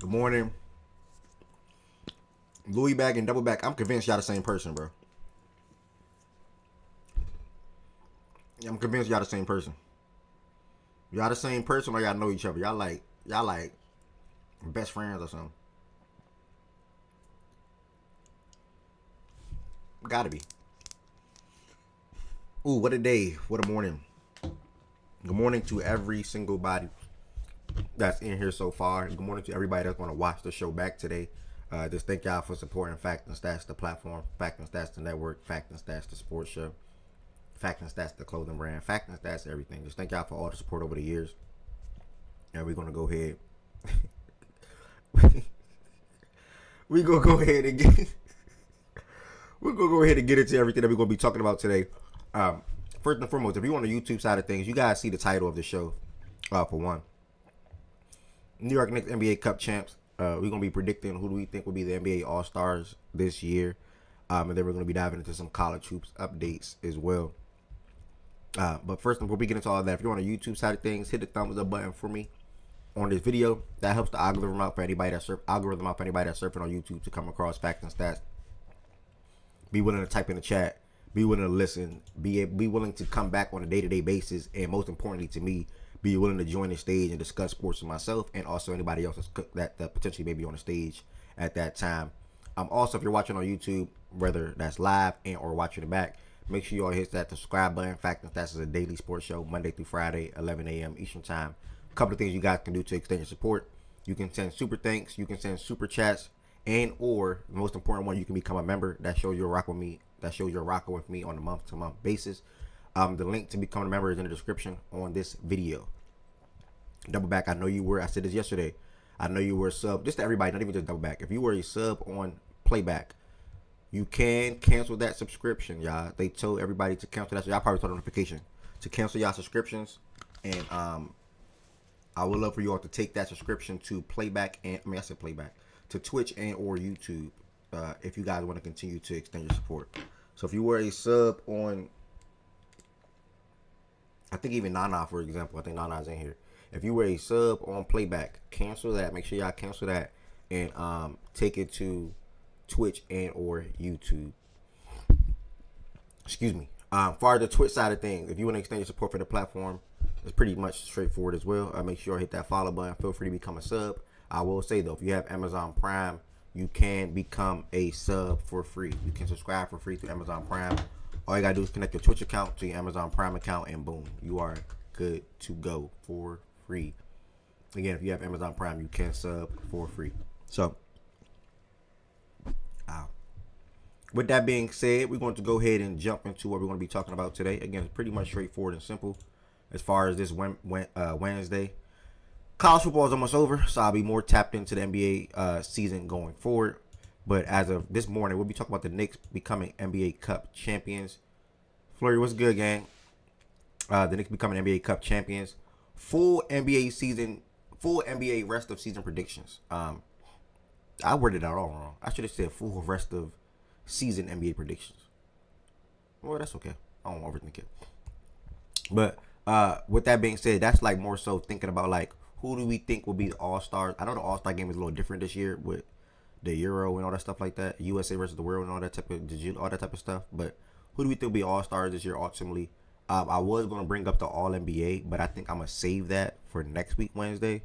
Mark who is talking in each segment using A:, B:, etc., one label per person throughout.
A: Good morning. Louis back and double back. I'm convinced y'all the same person, bro. I'm convinced y'all the same person. Y'all the same person or y'all know each other. Y'all like best friends or something. Gotta be. Ooh, what a day. What a morning. Good morning to every single body that's in here so far. Good morning to everybody that's going to watch the show back today. Just thank y'all for supporting Fact and Stats, the platform. Fact and Stats, the network. Fact and Stats, the sports show. Fact and Stats, the clothing brand. Fact and Stats, everything. Just thank y'all for all the support over the years. And we're going to go ahead. we're going to go ahead and get... We're going to go ahead and get into everything that we're going to be talking about today. First and foremost, if you're on the YouTube side of things, you guys see the title of the show, for one. New York Knicks NBA Cup champs. We're going to be predicting who do we think will be the NBA All-Stars this year. And then we're going to be diving into some college hoops updates as well. But first, before we get into all that, if you're on the YouTube side of things, hit the thumbs up button for me on this video. That helps the algorithm out for anybody that's surfing on YouTube to come across Facts and Stats. Be willing to type in the chat. Be willing to listen. Be willing to come back on a day-to-day basis. And most importantly to me, be willing to join the stage and discuss sports with myself and also anybody else that potentially may be on the stage at that time. Also, if you're watching on YouTube, whether that's live and or watching it back, make sure you all hit that subscribe button. Fact and Stats is a daily sports show, Monday through Friday, 11 a.m. Eastern Time. A couple of things you guys can do to extend your support. You can send super thanks. You can send super chats. And or the most important one, you can become a member. That shows you're rocking with me. That shows you're rocking with me on a month-to-month basis. The link to become a member is in the description on this video. Double back, I know you were. I said this yesterday. I know you were a sub. Just to everybody, not even just double back. If you were a sub on Playback, you can cancel that subscription, y'all. They told everybody to cancel that. So y'all probably saw the notification to cancel y'all subscriptions. And I would love for you all to take that subscription to Playback to Twitch and or YouTube if you guys want to continue to extend your support. So if you were a sub on, I think even Nana, for example, I think Nana's in here. If you were a sub on Playback, cancel that. Make sure y'all cancel that and take it to Twitch and or YouTube. Excuse me. For the Twitch side of things, if you want to extend your support for the platform, it's pretty much straightforward as well. Make sure you hit that follow button. Feel free to become a sub. I will say though, if you have Amazon Prime, you can become a sub for free. You can subscribe for free to Amazon Prime. All you gotta do is connect your Twitch account to your Amazon Prime account, and boom, you are good to go for free. Again, if you have Amazon Prime, you can sub for free. So, with that being said, we're going to go ahead and jump into what we're going to be talking about today. Again, it's pretty much straightforward and simple as far as this Wednesday. College football is almost over, so I'll be more tapped into the NBA season going forward. But as of this morning, we'll be talking about the Knicks becoming NBA Cup champions. Flurry, what's good, gang? The Knicks becoming NBA Cup champions. Full NBA rest of season predictions. I worded that all wrong. I should have said full rest of season NBA predictions. Well, that's okay. I don't overthink it. But with that being said, that's like more so thinking about like who do we think will be the All-Stars. I know the All-Star game is a little different this year with the Euro and all that stuff like that, USA versus the world and all that type of stuff. But who do we think will be All-Stars this year ultimately? I was going to bring up the All-NBA, but I think I'm going to save that for next week, Wednesday.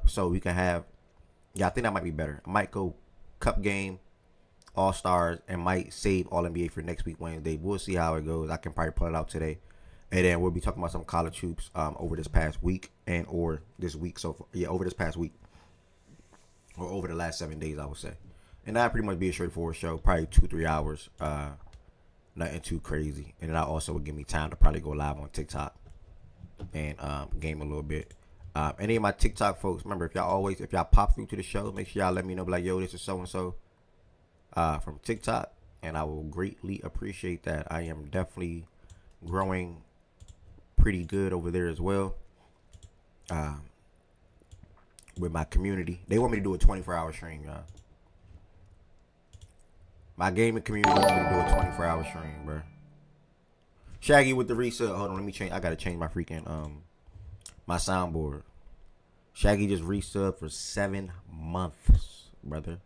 A: So we can have, I think that might be better. I might go Cup game, All-Stars, and might save All-NBA for next week, Wednesday. We'll see how it goes. I can probably pull it out today. And then we'll be talking about some college hoops over this past week and or this week. So, yeah, over this past week. Or over the last 7 days, I would say. And that'll pretty much be a straightforward show. Probably 2-3 hours. Nothing too crazy. And that also would give me time to probably go live on TikTok and game a little bit. Any of my TikTok folks, remember, if y'all pop through to the show, make sure y'all let me know, like, yo, this is so-and-so from TikTok. And I will greatly appreciate that. I am definitely growing pretty good over there as well. With my community. They want me to do a 24-hour stream, y'all. My gaming community wants me to do a 24-hour stream, bro. Shaggy with the reset. Hold on, let me change. I gotta change my freaking my soundboard. Shaggy just resubbed for 7 months, brother.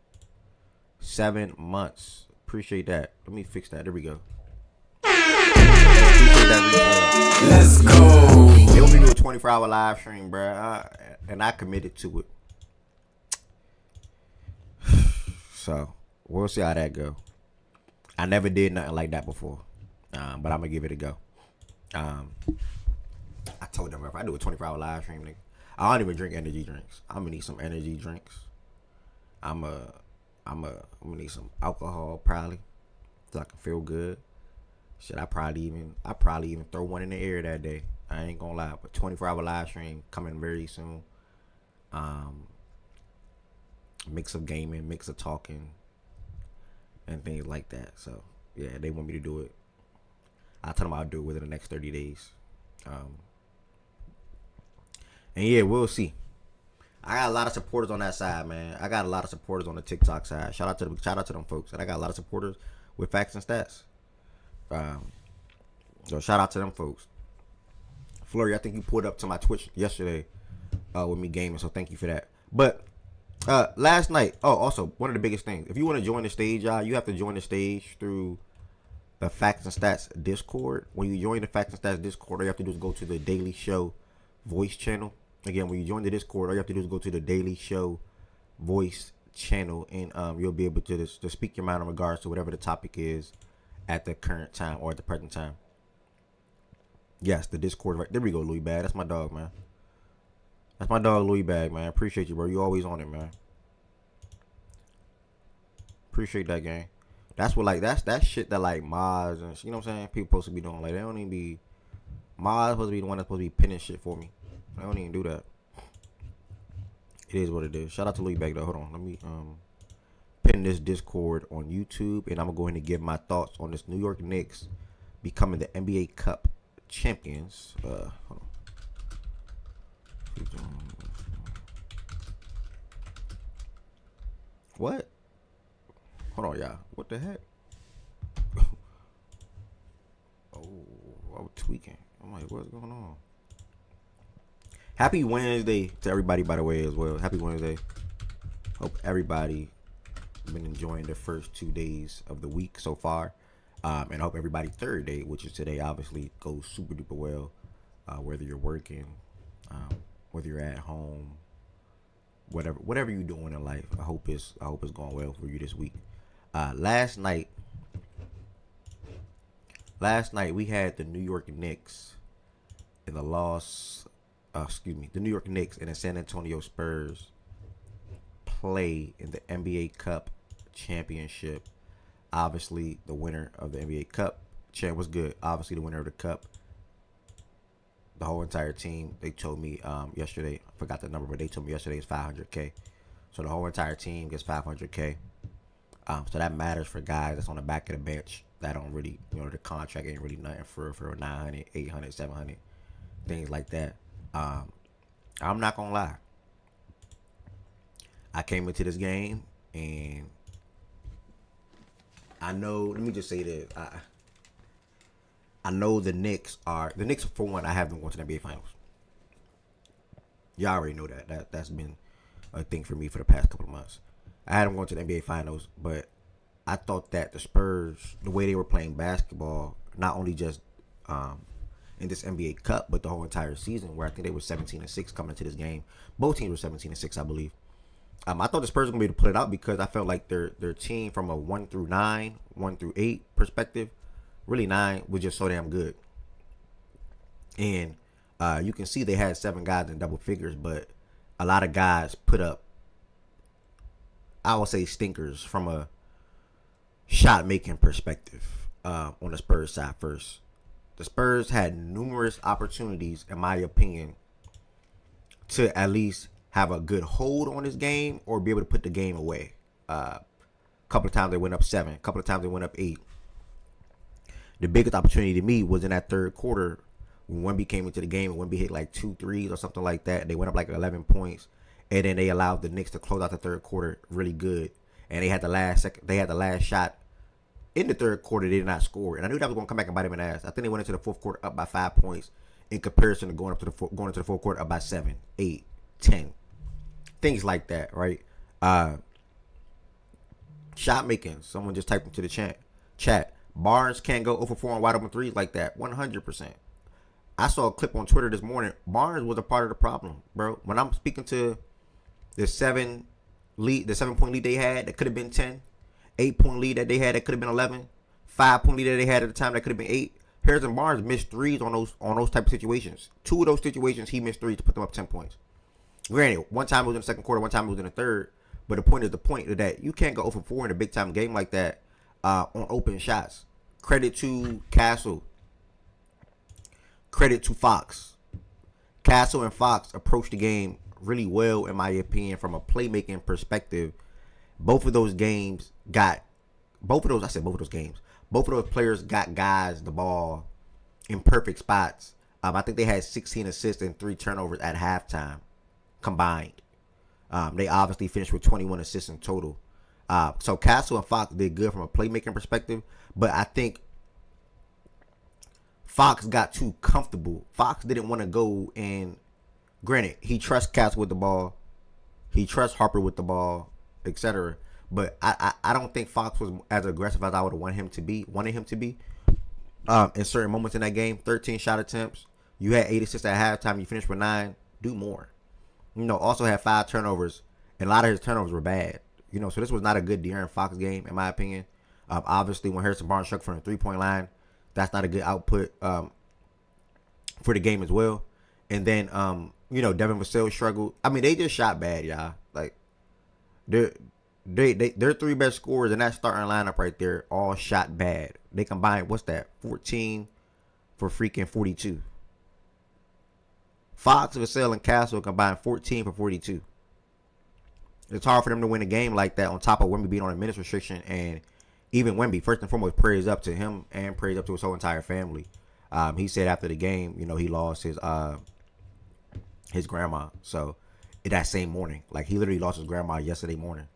A: 7 months. Appreciate that. Let me fix that. There we go. Appreciate that resub. Let's go. They want me to do a 24-hour live stream, bro. And I committed to it. So, we'll see how that go. I never did nothing like that before. But I'm going to give it a go. I told them if I do a 24-hour live stream, nigga, I don't even drink energy drinks. I'm gonna need some energy drinks. I'm gonna need some alcohol probably, so I can feel good. Shit, I probably even throw one in the air that day. I ain't gonna lie, but 24-hour live stream coming very soon. Mix of gaming, mix of talking, and things like that. So yeah, they want me to do it. I told them I'll do it within the next 30 days. And yeah, we'll see. I got a lot of supporters on that side, man. I got a lot of supporters on the TikTok side. Shout out to them folks. And I got a lot of supporters with facts and stats. So shout out to them folks. Flurry, I think you pulled up to my Twitch yesterday with me gaming, so thank you for that. But last night, also one of the biggest things, if you want to join the stage, y'all, you have to join the stage through the Facts and Stats Discord. When you join the Facts and Stats Discord, all you have to do is go to the Daily Show voice channel. Again, when you join the Discord, all you have to do is go to the Daily Show voice channel, and you'll be able to speak your mind in regards to whatever the topic is at the current time or at the present time. Yes, the Discord. Right there we go, Louis Bag. That's my dog, man. That's my dog, Louis Bag, man. Appreciate you, bro. You always on it, man. Appreciate that, gang. That's what, like, that's shit that, like, Maz and, you know what I'm saying, people supposed to be doing. Like, they don't even be, Maz supposed to be the one that's supposed to be pinning shit for me. I don't even do that. It is what it is. Shout out to Louis Bag, though. Hold on. Let me pin this Discord on YouTube, and I'm going to go ahead and give my thoughts on this New York Knicks becoming the NBA Cup champions. Hold on. What? Hold on, y'all. What the heck? Oh, I was tweaking. I'm like, what's going on? Happy Wednesday to everybody, by the way, as well. Happy Wednesday. Hope everybody been enjoying the first 2 days of the week so far. And I hope everybody third day, which is today, obviously goes super duper well. Whether you're working, whether you're at home, whatever you're doing in life, I hope it's going well for you this week. Last night we had the New York Knicks and the New York Knicks and the San Antonio Spurs play in the NBA Cup championship. Obviously, the winner of the NBA Cup was good. Obviously, the winner of the Cup, the whole entire team, they told me yesterday, I forgot the number, but they told me yesterday it's $500K. So the whole entire team gets $500K. So that matters for guys that's on the back of the bench that don't really, the contract ain't really nothing for 900, 800, 700, things like that. I'm not gonna lie. I came into this game and I know. Let me just say this: I know the Knicks for one. I have them going to the NBA Finals. Y'all already know that. That's been a thing for me for the past couple of months. I had them going to the NBA Finals, but I thought that the Spurs, the way they were playing basketball, not only just in this NBA Cup, but the whole entire season, where I think they were 17-6 coming into this game. Both teams were 17-6, I believe. I thought the Spurs were gonna be able to pull it out because I felt like their team from a 1 through 9, 1 through 8 perspective, really 9 was just so damn good. And you can see they had 7 guys in double figures, but a lot of guys put up, I would say, stinkers from a shot making perspective on the Spurs side first. The Spurs had numerous opportunities, in my opinion, to at least have a good hold on this game or be able to put the game away. A couple of times they went up 7. A couple of times they went up 8. The biggest opportunity to me was in that third quarter when Wemby came into the game and Wemby hit like 2 threes or something like that. They went up like 11 points, and then they allowed the Knicks to close out the third quarter really good. And they had the last shot in the third quarter. They did not score, and I knew that was going to come back and bite them in the ass. I think they went into the fourth quarter up by 5 points in comparison to going into the fourth quarter up by 7, 8, 10. things like that, right? Uh, Shot making. Someone just typed into the Chat. Barnes can't go 0 for 4 on wide open threes like that. 100%. I saw a clip on Twitter this morning. Barnes was a part of the problem, bro. When I'm speaking to the 7-point lead they had, that could have been 10. 8-point lead that they had, that could have been 11. 5-point lead that they had at the time, that could have been 8. Harrison Barnes missed threes on those type of situations. 2 of those situations, he missed threes to put them up 10 points. Granted, one time it was in the second quarter, one time it was in the third. But the point is that you can't go 0 for 4 in a big time game like that on open shots. Credit to Castle. Credit to Fox. Castle and Fox approached the game really well, in my opinion, from a playmaking perspective. Both of those players got guys the ball in perfect spots. I think they had 16 assists and 3 turnovers at halftime combined. They obviously finished with 21 assists in total. So Castle and Fox did good from a playmaking perspective, but I think Fox got too comfortable. Fox didn't want to go, and granted, he trusts Castle with the ball, he trusts Harper with the ball, etc. But I don't think Fox was as aggressive as I would have wanted him to be. In certain moments in that game, 13 shot attempts, you had 8 assists at halftime, you finished with 9. Do more. Also had 5 turnovers, and a lot of his turnovers were bad. So this was not a good De'Aaron Fox game, in my opinion. Obviously, when Harrison Barnes struck from the 3-point line, that's not a good output for the game as well. And then, Devin Vassell struggled. I mean, they just shot bad, y'all. Like, their 3 best scorers in that starting lineup right there all shot bad. They combined, 14 for freaking 42. Fox, Vassell, and Castle combined 14 for 42. It's hard for them to win a game like that on top of Wemby being on a minutes restriction. And even Wemby, first and foremost, praise up to him and praise up to his whole entire family. He said after the game, he lost his grandma. So that same morning, like he literally lost his grandma yesterday morning.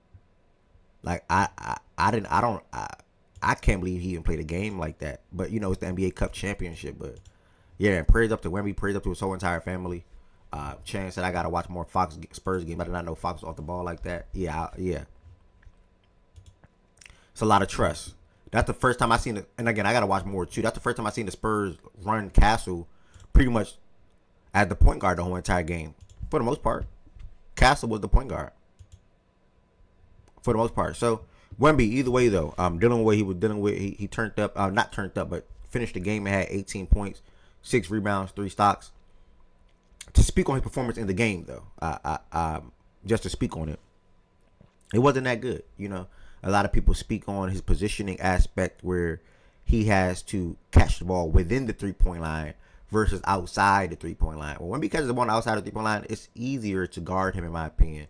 A: Like I can't believe he even played a game like that. But it's the NBA Cup championship. But yeah, praise up to Wemby, praise up to his whole entire family. Chan said I gotta watch more Fox Spurs games. I did not know Fox was off the ball like that. Yeah. It's a lot of trust. That's the first time I seen it. And again, I gotta watch more too. That's the first time I seen the Spurs run Castle pretty much as the point guard the whole entire game. For the most part, Castle was the point guard for the most part. So Wemby, either way though, dealing with what he was dealing with, he turned up, not turned up, but finished the game and had 18 points, 6 rebounds, 3 stocks. To speak on his performance in the game, though, just to speak on it, it wasn't that good. A lot of people speak on his positioning aspect where he has to catch the ball within the 3-point line versus outside the 3-point line. Well, when he catches the ball outside the 3-point line, it's easier to guard him, in my opinion.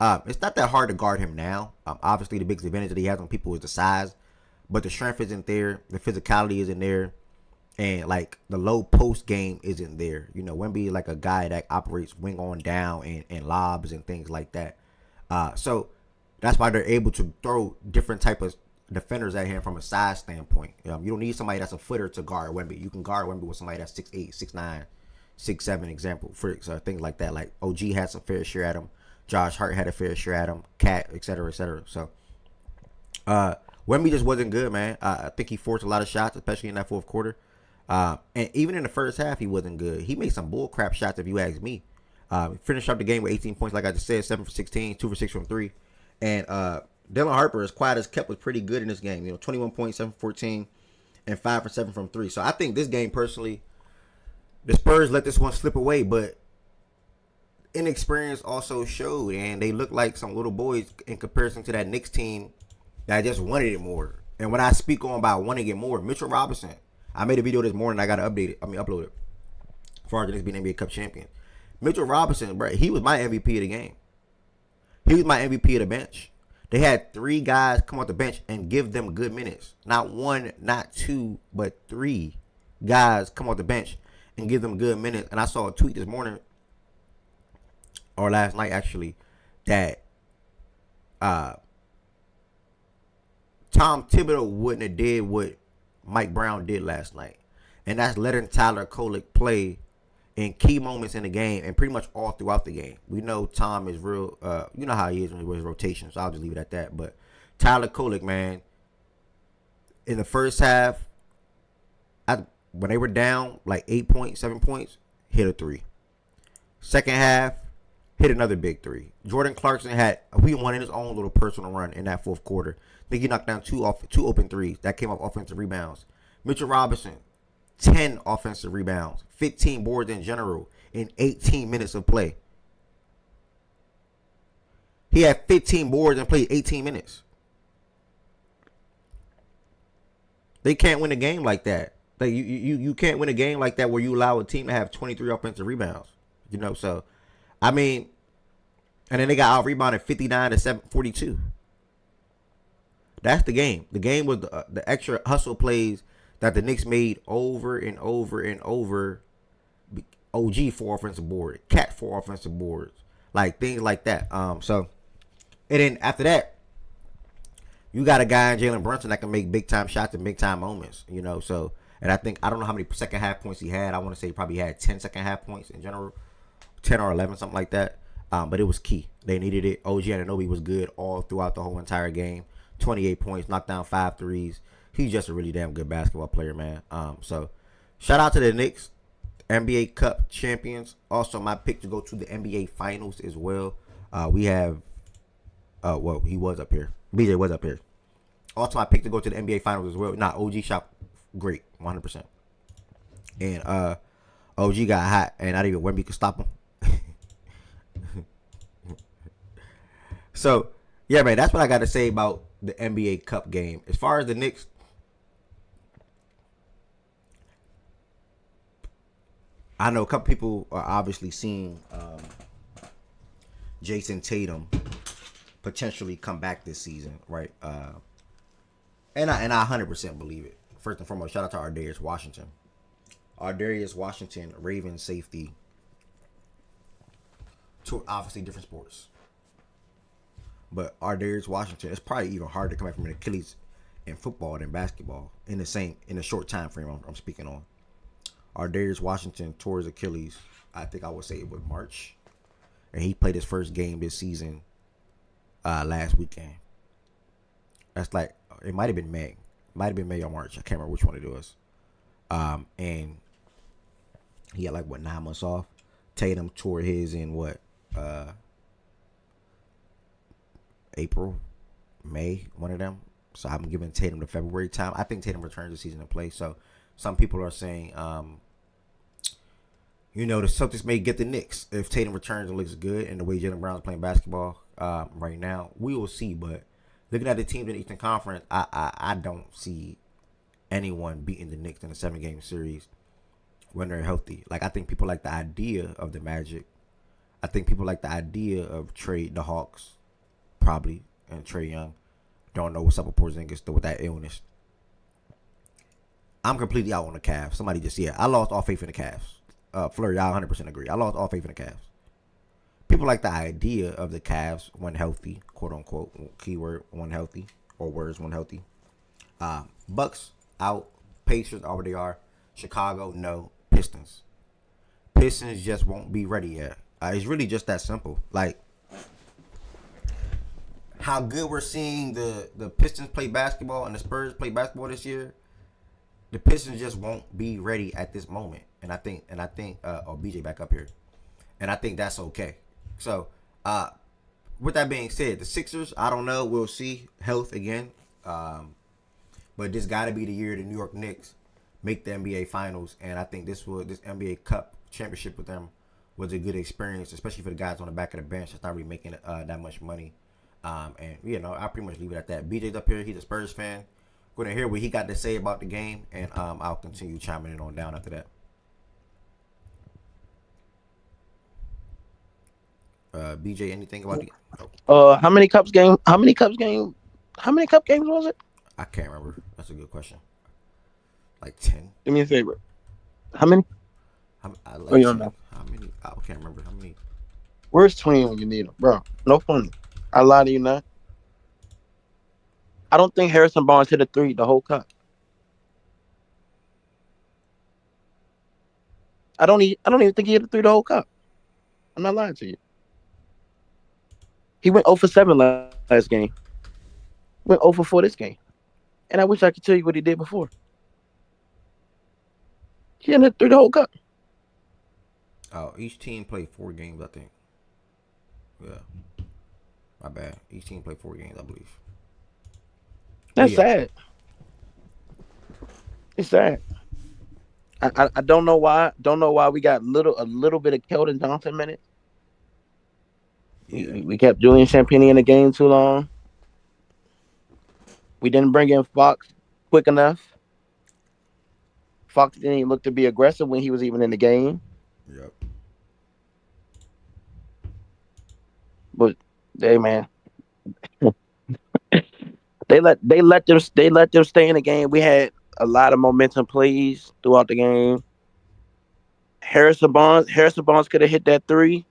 A: It's not that hard to guard him now. Obviously, the biggest advantage that he has on people is the size, but the strength isn't there. The physicality isn't there. And like the low post game isn't there. Wemby is like a guy that operates wing on down and lobs and things like that. So that's why they're able to throw different type of defenders at him from a size standpoint. You don't need somebody that's a footer to guard Wemby. You can guard Wemby with somebody that's 6'8", 6'9", 6'7", example, for things like that. Like OG had some fair share at him. Josh Hart had a fair share at him. Cat, et cetera, et cetera. So Wemby just wasn't good, man. I think he forced a lot of shots, especially in that fourth quarter. And even in the first half, he wasn't good. He made some bull crap shots, if you ask me. Finished up the game with 18 points, like I just said, 7 for 16, 2 for 6 from 3. And Dylan Harper, as quiet as kept, was pretty good in this game. 21 points, 7 for 14, and 5 for 7 from 3. So I think this game, personally, the Spurs let this one slip away, but inexperience also showed, and they looked like some little boys in comparison to that Knicks team that just wanted it more. And when I speak on about wanting it more, Mitchell Robinson, I made a video this morning. I got to upload it. As far as the Knicks being NBA Cup champion, Mitchell Robinson, bro, he was my MVP of the game. He was my MVP of the bench. They had 3 guys come off the bench and give them good minutes. Not 1, not 2, but 3 guys come off the bench and give them good minutes. And I saw a tweet this morning, or last night actually, that Tom Thibodeau wouldn't have did what Mike Brown did last night, and that's letting Tyler Kolek play in key moments in the game and pretty much all throughout the game. We know Tom is real. You know how he is with his rotation, so I'll just leave it at that. But Tyler Kolek, man, in the first half, when they were down like 8 points, 7 points, hit a three. Second half, hit another big three. Jordan Clarkson he won in his own little personal run in that fourth quarter. I think he knocked down two open threes that came off offensive rebounds. Mitchell Robinson, 10 offensive rebounds, 15 boards in general in 18 minutes of play. He had 15 boards and played 18 minutes. They can't win a game like that. Like you can't win a game like that where you allow a team to have 23 offensive rebounds. So I mean, and then they got out rebounded 59 to 42. That's the game. The game was the extra hustle plays that the Knicks made over and over and over. OG 4 offensive board, Cat 4 offensive boards, like things like that. So, and then after that, you got a guy in Jalen Brunson that can make big time shots in big time moments. So, and I don't know how many second half points he had. I want to say he probably had 10 second half points in general, 10 or 11, something like that. But it was key. They needed it. OG Anunoby was good all throughout the whole entire game. 28 points, knocked down 5 threes. He's just a really damn good basketball player, man. So, shout out to the Knicks, NBA Cup champions. Also, my pick to go to the NBA Finals as well. We have, he was up here. BJ was up here. Also, my pick to go to the NBA Finals as well. OG shot great, 100%. And OG got hot, and not even Wemby could stop him. So, yeah, man, that's what I got to say about the NBA Cup game. As far as the Knicks, I know a couple people are obviously seeing Jason Tatum potentially come back this season, right? And I 100% believe it. First and foremost, shout out to Ardarius Washington. Ardarius Washington, Ravens safety. Two obviously different sports. But Ardarius Washington, it's probably even harder to come back from an Achilles in football than basketball in the short time frame I'm speaking on. Ardarius Washington tore his Achilles. I think I would say it was March, and he played his first game this season last weekend. That's like it might have been May, or March. I can't remember which one it was. And he had 9 months off. Tatum tore his in April, May, one of them. So I'm giving Tatum the February time. I think Tatum returns the season to play. So some people are saying, the Celtics may get the Knicks if Tatum returns and looks good, and the way Jaylen Brown's playing basketball right now. We will see. But looking at the teams in the Eastern Conference, I don't see anyone beating the Knicks in a 7-game series when they're healthy. I think people like the idea of the Magic. I think people like the idea of trade the Hawks, probably, and Trae Young. Don't know what's up with Porzingis still with that illness. I'm completely out on the Cavs. Somebody just, I lost all faith in the Cavs. Flurry, I 100% agree. I lost all faith in the Cavs. People like the idea of the Cavs when healthy, quote unquote, keyword when healthy, or words when healthy. Bucks out. Pacers are where they are. Chicago, no. Pistons just won't be ready yet. It's really just that simple. How good we're seeing the Pistons play basketball and the Spurs play basketball this year, the Pistons just won't be ready at this moment. And I think, BJ back up here. And I think that's okay. So, with that being said, the Sixers, I don't know. We'll see. Health again. But this got to be the year the New York Knicks make the NBA Finals. And I think this NBA Cup championship with them was a good experience, especially for the guys on the back of the bench that's not really making that much money. And, I pretty much leave it at that. BJ's up here. He's a Spurs fan. Going to hear what he got to say about the game, and I'll continue chiming in on down after that. BJ, anything about the?
B: Oh. How many cup games was it?
A: I can't remember. That's a good question. 10.
B: Do me a favor. How many?
A: You don't know. How many? I can't remember. How many?
B: Where's Twin when you need him, bro? No funny. I lie to you not. I don't think Harrison Barnes hit a 3 the whole cup. I don't even think he hit a three the whole cup. I'm not lying to you. He went 0 for 7 last game. Went 0 for 4 this game. And I wish I could tell you what he did before. He didn't hit three the whole cup.
A: Oh, each team played 4 games, I think. Yeah, my bad. Each team played 4 games, I believe. But
B: That's
A: yeah,
B: sad. It's sad. I don't know why. Don't know why we got a little bit of Keldon Johnson minutes.
A: yeah,
B: We kept Julian Champagny in the game too long. We didn't bring in Fox quick enough. Fox didn't even look to be aggressive when he was even in the game.
A: yep.
B: But they man, they let them stay in the game. We had a lot of momentum plays throughout the game. Harrison Barnes could have hit that three.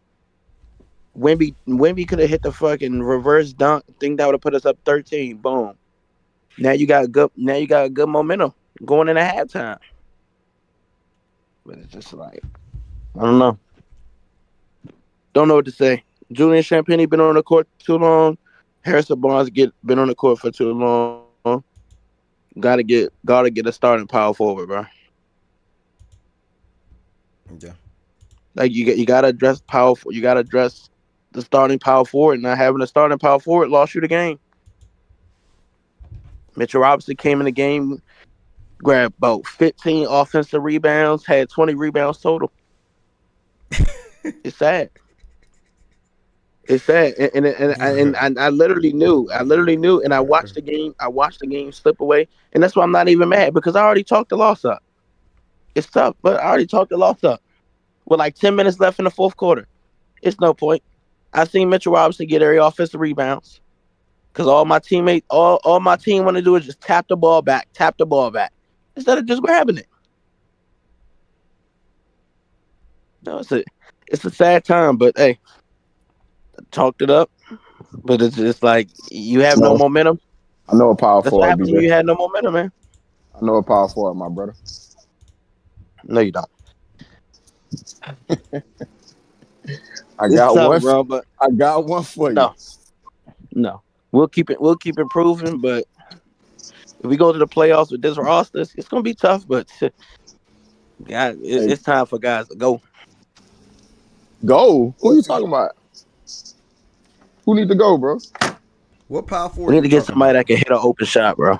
B: Wimby could have hit the fucking reverse dunk. Think that would have put us up 13. Boom. Now you got good momentum going into halftime. But it's just like I don't know. Don't know what to say. Julian Champagny been on the court too long. Harrison Barnes get been on the court for too long. Gotta get a starting power forward, bro.
A: Yeah.
B: Like you gotta address power. You gotta address the starting power forward. Not having a starting power forward lost you the game. Mitchell Robinson came in the game, grabbed about 15 offensive rebounds, had 20 rebounds total. It's sad. It's sad, and I literally knew. I literally knew, and I watched the game. I watched the game slip away, and that's why I'm not even mad because I already talked the loss up. It's tough, but I already talked the loss up with like 10 minutes left in the fourth quarter. It's no point. I seen Mitchell Robinson get every offensive rebounds because all my team want to do is just tap the ball back instead of just grabbing it. No, it's a sad time, but hey, talked it up. But it's just like you have no
C: No,
B: momentum.
C: I know a power
B: That's what
C: forward,
B: happens when
C: BJ.
B: you had no momentum, man.
C: I know a power forward, my brother.
B: No, you don't.
C: I
B: It's
C: got
B: tough,
C: one.
B: bro. But
C: I got one for you.
B: no, no, we'll keep improving. But if we go to the playoffs with this roster, it's gonna be tough. But God,
C: Hey,
B: it's time for guys to go.
C: go. Who you talking about? Who need to go, bro?
A: What power
B: We
A: forward are
B: need
A: you
B: to get
A: talking
B: somebody
A: about?
B: that can hit an open shot, bro.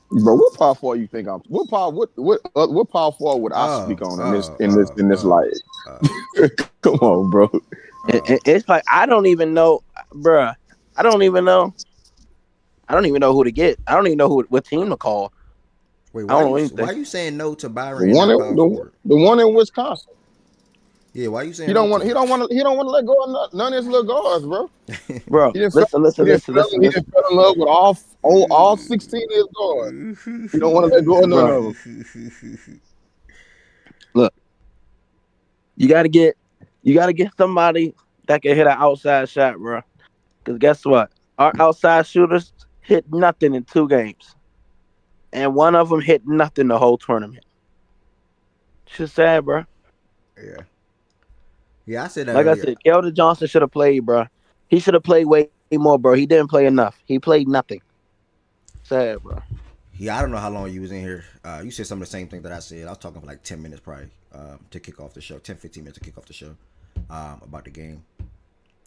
C: Bro, what power forward you think I'm? What power forward would I speak
A: Oh,
C: on in this
A: oh,
C: in this
A: oh,
C: in this
A: oh,
C: light?
A: oh,
C: Come on, bro.
A: oh.
B: It's like I don't even know, bro. I don't even know. I don't even know who to get. I don't even know what team to call.
A: Wait,
B: I don't know
A: why
B: anything.
A: you saying no to
C: The
A: Byron and
C: one
A: not
C: in
A: power forward?
C: the one in Wisconsin.
A: Yeah, why you
C: He
A: saying no
C: don't
A: to
C: want he
A: him?
C: don't want to he don't want to let go of none of his little guards, bro.
B: Bro,
C: He didn't fell,
B: listen, listen, listen, listen,
C: he
B: listen.
C: didn't fell in love with all 16 of his guards. He don't want to let go of none
B: Bro,
C: of them.
B: look, you gotta get somebody that can hit an outside shot, bro. Because guess what? Our outside shooters hit nothing in 2 games, and one of them hit nothing the whole tournament. It's just sad, bro.
A: Yeah, yeah, I said that
B: Like I
A: earlier.
B: said, Keldon Johnson should have played, bro. He should have played way more, bro. He didn't play enough. He played nothing. Sad, bro.
A: Yeah, I don't know how long you was in here. You said some of the same thing that I said. I was talking for like 10 minutes probably to kick off the show. 10, 15 minutes to kick off the show about the game.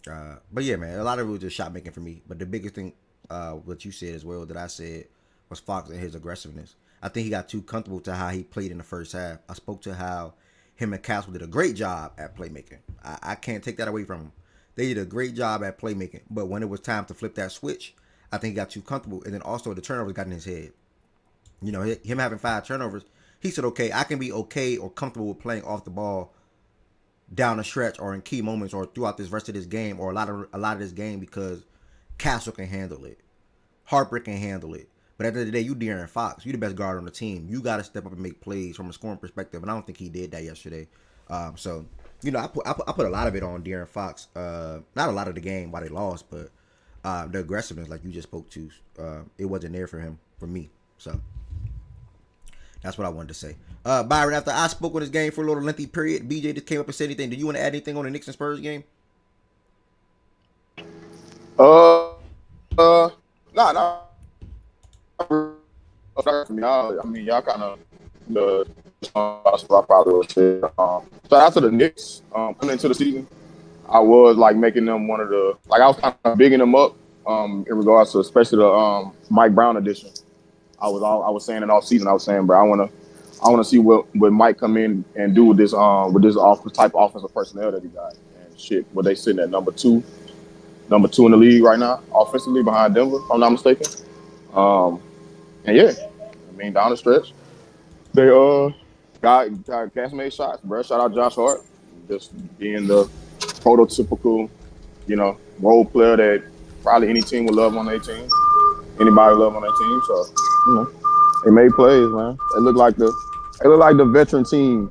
A: But yeah, man, a lot of it was just shot making for me. But the biggest thing, what you said as well, that I said was Fox and his aggressiveness. I think he got too comfortable to how he played in the first half. I spoke to how him and Castle did a great job at playmaking. I can't take that away from him. They did a great job at playmaking. But when it was time to flip that switch, I think he got too comfortable. And then also the turnovers got in his head. You know, him having 5 turnovers, he said, okay, I can be okay or comfortable with playing off the ball down the stretch or in key moments or throughout this rest of this game or a lot of this game because Castle can handle it. Harper can handle it. But at the end of the day, you De'Aaron Fox. You the best guard on the team. You got to step up and make plays from a scoring perspective. And I don't think he did that yesterday. So, you know, I put a lot of it on De'Aaron Fox. Not a lot of the game why they lost, but the aggressiveness, like you just spoke to, it wasn't there for him, for me. So That's what I wanted to say. Byron, after I spoke on this game for a little lengthy period, BJ just came up and said anything. Do you want to add anything on the Knicks and Spurs game?
C: Nah, not really. For me, I mean, y'all kind of the I probably would say. So after the Knicks coming into the season, I was like making them one of the like I was kind of bigging them up in regards to especially the Mike Brown edition. I was saying it all season. I was saying, bro, I want to see what Mike come in and do with this off type of offensive personnel that he got and shit. Where they sitting at number two in the league right now, offensively behind Denver, if I'm not mistaken. Um, and yeah, I mean down the stretch, they got cast made shots, bro. Shout out Josh Hart, just being the prototypical, role player that probably any team would love on their team. Anybody would love on their team. So, they made plays, man. They look like the veteran team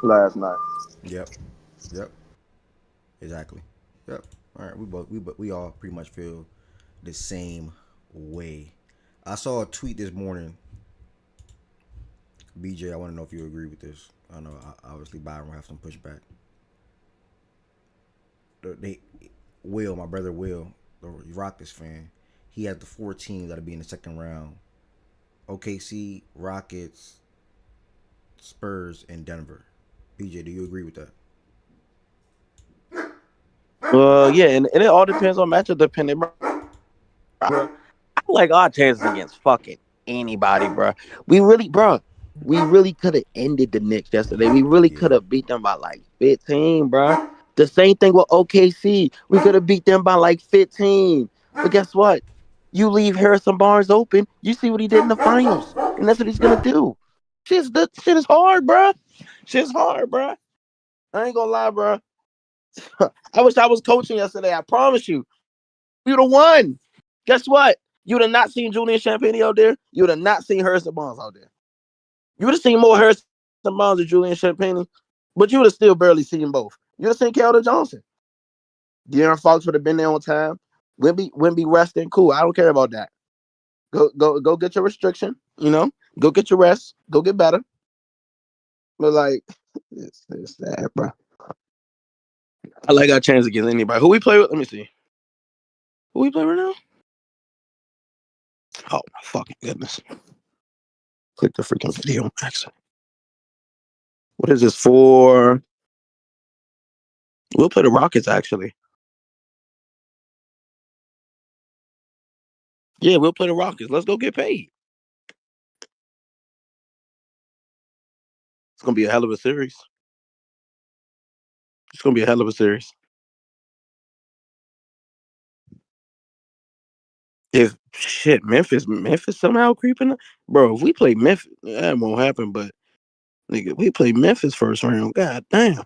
C: last night.
A: Yep. Yep. Exactly. Yep. All right. We all pretty much feel the same way. I saw a tweet this morning. BJ, I want to know if you agree with this. I know obviously Byron will have some pushback. They Will, my brother Will, the Rockets fan, he has the 4 teams that'll be in the second round: OKC, Rockets, Spurs, and Denver. BJ, do you agree with that?
B: Yeah, and it all depends on matchup depending, bro. I like our chances against fucking anybody, bro. We really could have ended the Knicks yesterday. We really
A: Yeah.
B: could have beat them by like 15, bro. The same thing with OKC. We could have beat them by like 15. But guess what? You leave Harrison Barnes open. You see what he did in the finals, and that's what he's gonna do. Shit is hard, bro. Shit's hard, bro. I ain't gonna lie, bro. I wish I was coaching yesterday. I promise you. You'd have won. Guess what? You'd have not seen Julian Champagny out there. You would have not seen Harrison Barnes out there. You would have seen more Harrison Barnes than Julian Champagny, but you would have still barely seen both. You'd have seen Keldon Johnson. De'Aaron Fox would have been there on time. Wimby resting. Cool. I don't care about that. Go get your restriction. Go get your rest. Go get better. But like, it's that, bro. I like our chance against anybody. Who we play with? Let me see. Who we play right now? Oh my fucking goodness. Click the freaking video max. What is this for? We'll play the Rockets actually. Yeah, we'll play the Rockets. Let's go get paid. It's gonna be a hell of a series. It's gonna be a hell of a series. If shit, Memphis somehow creeping up. Bro, if we play Memphis, that won't happen, but nigga, we play Memphis first round. God damn.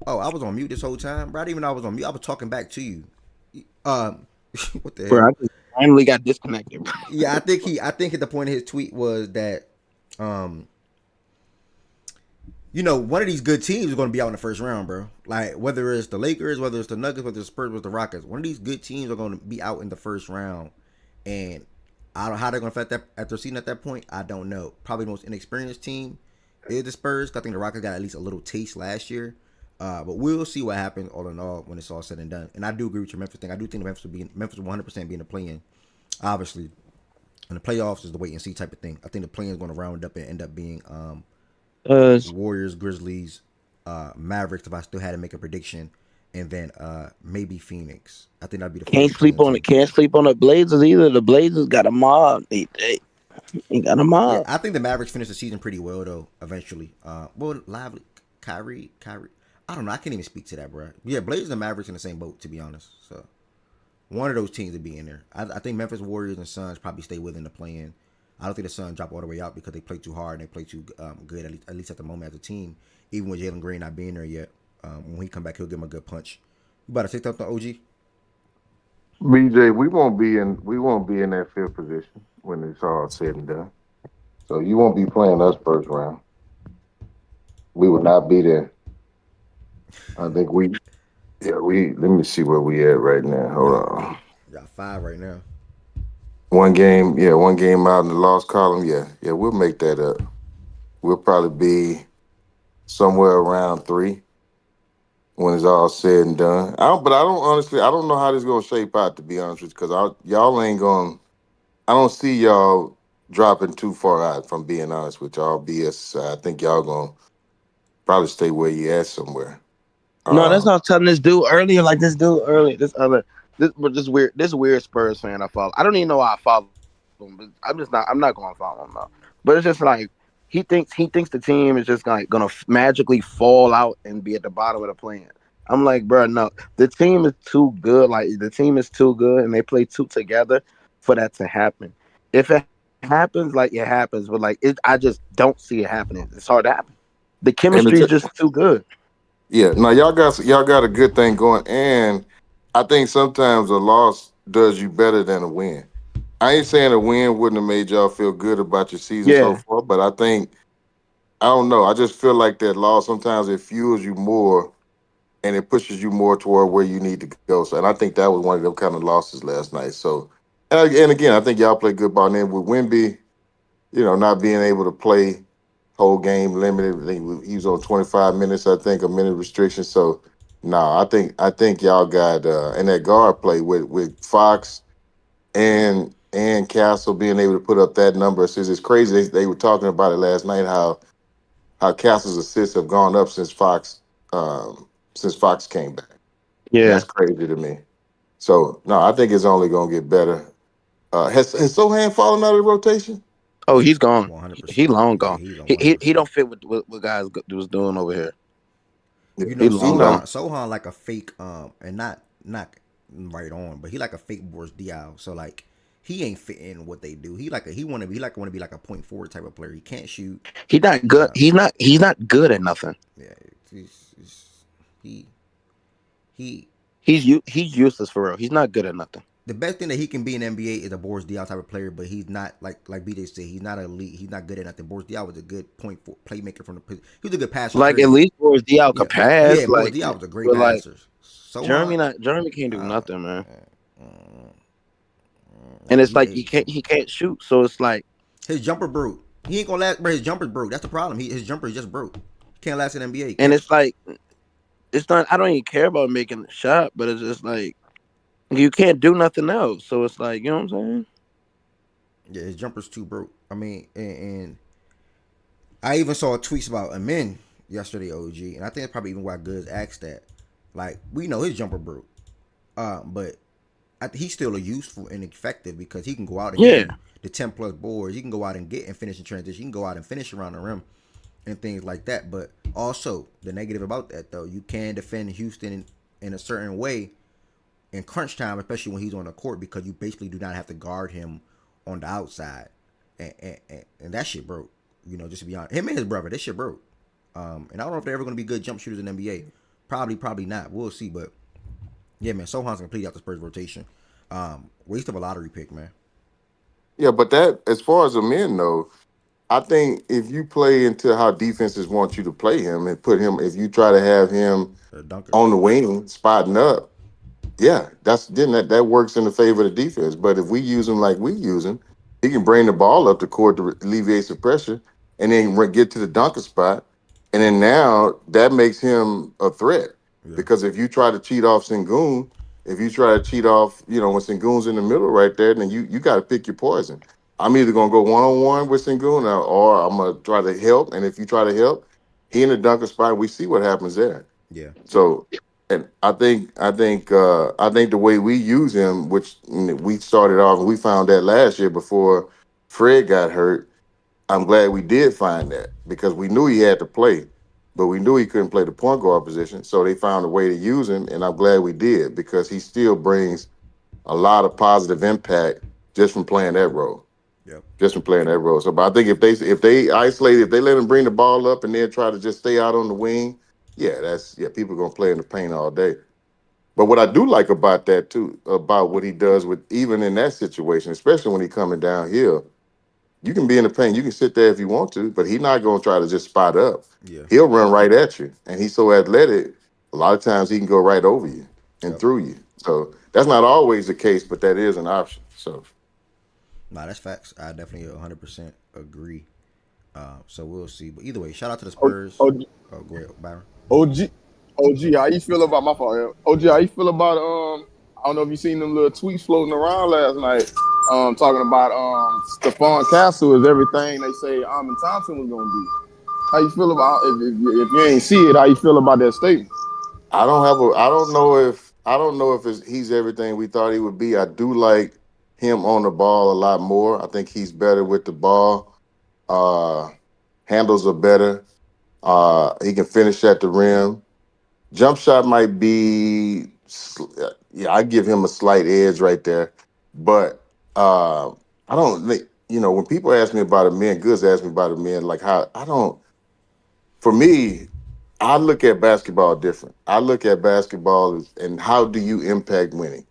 A: Oh, I was on mute this whole time, bro. I didn't even know I was on mute. I was talking back to you. Um, what the
B: Bro,
A: hell?
B: I just finally got disconnected, bro.
A: Yeah, I think the point of his tweet was that, um, one of these good teams is going to be out in the first round, bro. Like whether it's the Lakers, whether it's the Nuggets, whether it's the Spurs, whether it's the Rockets, one of these good teams are going to be out in the first round, and I don't know how they're going to affect that at their season at that point. I don't know. Probably the most inexperienced team is the Spurs. I think the Rockets got at least a little taste last year. But we'll see what happens all in all when it's all said and done. And I do agree with your Memphis thing. I do think Memphis will 100% be in the play-in. Obviously, and the playoffs is the wait and see type of thing. I think the play-in is going to round up and end up being
B: Uh,
A: Warriors, Grizzlies, Mavericks. If I still had to make a prediction, and then maybe Phoenix. I think that'd be the
B: can't
A: first
B: sleep
A: play-in
B: on it.
A: team.
B: Can't sleep on the Blazers either. The Blazers got a mob. They got a
A: Yeah,
B: mob.
A: I think the Mavericks finished the season pretty well though. Eventually, lively, Kyrie. I don't know. I can't even speak to that, bro. Yeah, Blazers and Mavericks in the same boat, to be honest. So one of those teams to be in there. I think Memphis Warriors and Suns probably stay within the play-in. I don't think the Suns drop all the way out because they play too hard and they play too good, at least at the moment as a team. Even with Jalen Green not being there yet, when he come back, he'll give him a good punch. You about to say something, OG?
D: BJ, we won't be in that fifth position when it's all said and done. So you won't be playing us first round. We will not be there. I think we let me see where we at right now. Hold
A: Y'all,
D: on.
A: y'all five right now.
D: One game out in the lost column. Yeah, we'll make that up. We'll probably be somewhere around three when it's all said and done. But I don't honestly, I don't know how this is gonna shape out. To be honest with you, because y'all ain't going. I don't see y'all dropping too far out. From being honest with y'all, BS. I think y'all gonna probably stay where you at somewhere.
B: No, that's
D: Um,
B: what I was telling this dude earlier. Like this dude earlier, this weird Spurs fan I follow. I don't even know why I follow him. But I'm not going to follow him now. But it's just like he thinks the team is just like gonna magically fall out and be at the bottom of the plan. I'm like, bro, no, the team is too good. Like the team is too good, and they play too together for that to happen. If it happens, like it happens, but like I just don't see it happening. It's hard to happen. The chemistry
D: and
B: is
D: it's,
B: just too good.
D: yeah, no, y'all got a good thing going, and I think sometimes a loss does you better than a win. I ain't saying a win wouldn't have made y'all feel good about your season so
B: Yeah.
D: far, but I think I don't know. I just feel like that loss sometimes it fuels you more and it pushes you more toward where you need to go. So, and I think that was one of them kind of losses last night. So, and again, I think y'all played good ball. And then with Wimby, not being able to play whole game limited. I think he was on 25 minutes, I think, a minute restriction. So no, I think y'all got and that guard play with Fox and Castle being able to put up that number of assists. It's crazy. They were talking about it last night how Castle's assists have gone up since Fox came back. And
B: Yeah.
D: that's crazy to me. So no, I think it's only gonna get better. Has Sohan fallen out of the rotation?
B: Oh, he's gone.
A: One hundred
B: He
A: percent.
B: long
A: Yeah,
B: gone.
A: he's on
B: He
A: one hundred
B: he, he
A: percent.
B: don't fit with what guys was doing over here.
D: Yeah,
A: You
B: He
A: know,
B: long
D: he's
B: gone.
D: on.
A: Sohan like a fake, and not right on, but he like a fake Boris Diaw. So like he ain't fitting what they do. He want to be like a point forward type of player. He can't shoot.
B: He's not good.
A: Uh,
B: He's not good at nothing.
A: yeah, he's he he.
B: He's useless for real. He's not good at nothing.
A: The best thing that he can be in the NBA is a Boris Diaw type of player, but he's not like BJ said. He's not elite. He's not good at nothing. Boris Diaw was a good point for playmaker from the. He was a good passer.
B: Like at
A: Period.
B: least Boris Diaw
A: Yeah,
B: could pass.
A: yeah. Boris
B: Like,
A: Diaw was a great
B: but like
A: passer. Sohan,
B: Jeremy can't do
A: uh,
B: nothing, man.
A: uh,
B: And it's like
A: he,
B: he can't shoot. So it's like,
A: his jumper broke. He ain't gonna last, bro. His jumper's broke. That's the problem. His jumper is just broke. He can't last in the NBA. He
B: and
A: can't.
B: it's like it's not. I don't even care about making the shot, but it's just like you can't do nothing else. So it's like, you know what I'm saying?
A: Yeah, his jumper's too broke. I mean, and I even saw tweets about Amin yesterday, OG, and I think that's probably even why Goods asked that. Like, we know his jumper broke, but he's still a useful and effective because he can go out and get
B: Yeah.
A: you the 10 plus boards. He can go out and get and finish in transition. He can go out and finish around the rim and things like that. But also the negative about that though, you can defend Houston in a certain way in crunch time, especially when he's on the court, because you basically do not have to guard him on the outside, and that shit broke. Just to be honest, him and his brother, that shit broke. And I don't know if they're ever going to be good jump shooters in the NBA. Probably not. We'll see. But yeah, man, Sohan's completely out the Spurs rotation. Waste of a lottery pick, man.
D: Yeah, but that as far as the men though, I think if you play into how defenses want you to play him and put him, if you try to have him
A: Dunker.
D: on the wing spotting up, yeah, that works in the favor of the defense. But if we use him like we use him, he can bring the ball up the court to alleviate some pressure, and then get to the dunker spot, and then now that makes him a threat
A: Yeah,
D: because if you try to cheat off Sengun, if you try to cheat off, when Sengun's in the middle right there, then you got to pick your poison. I'm either gonna go one on one with Sengun, or I'm gonna try to help, and if you try to help, he in the dunker spot, we see what happens there.
A: yeah,
D: So, and I think the way we use him, which we started off, and we found that last year before Fred got hurt. I'm glad we did find that because we knew he had to play, but we knew he couldn't play the point guard position. So they found a way to use him, and I'm glad we did because he still brings a lot of positive impact just from playing that role.
A: yep,
D: Just from playing that role. So, but I think if they isolate, if they let him bring the ball up and then try to just stay out on the wing, yeah, people are gonna play in the paint all day. But what I do like about that too, about what he does with even in that situation, especially when he coming downhill, you can be in the paint, you can sit there if you want to, but he's not gonna try to just spot up.
A: yeah,
D: He'll run right at you, and he's so athletic. A lot of times he can go right over you and
A: Yep.
D: through you. So that's not always the case, but that is an option. So
A: Nah, that's facts. I definitely 100% agree. So we'll see. But either way, shout out to the
C: O-
A: Spurs.
C: O-
A: Oh, go ahead, Byron.
C: OG, OG, how you feel about my fault? OG, how you feel about I don't know if you seen them little tweets floating around last night, talking about Stephon Castle is everything they say Armin Thompson was gonna be. How you feel about if you ain't see it? How you feel about that statement?
D: I don't know if he's everything we thought he would be. I do like him on the ball a lot more. I think he's better with the ball. Uh Handles are better. He can finish at the rim. Jump shot might be, yeah, I give him a slight edge right there. But I don't think, when people ask me about it, men, Goods ask me about it, men, like how, I don't, for me, I look at basketball different. I look at basketball and how do you impact winning?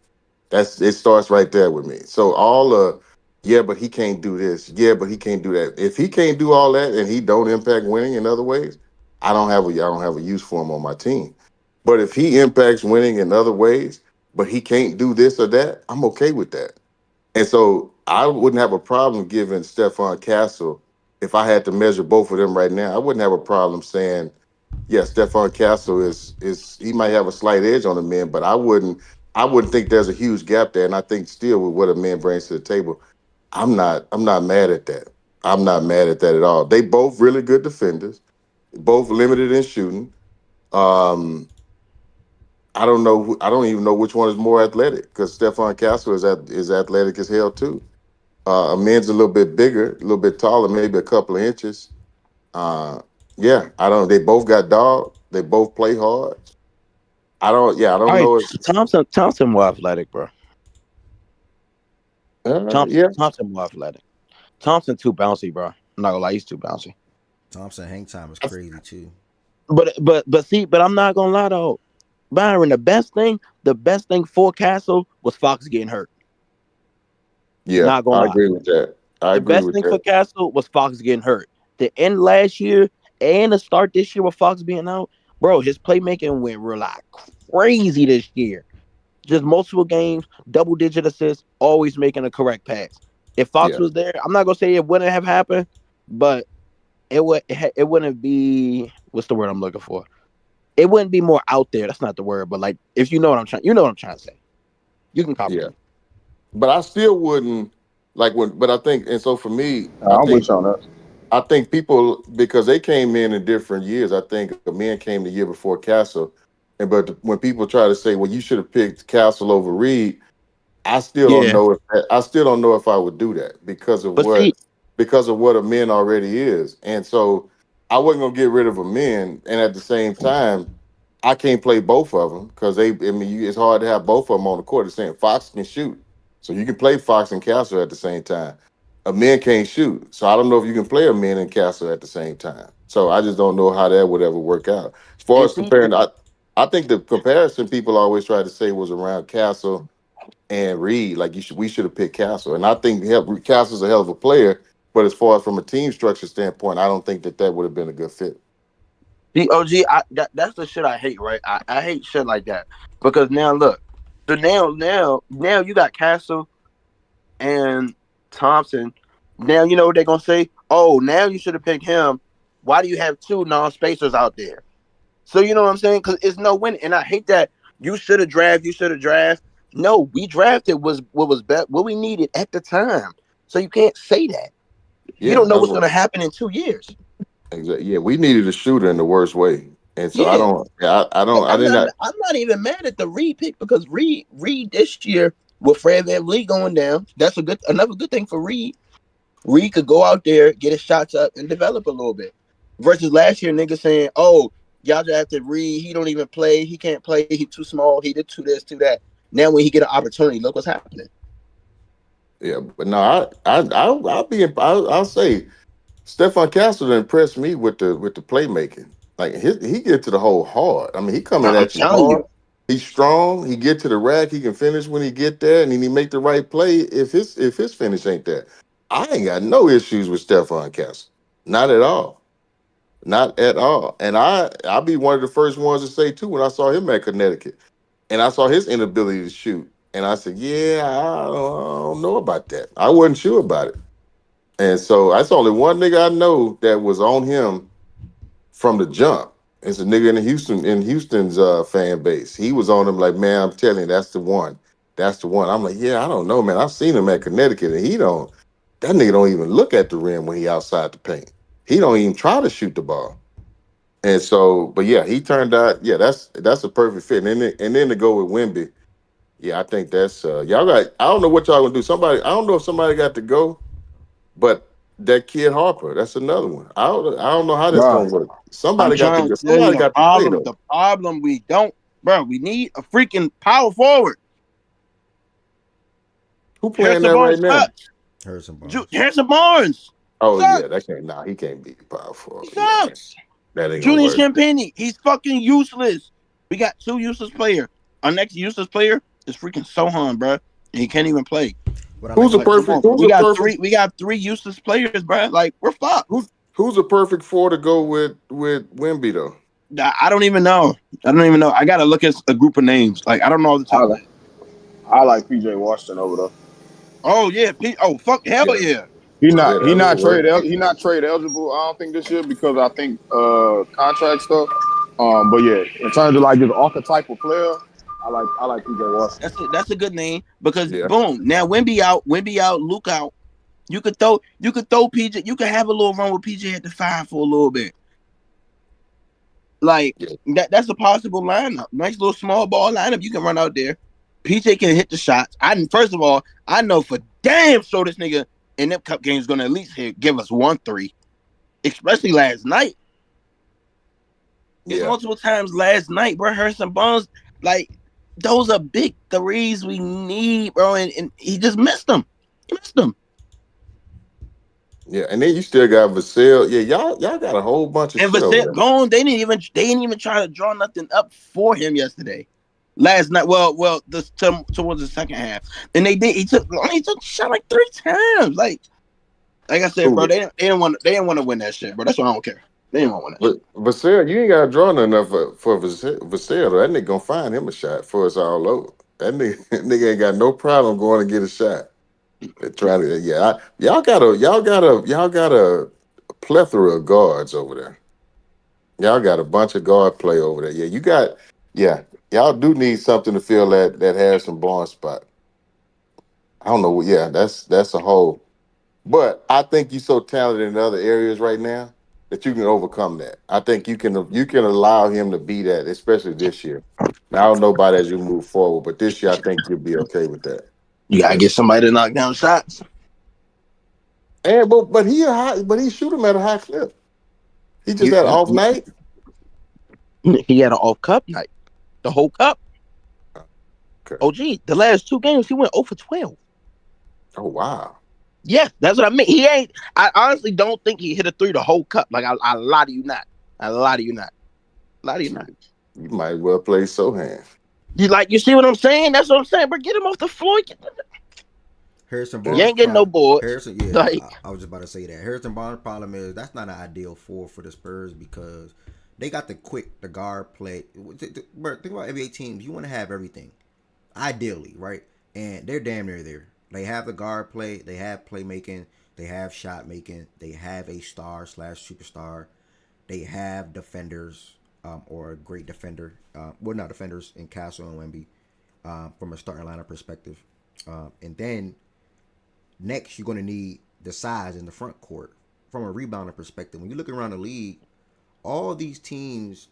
D: It starts right there with me. So yeah, but he can't do this. Yeah, but he can't do that. If he can't do all that and he don't impact winning in other ways, I don't have a use for him on my team. But if he impacts winning in other ways, but he can't do this or that, I'm okay with that. And so I wouldn't have a problem giving Stephon Castle, if I had to measure both of them right now, I wouldn't have a problem saying, yeah, Stephon Castle is he might have a slight edge on the men, but I wouldn't think there's a huge gap there. And I think still with what a man brings to the table, I'm not mad at that. I'm not mad at that at all. They both really good defenders, both limited in shooting. Um, I don't know. I don't even know which one is more athletic because Stephon Castle is athletic as hell too. Amen's a little bit bigger, a little bit taller, maybe a couple of inches. Uh, yeah, I don't. They both got dog. They both play hard. I don't. Yeah, I
B: All
D: don't
B: right,
D: know if.
B: Thompson more athletic, bro.
D: Yeah,
B: Thompson more athletic. Thompson too bouncy, bro. I'm not gonna lie, he's too bouncy.
A: Thompson hang time is
D: I-
A: crazy too.
B: But I'm not gonna lie though, Byron. The best thing for Castle was Fox getting hurt.
D: yeah.
B: Not gonna
D: I
B: lie.
D: agree with that. I
B: The
D: agree
B: best
D: with
B: thing for
D: that.
B: Castle was Fox getting hurt. The end last year and the start this year with Fox being out, bro, his playmaking went real like crazy this year. Just multiple games, double digit assists, always making a correct pass. If Fox
D: Yeah,
B: was there, I'm not gonna say it wouldn't have happened, but it wouldn't be what's the word I'm looking for? It wouldn't be more out there. That's not the word, but like if you know what I'm trying to say. You can
D: yeah.
B: comprehend.
D: But I still wouldn't like when. But I think, and so for me,
C: I'm with you on that.
D: I think people because they came in different years. I think a man came the year before Castle, and when people try to say, "Well, you should have picked Castle over Reed," I still don't
B: Yeah,
D: know if I still don't know if I would do that
B: but see,
D: because of what a man already is. And so I wasn't gonna get rid of a man, and at the same time, I can't play both of them because it's hard to have both of them on the court. It's saying Fox can shoot, so you can play Fox and Castle at the same time. A man can't shoot, so I don't know if you can play a man and Castle at the same time. So I just don't know how that would ever work out. As far
B: and
D: as
B: see,
D: comparing, I think the comparison people always try to say was around Castle and Reed, like we should have picked Castle, and I think Castle's a hell of a player. But as far as from a team structure standpoint, I don't think that would have been a good fit.
B: the OG, that's the shit I hate, right? I hate shit like that because now look, so now you got Castle and Thompson. Now you know what they're gonna say. Oh, now you should have picked him. Why do you have two non-spacers out there? So you know what I'm saying? Because it's no win, and I hate that you should have drafted. You should have drafted. No, we drafted was what was best, what we needed at the time. So you can't say that. You
D: Yeah,
B: don't know
D: that's
B: what's
D: what
B: gonna happen in 2 years.
D: exactly. Yeah, we needed a shooter in the worst way, and so I
B: Yeah,
D: don't. Yeah, I
B: like
D: don't. I did not.
B: I'm not even mad at the Reed pick because Reed this year with Fred VanVleet going down, that's another good thing for Reed. Reed could go out there, get his shots up, and develop a little bit. Versus last year, niggas saying, "Oh, y'all drafted Reed. He don't even play. He can't play. He too small. He did too this, too that." Now, when he get an opportunity, look what's happening.
D: Yeah, but no, I'll say Stefan Castle impressed me with the playmaking. Like he get to the hole hard. I mean, he coming
B: I'm
D: at you
B: telling
D: hard.
B: you,
D: He's strong. He get to the rack. He can finish when he get there, and then he make the right play if his finish ain't there. I ain't got no issues with Stefan Castle. Not at all. Not at all. And I'll be one of the first ones to say too when I saw him at Connecticut and I saw his inability to shoot. And I said, yeah, I don't know about that. I wasn't sure about it. And so that's only one nigga I know that was on him from the jump. It's a nigga in Houston's fan base. He was on him like, man, I'm telling you, that's the one. That's the one. I'm like, yeah, I don't know, man. I've seen him at Connecticut, and that nigga don't even look at the rim when he outside the paint. He don't even try to shoot the ball. And so, but yeah, he turned out, yeah, that's a perfect fit. And then to go with Wimby, yeah, I think that's y'all got. I don't know what y'all gonna do. I don't know if somebody got to go, but that kid Harper, that's another one. I don't know how that's
C: Bro,
D: gonna work.
B: I'm
D: Somebody got to
B: trying
D: go.
B: to tell you
D: Somebody got to play though.
B: the problem we don't, bro. We need a freaking power forward.
D: Who playing
B: Harrison
D: that right
B: Barnes
D: now?
B: sucks.
A: Harrison Barnes.
B: Harrison Barnes
D: Oh yeah,
B: sucks.
D: that can't. Nah, he can't be powerful.
B: He
D: Yeah,
B: sucks.
D: that ain't gonna
B: Julius
D: work.
B: Champagny, he's fucking useless. We got two useless players. Our next useless player is freaking Sohan, bro. And he can't even play.
A: What I like
D: Who's a
A: about
B: Like, come
D: perfect?
B: on, bro.
D: Who's a perfect?
B: We got three useless players, bro. Like, we're fucked.
D: Who's a perfect four to go with Wimby though?
B: I don't even know. I gotta look at a group of names. Like, I don't know off the
C: I
B: top of my
C: like
B: head.
C: I like PJ Washington over there.
B: Oh yeah, Oh fuck, hell
D: Yeah,
B: yeah.
D: yeah,
C: He
D: that
C: not
D: would work.
C: trade eligible. I don't think this year because I think contract stuff. But yeah, in terms of like this archetypal player, I like PJ Washington.
B: That's a good name because
D: Yeah,
B: boom, now Wimby out, Luke out. You could throw PJ. You could have a little run with PJ at the five for a little bit. Like
D: yeah,
B: that's a possible lineup. Nice little small ball lineup. You can run out there. PJ can hit the shots. First of all, I know for damn sure this nigga in them cup games gonna at least give us 1-3. Especially last night. It's
D: yeah,
B: multiple times last night, bro. Harrison Barnes, like those are big threes we need, bro. And he just missed them. He missed them.
D: yeah. And then you still got Vassell. Yeah, y'all got a whole bunch of
B: And
D: shit over
B: Vassell
D: there.
B: gone. They didn't even try to draw nothing up for him yesterday. Last night, towards the second half, and they did. He took shot like 3 times. Like I said, bro,
D: Who?
B: they didn't want to win that shit, bro. That's why I don't care. They didn't want to win that
D: But
B: shit.
D: Vassell, you ain't got to draw enough for Vassell. That nigga gonna find him a shot for us all over. That nigga, nigga ain't got no problem going to get a shot. They try to, yeah. Y'all got a plethora of guards over there. Y'all got a bunch of guard play over there. Yeah, yeah. Y'all do need something to fill that Harrison Barnes spot. I don't know. Yeah, that's a hole. But I think you're so talented in other areas right now that you can overcome that. I think you can allow him to be that, especially this year. Now I don't know about as you move forward, but this year I think you'll be okay with that.
B: You gotta
D: That's
B: get somebody to knock down shots.
D: and but he shoot him at a high clip. He just
B: You,
D: had an
B: you,
D: off
B: you,
D: night.
B: he had an off cup night. The whole cup.
D: Okay.
B: Oh, gee, the last 2 games he went 0 for 12.
D: Oh wow.
B: Yes, that's what I mean. He ain't. I honestly don't think he hit a three the whole cup. Like I lie to you not. I lie to you not. Lie to you not.
D: Shoot. You might well play Sohan.
B: You see what I'm saying? That's what I'm saying. But get him off the floor.
A: Harrison
B: You
A: Barnes
B: ain't getting no
A: problem.
B: boards.
A: Harrison, yeah,
B: Like
A: I was just about to say that. Harrison Barnes' problem is that's not an ideal four for the Spurs because they got the guard play. Bro, think about NBA teams. You want to have everything, ideally, right? And they're damn near there. They have the guard play. They have playmaking. They have shot making. They have a star slash superstar. They have defenders or a great defender. Well, not defenders in Castle and Wemby from a starting lineup perspective. And then next, you're going to need the size in the front court from a rebounding perspective. When you look around the league, all these teams,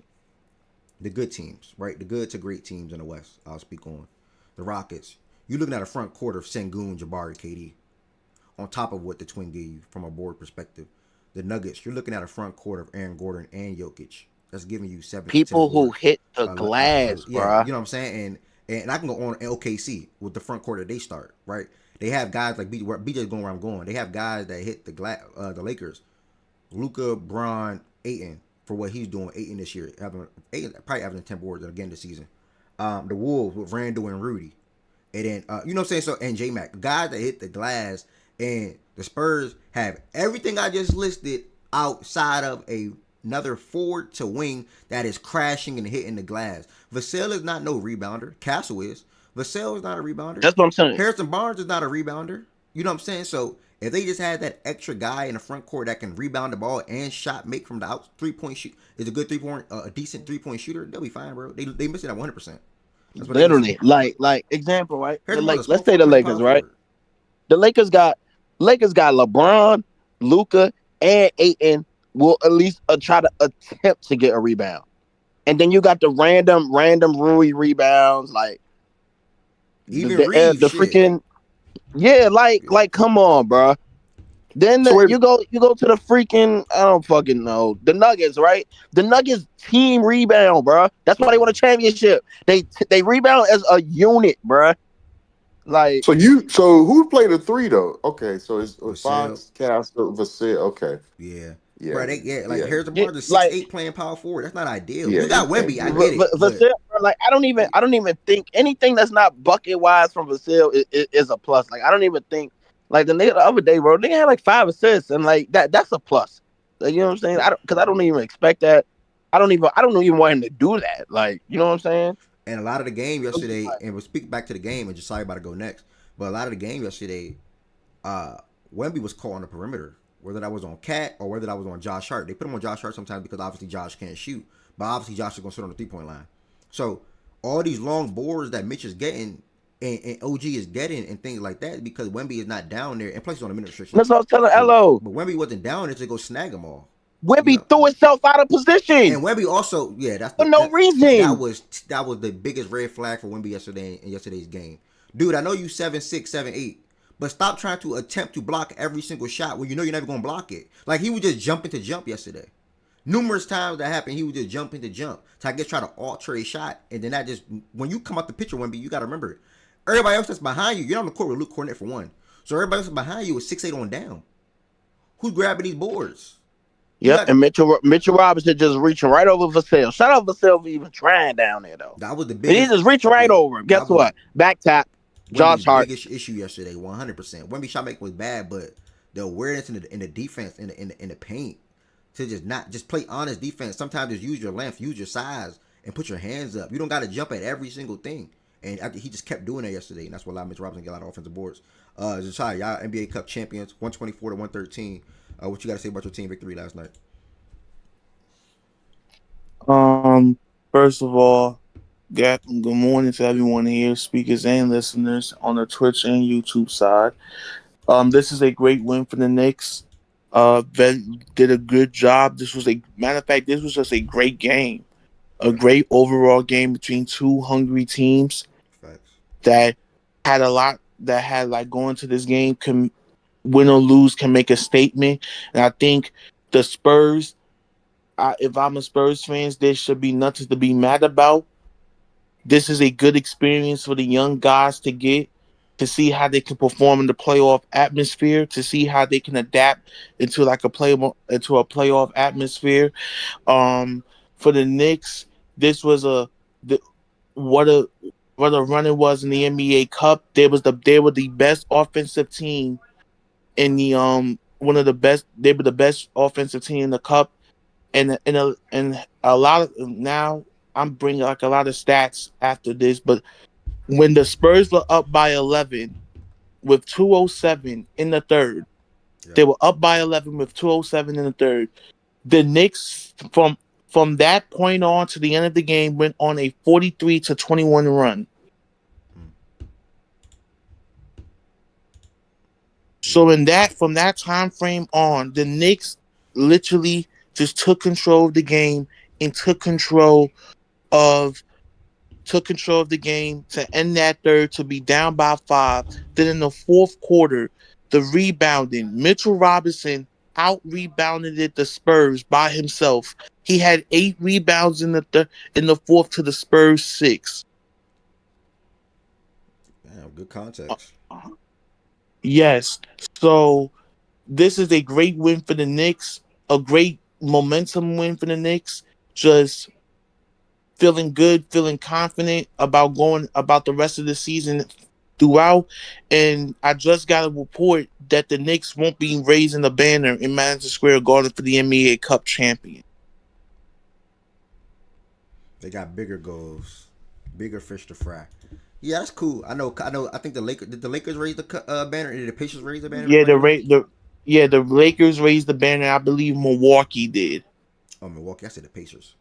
A: the good teams, right? The good to great teams in the West, I'll speak on. The Rockets, you're looking at a front court of Sengun, Jabari, KD, on top of what the Twin gave you from a board perspective. The Nuggets, you're looking at a front court of Aaron Gordon and Jokic. That's giving you 7 to 10
B: people who
A: boards.
B: hit the glass,
A: Yeah,
B: bruh.
A: you know what I'm saying? And I can go on OKC with the front court that they start, right? They have guys like BJ's going where I'm going. They have guys that hit the Lakers. Luka, Braun, Ayton for what he's doing. Ayton this year, probably averaging 10 boards again this season. The Wolves with Randall and Rudy, and then you know what I'm saying. So and J Mac, guys that hit the glass, and the Spurs have everything I just listed outside of a another forward to wing that is crashing and hitting the glass. Vassell is not no rebounder. Castle is. Vassell is not a rebounder.
B: That's what I'm saying.
A: Harrison Barnes is not a rebounder. You know what I'm saying? So if they just had that extra guy in the front court that can rebound the ball and shot make from the out 3-point shoot, is a good 3-point, a decent 3-point shooter, they'll be fine, bro. They miss it at 100%. That's what
B: Literally, like example, right?
A: Harrison Barnes is a
B: Let's
A: small
B: say the
A: forward,
B: Lakers,
A: power
B: right?
A: forward.
B: The Lakers got LeBron, Luca, and Aiton will at least try to attempt to get a rebound. And then you got the random Rui rebounds, like
A: Even Reeves,
B: the
A: shit.
B: freaking like come on, bro. Then
D: So wait,
B: you go to the freaking I don't fucking know the Nuggets, right? The Nuggets team rebound, bro. That's why they won a championship. They rebound as a unit, bro. Like
D: so who played the three though? Okay, so it's
A: Vassell,
D: Fox, Castle, Vassell. Okay,
A: yeah.
D: yeah,
A: Bro, like
D: yeah,
A: Harrison
B: yeah,
A: Barnes is
B: like
A: 6'8" playing power forward. That's not ideal.
D: yeah.
A: You got
D: He can't
A: Wemby, I
D: do
A: get it, but
B: Vassell, like I don't even think anything that's not bucket wise from Vassell is a plus. Like I don't even think like the nigga the other day, bro. They had like 5 assists and like that's a plus. Like, you know what I'm saying? I don't even expect that. I don't even want him to do that. Like you know what I'm saying?
A: and a lot of the game yesterday, and we'll speak back to the game, and just sorry about to go next. But a lot of the game yesterday, uh, Wemby was caught on the perimeter, whether that was on Cat or whether that was on Josh Hart. They put him on Josh Hart sometimes because obviously Josh can't shoot, but obviously Josh is gonna sit on the 3-point line. So all these long boards that Mitch is getting and OG is getting and things like that because Wemby is not down there and plus he's on a minute restriction.
B: That's what I was telling
A: But
B: Elo.
A: but Wemby wasn't down there to go snag them all. You
B: Wemby
A: know,
B: threw himself out of position
A: and Wemby also, yeah,
B: for no
A: that
B: reason.
A: was the biggest red flag for Wemby yesterday in yesterday's game. Dude, I know you 7'6", 7'8", but stop trying to attempt to block every single shot when you know you're never gonna block it. Like he was just jumping to jump yesterday. Numerous times that happened, he was just jumping to jump. So I guess try to alter a shot, and then that just when you come out the picture, Wemby, you gotta remember it. Everybody else that's behind you, you're on the court with Luke Cornett for one. So everybody else behind you is 6'8" on down. Who's grabbing these boards?
B: Yep, and Mitchell Robinson just reaching right over Vassell. Shout out Vassell for even trying down there though.
A: That was the
B: But he
A: biggest.
B: just reaching right
A: Yeah,
B: over him. Guess
A: that was
B: what? Back tap.
A: Wemby's
B: Josh Hart.
A: biggest issue yesterday, 100%. Wemby shot making was bad, but the awareness in the defense in the paint to just play honest defense. Sometimes just use your length, use your size, and put your hands up. You don't got to jump at every single thing. And he just kept doing that yesterday, and that's what allowed Mitch Robinson to get a lot of offensive boards. Josiah, y'all NBA Cup champions, 124 to 113. What you got to say about your team victory last night?
E: First of all, good morning to everyone here, speakers and listeners on the Twitch and YouTube side. This is a great win for the Knicks. Ben did a good job. This was a matter of fact, this was just a great game, a great overall game between two hungry teams
A: Facts.
E: that had a lot that had like going to this game can win or lose can make a statement, and I think the Spurs. If I'm a Spurs fan, there should be nothing to be mad about. This is a good experience for the young guys to see how they can perform in the playoff atmosphere, to see how they can adapt into like into a playoff atmosphere. For the Knicks, this was what a what a run it was in the NBA Cup. They were the best offensive team in the one of the best. They were the best offensive team in the Cup. And a lot of now I'm bringing like a lot of stats after this, but when the Spurs were up by 11 with 2:07 in the third, they were up by 11 with 2:07 in the third. The Knicks from that point on to the end of the game went on a 43-21 run. So from that time frame on, the Knicks literally just took control of the game and took control of the game to end that third to be down by 5. Then in the fourth quarter, the rebounding, Mitchell Robinson out rebounded the Spurs by himself. He had 8 rebounds in the fourth to the Spurs 6.
A: Damn, good context.
E: Yes. So this is a great win for the Knicks, a great momentum win for the Knicks. Just feeling good, feeling confident about the rest of the season throughout. And I just got a report that the Knicks won't be raising the banner in Madison Square Garden for the NBA Cup champion.
A: They got bigger goals, bigger fish to fry. Yeah, that's cool. I know. I know. I think the Lakers did the Lakers raise the banner. Did the Pacers raise the banner?
E: Yeah,
A: Everybody knows.
E: the Lakers raised the banner. I believe Milwaukee did.
A: Oh, Milwaukee. I said the Pacers.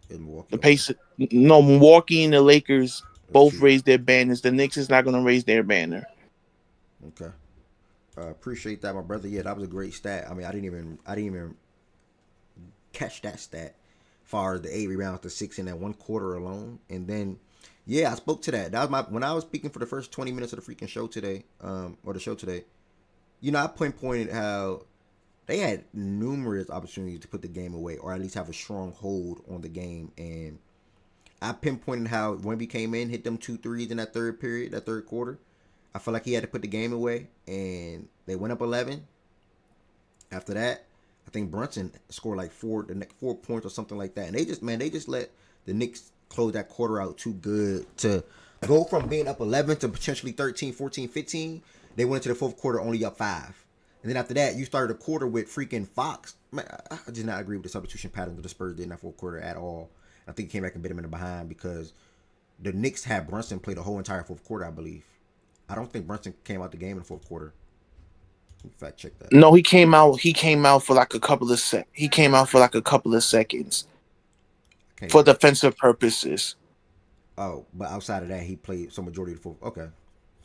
A: In Milwaukee.
E: The
A: Okay.
E: Pacers, no, Milwaukee and the Lakers
A: That's
E: both
A: true.
E: raised their banners. The Knicks is not going to raise their banner.
A: Okay. Appreciate that, my brother. Yeah, that was a great stat. I mean, I didn't even catch that stat. Far as the 8 rebounds to 6 in that one quarter alone, and then, yeah, I spoke to that. That was my when I was speaking for the first 20 minutes of the freaking show today, or the show today. I pinpointed how they had numerous opportunities to put the game away, or at least have a strong hold on the game, and I pinpointed how Wemby came in, hit them two threes in that third period, that third quarter. I felt like he had to put the game away, and they went up 11. After that, I think Brunson scored like 4 points or something like that. And they just let the Knicks close that quarter out too good to go from being up 11 to potentially 13, 14, 15. They went into the fourth quarter only up 5. And then after that, you started a quarter with freaking Fox. Man, I did not agree with the substitution pattern that the Spurs did in that fourth quarter at all. I think he came back and bit him in the behind because the Knicks had Brunson play the whole entire fourth quarter, I believe. I don't think Brunson came out the game in the fourth quarter. Fact check that.
E: No, he came out. He came out for like a couple of sec. He came out for like a couple of seconds
A: Can't
E: for
A: even.
E: defensive purposes.
A: Oh, but outside of that, he played some majority of the fourth. Okay.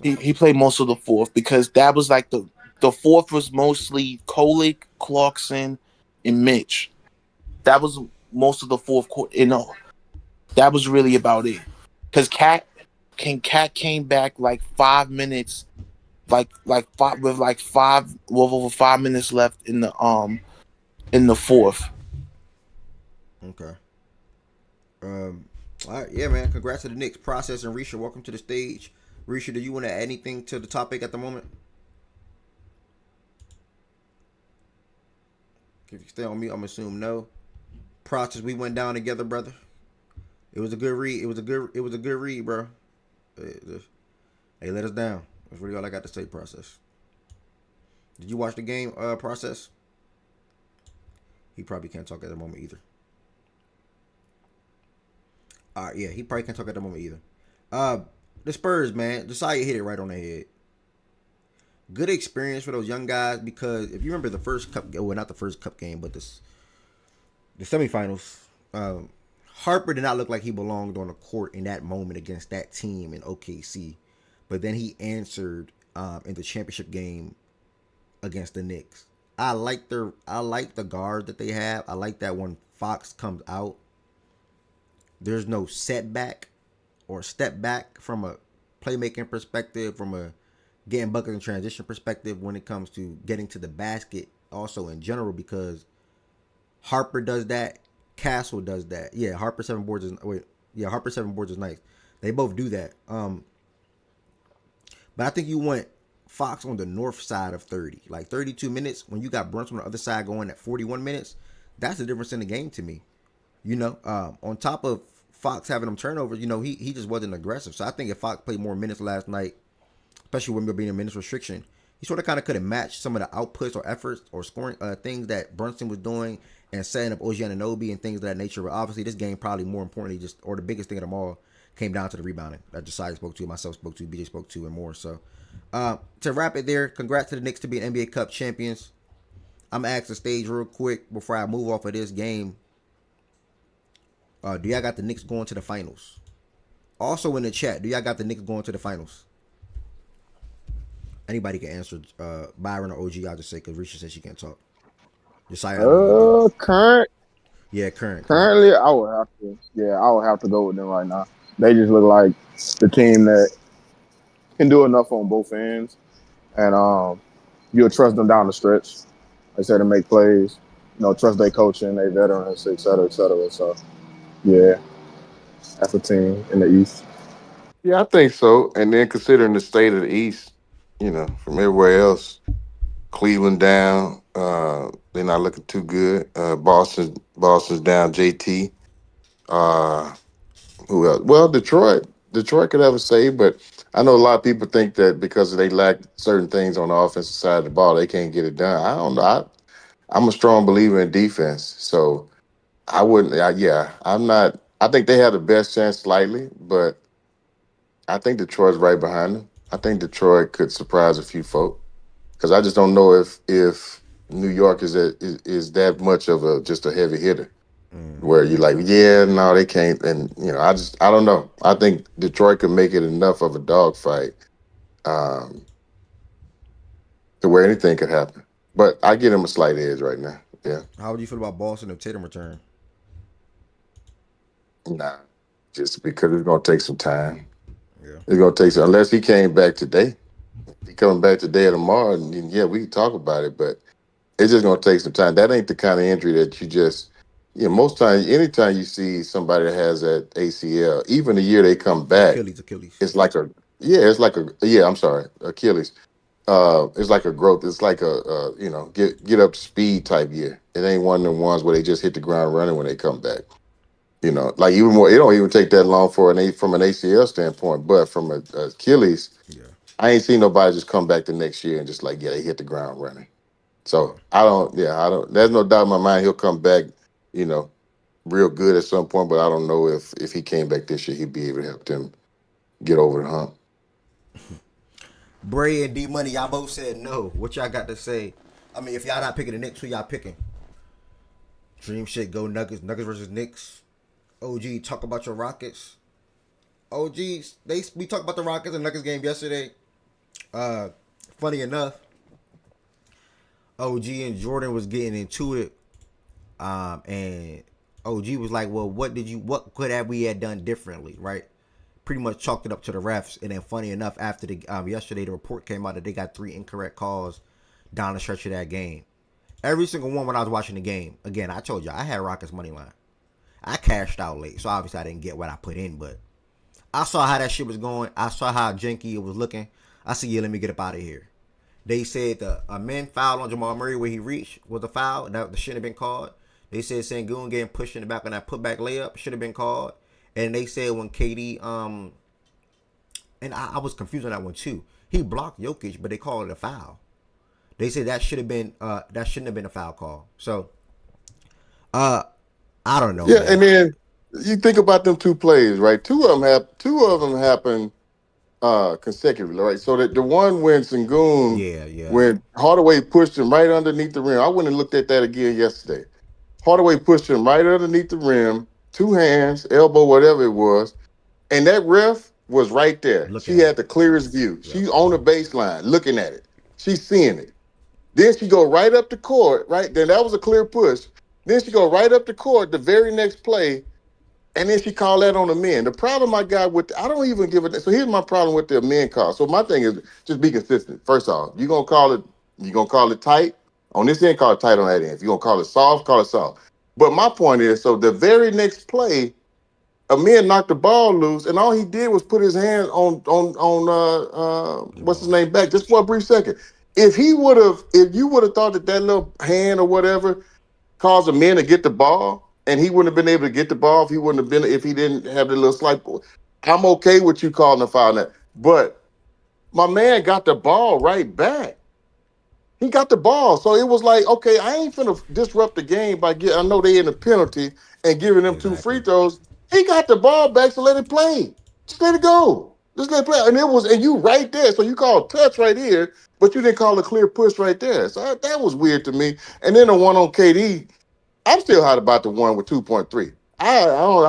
E: He played most of the fourth because that was like the fourth was mostly Kolick, Clarkson, and Mitch. That was most of the fourth quarter. That was really about it. Because Cat came back like 5 minutes, like five with like five with over 5 minutes left in the fourth.
A: Okay. All right. Yeah, man. Congrats to the Knicks. Process and Risha, welcome to the stage. Risha, do you want to add anything to the topic at the moment? If you stay on me, I'm assume no. Process, we went down together, brother. It was a good read. It was a good read, bro. They let us down. That's really all I got to say. Process. Did you watch the game? Process. He probably can't talk at the moment either. Yeah, he probably can't talk at the moment either. The Spurs, man, Josiah hit it right on the head. Good experience for those young guys because if you remember the first cup, well, not the first cup game, but the semifinals. Harper did not look like he belonged on the court in that moment against that team in OKC, but then he answered in the championship game against the Knicks. I like the guard that they have. I like that when Fox comes out, there's no setback or step back from a playmaking perspective, from a getting buckets and transition perspective when it comes to getting to the basket. Also in general, because Harper does that, Castle does that. Yeah, Harper 7 boards is nice. They both do that. But I think you want Fox on the north side of 30, like 32 minutes. When you got Brunson on the other side going at 41 minutes, that's the difference in the game to me. On top of Fox having them turnovers, he just wasn't aggressive. So I think if Fox played more minutes last night, especially when we were being a minutes restriction, he sort of kind of could have matched some of the outputs or efforts or scoring things that Brunson was doing and setting up OG Anunoby and things of that nature. But obviously, this game probably more importantly, or the biggest thing of them all, came down to the rebounding that Josiah spoke to, myself spoke to, BJ spoke to, and more. So to wrap it there, congrats to the Knicks to be NBA Cup champions. I'm gonna ask the stage real quick before I move off of this game. Do y'all got the Knicks going to the finals? Also in the chat, do y'all got the Knicks going to the finals? Anybody can answer. Byron or OG, I'll just say because Risha said she can't talk. Josiah, I know you do.
C: Current
A: Yeah, current.
C: currently, I would have to. Yeah, I would have to go with them right now. They just look like the team that can do enough on both ends, and you'll trust them down the stretch. They say to make plays. Trust their coaching, their veterans, et cetera, et cetera. So, yeah, that's a team in the East.
D: Yeah, I think so. And then considering the state of the East, from everywhere else, Cleveland down, they're not looking too good. Boston's down. JT. Uh, who else? Well, Detroit could have a save, but I know a lot of people think that because they lack certain things on the offensive side of the ball, they can't get it done. I don't know. I'm a strong believer in defense, so I wouldn't. Yeah, I'm not. I think they have the best chance slightly, but I think Detroit's right behind them. I think Detroit could surprise a few folk because I just don't know if New York is that much of a just a heavy hitter where you're like, yeah, no, they can't. And I don't know. I think Detroit could make it enough of a dogfight um, to where anything could happen. But I give them a slight edge right now. Yeah,
A: How would you feel about Boston if Tatum return?
D: nah, just because it's gonna take some time.
A: Yeah.
D: It's gonna take some unless he came back today. If he coming back today or tomorrow, and then, yeah, we can talk about it. But it's just gonna take some time. That ain't the kind of injury that you just. Most times, anytime you see somebody that has that ACL, even the year they come back,
A: Achilles.
D: it's like I'm sorry, Achilles. It's like a growth. It's like a get up to speed type year. It ain't one of them ones where they just hit the ground running when they come back. Like even more, it don't even take that long for from an ACL standpoint, but from a Achilles,
A: Yeah.
D: I ain't seen nobody just come back the next year and just like, yeah, they hit the ground running. So I don't. There's no doubt in my mind he'll come back, you know, real good at some point. But I don't know if he came back this year, he'd be able to help them get over the hump.
A: Bray and D Money, y'all both said no. What y'all got to say? I mean, if y'all not picking the Knicks, who y'all picking? Dream shit, go Nuggets. Nuggets versus Knicks. OG, talk about your Rockets. OGs, we talked about the Rockets and Nuggets game yesterday. Funny enough, OG and Jordan was getting into it, and OG was like, "Well, what could have we had done differently?" Right? Pretty much chalked it up to the refs. And then, funny enough, after the yesterday, the report came out that they got 3 incorrect calls down the stretch of that game. Every single one when I was watching the game. Again, I told you I had Rockets money line. I cashed out late, so obviously I didn't get what I put in, but I saw how that shit was going. I saw how janky it was looking. I said, yeah, let me get up out of here. They said a man foul on Jamal Murray where he reached was a foul. That shouldn't have been called. They said Sengun getting pushed in the back on that putback layup should have been called. And they said when KD, and I was confused on that one too. He blocked Jokic, but they called it a foul. They said that that shouldn't have been a foul call. So, I don't know,
D: Yeah,
A: man.
D: and then you think about them two plays, right? Two of them happen consecutively, right? So that the one when Sengun
A: Yeah, yeah.
D: when Hardaway pushed him right underneath the rim. I went and looked at that again yesterday. Hardaway pushed him right underneath the rim, 2 hands, elbow, whatever it was, and that ref was right there.
A: Looking
D: She
A: at
D: had
A: it.
D: the clearest view.
A: Yep.
D: She's on the baseline looking at it. She's seeing it. Then she go right up the court, right? Then that was a clear push. Then she go right up the court the very next play, and then she called that on the men. The problem I got with I don't even give it. So here's my problem with the men call. So my thing is just be consistent. First off, you're gonna call it tight. On this end, call it tight on that end. If you're gonna call it soft, call it soft. But my point is, so the very next play, a man knocked the ball loose, and all he did was put his hand on what's his
A: Jamal.
D: name back just for a brief second. If you would have thought that little hand or whatever caused a man to get the ball, and he wouldn't have been able to get the ball if he didn't have the little slight. I'm okay with you calling the foul on that, but my man got the ball right back. He got the ball, so it was like, okay, I ain't finna disrupt the game by getting. I know they in the penalty and giving them 2 free
A: Exactly.
D: throws. He got the ball back, so let it play. Just let it go. Just let it play. And you right there. So you called touch right here, but you didn't call a clear push right there. So that was weird to me. And then the one on KD, I'm still hot about the one with 2.3. I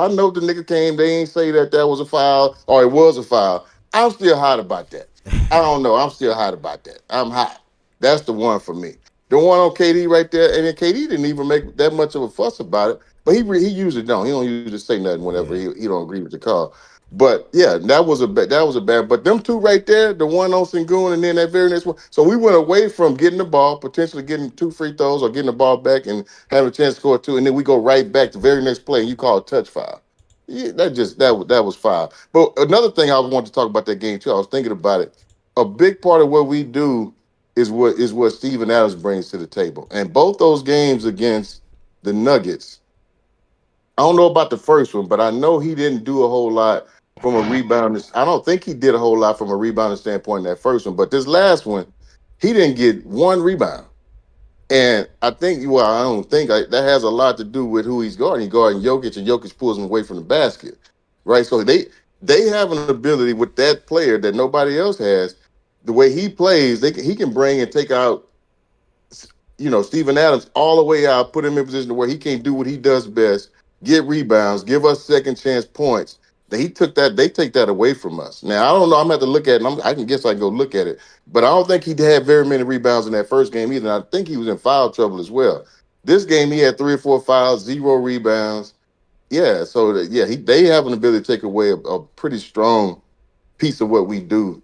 D: know the nigga came. They ain't say that was a foul or it was a foul. I'm still hot about that. I don't know. I'm still hot about that. I'm hot. That's the one for me. The one on KD right there, and then KD didn't even make that much of a fuss about it. But he usually don't. He don't usually say nothing whenever
A: Yeah.
D: he don't agree with the call. But yeah, that was a bad. But them two right there, the one on Sengun and then that very next one. So we went away from getting the ball, potentially getting 2 free throws or getting the ball back and having a chance to score 2, and then we go right back to the very next play and you call a touch foul. Yeah, that was foul. But another thing I wanted to talk about that game too. I was thinking about it. A big part of what we do is what Steven Adams brings to the table. And both those games against the Nuggets, I don't know about the first one, but I know he didn't do a whole lot from a rebound. I don't think he did a whole lot from a rebounding standpoint in that first one. But this last one, he didn't get one rebound. And I think, well, I don't think that has a lot to do with who he's guarding. He's guarding Jokic, and Jokic pulls him away from the basket, right? So they have an ability with that player that nobody else has. The way he plays, he can bring and take out, Steven Adams all the way out, put him in a position where he can't do what he does best, get rebounds, give us second chance points. They take that away from us. Now I don't know. I'm gonna have to look at it. I can guess I can go look at it, but I don't think he had very many rebounds in that first game either. And I think he was in foul trouble as well. This game he had 3 or 4 fouls, 0 rebounds. Yeah, so they have an ability to take away a pretty strong piece of what we do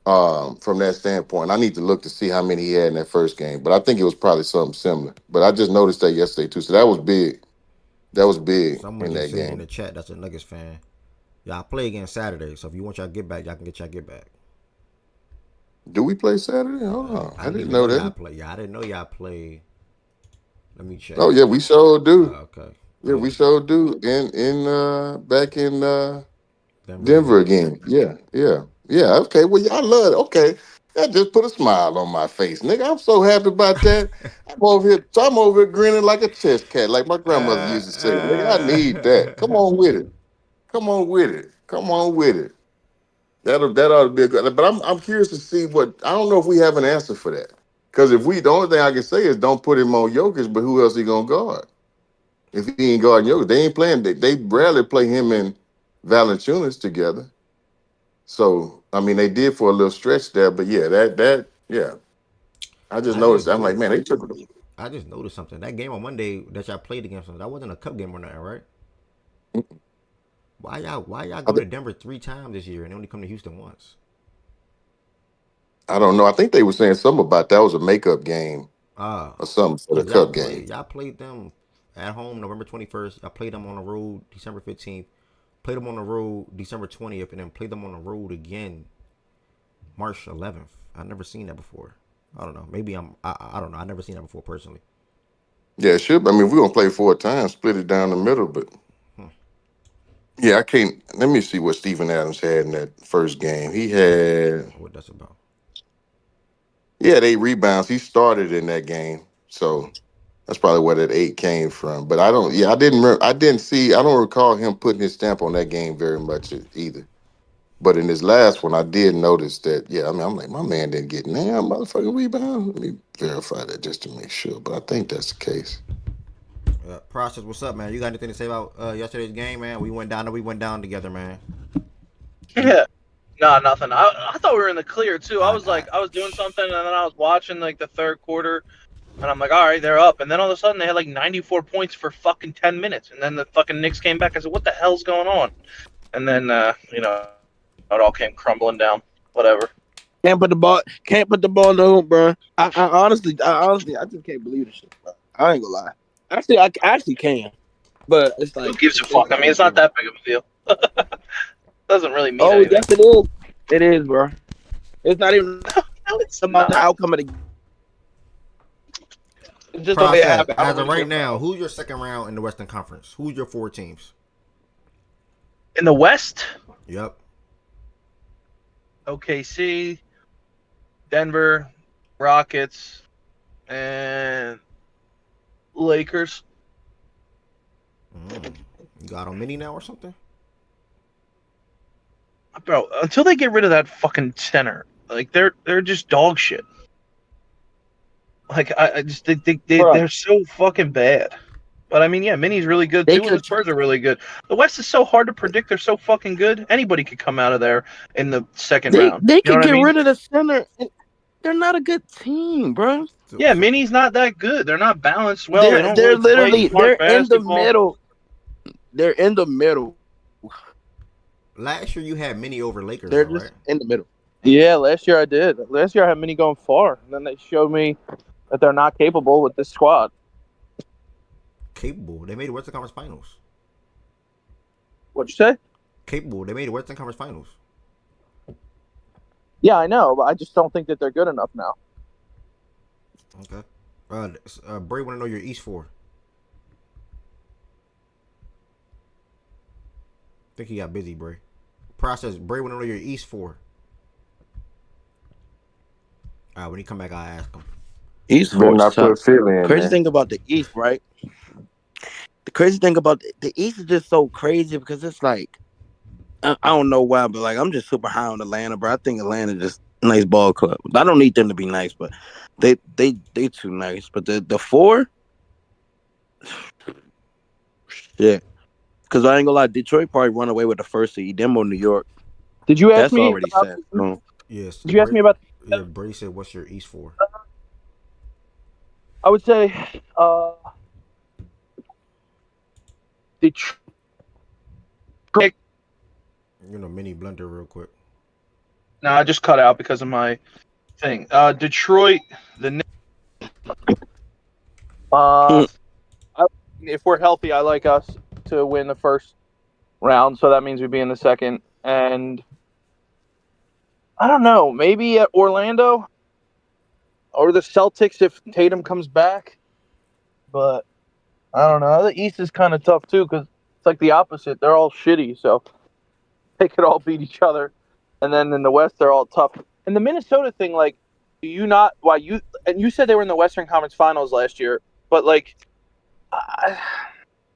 D: from that standpoint. I need to look to see how many he had in that first game, but I think it was probably something similar. But I just noticed that yesterday too, so that was big. That was big
A: Someone
D: in
A: just
D: that
A: said in
D: game.
A: the chat that's a Nuggets fan. Y'all play again Saturday, so if you want y'all get back, y'all can get y'all get back.
D: Do we play Saturday? Hold on,
A: I
D: I
A: didn't
D: didn't
A: even
D: know
A: know y'all
D: that.
A: play. Yeah, I didn't know y'all play. Let me check.
D: Oh yeah, we sure do.
A: Okay.
D: Yeah, we sure do. In back in
A: Denver
D: Denver
A: again.
D: again. Yeah, yeah, yeah. Okay, well y'all love it. Okay, that just put a smile on my face, nigga. I'm so happy about that. I'm over here grinning like a chess cat, like my grandmother used to say. Nigga, I need that. Come on with it. Come on with it. Come on with it. That ought to be a good. But I'm curious to see what. I don't know if we have an answer for that. Because if we, the only thing I can say is don't put him on Jokic, but who else he gonna guard? If he ain't guarding Jokic, they ain't playing. They rarely play him and Valanciunas together. So I mean, they did for a little stretch there, but yeah, yeah. I just
A: I just
D: noticed. I'm like,
A: noticed.
D: man, they took it.
A: I just noticed something. That game on Monday that y'all played against them, that wasn't a cup game or nothing, right? Why y'all
D: I,
A: go to Denver 3 times this year and only come to Houston once?
D: I don't know. I think they were saying something about that was a makeup game
A: Ah,
D: or something for the
A: cause y'all
D: cup game.
A: played y'all played them at home November 21st. Y'all played them on the road December 15th. Played them on the road December 20th, and then played them on the road again March 11th. I've never seen that before. I don't know. Maybe I don't know. I've never seen that before personally.
D: Yeah, it should. I mean, if we're gonna play 4 times, split it down the middle, but. Yeah, I can't. Let me see what Steven Adams had in that first game. He
A: I
D: had,
A: don't know what that's about.
D: he had 8 rebounds. He started in that game, so that's probably where that 8 came from. But I don't. Yeah, I didn't. I didn't see. I don't recall him putting his stamp on that game very much either. But in his last one, I did notice that. Yeah, I mean, I'm like, my man didn't get damn motherfucking rebound. Let me verify that just to make sure. But I think that's the case.
A: Process, what's up, man? You got anything to say about yesterday's game, man? We went down together, man. You,
F: Yeah. No, nothing. I thought we were in the clear too. I was
A: I,
F: like, I was doing something, and then I was watching like the third quarter, and I'm like, all right, they're up. And then all of a sudden, they had like 94 points for fucking 10 minutes, and then the fucking Knicks came back. I said, what the hell's going on? And then it all came crumbling down. Whatever.
B: Can't put the ball in the hoop, bro. I just can't believe this shit, bro. I ain't gonna lie. Actually, I actually can, but it's
F: Who
B: like
F: gives a
B: it's
F: fuck? I mean, it's not that big of a deal. Doesn't really mean
B: oh
F: anything.
B: yes, it is. It is, bro. It's not even
F: No, it's
B: about the
F: not.
B: outcome of the. It's just the way it
A: process.
B: happened. I don't
A: As of
B: really
A: right
B: care for
A: now,
B: that.
A: who's your second round in the Western Conference? Who's your 4 teams?
F: In the West,
A: Yep.
F: OKC, Denver, Rockets, and Lakers.
A: You got on mini now or something?
F: Bro, until they get rid of that fucking center, like they're just dog shit. Like I just think
B: Bro,
F: they're so fucking bad. But I mean, yeah, Minnie's really good
B: they
F: too, and the
B: could
F: Spurs are really good. The West is so hard to predict. They're so fucking good. Anybody could come out of there in the second round.
B: they
F: You know
B: could
F: what I
B: get
F: mean?
B: rid of the center. They're not a good team, bro.
A: So,
F: Yeah,
A: so
F: Minnie's not that good. They're not balanced well. They don't
B: They're
F: really play
B: literally
F: smart
B: they're in the
F: basketball.
B: middle. They're in the middle.
A: last year you had mini over Lakers
B: They're
A: though,
B: just
A: right?
B: in the middle.
G: Yeah, last year I did. Last year I had Mini going far, and then they showed me that they're not capable with this squad.
A: Capable. They made the Western Conference Finals.
G: What'd you say?
A: Capable. They made the Western Conference Finals.
G: Yeah, I know, but I just don't think that they're good enough now.
A: Okay. Bray want to know your East four. Think he got busy, Bray. Process. Bray want to know your East four. All right, when he come back, I'll ask him.
B: East
D: Better
B: four is
D: not
B: tough.
D: put Philly in
B: Crazy
D: there.
B: thing about the East, right? The crazy thing about the East is just so crazy because it's like I don't know why, but like I'm just super high on Atlanta, bro. I think Atlanta just a nice ball club. I don't need them to be nice, but they too nice. But the four, shit. Because I ain't gonna lie, Detroit probably run away with the first seed. Them or New York.
G: Did you ask
B: That's
G: me
B: already
G: about?
B: set. So,
A: Yes.
G: Did you ask me about?
A: Yeah, Brady said, "What's your East for?"
G: I would say Detroit.
A: Mini blender real quick.
F: No, I just cut out because of my thing. Detroit, the Knicks.
G: Uh, if we're healthy, I like us to win the first round, so that means we'd be in the second. And I don't know, maybe at Orlando or the Celtics if Tatum comes back. But I don't know. The East is kind of tough too because it's like the opposite. They're all shitty, so they could all beat each other. And then in the West, they're all tough. And the Minnesota thing, like, do you not? Why you? And you said they were in the Western Conference Finals last year, but like, I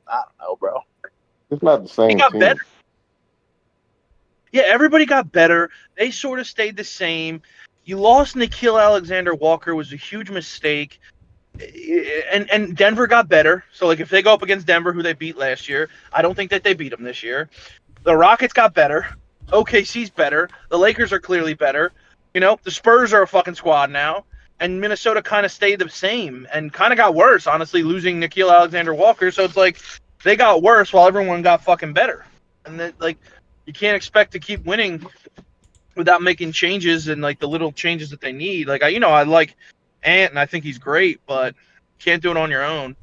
G: don't know, bro.
D: It's not the
F: They
D: same
F: got better.
D: team.
F: Yeah, everybody got better. They sort of stayed the same. You lost Nikhil Alexander Walker was a huge mistake. And Denver got better. So like if they go up against Denver, who they beat last year, I don't think that they beat them this year. The Rockets got better. OKC's better. The Lakers are clearly better. The Spurs are a fucking squad now. And Minnesota kind of stayed the same and kind of got worse, honestly, losing Nikhil Alexander Walker. So it's like they got worse while everyone got fucking better. And then like you can't expect to keep winning without making changes and like the little changes that they need. Like I like Ant and I think he's great, but can't do it on your own.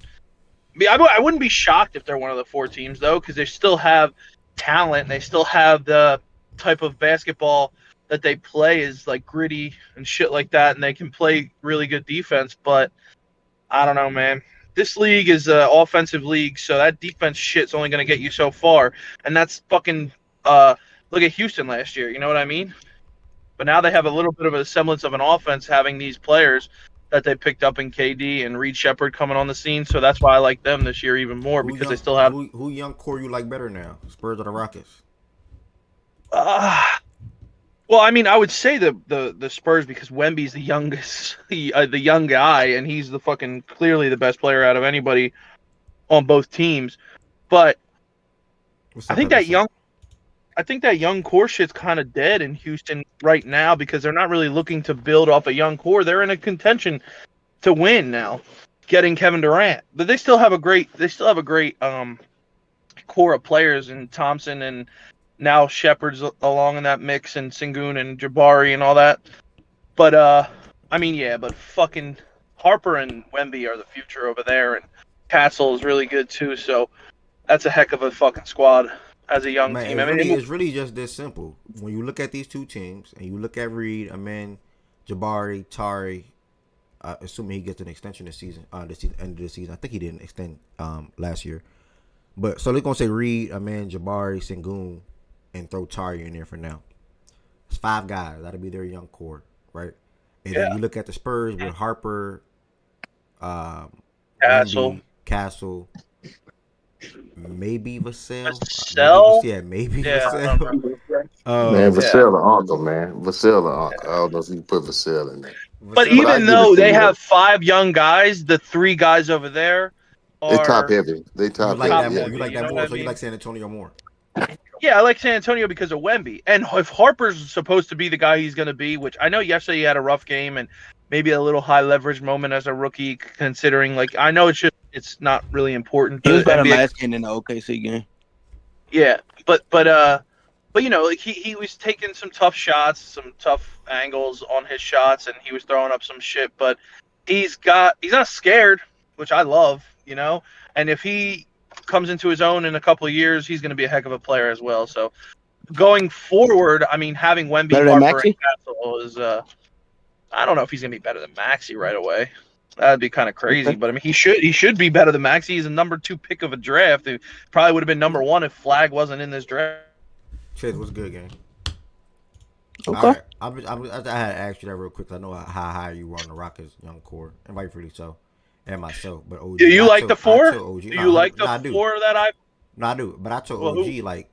F: I wouldn't be shocked if they're one of the four teams though, because they still have talent. And they still have the type of basketball that they play is like gritty and shit like that, and they can play really good defense. But I don't know, man. This league is an offensive league, so that defense shit's only going to get you so far, and that's fucking. Look at Houston last year. You know what I mean? But now they have a little bit of a semblance of an offense having these players that they picked up in KD and Reed Shepard coming on the scene. So that's why I like them this year even more because they still have.
A: Who young core you like better now? Spurs or the Rockets?
F: Well, I mean, I would say the Spurs because Wemby's the youngest, the young guy, and he's the fucking clearly the best player out of anybody on both teams. But I think that young core shit's kind of dead in Houston right now because they're not really looking to build off a young core. They're in a contention to win now, getting Kevin Durant. But they still have a great core of players in Thompson and now Shepard's along in that mix and Sengun and Jabari and all that. But I mean, yeah, but fucking Harper and Wemby are the future over there, and Castle is really good too. So that's a heck of a fucking squad as a young
A: Man,
F: team.
A: it's really just this simple. When you look at these two teams and you look at Reed, Amen, Jabari, Tari, assuming he gets an extension this season, end of the season. I think he didn't extend last year. But so they're gonna say Reed, Amen, Jabari, Sengun, and throw Tari in there for now. It's 5 guys. That'll be their young core, right? And then you look at the Spurs with Harper,
F: Castle.
A: Wemby, Castle, maybe Vassell. Maybe Vassell.
D: Man, Vassell the uncle, man. Vassell the uncle. I don't know if you put Vassell in there.
F: But
A: Vassell,
F: even
D: I give it
F: though
D: to
F: they
D: you.
F: have 5 young guys, the 3 guys over there
D: They top
F: are
D: heavy. They
A: you
D: top
A: like
D: heavy.
A: that more?
D: Yeah.
A: You like
F: You
A: that
F: know
A: more?
F: what I
A: So you
F: mean?
A: like San Antonio more?
F: Yeah, I like San Antonio because of Wemby. And if Harper's supposed to be the guy he's going to be, which I know yesterday he had a rough game and maybe a little high leverage moment as a rookie, considering like I know it's not really important
B: he
F: to
B: was better
F: NBA.
B: last game in the OKC game.
F: Yeah, but like he was taking some tough shots, some tough angles on his shots, and he was throwing up some shit. But he's not scared, which I love, And if he comes into his own in a couple of years, he's going to be a heck of a player as well. So going forward, I mean, having Wemby,
B: Better than
F: Harper, and
B: Maxey?
F: Castle is I don't know if he's going to be better than Maxey right away. That'd be kind of crazy,
B: Okay.
F: but I mean, he should be better than Maxey. He's a number 2 pick of a draft. He probably would have been number 1 if Flag wasn't in this draft.
A: Chiz, what's good, gang? All
E: Okay.
A: right, I had to ask you that real quick. I know how high you were on the Rockets young core, and rightfully so, and myself. But
F: Do
A: OG,
F: you like the
A: I
F: four?
A: told OG,
F: Do
A: no,
F: you like the
A: no, I do,
F: four that I?
A: no, I do. But I told
F: Well, who?
A: OG like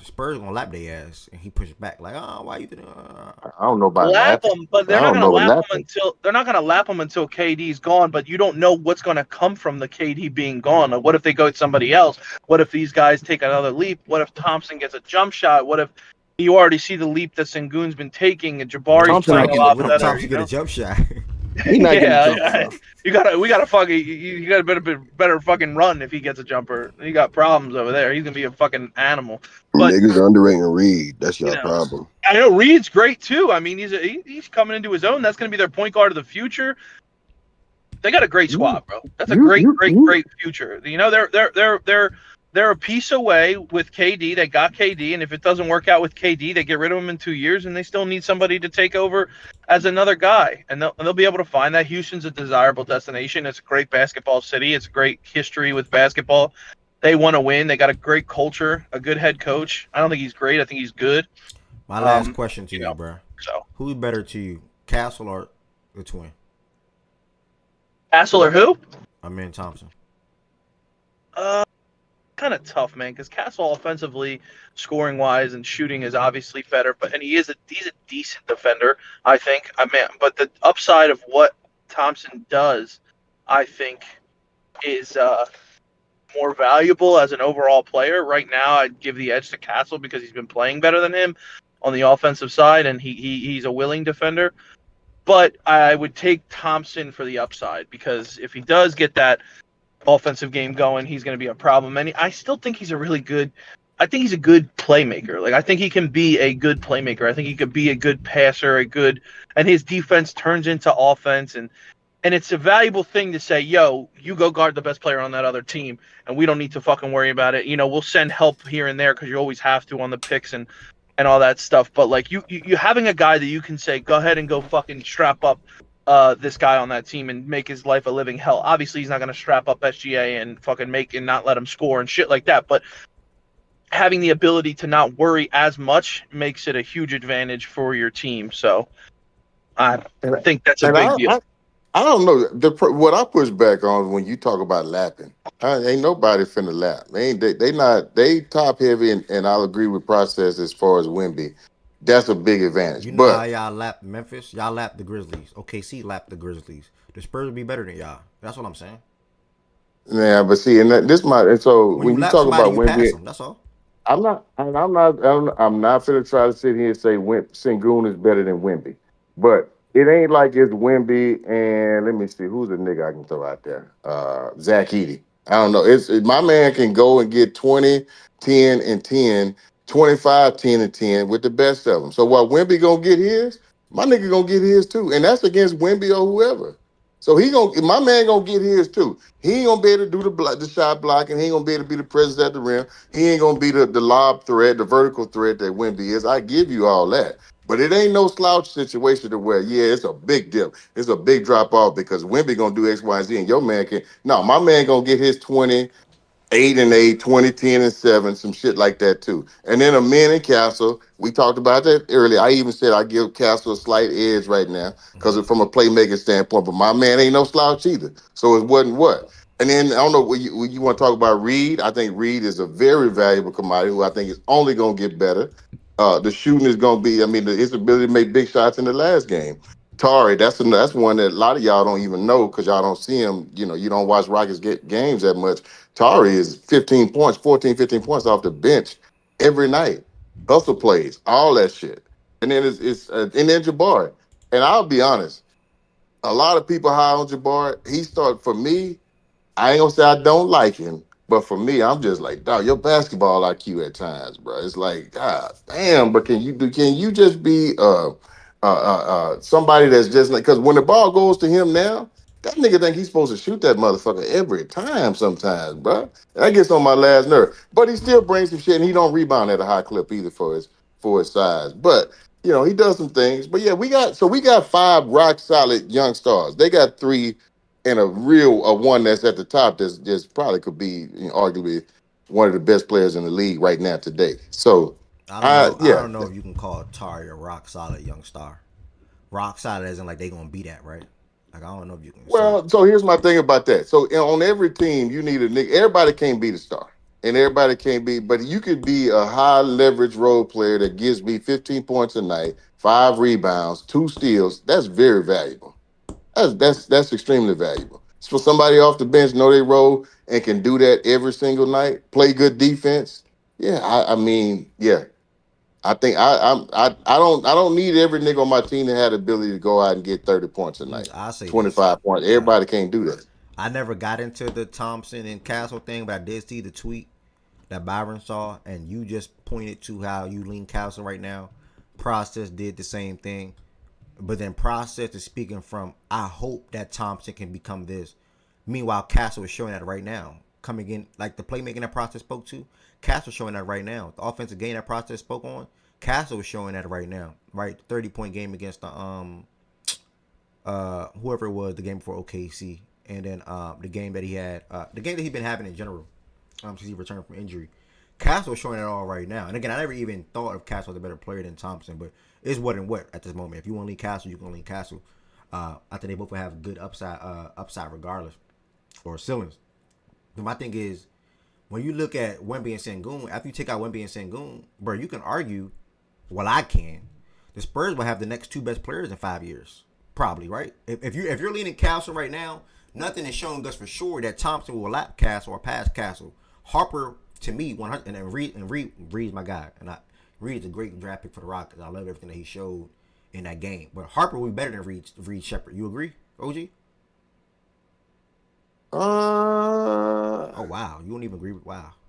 A: Spurs gonna lap their ass, and he pushed back like, oh, why you?
D: I don't know about
F: Lap
D: laughing.
F: them, but
D: I
F: they're not
D: don't
F: going to
D: know what
F: lap them
D: laughing.
F: until KD's gone. But you don't know what's going to come from the KD being gone. Like, what if they go with somebody else? What if these guys take another leap? What if Thompson gets a jump shot? What if you already see the leap that Sengun's been taking and Jabari's
E: Thompson not
F: playing a
E: getting a
F: lot
A: What if
E: jump
F: better?
E: shot.
A: Thompson
F: You
A: get a
F: know?
A: jump shot?
E: He not getting a
F: Yeah,
E: jump shot.
F: we gotta fucking you got a better fucking run if he gets a jumper. You got problems over there. He's gonna be a fucking animal. But
H: Niggas underrating Reed. That's
F: you
H: your
F: know.
H: problem.
F: I know Reed's great too. I mean, he's coming into his own. That's going to be their point guard of the future. They got a great
D: You,
F: squad, bro. That's a
D: you,
F: great,
D: you,
F: great,
D: you.
F: great future. You know, they're a piece away with KD. They got KD, and if it doesn't work out with KD, they get rid of him in 2 years, and they still need somebody to take over as another guy, and they'll be able to find that. Houston's a desirable destination. It's a great basketball city. It's a great history with basketball. They want to win. They got a great culture, a good head coach. I don't think he's great. I think he's good.
A: My last question to
F: You
A: you,
F: know,
A: bro.
F: so
A: Who's better to you, Castle or the twin?
F: Castle or who?
A: I'm Thompson.
F: Uh, Kind of tough, man, because Castle offensively, scoring wise and shooting is obviously better, but and he's a decent defender, I think. I mean, but the upside of what Thompson does, I think, is more valuable as an overall player. Right now, I'd give the edge to Castle because he's been playing better than him on the offensive side, and he's a willing defender. But I would take Thompson for the upside because if he does get that offensive game going, he's going to be a problem. And I still think he's a really good. I think he's a good playmaker. Like I think he can be a good playmaker. I think he could be a good passer, and his defense turns into offense, and it's a valuable thing to say, yo, you go guard the best player on that other team, and we don't need to fucking worry about it. You know, we'll send help here and there because you always have to on the picks and all that stuff. But like you having a guy that you can say, go ahead and go fucking strap up this guy on that team and make his life a living hell. Obviously, he's not going to strap up SGA and fucking make and not let him score and shit like that. But having the ability to not worry as much makes it a huge advantage for your team. So I
D: And,
F: think that's a
D: and
F: big deal.
D: I don't know. What I push back on is when you talk about lapping. Ain't nobody finna lap. They not they top heavy, and I'll agree with process as far as Wimby. That's a big advantage.
A: You know how
D: But
A: y'all lap Memphis? Y'all lap the Grizzlies. OKC lap the Grizzlies. The Spurs would be better than y'all. That's what I'm saying.
D: yeah, but see, this might. And so
A: When you
D: when you
A: lap
D: talk
A: somebody,
D: about
A: you pass
D: Wimby,
A: them. That's all.
D: I'm not gonna try to sit here and say Sengun is better than Wimby, but it ain't like it's Wimby and let me see who's the nigga I can throw out there. Zach Edey. I don't know. My man can go and get 20, 10, and 10, 25, 10, and 10 with the best of them. So while Wimby gonna get his, my nigga gonna get his too, and that's against Wimby or whoever. So my man gonna get his too. He ain't gonna be able to do the shot blocking. He ain't gonna be able to be the presence at the rim. He ain't gonna be the lob threat, the vertical threat that Wimby is. I give you all that. But it ain't no slouch situation to where, yeah, it's a big dip. It's a big drop off because Wimby gonna do X, Y, and Z, and your man can. No, my man gonna get his 20, 8 and 8, 20, 10 and 7, some shit like that too. And then a man in Castle, we talked about that earlier. I even said I give Castle a slight edge right now because from a playmaking standpoint, but my man ain't no slouch either. So it wasn't what. And then I don't know what you want to talk about Reed. I think Reed is a very valuable commodity who I think is only going to get better. The shooting is going to be, I mean, his ability to make big shots in the last game. Tari, that's one that a lot of y'all don't even know because y'all don't see him. You know, you don't watch Rockets get games that much. Tari is 15 points, 14, 15 points off the bench every night. Hustle plays, all that shit. And then and then Jabari. And I'll be honest, a lot of people high on Jabari. For me, I ain't gonna say I don't like him, but for me, I'm just like, dog, your basketball IQ at times, bro. It's like, God damn, but can you just be somebody that's just like because when the ball goes to him now, that nigga think he's supposed to shoot that motherfucker every time sometimes, bro. And that gets on my last nerve. But he still brings some shit and he don't rebound at a high clip either for his size. But he does some things. But yeah, we got 5 rock solid young stars. They got 3 and a one that's at the top that's just probably could be arguably one of the best players in the league right now today. So
A: I don't know. I
D: Yeah.
A: don't know if you can call Tari a rock solid young star. Rock solid isn't like they gonna be that, right? Like I don't know if you can say.
D: Well, so here's my thing about that. So on every team, you need a nigga. Everybody can't be the star, and everybody can't be. But you could be a high leverage role player that gives me 15 points a night, 5 rebounds, 2 steals. That's very valuable. That's extremely valuable. So for somebody off the bench, know their role and can do that every single night, play good defense. Yeah, I mean, yeah. I think I don't need every nigga on my team to have the ability to go out and get 30 points a night,
A: I say this.
D: 25 points.
A: Uh,
D: Everybody can't do that.
A: I never got into the Thompson and Castle thing, but I did see the tweet that Byron saw, and you just pointed to how you lean Castle right now. Process did the same thing, but then Process is speaking from, I hope that Thompson can become this. Meanwhile, Castle is showing that right now. Coming in, like the playmaking that Process spoke to, Castle showing that right now. The offensive game that Process spoke on, Castle is showing that right now. Right, 30-point game against the whoever it was the game before OKC, and then the game that he had, the game that he's been having in general, since he returned from injury. Castle is showing it all right now. And again, I never even thought of Castle as a better player than Thompson, but it's what and what at this moment. If you want to lean Castle, you can lean Castle. I think they both will have good upside regardless, or ceilings. But my thing is, when you look at Wemby and Sengun, after you take out Wemby and Sengun, bro, you can argue, well, I can. The Spurs will have the next 2 best players in 5 years. Probably, right? If you're leaning Castle right now, nothing is showing us for sure that Thompson will lap Castle or pass Castle. Harper, to me, 100, and Reed's my guy, and Reed's a great draft pick for the Rockets. I love everything that he showed in that game. But Harper will be better than Reed Shepard. You agree, OG? Oh wow, you don't even agree with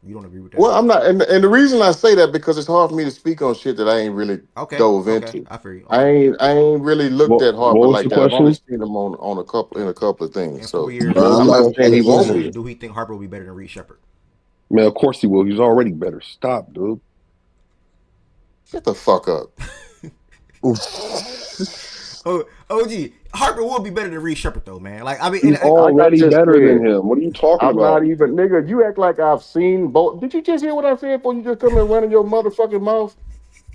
A: You don't agree with that?
D: Well, I'm not, and the reason I say that because it's hard for me to speak on shit that I ain't really dove into.
A: I feel you.
D: I ain't really looked at
H: What
D: Harper
H: was
D: like
H: the
D: that. I've only
H: question?
D: seen him on a couple of things.
A: In 4
D: So
A: years,
H: Bro, I'm
D: I'm
H: not
D: not
H: gonna
D: saying
H: say
D: he
H: he
D: won't
H: won't
D: be.
H: be.
A: do we think Harper will be better than Reed Shepard?
H: Man, of course he will. He's already better. Stop, dude.
D: Shut the fuck up.
A: Oh, OG, Harper will be better than Reed Shepard though, man. Like I mean,
H: He's
D: Like I
H: already
D: just
H: better than
D: said,
H: him. What are you talking
D: I'm not
H: about?
D: even nigga. You act like I've seen both. Did you just hear what I said before you just come and running your motherfucking mouth?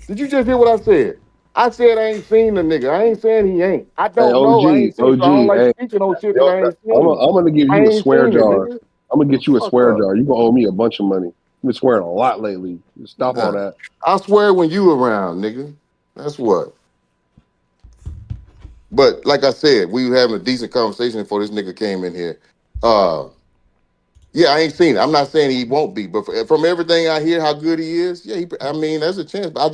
D: Did you just hear what I said? I said I ain't seen the nigga. I ain't saying he ain't. I
H: Hey,
D: don't know. I ain't seen. So I don't like
H: Hey,
D: speaking on shit that I ain't seen.
H: I'm gonna give
D: I
H: you a
D: ain't
H: swear
D: seen it,
H: jar.
D: nigga.
H: I'm gonna
D: The
H: get you a
D: fuck
H: swear
D: up.
H: jar. You gonna owe me a bunch of money. You've been swearing a lot lately. Stop all
D: Nah.
H: that.
D: I swear when you around, nigga. That's what. But like I said, we were having a decent conversation before this nigga came in here. Uh, yeah, I ain't seen it. I'm not saying he won't be, but from everything I hear, how good he is, yeah, I mean, there's a chance. But I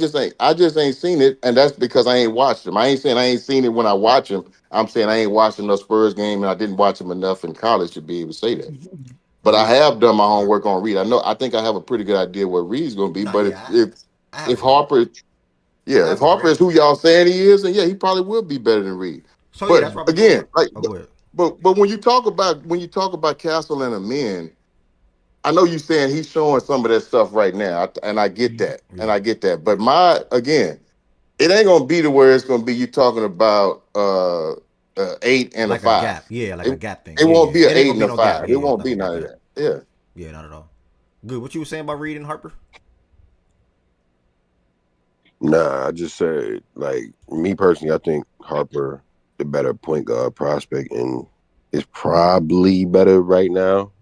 D: just ain't seen it, and that's because I ain't watched him. I ain't saying I ain't seen it when I watch him. I'm saying I ain't watching no Spurs game, and I didn't watch him enough in college to be able to say that. But I
A: Reed,
D: have done my
A: all right.
D: homework on Reed. I think I have a pretty good idea what Reed's going to be.
A: No,
D: But
A: yeah, I have
D: if
A: a great,
D: Harper,
A: I
D: yeah, if
A: have a
D: Harper
A: great.
D: is who y'all saying he is, then yeah, he probably will be better than Reed.
A: So yeah,
D: But
A: that's probably going.
D: again, like,
A: Oh, go ahead.
D: but when you talk about Castle and a man, I know you saying he's showing some of that stuff right now, and I get that, and
A: Yeah,
D: I get that. But it ain't gonna be to where it's gonna be you talking about 8 and a
A: like a gap.
D: 5.
A: Yeah, like a
D: It
A: gap thing.
D: it
A: Yeah,
D: won't
A: yeah.
D: be an
A: It ain't
D: 8
A: gonna
D: and
A: be
D: a
A: no gap.
D: 5.
A: Yeah,
D: It
A: yeah. It's
D: won't
A: not
D: be
A: gonna be no
D: none of
A: gap.
D: that. Yeah.
A: Yeah, not at all. Good. What you were saying about Reed and Harper?
H: Nah, I just said, like, me personally, I think Harper the better point guard prospect and is probably better right now.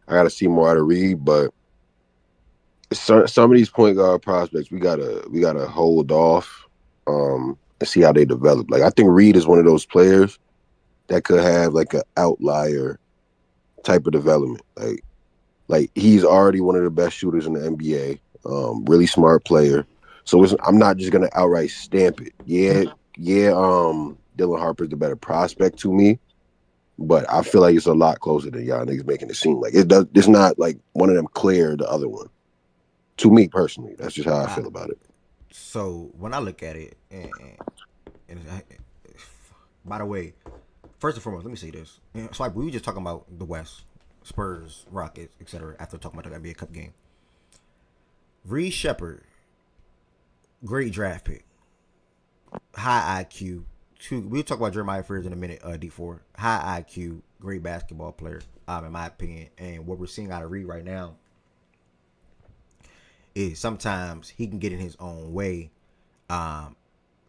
H: I gotta see more out of Reed, but some of these point guard prospects we gotta hold off and see how they develop. Like I think Reed is one of those players that could have like an outlier type of development. Like he's already one of the best shooters in the NBA. Really smart player. So I'm not just gonna outright stamp it. Yeah, yeah. Dylan Harper's the better prospect to me, but I feel like it's a lot closer than y'all niggas making it seem. Like it does. It's not like one of them clear the other one. To me personally, that's just how I
A: I,
H: feel about it.
A: so when I look at it, and by the way, first and foremost, let me say this. So like we were just talking about the West, Spurs, Rockets, etc. After talking about the NBA Cup game, Reed Shepard, great draft pick, high IQ. We'll talk about Jeremiah Fears in a minute. D4, high IQ, great basketball player. In my opinion, and what we're seeing out of Reed right now is sometimes he can get in his own way, and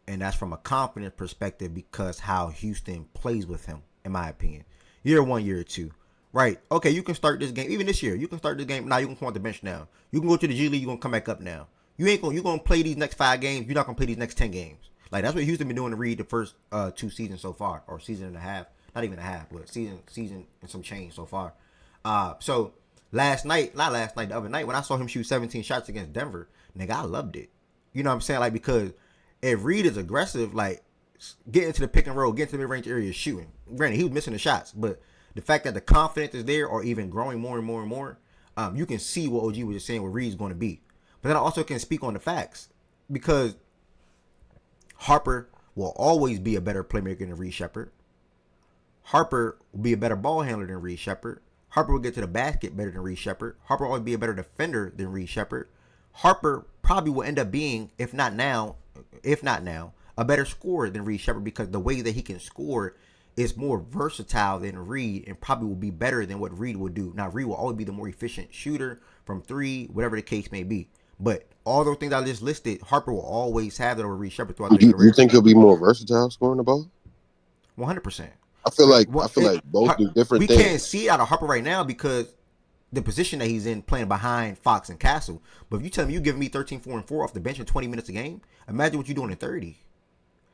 A: that's from a confidence perspective because how Houston plays with him, in my opinion. Year 1, year 2. Right. Okay, you can start this game. Even this year, you can start this game. Now you can come off the bench now. You can go to the G League, you're gonna come back up now. You're gonna play these next 5 games, you're not gonna play these next 10 games. Like that's what Houston been doing to Reed the first 2 seasons so far, or season and a half. Not even a half, but season and some change so far. So the other night, when I saw him shoot 17 shots against Denver, nigga, I loved it. You know what I'm saying? Like, because if Reed is aggressive, like, getting to the pick and roll, getting to the mid-range area, shooting. Granted, he was missing the shots, but the fact that the confidence is there, or even growing more and more and more, you can see what OG was just saying, what Reed's going to be. But then I also can speak on the facts, because Harper will always be a better playmaker than Reed Shepherd. Harper will be a better ball handler than Reed Shepherd. Harper will get to the basket better than Reed Shepherd. Harper will always be a better defender than Reed Shepherd. Harper probably will end up being, if not now, a better scorer than Reed Shepherd, because the way that he can score is more versatile than Reed, and probably will be better than what Reed would do. Now, Reed will always be the more efficient shooter from 3, whatever the case may be. But all those things I just listed, Harper will always have that over Reed Shepherd throughout their career.
H: You think he'll be more versatile scoring the ball?
A: 100%.
H: I feel like both do different things.
A: We can't see it out of Harper right now because the position that he's in, playing behind Fox and Castle. But if you tell me you giving me 13, 4, and 4 off the bench in 20 minutes a game, imagine what you're doing in 30.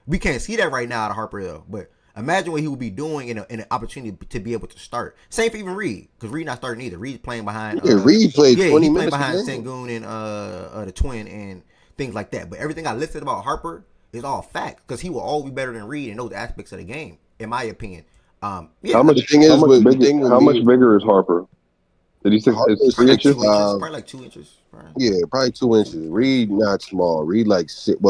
A: We can't see that right now out of Harper though. But imagine what he would be doing in an opportunity to be able to start. Same for even Reed, because Reed not starting either. Reed's playing behind.
H: Reed played 20 minutes
A: behind Sengun and the twin and things like that. But everything I listed about Harper is all fact, because he will always be better than Reed in those aspects of the game, in my opinion.
H: How much bigger is Harper? Did he say it's 3 inches?
A: Probably like 2 inches. Right.
H: Yeah, probably 2 inches. Reed not small. Reed like 6'2",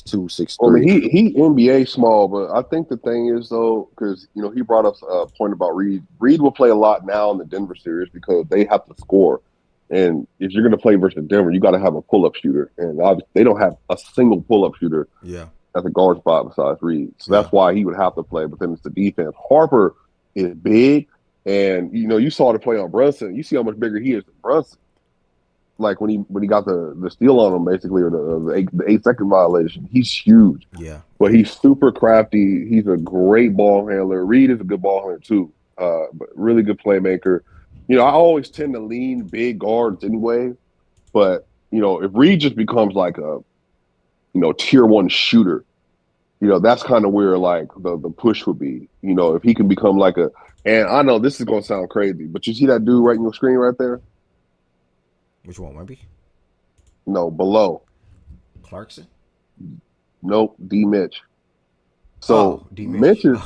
H: 6'3".
I: I mean, he NBA small, but I think the thing is though, because he brought up a point about Reed. Reed will play a lot now in the Denver series because they have to score, and if you're going to play versus Denver, you got to have a pull-up shooter, and obviously they don't have a single pull-up shooter.
A: Yeah.
I: At the guard spot besides Reed. So that's why he would have to play, but then it's the defense. Harper is big, and you saw the play on Brunson. You see how much bigger he is than Brunson. Like when he got the steal on him, basically, or the 8-second violation. He's huge.
A: Yeah.
I: But he's super crafty. He's a great ball handler. Reed is a good ball handler too. But really good playmaker. I always tend to lean big guards anyway. But, if Reed just becomes like a tier 1 shooter, that's kind of where like the push would be. If he can become like and I know this is gonna sound crazy, but you see that dude right in your screen right there?
A: Which one, Wemby?
I: No, below.
A: Clarkson?
I: Nope, D Mitch. So Mitch is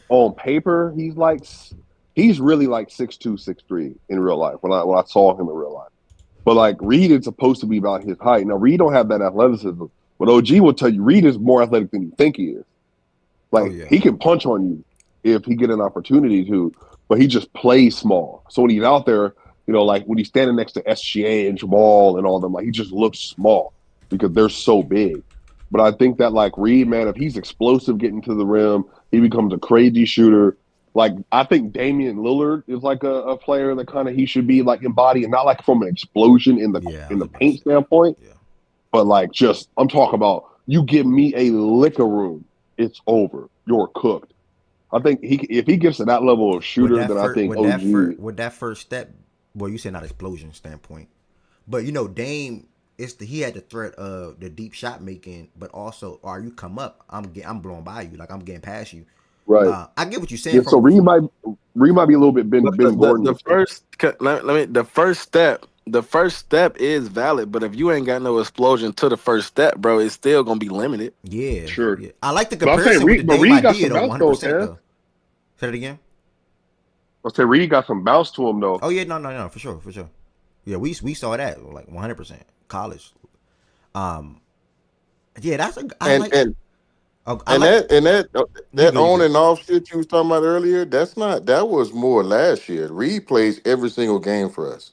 I: on paper, he's really like 6'2", 6'3" in real life when I saw him in real life. But like Reed is supposed to be about his height. Now Reed don't have that athleticism, but OG will tell you Reed is more athletic than you think he is. Like he can punch on you if he get an opportunity to, but he just plays small. So when he's out there, like when he's standing next to SGA and Jamal and all them, like he just looks small because they're so big. But I think that like Reed, man, if he's explosive getting to the rim, he becomes a crazy shooter. Like I think Damian Lillard is like a player that kind of he should be like embodying, not like from an explosion in the paint standpoint, but like just I'm talking about you give me a liquor room, it's over. You're cooked. I think if he gets to that level of shooter, then I think OG
A: with that first step. Well, you said not explosion standpoint, but Dame. He had the threat of the deep shot making, but also, you come up, I'm blowing by you, like I'm getting past you.
I: Right.
A: I get what you're saying.
I: Yeah, so Reed might be a little bit Ben Gordon.
B: The first step is valid, but if you ain't got no explosion to the first step, bro, it's still gonna be limited.
A: Yeah,
I: sure.
A: Yeah. I like the comparison with the Dame idea though, 100%. Though. Say that again.
I: I'll say Reed got some bounce to him though.
A: Oh yeah, no, for sure. Yeah, we saw that like 100% college. Yeah, that's a
D: that on and off shit you was talking about earlier. That was more last year. Reed plays every single game for us.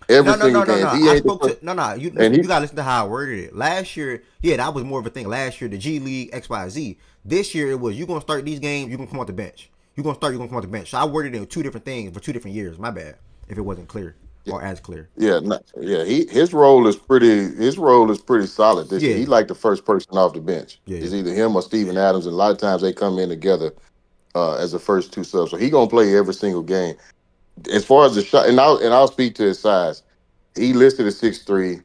D: Every single game.
A: You gotta listen to how I worded it. Last year, that was more of a thing. Last year, the G League XYZ. This year, it was you gonna start these games. You gonna come off the bench. You're gonna come off the bench. So I worded it in 2 different things for 2 different years. My bad if it wasn't clear. or as clear.
D: Yeah, yeah. His role is pretty solid this year.
A: Yeah,
D: He like the first person off the bench.
A: yeah,
D: It's either him or Steven Adams, and a lot of times they come in together as the first two subs. So he gonna play every single game. As far as the shot, and I'll speak to his size. He listed at 6'3".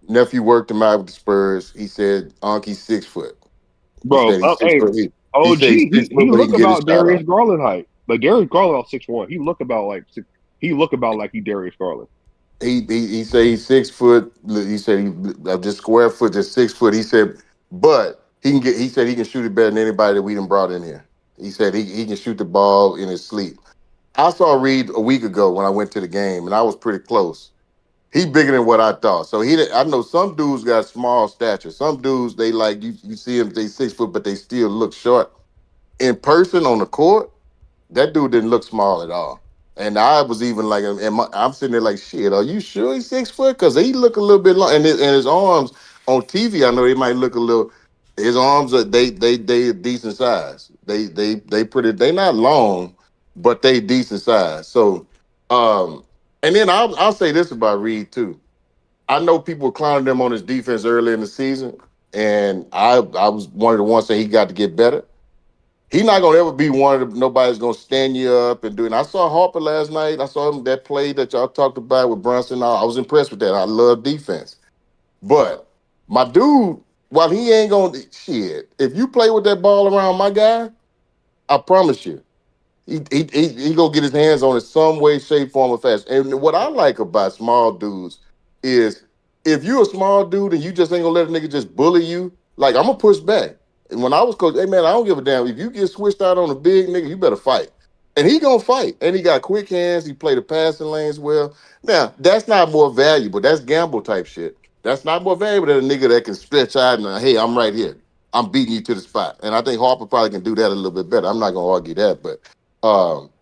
D: Nephew worked him out with the Spurs. He said He's 6 foot. He
I: bro.
D: said he's six
I: Hey,
D: foot. He
I: OG,
D: said he's six
I: he
D: foot, but he
I: look
D: can get his
I: about
D: shot
I: Darius
D: off.
I: Garland height. Like Darius Garland on 6'1". He look about like he look about like he Darius Garland.
D: He said he's 6 foot. He said just square foot, just 6 foot. He said, but he can get. He said he can shoot it better than anybody that we done brought in here. He said he can shoot the ball in his sleep. I saw Reed a week ago when I went to the game, and I was pretty close. He bigger than what I thought. So I know some dudes got small stature. Some dudes they like you see them they 6 foot, but they still look short. In person on the court, that dude didn't look small at all. And I was even like, I'm sitting there like, shit, are you sure he's 6 foot? Because he look a little bit long, and his arms on TV, I know they might look a little. His arms are they a decent size. They not long, but they decent size. So, and then I'll say this about Reed too. I know people were clowning them on his defense early in the season, and I was one of the ones saying he got to get better. He's not gonna ever be one of the nobody's gonna stand you up and do it. And I saw Harper last night. I saw him that play that y'all talked about with Brunson. I was impressed with that. I love defense. But my dude, while he ain't gonna shit, if you play with that ball around my guy, I promise you, he gonna get his hands on it some way, shape, form, or fashion. And what I like about small dudes is if you're a small dude and you just ain't gonna let a nigga just bully you, like I'm gonna push back. And when I was coach, hey man, I don't give a damn. If you get switched out on a big nigga, you better fight. And he gonna fight. And he got quick hands. He play the passing lanes well. Now, that's not more valuable. That's gamble type shit. That's not more valuable than a nigga that can stretch out and hey, I'm right here. I'm beating you to the spot. And I think Harper probably can do that a little bit better. I'm not gonna argue that, but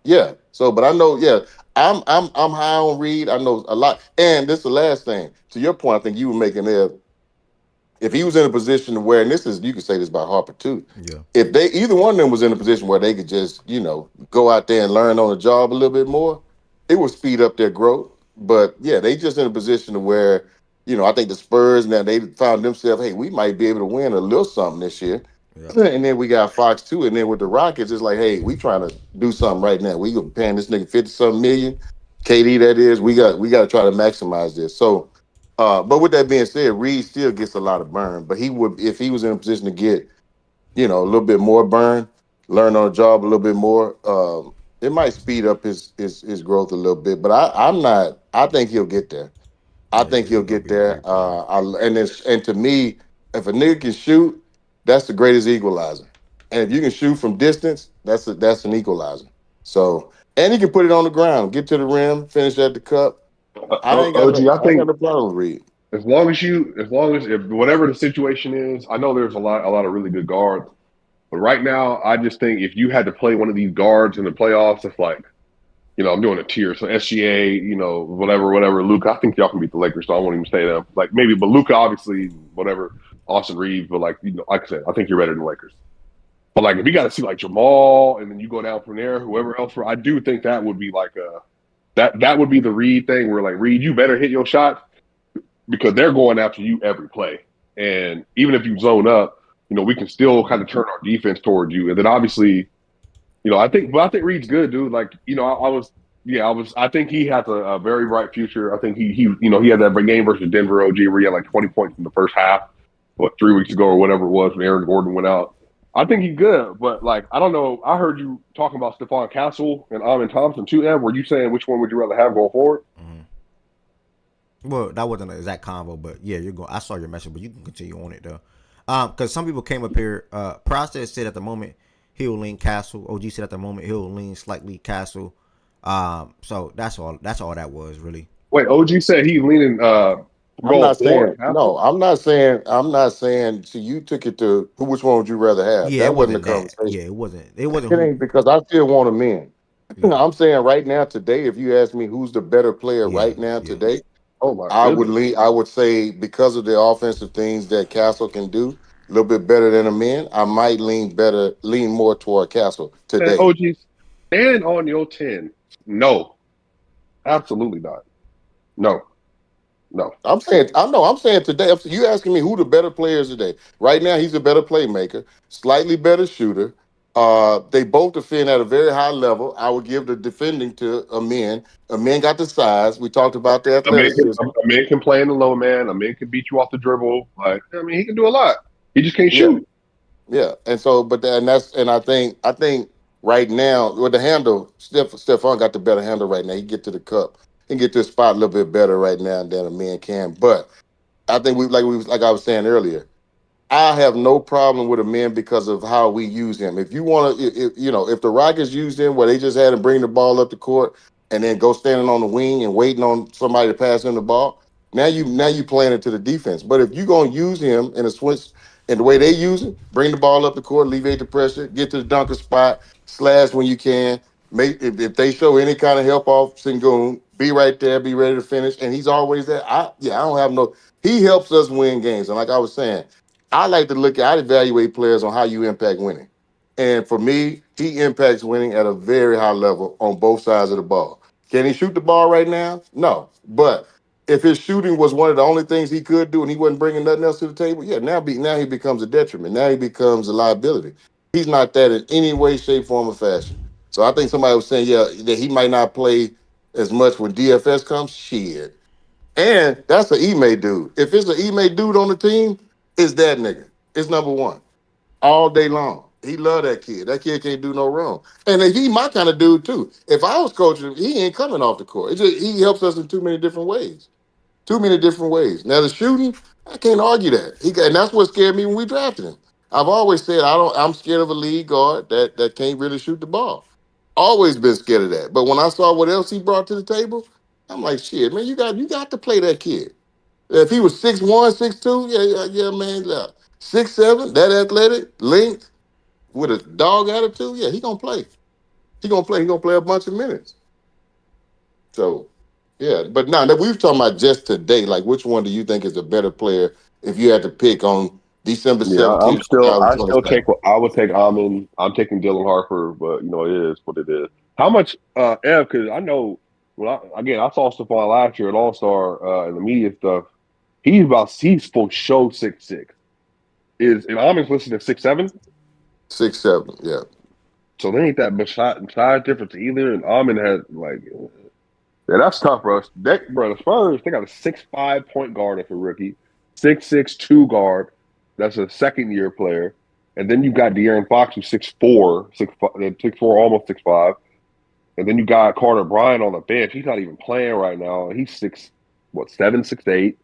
D: yeah. So, but I know, yeah, I'm high on Reed. I know a lot. And this is the last thing. To your point, I think you were making there. If he was in a position to where, and this is you could say this about Harper too.
A: yeah,
D: If they either one of them was in a position where they could just, go out there and learn on the job a little bit more, it would speed up their growth. But yeah, they just in a position to where, I think the Spurs now they found themselves, hey, we might be able to win a little something this year.
A: yeah,
D: And then we got Fox too. And then with the Rockets, it's like, hey, we trying to do something right now. We paying this nigga 50-something million. KD, that is. We got to try to maximize this. So, but with that being said, Reed still gets a lot of burn. But he would, if he was in a position to get, a little bit more burn, learn on the job a little bit more, it might speed up his growth a little bit. But I'm not. I think he'll get there. I
A: yeah.
D: think he'll
A: He's gonna
D: get
A: be a
D: there.
A: great player.
D: And to me, if a nigga can shoot, that's the greatest equalizer. And if you can shoot from distance, that's an equalizer. So, and he can put it on the ground, get to the rim, finish at the cup. I ain't got
I: OG,
D: no,
I: I
D: I ain't got
I: think
D: no problem with Reed.
I: as long as if whatever the situation is, I know there's a lot of really good guards, but right now I just think if you had to play one of these guards in the playoffs, it's like I'm doing a tier. So SGA, whatever. Luca, I think y'all can beat the Lakers, so I won't even say them. Like maybe, but Luca, obviously, whatever. Austin Reeves, but like I said, I think you're better than the Lakers. But like if you got to see like Jamal, and then you go down from there, whoever else, I do think that would be like that would be the Reed thing where like Reed, you better hit your shot because they're going after you every play. And even if you zone up, we can still kind of turn our defense towards you. And then obviously, I think Reed's good, dude. Like, I think he has a very bright future. I think he had that game versus Denver OG where he had like 20 points in the first half, 3 weeks ago or whatever it was when Aaron Gordon went out. I think he's good, but like, I don't know. I heard you talking about Stephon Castle and Amin Thompson too, Ev. Were you saying which one would you rather have going forward?
A: Well, that wasn't an exact convo, but yeah, you're going. I saw your message, but you can continue on it though. Because some people came up here. Process said at the moment he'll lean Castle. OG said at the moment he'll lean slightly Castle. So that's all. That's all that was really.
I: Wait, OG said he's leaning
D: I'm
I: going
D: not saying
I: forward.
D: no. I'm not saying. So you took it to which one would you rather have?
A: Yeah, it
D: That wasn't the
A: wasn't that.
D: conversation.
A: Yeah, it wasn't. It wasn't
D: It
A: who.
D: ain't because I still want him in.
A: Yeah,
D: I'm saying right now today, if you ask me who's the better player
A: yeah,
D: right now
A: yeah,
D: today,
I: Oh my
D: I would
I: goodness.
D: lean. I would say because of the offensive things that Castle can do, a little bit better than a man. I might lean more toward Castle
I: And
D: today.
I: OG, stand on your 10. No. Absolutely not. No, no.
D: I'm saying today. You asking me who the better players today? Right now, he's a better playmaker, slightly better shooter. They both defend at a very high level. I would give the defending to Amin. Amin got the size. We talked about the athleticism.
I: A man can play in the low man. A man can beat you off the dribble. Like I mean, he can do a lot. He just can't
D: Yeah,
I: shoot.
D: yeah. And so, and I think right now with the handle, Stephon got the better handle right now. He get to the cup. He can get to the spot a little bit better right now than Amin can. But I think like I was saying earlier. I have no problem with a man because of how we use him. If you want to, if the Rockets used him where they just had him bring the ball up the court and then go standing on the wing and waiting on somebody to pass him the ball, now you playing it to the defense. But if you're gonna use him in a switch and the way they use him, bring the ball up the court, alleviate the pressure, get to the dunker spot, slash when you can. Make if they show any kind of help off Sengun, be right there, be ready to finish, and he's always there. I don't have no. He helps us win games, and like I was saying. I evaluate players on how you impact winning. And for me, he impacts winning at a very high level on both sides of the ball. Can he shoot the ball right now? No. But if his shooting was one of the only things he could do and he wasn't bringing nothing else to the table, yeah, now he becomes a detriment. Now he becomes a liability. He's not that in any way, shape, form, or fashion. So I think somebody was saying, yeah, that he might not play as much when DFS comes. Shit. And that's an Ime dude. If it's an Ime dude on the team, it's that nigga. It's number one all day long. He love that kid. That kid can't do no wrong. And he my kind of dude too. If I was coaching him, he ain't coming off the court. He helps us in too many different ways. Too many different ways. Now the shooting, I can't argue that. And that's what scared me when we drafted him. I've always said I'm scared of a lead guard that can't really shoot the ball. Always been scared of that. But when I saw what else he brought to the table, I'm like, shit, man, you got to play that kid. If he was 6'1", 6'2", yeah, man. Yeah. 6'7", that athletic, length, with a dog attitude, yeah, he gonna play. He gonna play. He gonna play a bunch of minutes. So, yeah. But now that we've talking about just today, like which one do you think is a better player if you had to pick on December
I: Yeah,
D: 17th,
I: I still
D: 2027?
I: take. I would take Amon. I'm taking Dylan Harper, but it is what it is. How much, Ev? Because I know. Well, I saw Stephon last year at All Star in the media stuff. He's for show 6'6". And Amon's listed at 6'7".
D: 6'7", yeah.
I: So there ain't that much size difference either. And Amon had yeah, that's tough, bro. The Spurs, they got a 6'5" point guard as a rookie, 6'6" two guard. That's a second year player. And then you got De'Aaron Fox, who's 6'4", 6'4", almost 6'5". And then you got Carter Bryant on the bench. He's not even playing right now. He's 7, 6'8".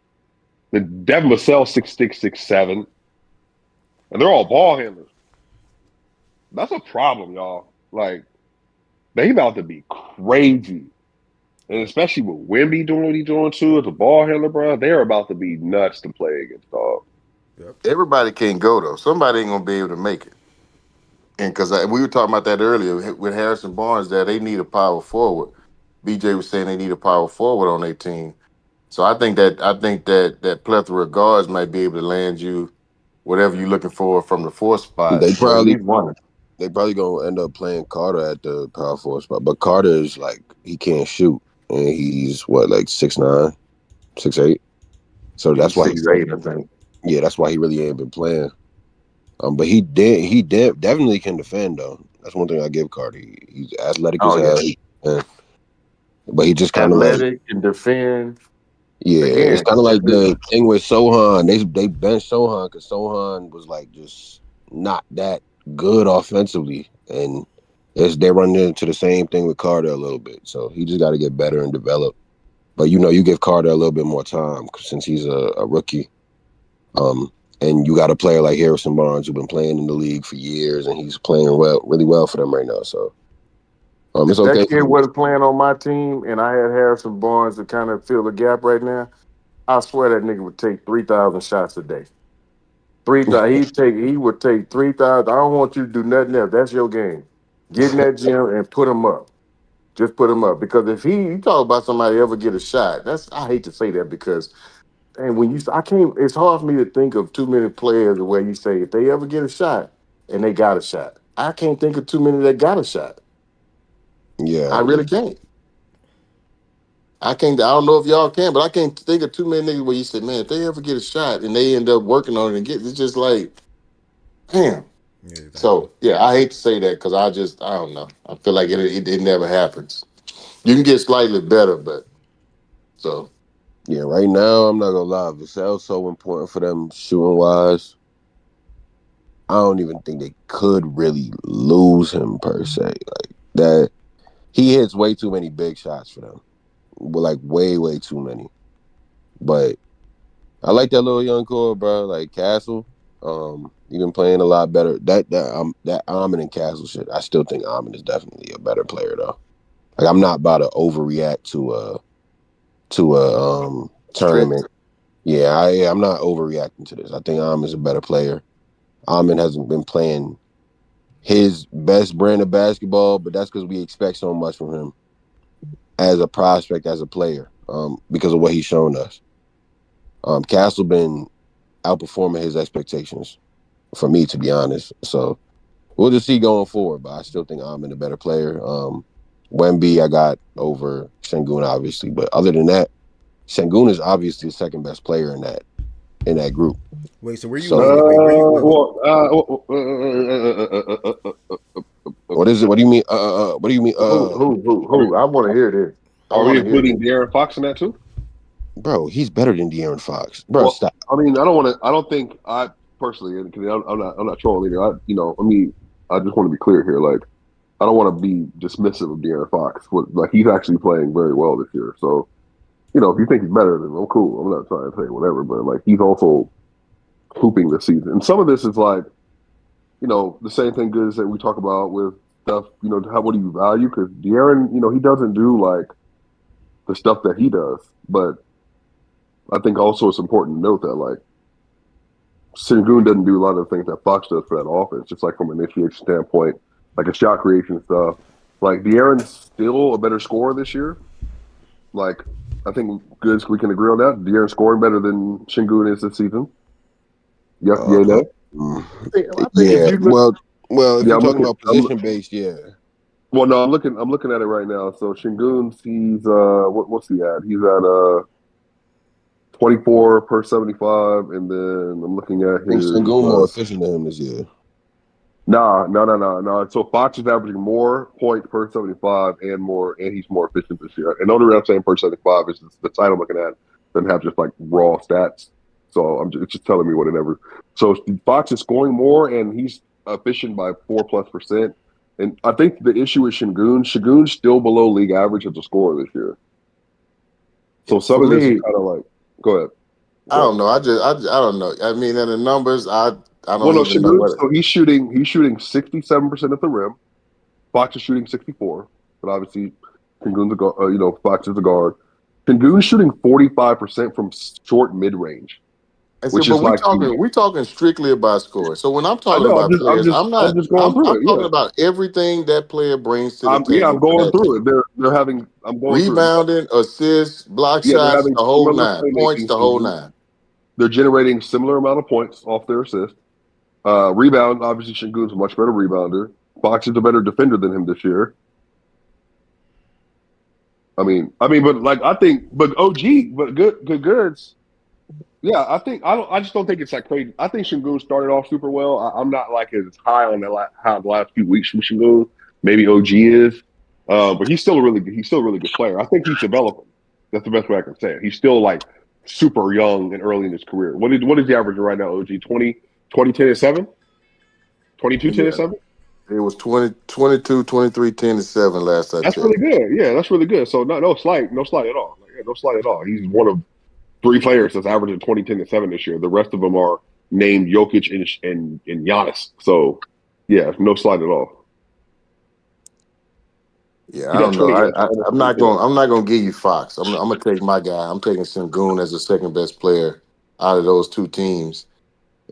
I: Then Devin Vassell, 6'6", 6'7". And they're all ball handlers. That's a problem, y'all. Like, they about to be crazy. And especially with Wemby doing what he's doing too as a ball handler, bro, they're about to be nuts to play against, dog.
A: Yep.
D: Everybody can't go though. Somebody ain't gonna be able to make it. And because we were talking about that earlier with Harrison Barnes, that they need a power forward. BJ was saying they need a power forward on their team. So I think that plethora of guards might be able to land you whatever you're looking for from the fourth spot,
H: They
D: or at
H: probably
D: least one.
H: they probably gonna end up playing Carter at the power forward spot, but Carter is like he can't shoot, and he's what like 6'9", 6'8". So that's
D: He's
H: why he
D: 6'8", I think.
H: that's why he really ain't been playing. But definitely can defend though. That's one thing I give Carter. He's athletic as
D: Oh yeah,
H: hell, and, but he just kind of like
D: athletic and defend.
H: yeah. It's
D: Again,
H: kind of like the thing with Sohan. They benched Sohan because Sohan was like just not that good offensively, and they're running into the same thing with Carter a little bit. So he just got to get better and develop. But you give Carter a little bit more time since he's a rookie. Um, and you got a player like Harrison Barnes who's been playing in the league for years, and he's playing really well for them right now. So it's
D: if
H: okay
D: that
H: for
D: kid
H: them.
D: wasn't playing on my team and I had Harrison Barnes to kind of fill the gap right now, I swear that nigga would take 3,000 shots a day. 3,000. He would take 3,000. I don't want you to do nothing else. That's your game. Get in that gym and put him up. Just put him up. Because if you talk about somebody ever get a shot, I hate to say that because and when I can't, it's hard for me to think of too many players where you say if they ever get a shot and they got a shot. I can't think of too many that got a shot.
H: Yeah,
D: I really can't. I can't. I don't know if y'all can, but I can't think of too many niggas where you said, man, if they ever get a shot and they end up working on it and get, it's just like, damn.
A: Yeah, exactly.
D: So yeah, I hate to say that because I don't know. I feel like it never happens. You can get slightly better, but so
H: Yeah, right now I'm not gonna lie. Vassell's so important for them shooting wise. I don't even think they could really lose him per se. Like that, he hits way too many big shots for them. Well, like way too many. But I like that little young core, bro. Like Castle, he been playing a lot better. That Amon and Castle shit. I still think Amon is definitely a better player though. Like I'm not about to overreact to a
D: stretch.
H: tournament. I'm not overreacting to this. I think Amon's a better player. Amon hasn't been playing his best brand of basketball, but that's because we expect so much from him as a prospect, as a player, because of what he's shown us. Castle been outperforming his expectations for me, to be honest. So we'll just see going forward, but I still think I'm a better player. Wemby, I got over Sengun, obviously, but other than that, Sengun is obviously the second best player in that group.
A: Wait, so where you?
H: So
A: Where you? Wait, hold.
H: what is it? What do you mean? What do you mean?
D: Who? I want to hear this. I
I: are we
D: want to hear
I: including
D: this.
I: De'Aaron Fox in that too?
H: Bro, he's better than De'Aaron Fox. Bro,
I: Well,
H: stop.
I: I mean, I don't want to. I don't think I personally, because I'm not trolling either. I just want to be clear here. Like, I don't want to be dismissive of De'Aaron Fox. Like, he's actually playing very well this year. So, if you think he's better, then I'm cool. I'm not trying to say whatever, but like, he's also hooping this season. And some of this is like, the same thing good as that we talk about with stuff. What do you value? Because De'Aaron, he doesn't do like the stuff that he does, but I think also it's important to note that like Sengun doesn't do a lot of the things that Fox does for that offense, just like from an initiation standpoint, like a shot creation stuff. Like De'Aaron's still a better scorer this year. Like I think good we can agree on that. De'Aaron's scoring better than Sengun is this season. Yes,
H: Uh,
I: yay, no.
D: I think if
H: yeah.
D: you look,
H: Well, if
I: Yeah,
H: you're
I: I'm
H: talking
I: looking.
H: about position based, yeah.
I: Well, no, I'm looking at it right now. So Shingun's, he's what's he at? He's at 24 per 75, and then I'm looking at
H: I think
I: his
H: Sengun more efficient than him this year.
I: no. So Fox is averaging more points per 75 and he's more efficient this year. And the only reason I'm saying per 75 is the site I'm looking at doesn't have just like raw stats. So it's just telling me whatever. So Fox is scoring more and he's efficient by 4+%. And I think the issue is Shingun. Shingun's still below league average as a scorer this year. So some
D: for
I: of this is
D: me,
I: kind of like, go ahead.
D: I don't know. I don't know. I mean, in the numbers, I
I: Well,
D: don't
I: no,
D: even know
I: Shingun.
D: what.
I: So he's shooting 67% at the rim. Fox is shooting 64, but obviously Shingun's a guard. Fox is a guard. Shingun's shooting 45% from short mid range,
D: I said,
I: which
D: but
I: is like the.
D: we talking strictly about scores. So when I'm
I: I
D: talking
I: know.
D: about players,
I: I'm just going
D: I'm
I: through it.
D: talking
I: Yeah.
D: about everything that player brings to the
I: Yeah. I'm
D: table for
I: going
D: that
I: through
D: team.
I: it. They're having. I'm going through it.
D: Rebounding, assists, block
I: Yeah, they're
D: shots,
I: having
D: the whole
I: similar
D: nine. Points,
I: playmaking
D: the whole
I: seasons.
D: nine.
I: They're generating similar amount of points off their assist. Rebound. Obviously, Shingun's a much better rebounder. Fox is a better defender than him this year. But like I think, but OG, but goods. Yeah, I just don't think it's like crazy. I think Shingun started off super well. I'm not like as high on how the last few weeks from Shingun. Maybe OG is, but he's still a really good player. I think he's developing. That's the best way I can say it. He's still like super young and early in his career. What is the average right now? OG 20, 10, and 7, 22, 10, and
D: Yeah,
I: 7.
D: it was 20, 22, 23, 10, and 7 last I
I: That's
D: checked.
I: really good. Yeah, that's really good. So no slight at all. Like, yeah, no slight at all. He's one of three players that's averaging 20, 10, and 7 this year. The rest of them are named Jokic and Giannis. So, yeah, no slide at all.
D: Yeah, I
I: He's at
D: don't know.
I: 20.
D: I'm not gonna give you Fox. I'm gonna take my guy. I'm taking Sengun as the second best player out of those two teams.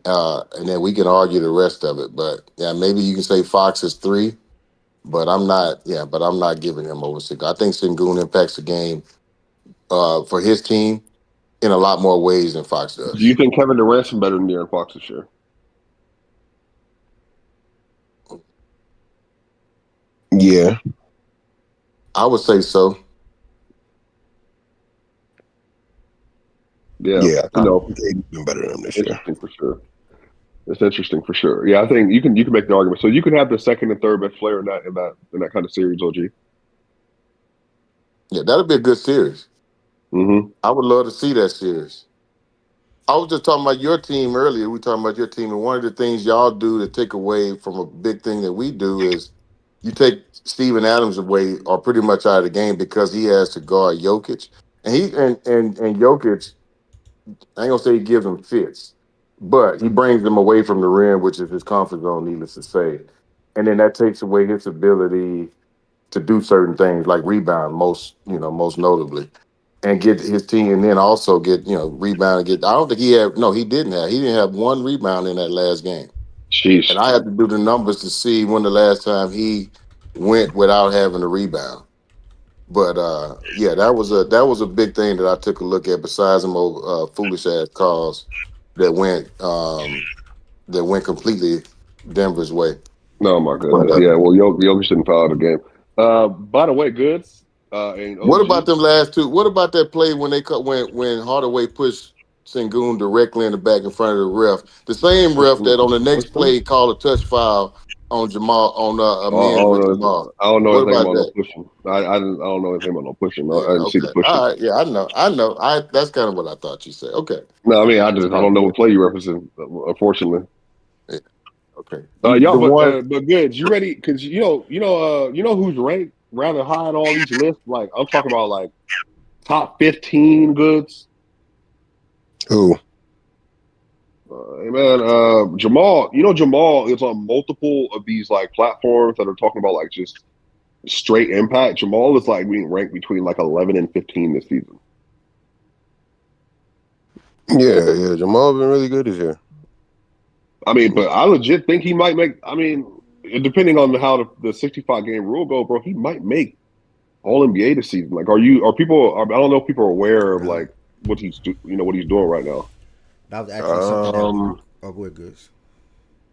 D: And then we can argue the rest of it. But yeah, maybe you can say Fox is 3, but I'm not. Yeah, but I'm not giving him over Sengun. I think Sengun impacts the game for his team in a lot more ways than Fox
I: Do you
D: does.
I: think Kevin Durant's better than De'Aaron Fox this year?
H: Yeah.
D: I would say so.
H: Yeah, I
I: you know,
H: think they've been better than them this year.
I: interesting for sure. It's interesting for sure. Yeah, I think you can make the argument. So you can have the second and third best player in that kind of series, OG.
D: Yeah, that'll be a good series.
I: Mm-hmm.
D: I would love to see that series. I was just talking about your team earlier. We were talking about your team, and one of the things y'all do to take away from a big thing that we do is you take Steven Adams away or pretty much out of the game because he has to guard Jokic. And and Jokic, I ain't gonna say he gives him fits, but he brings them away from the rim, which is his comfort zone, needless to say. And then that takes away his ability to do certain things like rebound, most notably, and get his team, and then also get rebound and get. I don't think he had. No, he didn't have. He didn't have one rebound in that last game.
I: Sheesh.
D: And I had to do the numbers to see when the last time he went without having a rebound. But yeah, that was a big thing that I took a look at. Besides some old foolish ass calls that went completely Denver's way.
I: Oh my
D: But
I: goodness. Yeah. Well, Jokic didn't foul out of the game. By the way, Goods and
D: what
I: OG.
D: about them last two? What about that play when they cut when Hardaway pushed Sengun directly in the back in front of the ref? The same ref that on the next play called a touch foul on Jamal on amends with Jamal.
I: I don't know
D: What
I: anything
D: about
I: about no
D: that?
I: pushing. I don't know anything about no pushing.
D: Yeah,
I: I didn't see
D: okay.
I: the pushing.
D: All right. Yeah, I know. That's kind of what I thought you said. Okay.
I: No, I mean I don't know what play you referencing. Unfortunately.
D: Yeah, okay.
I: Y'all,
D: The one.
I: but Goods, you ready? Because you know who's ranked rather high on all these lists. Like I'm talking about like top 15 Goods.
H: Who?
I: Hey man, Jamal. Jamal is on multiple of these like platforms that are talking about like just straight impact. Jamal is like being ranked between like 11 and 15 this season.
H: Yeah. Jamal been really good this year.
I: I mean, but I legit think he might make. I mean, depending on how the 65 game rule go, bro, he might make All NBA this season. Like, are people? I don't know if people are aware of like what he's doing right now.
A: That was actually something that. Oh, go ahead, Goods.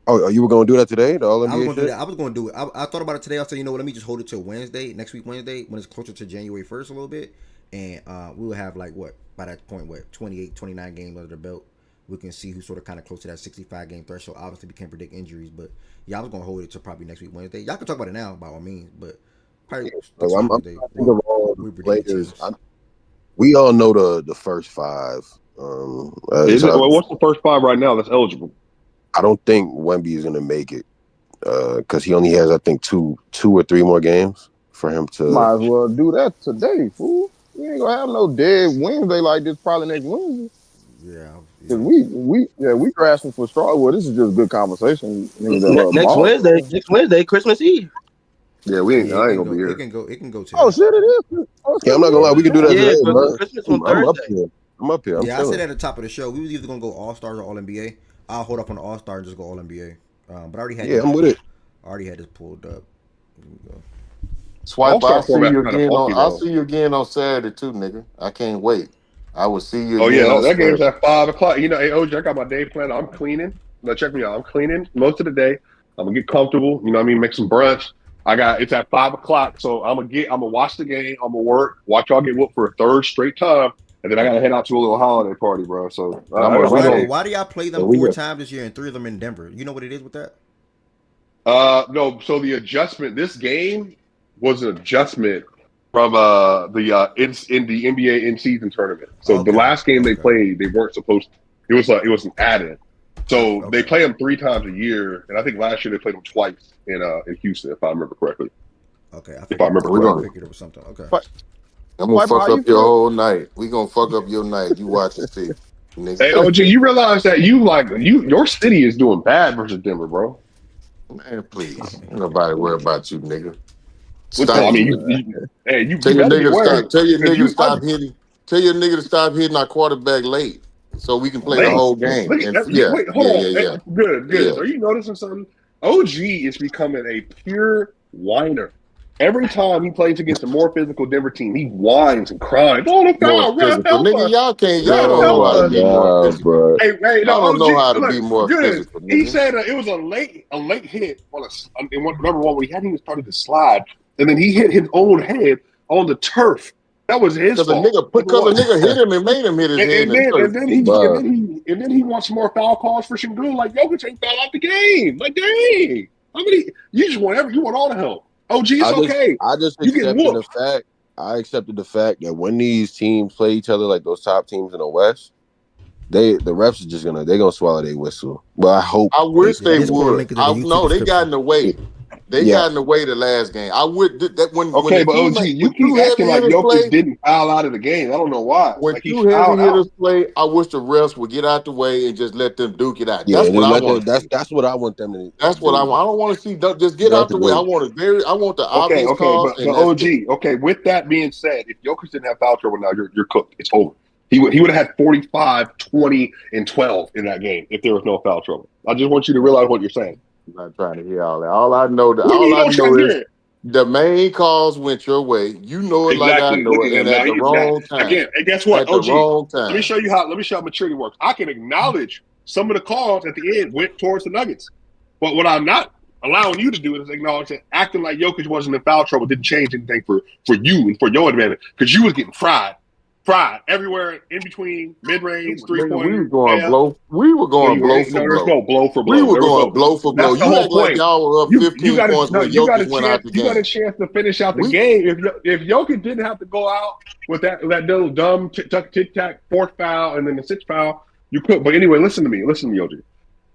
H: Oh, you were gonna do that today? The All
A: I was
H: NBA
A: gonna do
H: shit?
A: that. I was gonna do it. I thought about it today. I said, you know what? Let me just hold it till Wednesday, next week Wednesday, when it's closer to January 1st a little bit, and we will have like what by that point 28, 29 games under the belt. We can see who's sort of kind of close to that 65 game threshold. Obviously, we can't predict injuries, but yeah, I was gonna hold it till probably next week Wednesday. Y'all can talk about it now by all means, but probably
H: So I'm
A: Wednesday.
H: trying to think of all
A: We
H: the
A: predict
H: players.
A: teams.
H: We all know the first five.
I: What's the first five right now that's eligible?
H: I don't think Wemby is gonna make it because he only has, I think, two or three more games for him to.
C: Might as well do that today, fool. We ain't gonna have no dead Wednesday like this probably next Wednesday.
A: Yeah.
C: Cause we grasping for straw. Well, this is just good conversation. Niggas that love
B: Next
C: ball.
B: Wednesday, Christmas Eve.
I: Yeah,
A: Yeah,
I: I ain't gonna be here.
A: It can go today.
C: Oh shit, it is. Oh,
H: Yeah, I'm not gonna lie. We can do that
B: Yeah,
H: today, bro.
B: Christmas on
H: I'm up
B: Thursday.
H: here. I'm up here. I'm
A: Yeah, I
H: chilling.
A: said at the top of the show, we was either gonna go All Stars or All NBA. I'll hold up on the All Star and just go All NBA. But I already had.
H: Yeah, I'm with it.
A: I already had this pulled up. Here we go.
D: Swipe.
I: All-Star
D: I'll see
I: format's
D: you
I: kinda
D: again
I: funky,
D: on. I'll
I: though.
D: see you again on Saturday too, nigga. I can't wait. I will see you
I: Oh
D: again
I: yeah,
D: on
I: that game's
D: Saturday.
I: at 5:00. Hey OJ, I got my day planned. I'm cleaning. Now check me out. I'm cleaning most of the day. I'm gonna get comfortable. You know what I mean? Make some brunch. It's at 5:00, so I'm gonna watch the game. I'm gonna work. Watch y'all get whooped for a third straight time, and then I gotta head out to a little holiday party, bro. So
A: Why do y'all play them
H: we
A: 4
H: go.
A: times this year and 3 of them in Denver? You know what it is with that?
I: No. So the adjustment. This game was an adjustment from in the NBA in season tournament. So the last game they played, they weren't supposed to. It was an add-in. So they play them 3 times a year, and I think last year they played them twice in Houston, if I remember correctly.
A: Okay,
I: If I remember correctly.
A: I figured it was something. Okay.
D: I'm gonna fuck up your whole night. We gonna fuck up your night. You watch and see. Nigga.
I: Hey OG, you realize that your city is doing bad versus Denver, bro.
D: Man, please. Ain't nobody worry about you, nigga.
I: You
D: tell your
I: better be
D: nigga to
I: worried.
D: stop. Tell your nigga to stop hitting. Tell your nigga to stop hitting our quarterback late, so we can play the whole game.
I: Look at
D: And
I: that. Wait, hold on.
D: yeah.
I: Good.
D: Yeah.
I: Are you noticing something? OG is becoming a pure whiner. Every time he plays against a more physical Denver team, he whines and cries. Oh, the foul, ref, help
D: Nigga,
I: us.
D: y'all don't know how to be more physical.
H: Bro.
I: Hey,
D: Y'all don't know how to
I: look,
D: be more
I: good.
D: physical. Nigga.
I: He said it was a late hit in number one when he hadn't even started to slide, and then he hit his own head on the turf That was his
D: Because a
I: fault.
D: nigga hit him and made him hit his head.
I: And then he wants more foul calls for Şengün. Like Jokic ain't foul out the game. Like dang, how many? You just want you want all the help. OG, it's okay.
H: I just
I: You getting
H: accepted the
I: whooped.
H: fact. I accepted the fact that when these teams play each other, like those top teams in the West, the refs are just gonna swallow their whistle. But I hope.
D: I wish they
A: Discord
D: would.
A: link is in the YouTube
D: No, they got
A: description.
D: in the way. They got in the way the last game. I would that when
I: Okay,
D: the
I: but
D: two,
I: OG, you
D: when
I: keep
D: two
I: acting
D: heavy
I: like
D: hitters
I: Jokic
D: play.
I: didn't foul out of the game. I don't know why.
D: When
I: Like he
D: two heavy
I: fouled out.
D: hitters play, I wish the refs would get out the way and just let them duke it out.
H: Yeah,
D: That's what I want.
H: That's what I want them to.
D: That's what I want. I don't want to see just get out the way. I want the obvious calls.
I: But OG, okay. With that being said, if Jokic didn't have foul trouble now, you're cooked. It's over. He would have had 45, 20, and 12 in that game if there was no foul trouble. I just want you to realize what you're saying.
D: I'm not trying to hear all that. All I know is the main calls went your way. You know it like I know it, and at the wrong time.
I: Again, and guess what,
D: at
I: OG?
D: The wrong time.
I: Let me show you how maturity works. I can acknowledge some of the calls at the end went towards the Nuggets, but what I'm not allowing you to do is acknowledge that acting like Jokic wasn't in foul trouble didn't change anything for you and for your advantage because you was getting fried everywhere in between mid-range, 3-pointer.
D: We were going blow. We were going blow for blow.
I: There's no blow for blow.
D: We were going blow for blow. You act like y'all were up 15 points when Jokic went out the game.
I: You got a chance to finish out the game. If Jokic didn't have to go out with that little dumb tic-tac fourth foul and then the sixth foul, you could. But anyway, listen to me, OG.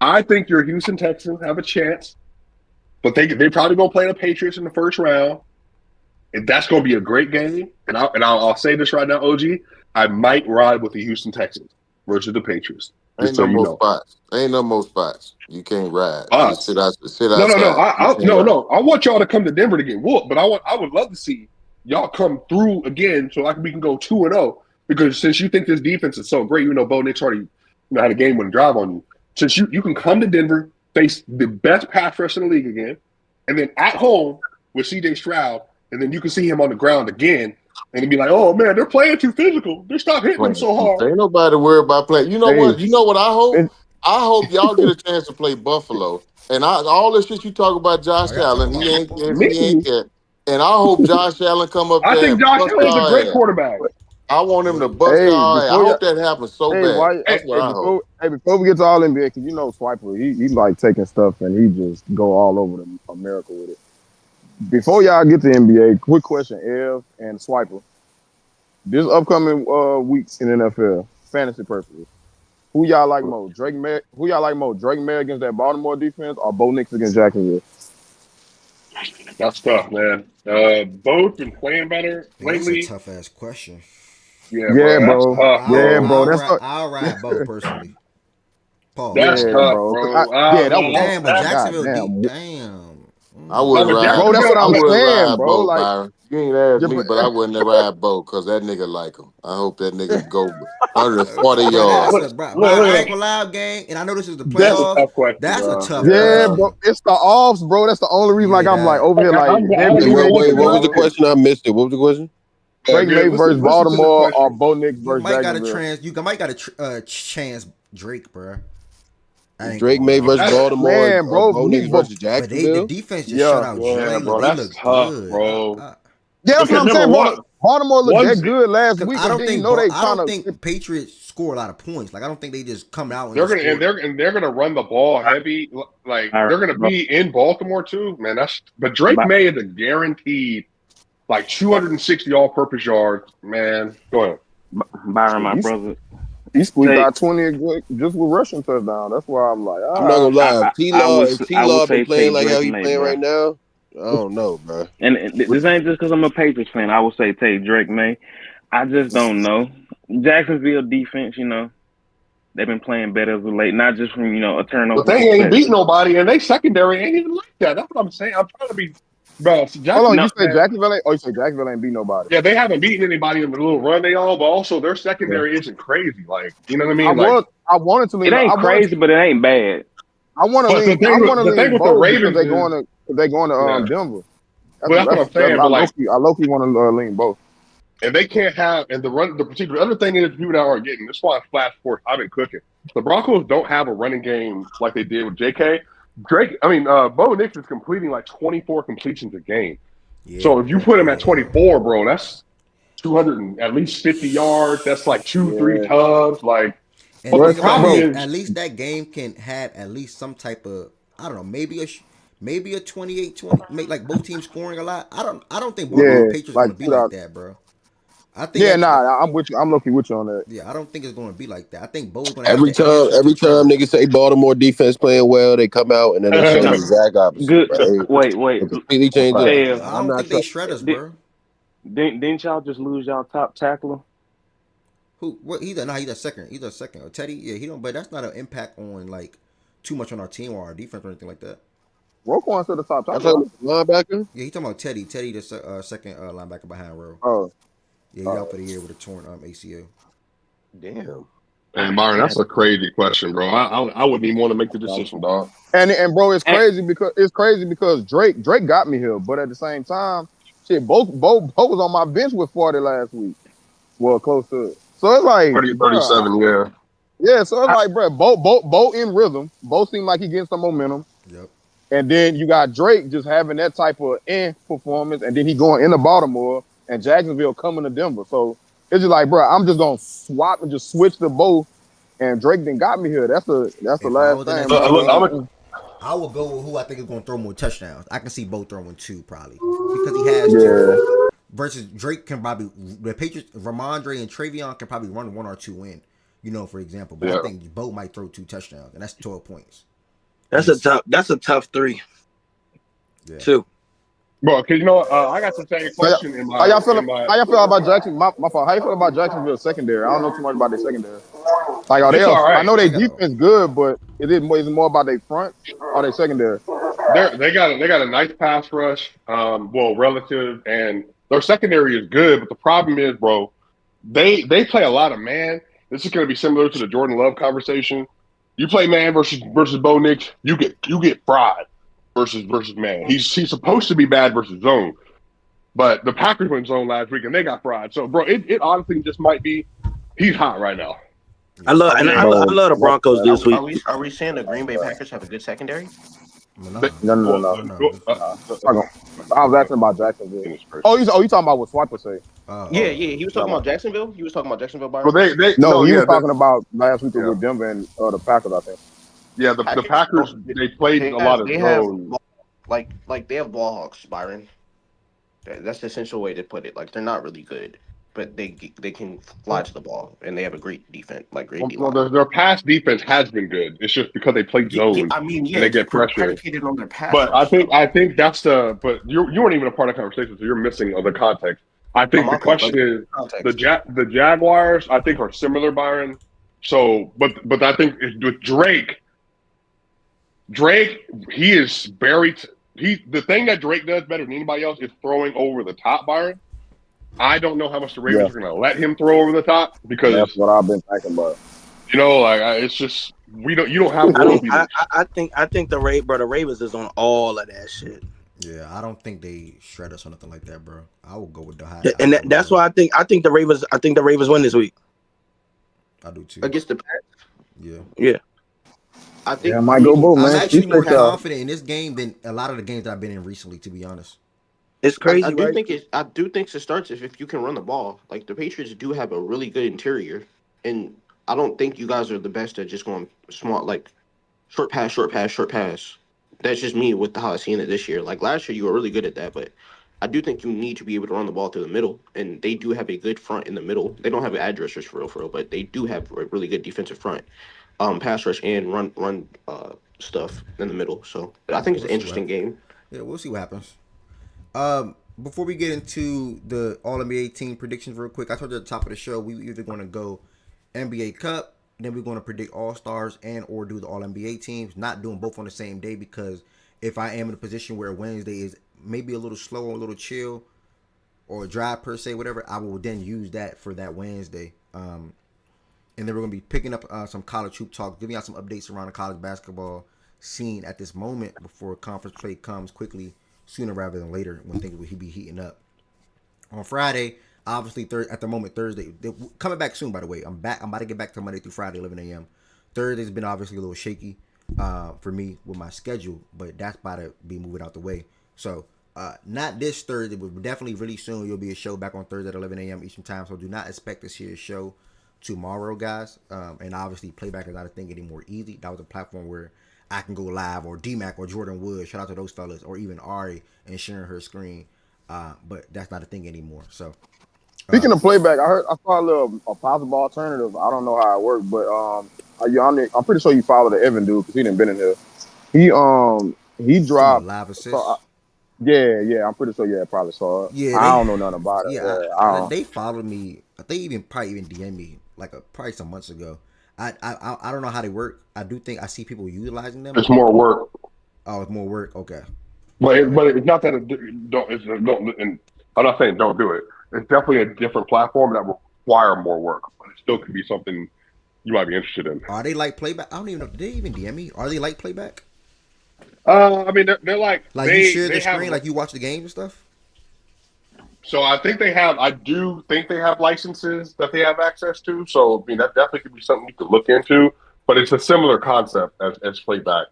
I: I think your Houston Texans have a chance, but they probably gonna play the Patriots in the first round. And that's going to be a great game. And I'll say this right now, OG. I might ride with the Houston Texans versus the Patriots.
D: Ain't no more spots. Ain't no more spots. You can't ride. Sit outside.
I: No. I want y'all to come to Denver to get whooped, but I would love to see y'all come through again so we can go 2-0. Because since you think this defense is so great, Bo Nix already had a game-winning drive on you. Since you can come to Denver, face the best pass rush in the league again, and then at home with C.J. Stroud. And then you can see him on the ground again, and he'd be like, "Oh man, they're playing too physical. They stop hitting them so hard."
D: Ain't nobody worried about playing. You know what? You know what I hope? I hope y'all get a chance to play Buffalo. And all this shit you talk about Josh Allen, he ain't that. And I hope Josh Allen come up there.
I: I think Josh Allen's a great quarterback.
D: I want him to bust y'all ass. I hope that happens so bad. That's what I hope.
J: Before we get to all NBA, because Swiper, he like taking stuff and he just go all over America with it. Before y'all get to NBA, quick question, Ev and Swiper. This upcoming weeks in NFL, fantasy purposes, who y'all like more? Drake May against that Baltimore defense or Bo Nix against Jacksonville?
I: That's tough, man. Both been playing better lately.
A: That's a tough ass question.
I: Yeah, bro.
A: I'll ride Bo personally. Paul.
I: That's tough, bro.
A: Damn, but Jacksonville damn.
D: I wouldn't ride.
J: Bro, that's what I'm saying, bro.
D: Bo, like, you ain't asked me, but I wouldn't ride Bo because that nigga like him. I hope that nigga go 140 yards.
A: I ain't gonna lie, gang, and I know this is the playoffs. That's a tough question.
J: Bro. It's the offs, bro. That's the only reason. Like I'm like over here, like.
H: Wait, what was the question? I missed it. What was the question?
J: Drake May versus Baltimore or Bo Nix versus Jacksonville.
A: You might got a chance, Drake, bro.
H: Drake May versus Baltimore,
J: man, bro.
H: Bo Nix versus Jacksonville.
A: The defense just shut out Drake.
I: Bro, that's tough, bro.
J: Yeah, that's what I'm saying. Baltimore looked that good last week.
A: I don't think Patriots score a lot of points. Like I don't think they just come out.
I: They're gonna run the ball heavy. Like they're gonna be in Baltimore too, man. But Drake May is a guaranteed like 260 all-purpose yards, man. Go ahead,
K: Byron, my brother.
J: He squeezed out 20 just with rushing touchdown. That's why I'm like,
H: I'm not gonna lie. T-Law been playing like how he playing right now. I don't know, bro.
K: And this ain't just because I'm a Patriots fan. I would say take Drake May. I just don't know. Jacksonville defense, they've been playing better as of late. Not just from a turnover.
I: But they ain't beat nobody, and they secondary ain't even like that. That's what I'm saying. I'm trying to be. Bro,
J: hold on, you say Jacksonville ain't? Oh, you say Jacksonville ain't beat nobody?
I: Yeah, they haven't beaten anybody in the little run they all, but also their secondary isn't crazy. Like, you know what I mean?
J: I wanted to lean.
K: It ain't crazy, but it ain't bad.
J: I want to lean. I want to lean
I: with the Ravens
J: because they going to Denver.
I: That's what I'm saying.
J: I low-key want to lean both.
I: And they can't have the particular other thing is people that aren't getting. That's why Flash Sports I've been cooking. The Broncos don't have a running game like they did with J.K. Bo Nix is completing like 24 completions a game. Yeah, so if you put him at 24, bro, that's
C: 200 at least 50 yards. That's like three
J: Yeah,
C: tubs. Like,
A: And the
C: but
J: bro,
C: the
A: thing
J: it's
A: about
C: problem
A: it
J: bro.
A: is,
C: is,
A: at least that game can have at least some type of, I don't know, maybe a 28-20, make like both teams scoring a lot. I don't think Baltimore
J: Yeah,
A: Patriots
J: like
A: going to be like
J: shootout.
A: that, bro. I think
J: Yeah,
A: actually,
J: nah, I'm with you. I'm lucky with you on that.
A: yeah, I don't think it's going to be like that. I think Bo's going to have
H: Every
A: to
H: time,
A: answer to
H: every time
A: Trevor.
H: niggas say Baltimore defense playing well, they come out and then they show the
K: No,
H: exact opposite.
K: good.
H: Bro. They
K: Wait.
H: completely
J: That's
H: change it
J: right.
H: up.
K: Hey,
A: I
H: I'm
A: don't
H: not
A: think they
H: sure.
A: shred us,
K: did,
A: bro.
K: didn't y'all just lose y'all top tackler?
A: Who? What? He's a nah. He's a second. He's a second. Teddy. Yeah, he don't. But that's not an impact on like too much on our team or our defense or anything like that.
J: Roquan's to the top
H: I
J: tackle,
H: talking
J: right?
H: about linebacker.
A: Yeah, he talking about Teddy. Teddy, the second linebacker behind row.
J: Oh,
A: Yeah, he
J: all
A: out
J: right.
A: for the year with a torn ACL.
H: Damn.
C: and Byron, that's a crazy question, bro. I wouldn't even want to make the decision, dog.
J: And bro,
K: And,
J: it's crazy because Drake got me here, but at the same time, shit, both was on my bench with 40 last week. Well, close to it. So it's like,
C: 30,
J: bro,
C: 37, yeah.
J: yeah. So it's
K: I,
J: like, bro, both in rhythm. Both seem like he getting some momentum.
A: Yep.
J: And then you got Drake just having that type of performance, and then he going into Baltimore and Jacksonville coming to Denver. So it's just like, bro, I'm just gonna swap and just switch the both. And Drake then got me here. That's the
A: If I
J: last
A: was in that
J: thing.
C: Look, I'm a,
A: situation, I would go with who I think is going to throw more touchdowns. I can see both throwing two probably because he has to.
J: Yeah,
A: Versus Drake can probably the Patriots, Ramondre and Travion can probably run one or two in. For example. But I
C: yeah.
A: think Bo might throw two touchdowns, and that's 12 points.
B: That's a tough. That's a tough three.
A: Yeah.
B: Too.
C: Bro, cause I got the same question in
J: how
C: my
J: y'all feeling?
C: in my.
J: How y'all feel about Jackson? My fault. How you feel about Jacksonville secondary? I don't know too much about their secondary. Like, are they?
C: It's all
J: I
C: right.
J: know their
A: They got a
J: defense good, but is it more about their front or their secondary?
C: They got a nice pass rush, well, relative, and their secondary is good. But the problem is, bro, they play a lot of man. This is going to be similar to the Jordan Love conversation. You play man versus Bo Nix, you get fried versus man. He's supposed to be bad versus zone, but the Packers went zone last week and they got fried. So, bro, it honestly just might be he's hot right now.
B: I
A: yeah.
B: love
K: are
B: and
K: we
B: I,
J: Bro,
B: I love the
J: that's
B: Broncos
J: bad.
K: are,
B: this week.
K: are we saying the Green Bay Packers have a good secondary?
A: Nah.
C: They,
J: No, no, no,
C: well,
J: no.
A: Oh no.
J: Nah. I was asking about Jacksonville.
H: In this person.
J: Oh, you talking about what Swiper say?
K: Yeah,
A: Oh.
K: yeah. He was
J: Yeah,
K: talking about Jacksonville. He was talking about Jacksonville,
C: well,
K: Byron.
C: they
J: no,
C: no,
J: he
C: yeah,
J: was talking about last week
C: yeah,
J: with Denver and the Packers, I think.
C: yeah. The
K: Packers
C: Packers
K: don't.
C: they played
K: They
C: a lot
K: have
C: of
K: they have
C: zone.
K: like they have ball hawks, Byron. That's the essential way to put it. Like they're not really good, but they can fly to the ball, and they have a great defense, like great D
C: Well,
K: line.
C: their pass defense has been good. It's just because they play zone
K: I mean, yeah,
C: and they
K: it's
C: get pressure.
K: predicated on their pass
C: But I
K: rush.
C: think I think that's the. But you weren't even a part of the conversation, so you're missing other context. I
K: Oh,
C: think the
K: my fault. Let
C: question
K: me
C: is
K: context.
C: the Jaguars. I think are similar, Byron. So, but I think with Drake, he is buried. The thing that Drake does better than anybody else is throwing over the top, Byron. I don't know how much the
J: Yeah,
C: Ravens are going to let him throw over the top
J: that's
C: because
J: what I've been thinking about.
C: it's just you don't have
B: I
C: world
B: don't.
C: beaters.
B: I think the Ravens is on all of that shit,
A: Yeah, I don't think they shred us or nothing like that, bro. I will go with the high. I
B: and
A: go with
B: that's
A: the.
B: why I think the Ravens. I think the Ravens win this week.
A: I do too.
K: Against the Pats,
A: Yeah.
B: Yeah,
K: I
J: Yeah,
K: think. I
J: might go
K: mean,
J: both,
A: I'm
J: man.
A: actually more
J: Appreciate y'all.
A: confident in this game than a lot of the games that I've been in recently, to be honest.
B: it's
K: I
B: crazy,
K: do
B: right?
K: think it. I do think it starts if you can run the ball. Like the Patriots do have a really good interior, and I don't think you guys are the best at just going small, like short pass, short pass, short pass. That's just me with how I seen it this year. Like last year, you were really good at that, but I do think you need to be able to run the ball through the middle, and they do have a good front in the middle. They don't have address rush for real, but they do have a really good defensive front, pass rush and run stuff in the middle. So I think it's
A: We'll
K: an
A: see what.
K: interesting game.
A: Yeah, we'll see what happens. Before we get into the All NBA team predictions, real quick, I told you at the top of the show we either going to go NBA Cup, then we're going to predict All Stars and or do the All NBA teams. Not doing both on the same day because if I am in a position where Wednesday is maybe a little slow, a little chill, or dry per se, whatever, I will then use that for that Wednesday. And then we're going to be picking up some college hoop talk, giving out some updates around the college basketball scene at this moment before conference play comes quickly, sooner rather than later when things will be heating up. On Friday, obviously at the moment Thursday, coming back soon. By the way, I'm back. I'm about to get back to Monday through Friday, 11 a.m. Thursday's been obviously a little shaky for me with my schedule, but that's about to be moving out the way. So Not this Thursday, but definitely really soon. You'll be a show back on Thursday at 11 a.m. Eastern time. So do not expect to see a show tomorrow, guys. And obviously, playback is not a thing anymore. Easy. That was a platform where I can go live, or DMAC or Jordan Wood. Shout out to those fellas, or even Ari and sharing her screen. But that's not a thing anymore. So
J: Speaking of playback, I saw a possible alternative. I don't know how it worked, but I'm pretty sure you follow the Evan dude because he didn't been in here. He
A: talking about
J: dropped.
A: live
J: So
A: assists.
J: yeah, I'm pretty sure. Yeah, probably saw it.
A: Yeah,
J: I don't know nothing about it.
A: they followed me. They probably even DM me like probably some months ago. I don't know how they work. I do think I see people utilizing them.
I: It's more work,
A: Oh, it's more work. Okay.
I: but it's not that it don't. It's don't. And I'm not saying don't do it. It's definitely a different platform that will require more work, but it still could be something you might be interested in.
A: Are they like playback? I don't even know. Did they even DM me? Are they like playback?
I: I mean, they're like
A: Like you share the
I: they have.
A: screen, like you watch the game and stuff.
I: So I think they have. I do think they have licenses that they have access to. So I mean, that definitely could be something you could look into. But it's a similar concept as playback.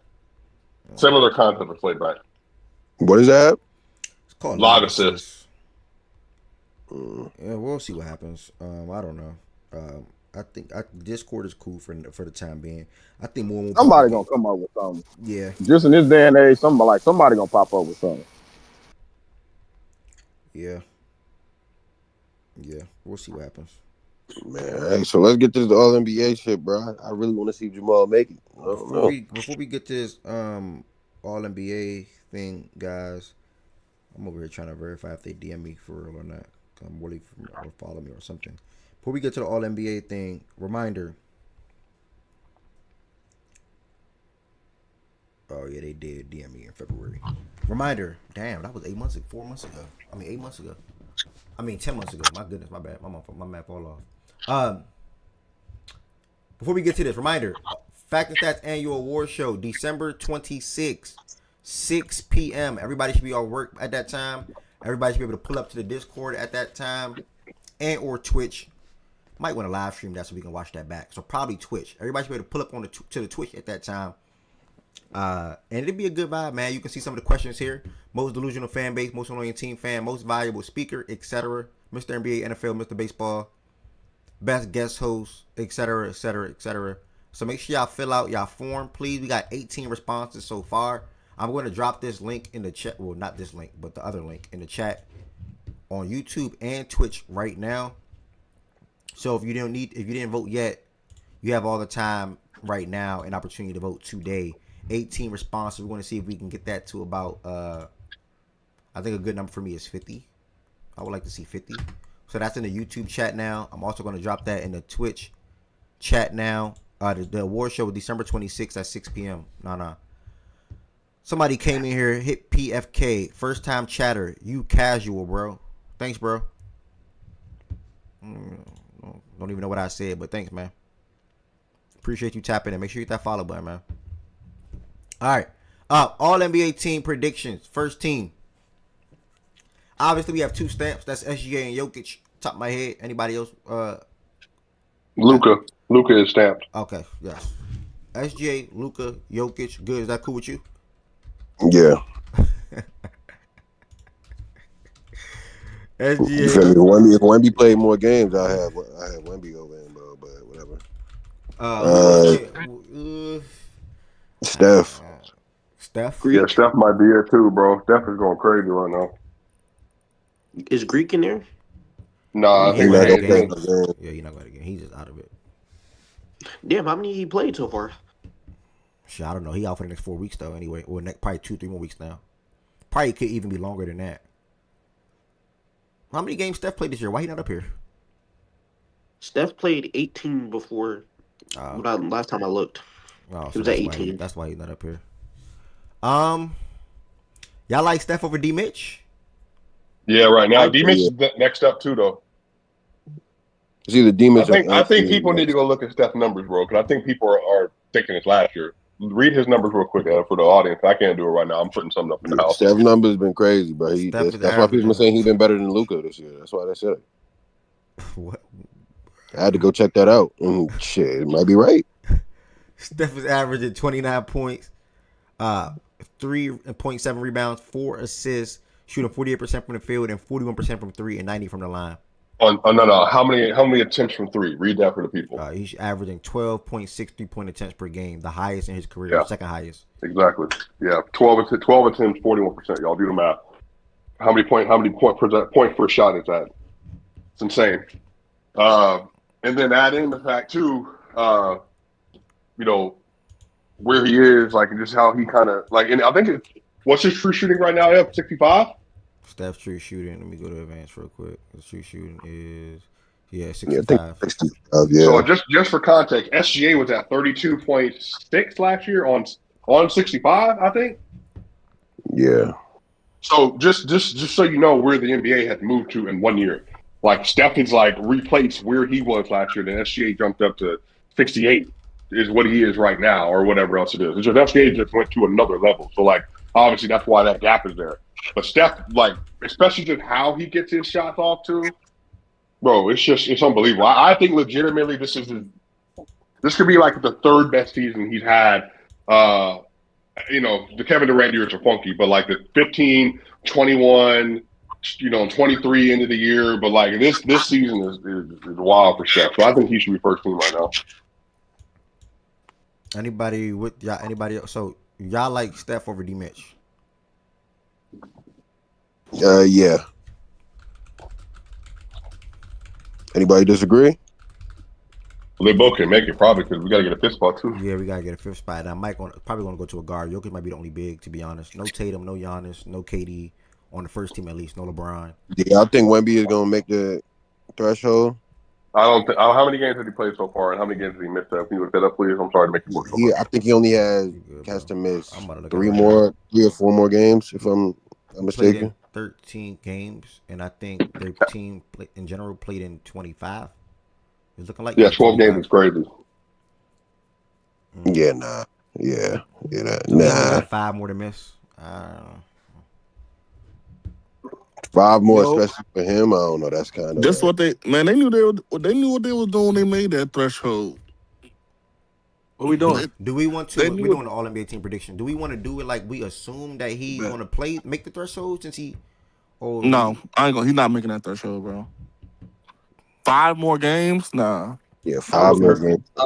I: Similar concept as playback.
H: What is that?
A: It's called
I: Live
A: live
I: assist.
A: assist. Yeah, we'll see what happens. I don't know. I think Discord is cool for the time being. I think more and more
J: somebody
A: people
J: gonna come up with something.
A: yeah,
J: Just in this day and age, somebody gonna pop up with something.
A: yeah, yeah. We'll see what happens.
H: Man, hey, so let's get this All NBA shit, bro. I really want to see Jamal make it. I don't know.
A: Before we get this All NBA thing, guys, I'm over here trying to verify if they DM me for real or not. I'm really or follow me or something. Before we get to the All NBA thing, reminder. Oh yeah, they did DM me in February. Reminder. Damn, that was 8 months, 4 months ago. 8 months ago. 10 months ago. My goodness, my bad. My math fall off. Before we get to this, reminder: Fact and Stats Annual Award Show, December 26th, 6 p.m. Everybody should be on work at that time. Everybody should be able to pull up to the Discord at that time, and or Twitch. Might want to live stream that so we can watch that back. So probably Twitch. Everybody should be able to pull up on to the Twitch at that time. And it'd be a good vibe, man. You can see some of the questions here. Most delusional fan base, most annoying team fan, most valuable speaker, etc. Mr. NBA, NFL, Mr. Baseball, best guest host, etc., etc., etc. So make sure y'all fill out y'all form, please. We got 18 responses so far. I'm going to drop this link in the chat. Well, not this link, but the other link in the chat on YouTube and Twitch right now. So if you didn't vote yet, you have all the time right now and opportunity to vote today. 18 responses. We're going to see if we can get that to about, I think a good number for me is 50. I would like to see 50. So that's in the YouTube chat now. I'm also going to drop that in the Twitch chat now. The award show December 26th at 6 p.m. Nah. Somebody came in here, hit PFK. First time chatter. You casual, bro. Thanks, bro. Don't even know what I said, but thanks, man. Appreciate you tapping in. Make sure you hit that follow button, man. All right. All NBA team predictions. First team. Obviously, we have two stamps. That's SGA and Jokic. Top of my head. Anybody else?
I: Luka is stamped.
A: Okay. Yes. SGA, Luka, Jokic. Good. Is that cool with you?
H: Yeah.
A: SGA.
H: You feel me? If Wemby played more games, I have Wemby over him, bro. But whatever. Steph.
I: Yeah, Steph might be here too, bro. Steph is going crazy right now.
K: Is Greek in there?
I: Nah, I think
A: not
I: he's
A: going to Yeah, he's not going to get. He's just out of it.
K: Damn, how many he played so far?
A: Shit, I don't know. He out for the next 4 weeks though. Anyway, or probably 2-3 more weeks now. Probably could even be longer than that. How many games Steph played this year? Why he not up here?
K: Steph played 18 before. Last time I looked, he was at 18.
A: That's why he's not up here. Y'all like Steph over D Mitch?
I: Yeah, right now D Mitch is next up too, though.
H: It's either D Mitch.
I: I think people need to go look at Steph's numbers, bro, because I think people are thinking it's last year. Read his numbers real quick for the audience. I can't do it right now. I'm putting something up in the house.
H: Steph's numbers been crazy, bro. That's why people been saying he's been better than Luka this year. That's why they said it.
A: What?
H: I had to go check that out. And shit, it might be right.
A: Steph is averaging 29 points, 3.7 rebounds, 4 assists, shooting 48% from the field and 41% from three and 90 from the line.
I: No. How many attempts from three? Read that for the people.
A: He's averaging 12.6 3-point attempts per game, the highest in his career,
I: Yeah.
A: second highest.
I: Exactly. Yeah, 12 attempts, 41%. Y'all do the math. How many point per shot is that? It's insane. And then add in the fact too, where he is, like just how he kind of like. And I think what's his true shooting right now? 65.
A: Steph's true shooting. Let me go to advance real quick. His true shooting is 65.
H: I think 65. Yeah.
I: So just for context, SGA was at 32.6 last year on 65, I think.
H: Yeah.
I: So just so you know where the NBA has moved to in 1 year. Like Steph is like replaced where he was last year. Then SGA jumped up to 68 is what he is right now, or whatever else it is. It's just SGA just went to another level. So like obviously that's why that gap is there. But Steph, like, especially just how he gets his shots off too, bro, it's unbelievable. I think legitimately this could be like the third best season he's had. The Kevin Durant years are funky, but like the 15, 21, 23 into the year, but like this season is wild for Steph. So I think he should be first team right now.
A: Anybody else? So y'all like Steph over D Mitch?
H: Yeah. Anybody disagree?
I: Well, they both can make it probably because we got to get a fifth spot too.
A: Yeah, we gotta get a fifth spot. Now Mike probably gonna go to a guard. Jokic might be the only big, to be honest. No Tatum, no Giannis, no KD on the first team at least. No LeBron.
H: Yeah, I think Wemby is gonna make the threshold.
I: I don't think. How many games has he played so far, and how many games has he missed? Can you look that up, please? I'm sorry to make you work.
H: I think he only has to miss 3 or 4 more games, if I'm not mistaken.
A: 13 games, and I think their team in general played in 25. It's looking like
I: 12 games is crazy.
H: Yeah, nah. Yeah,
A: nah. 5 more to miss.
H: 5 more, especially for him. I don't know. That's kind of
L: just what they knew what they was doing when they made that threshold.
E: What we doing?
A: Do we want to? We're doing the All NBA team prediction. Do we want to do it like we assume that he's going to make the threshold since he?
L: No, I ain't gonna. He's not making that threshold, bro. 5 more games? Nah.
H: Yeah, 5 more games.
K: I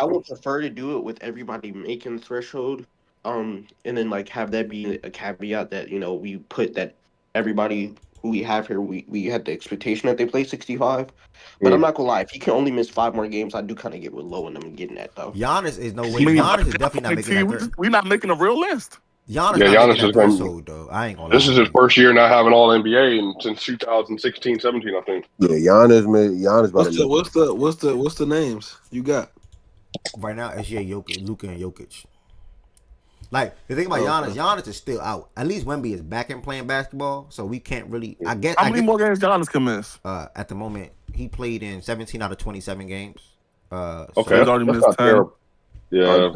K: would prefer to do it with everybody making threshold, and then like have that be a caveat that we put that everybody who we have here we had the expectation that they play 65. But I'm not gonna lie, if he can only miss 5 more games, I do kind of get what Low and them getting at though.
A: Giannis is no way. Giannis is definitely not making that.
L: We're not making a real list.
A: Giannis is threshold though. I ain't gonna lie.
I: This is his first year not having All NBA since 2016, 17, I think.
H: Yeah, Giannis.
E: What's the names you got
A: right now? SGA, Jokic, Luka, and Jokic. Like the thing about Giannis is still out. At least Wemby is back and playing basketball, so we can't really.
L: How many more games Giannis can miss?
A: At the moment, he played in 17 out of 27 games.
I: Okay,
L: so he's already missed 10.
I: Terrible. Yeah.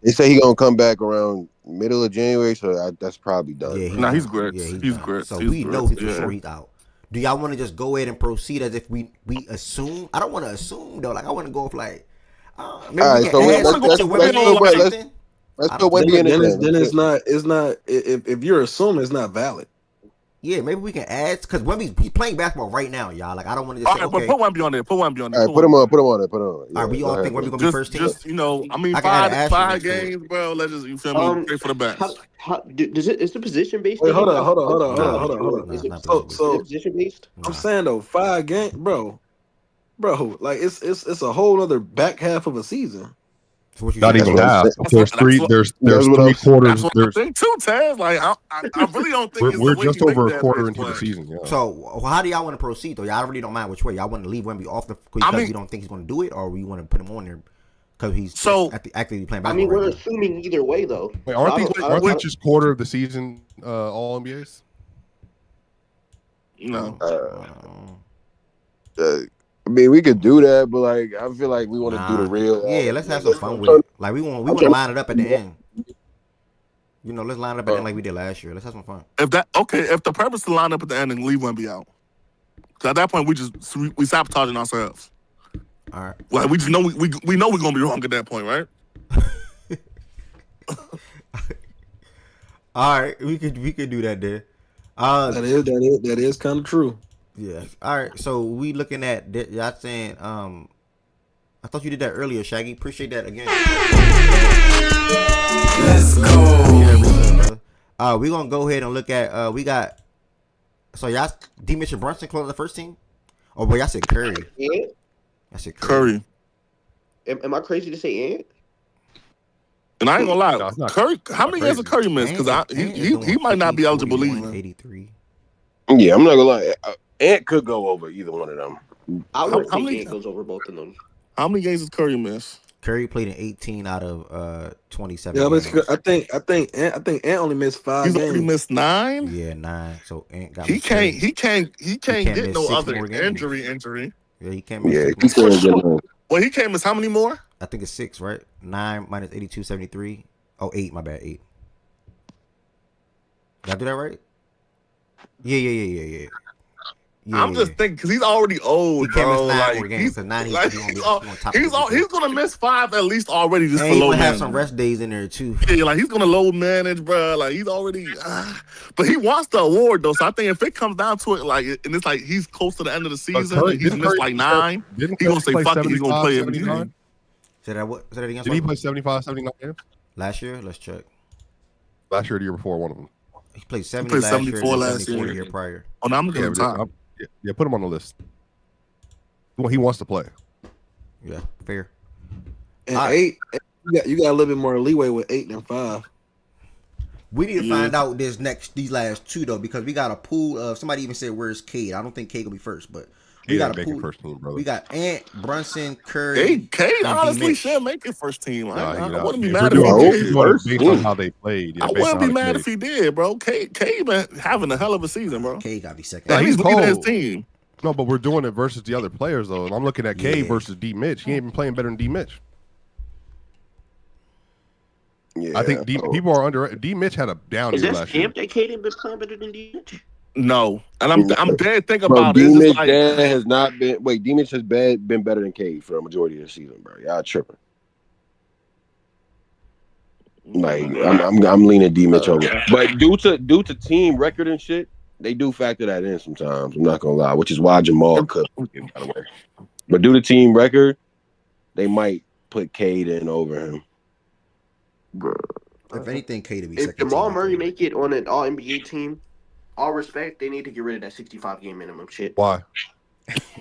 H: They say he's gonna come back around middle of January, so that's probably done.
A: Yeah,
L: he's great.
A: Yeah,
L: he's great.
A: So we know for sure he's out. Do y'all want to just go ahead and proceed as if we assume? I don't want to assume though. Like I want to go off like. Maybe
H: all right,
A: we
H: so
A: can
H: let's put Wemby in it.
E: Then it's not. If you're assuming, it's not valid.
A: Yeah, maybe we can add because he's playing basketball right now, y'all. Like I don't want to just say,
L: okay. Put Wemby on there. All right,
H: put him on there.
A: All right, we all think Wemby gonna be first team.
L: Just five games, bro. Let's just you feel me? Pray for the best.
K: Is the position based?
E: Wait, hold on.
K: Is it position based?
E: I'm saying though, 5 games, bro. Like it's a whole other back half of a season.
M: Not even half. There's 3 quarters.
L: That's what I think too, Taz. Like I really don't think
M: we're just over a quarter into the season. Yeah.
A: So how do y'all want to proceed though? Y'all really don't mind which way. Y'all want to leave Wemby off because you don't think he's going to do it, or we want to put him on there because he's actively playing basketball?
K: I mean, we're assuming either way though.
M: Wait, aren't they just quarter of the season all NBAs?
L: No.
H: I mean, we could do that, but like, I feel like we want to do the real.
A: Yeah, let's have some fun with it. Like we want to line it up at the end. Let's line it up at the end like we did last year. Let's have some fun.
L: If the purpose to line up at the end and leave Wemby out, because at that point we sabotaging ourselves.
A: All right.
L: Like we just know we know we're gonna be wrong at that point, right?
A: All right, we could do that there.
N: That is kind of true.
A: Yeah. All right. So we looking at y'all saying I thought you did that earlier, Shaggy. Appreciate that again.
N: Let's go.
A: We gonna go ahead and look at we got so y'all D Mitch and Brunson close the first team? Oh boy, I said Curry.
K: Ant?
A: I said Curry.
K: Am I crazy to say Ant?
L: And I ain't gonna lie,
M: No, it's not-
L: Curry. How many years
M: crazy.
L: of Curry miss? Because he might not be eligible either.
A: 83.
H: Yeah, I'm not gonna lie. Ant could go over either one of them.
K: I would
L: How
K: think
L: many-
K: Ant goes over both of them.
L: How many games does Curry miss?
A: Curry played in 18 out of 27.
N: Yeah,
A: games.
N: but I think Ant only missed 5
L: He's
N: games.
L: already missed 9.
A: Yeah, 9. So Ant got
L: He can't get
A: miss
L: no
A: 6
L: other
A: more games.
L: injury.
A: Yeah, he can't miss
H: Yeah,
A: 6
H: he
A: more.
H: can't get no.
L: Well, he can't miss how many more?
A: I think it's 6, right? 9 minus 82, 73. Oh, 8, my bad, 8. Did I do that right? Yeah.
L: I'm just thinking because he's already old,
A: He can't
L: bro.
A: miss 9
L: Like
A: more games. So 9
L: he's gonna miss 5 at least already just
A: and
L: for
A: he
L: load
A: gonna have
L: management.
A: some rest days in there too.
L: Yeah, like he's gonna load manage, bro. Like he's already, but he wants the award though. So I think if it comes down to it, like, and it's like he's close to the end of the season,
M: Curry-
L: and he's
M: didn't
L: missed
M: Curry-
L: like 9.
M: Didn't
L: He gonna say
M: Curry
L: fuck it. He's gonna play every
M: 79?
L: game.
A: Say that again.
M: Did he play 75, 79 games?
A: Last year? Let's check.
M: Last year or the year before, one of them.
A: He played 70
L: played
A: last
L: 74
A: year, and
L: last
A: 74
L: year.
A: the year prior.
L: Oh, no, I'm looking
M: Yeah,
L: at the top.
M: yeah, put him on the list. Well, he wants to play.
A: Yeah, fair.
N: And
A: All right.
N: 8, you got a little bit more leeway with 8 than 5.
A: We need to find out these last 2 though, because we got a pool of somebody even said where's Cade. I don't think Cade will be first, but we
M: He
A: got
M: ain't
A: a
M: making
A: pool.
M: first team, brother.
A: We got Ant, Brunson, Curry.
L: Cade
A: and
L: honestly
A: D-Mitch.
L: should make it first team. I wouldn't be
M: If
L: mad
M: we're
L: if
M: doing,
L: he did.
M: doing it based on how they played. Yeah,
L: I
M: based
L: wouldn't
M: on
L: be
M: how they
L: mad
M: played.
L: if he did, bro. Cade been having a hell of a season, bro.
A: Cade got to be second.
M: Yeah,
L: And
M: he's
L: he's leading his
M: cold.
L: team.
M: No, but we're doing it versus the other players though. And I'm looking at K
A: Yeah.
M: versus D Mitch. He ain't been playing better than D Mitch.
H: Yeah,
M: I think people are under. D Mitch had a down
K: Is
M: year
K: that
M: last year.
K: stamp that Caden been playing better than D-Mitch?
L: No, and I'm dead thinking
H: Bro,
L: about it.
H: D
L: It's
H: Mitch
L: just like,
H: has not been. Wait, D Mitch has been better than Cade for a majority of the season, bro. Y'all tripping. Like I'm leaning D Mitch over, but due to team record and shit, they do factor that in sometimes. I'm not gonna lie, which is why Jamal could, by the way. But due to team record, they might put Cade in over him.
A: If anything, Cade to be
K: If
A: second.
K: Jamal
A: team.
K: Murray make it on an All NBA team, all respect, they need to get rid of that 65 game minimum shit.
M: Why?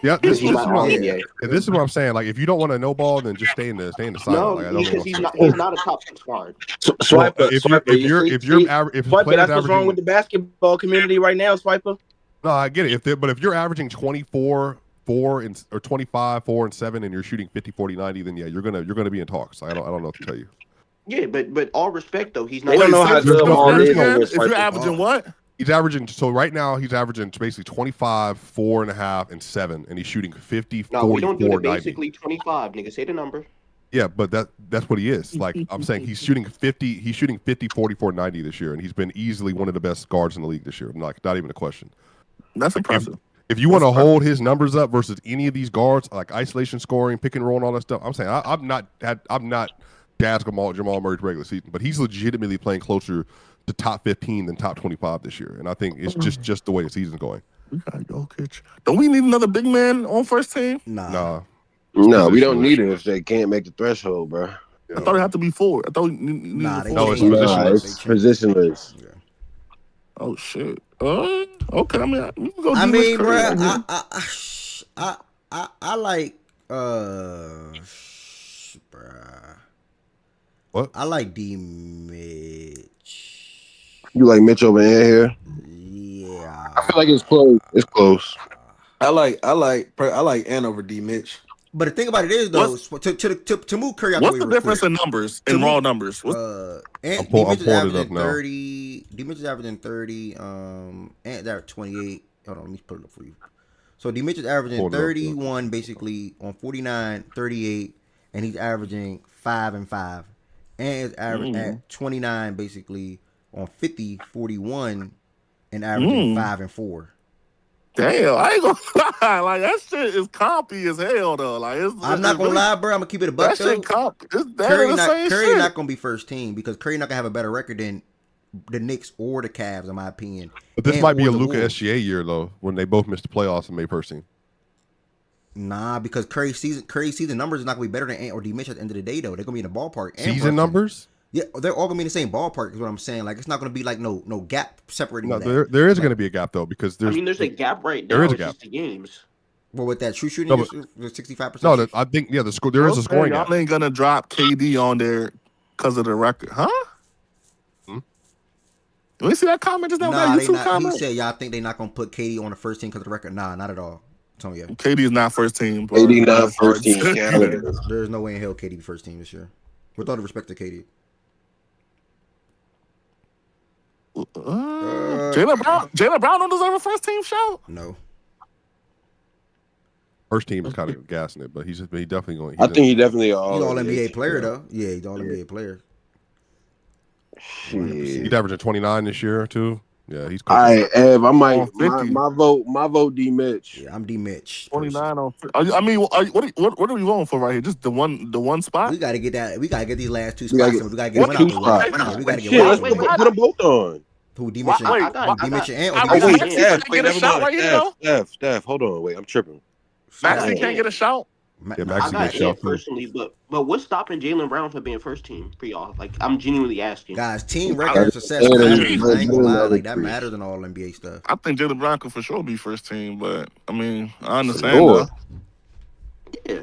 M: Yeah,
K: Because he's not All NBA.
M: This is what I'm saying. Like, if you don't want to no ball, then just stay in the sideline.
K: No,
M: Like, I don't
K: because
M: know.
K: he's not a top six guard.
H: Swiper,
M: if
B: Swiper,
M: players
B: that's what's wrong
M: averaging,
B: with the basketball community right now, Swiper.
M: no, I get it. But if you're averaging 24, 4 and or 25, 4 and 7, and you're shooting 50, 40, 90, then yeah, you're gonna be in talks. I don't know what to tell you.
K: Yeah, but all respect though, he's not.
B: They don't know how good Ball is on this.
L: If you're averaging what?
M: He's averaging, so right now he's averaging basically 25, 4.5, and 7, and he's shooting 50,
K: No, we don't do
M: 44,
K: the
M: 90.
K: basically 25. Nigga, say the number.
M: Yeah, but that's what he is. Like I'm saying, he's shooting 50, 44, 90 this year, and he's been easily one of the best guards in the league this year. Not even a question.
L: That's impressive.
M: If you want to hold his numbers up versus any of these guards, like isolation scoring, pick and roll, and all that stuff, I'm saying I'm not dazzled Jamal Murray's regular season, but he's legitimately playing closer to top 15 than top 25 this year, and I think it's just the way the season's going.
L: We got Jokic. Don't we need another big man on first team?
A: Nah.
H: No, we don't need it if they can't make the threshold, bro.
L: I thought it had to be 4. I thought we needed
M: it's
L: four.
M: positionless.
H: It's positionless.
L: Oh shit. Okay. I mean, we can go.
A: I mean, bro, I like bruh.
M: What?
A: I like D Mitch.
H: You like Mitch over here?
A: Yeah.
H: I feel like it's close. It's close.
N: I like Ant over D Mitch.
A: But the thing about it is though, to move Curry out
L: What's
A: the way
L: the
A: real
L: difference
A: quick,
L: in numbers, in raw numbers?
A: Ant,
M: I'm
A: D-Mitch is
M: pulling it up
A: averaging
M: now.
A: 30. D-Mitch is averaging 30. Ant's at 28. Hold on, let me put it up for you. So D-Mitch is averaging
M: Hold it up,
A: 31 basically on 49, 38, and he's averaging 5 and 5. Ant is averaging at 29 basically on 50, 41, and averaging 5 and 4.
L: Damn, I ain't gonna lie. Like, that shit is compy as hell, though. Like,
A: I'm not gonna lie, bro. I'm gonna keep it a buck.
L: That shit comp. It's
A: Curry
L: the same
A: Curry
L: shit.
A: not gonna be first team because Curry not gonna have a better record than the Knicks or the Cavs, in my opinion.
M: But this might be
A: or
M: a
A: the
M: Luka
A: Wolves.
M: SGA year though, when they both missed the playoffs and made first team.
A: Nah, because Curry's season numbers is not gonna be better than Ant or D Mitch at the end of the day though. They're gonna be in the ballpark. And
M: Season
A: Brunson.
M: numbers?
A: Yeah, they're all gonna be in the same ballpark. Is what I'm saying. Like it's not gonna be like no gap separating.
M: No,
A: that.
M: there is going to be a gap though because
K: I mean, there's a gap right
M: there
K: now.
M: is a
K: It's
M: gap.
K: just the games.
A: Well, with that true shooting,
M: No,
A: the 65%.
M: No, I think the score. There is a scoring
L: Y'all
M: gap.
L: ain't gonna drop KD on there because of the record, huh? Do we see that comment just now?
A: Nah,
L: That
A: they
L: YouTube
A: not.
L: comment?
A: He said y'all think they not gonna put KD on the first team because of the record. Nah, not at all. Tell me, yeah.
L: KD is not first team. Bro.
H: KD not first team calendar.
A: There's no way in hell KD be first team this year. With all the respect to KD.
L: Jaylen Brown don't deserve a first team shout.
A: No.
M: First team is kind of gassing it, but he definitely going.
H: I think he definitely
A: He's all NBA player though. Yeah, he's all NBA player.
M: He's averaging 29 this year too. Yeah, he's cool.
H: All right, Ev, I might
L: 50.
H: my vote D Mitch.
A: Yeah, I'm D Mitch.
L: 29 on. I mean, what are we going for right here? Just the one spot?
A: We gotta get that. We gotta get these last two
H: We gotta
A: spots.
H: get-
A: We gotta get
H: what
A: one
H: two
A: out the way.
H: spots?
A: Yeah, we gotta get
H: Shit,
A: one out
H: let's
A: the way.
H: put them both on.
A: Who D Mitch
K: Why-
A: and D Mitch and or
L: I
A: D
L: got-
A: Mitch?
L: Maxey
H: Steph,
L: can't get a
H: never
L: shot
H: mind.
L: right here, though.
H: Steph, hold on, wait, I'm tripping.
L: Maxey can't get a shout.
M: Yeah,
K: I
M: Maxey
K: got
M: gets
K: Ant
M: shot too.
K: personally, but what's stopping Jaylen Brown from being first team for y'all? Like, I'm genuinely asking.
A: Guys, team record success
H: And
A: matters.
H: there's
A: I ain't gonna lie,
H: another
A: like that
H: three.
A: matters in all NBA stuff.
L: I think Jaylen Brown could for sure be first team, but I mean, I understand.
H: Lord.
L: Though.
K: Yeah.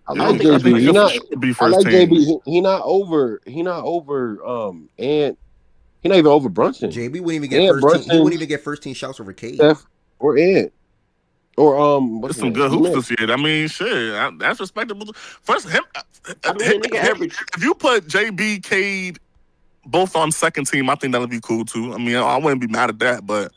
H: I
L: Yeah,
H: like
L: I think
H: JB.
L: he
H: He not.
L: could be
H: I
L: first
H: like
L: team.
H: JB. He not over. And he not even over Brunson.
A: JB wouldn't even get
H: And
A: first team. He
H: Brunson,
A: wouldn't even get first team shouts over Cade.
H: Steph, or Ant, or what's
L: There's some
H: his
L: good
H: name?
L: hoops this year. I mean, shit, that's respectable. First, him.
K: I mean, the nigga average.
L: If you put JB, Cade, both on second team, I think that'll be cool too. I mean, I wouldn't be mad at that, but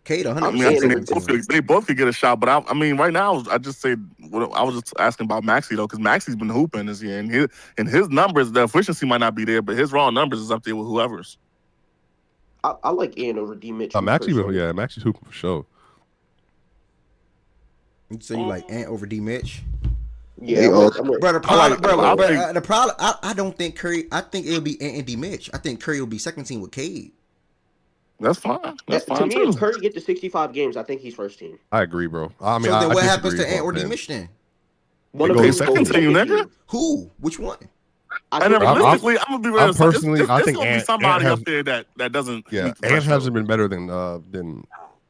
A: Cade
L: I
A: 100%
L: mean, I
A: second
L: think
A: team.
L: they both could get a shot. But I mean, right now, I just say I was just asking about Maxey though, because Maxey's been hooping this year, and his numbers, the efficiency might not be there, but his raw numbers is up there with whoever's.
K: I like Ant over D Mitch.
M: Maxey,
K: personally.
M: yeah, Maxey's hooping for sure.
A: So you like Ant over D Mitch?
K: Yeah,
H: They
K: I'm
H: all-
K: with- I'm with-
A: Bro, the problem,
L: I
A: bro,
L: think-
A: the problem. I don't think Curry. I think it'll be Ant and D Mitch. I think Curry will be second team with Cade.
L: That's fine. That's
K: to
L: fine
K: me,
L: too.
K: if Curry get to 65 games, I think he's first team.
M: I agree, bro. I mean,
A: So then
M: I
A: what happens
M: disagree,
A: to Ant or
M: but,
A: D
M: man.
A: Mitch then?
K: One
L: They
K: of
L: go
K: them
L: second
K: goes
L: team, nigga.
K: team.
A: Who? Which one?
K: I
L: And
K: think
M: I'm-
L: realistically, I'm gonna be real.
M: I'm personally- I
L: it's
M: think
L: gonna be
M: Ant
L: somebody
M: has-
L: up there that doesn't.
M: Yeah,
L: meet the
M: Ant
L: threshold.
M: hasn't been better than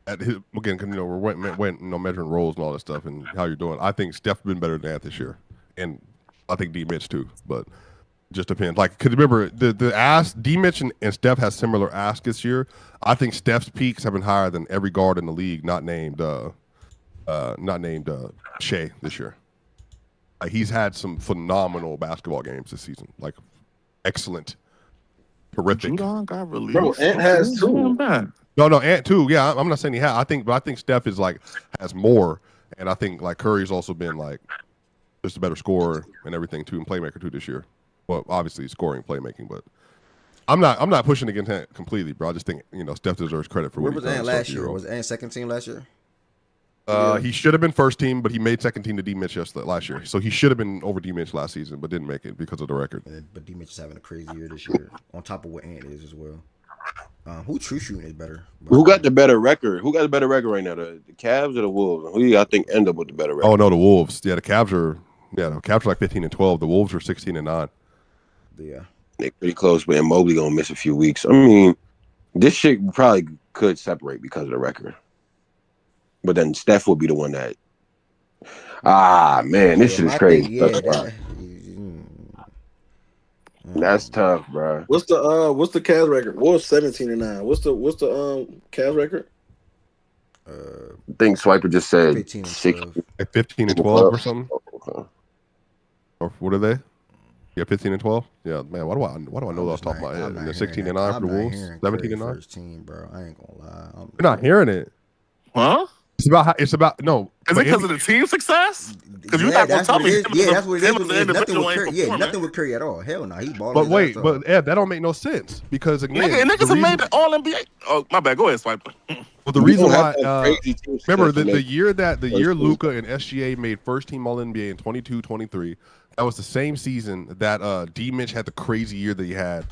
M: at his, again, 'cause, we're measuring roles and all that stuff and how you're doing. I think Steph's been better than Ant this year, and I think D Mitch too. But just depends. Like, cause remember the ask D Mitch and Steph has similar asks this year. I think Steph's peaks have been higher than every guard in the league, not named Shea this year. Like, he's had some phenomenal basketball games this season. Like, excellent, terrific.
L: Judon got released.
N: Bro, Ant has two.
M: No, Ant too. Yeah, I'm not saying he had. I think Steph is like has more, and I think like Curry's also been like just a better scorer and everything too, and playmaker too this year. Well, obviously scoring, playmaking, but I'm not pushing against Ant completely, bro. I just think Steph deserves credit for
A: Where
M: what
A: was
M: he's done.
A: Ant
M: so
A: last
M: few
A: year?
M: years
A: Was Ant second team last year?
M: old. He should have been first team, but he made second team to D Mitch last year. So he should have been over D Mitch last season, but didn't make it because of the record.
A: But D Mitch is having a crazy year this year, on top of what Ant is as well. Who true shooting is better?
H: Who got the better record? Who got the better record right now? The Cavs or the Wolves? Who do you think end up with the better record?
M: Oh no, the Wolves. Yeah, the Cavs are like 15-12. The Wolves are 16-9.
A: Yeah,
H: They're pretty close, but Mobley gonna miss a few weeks. I mean, this shit probably could separate because of the record. But then Steph will be the one that. Man, this shit is crazy. That's tough, bro.
N: What's the Cavs record? Wolves 17-9. What's the Cavs record?
H: I think Swiper just said
A: 15 and
H: 6.
A: 12.
M: Like 15-12 or something.
H: Okay.
M: Or what are they? Yeah, 15-12. Yeah, man. Why do I know those off my head? And they're 16-9 for the Wolves. 17-9.
A: First team, bro. I ain't gonna lie.
M: You're not hearing it.
L: Huh?
M: It's about no.
L: Is it because of the team success? Because you're not gonna tell me.
A: That's what it is.
L: Him as an
A: Nothing
L: individual
A: with
L: ain't
A: Curry. Yeah,
L: performing.
A: nothing with Curry at all. Hell no, he balling.
M: But
A: his
M: wait,
A: ass
M: but
A: off.
M: Ed, that don't make no sense because again,
L: Niggas have made the All NBA. Oh, my bad. Go ahead, Swipe.
M: Well, the reason why,
H: crazy team
M: remember
H: success to
M: the
H: make
M: year
H: first
M: Luka and SGA made first team All NBA in 22-23. That was the same season that D Mitch had the crazy year that he had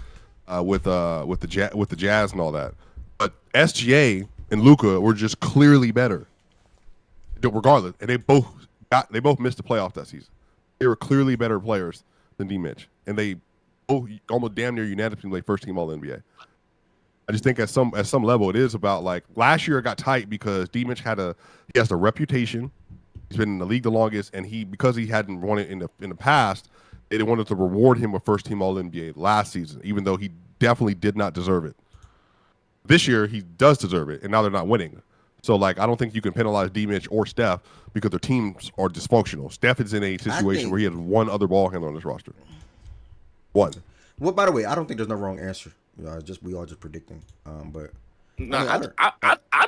M: with the Jazz and all that. But SGA and Luka were just clearly better. Regardless, and they both missed the playoff that season. They were clearly better players than D Mitch, and they both almost damn near unanimously like first team All NBA. I just think at some level it is about like last year it got tight because D Mitch he has a reputation. He's been in the league the longest, and because he hadn't won it in the past, they wanted to reward him with first team All NBA last season, even though he definitely did not deserve it. This year he does deserve it, and now they're not winning. So, like, I don't think you can penalize D. Mitch or Steph because their teams are dysfunctional. Steph is in a situation where he has one other ball handler on his roster. One.
A: Well, by the way, I don't think there's no wrong answer. We all just predicting. But
L: I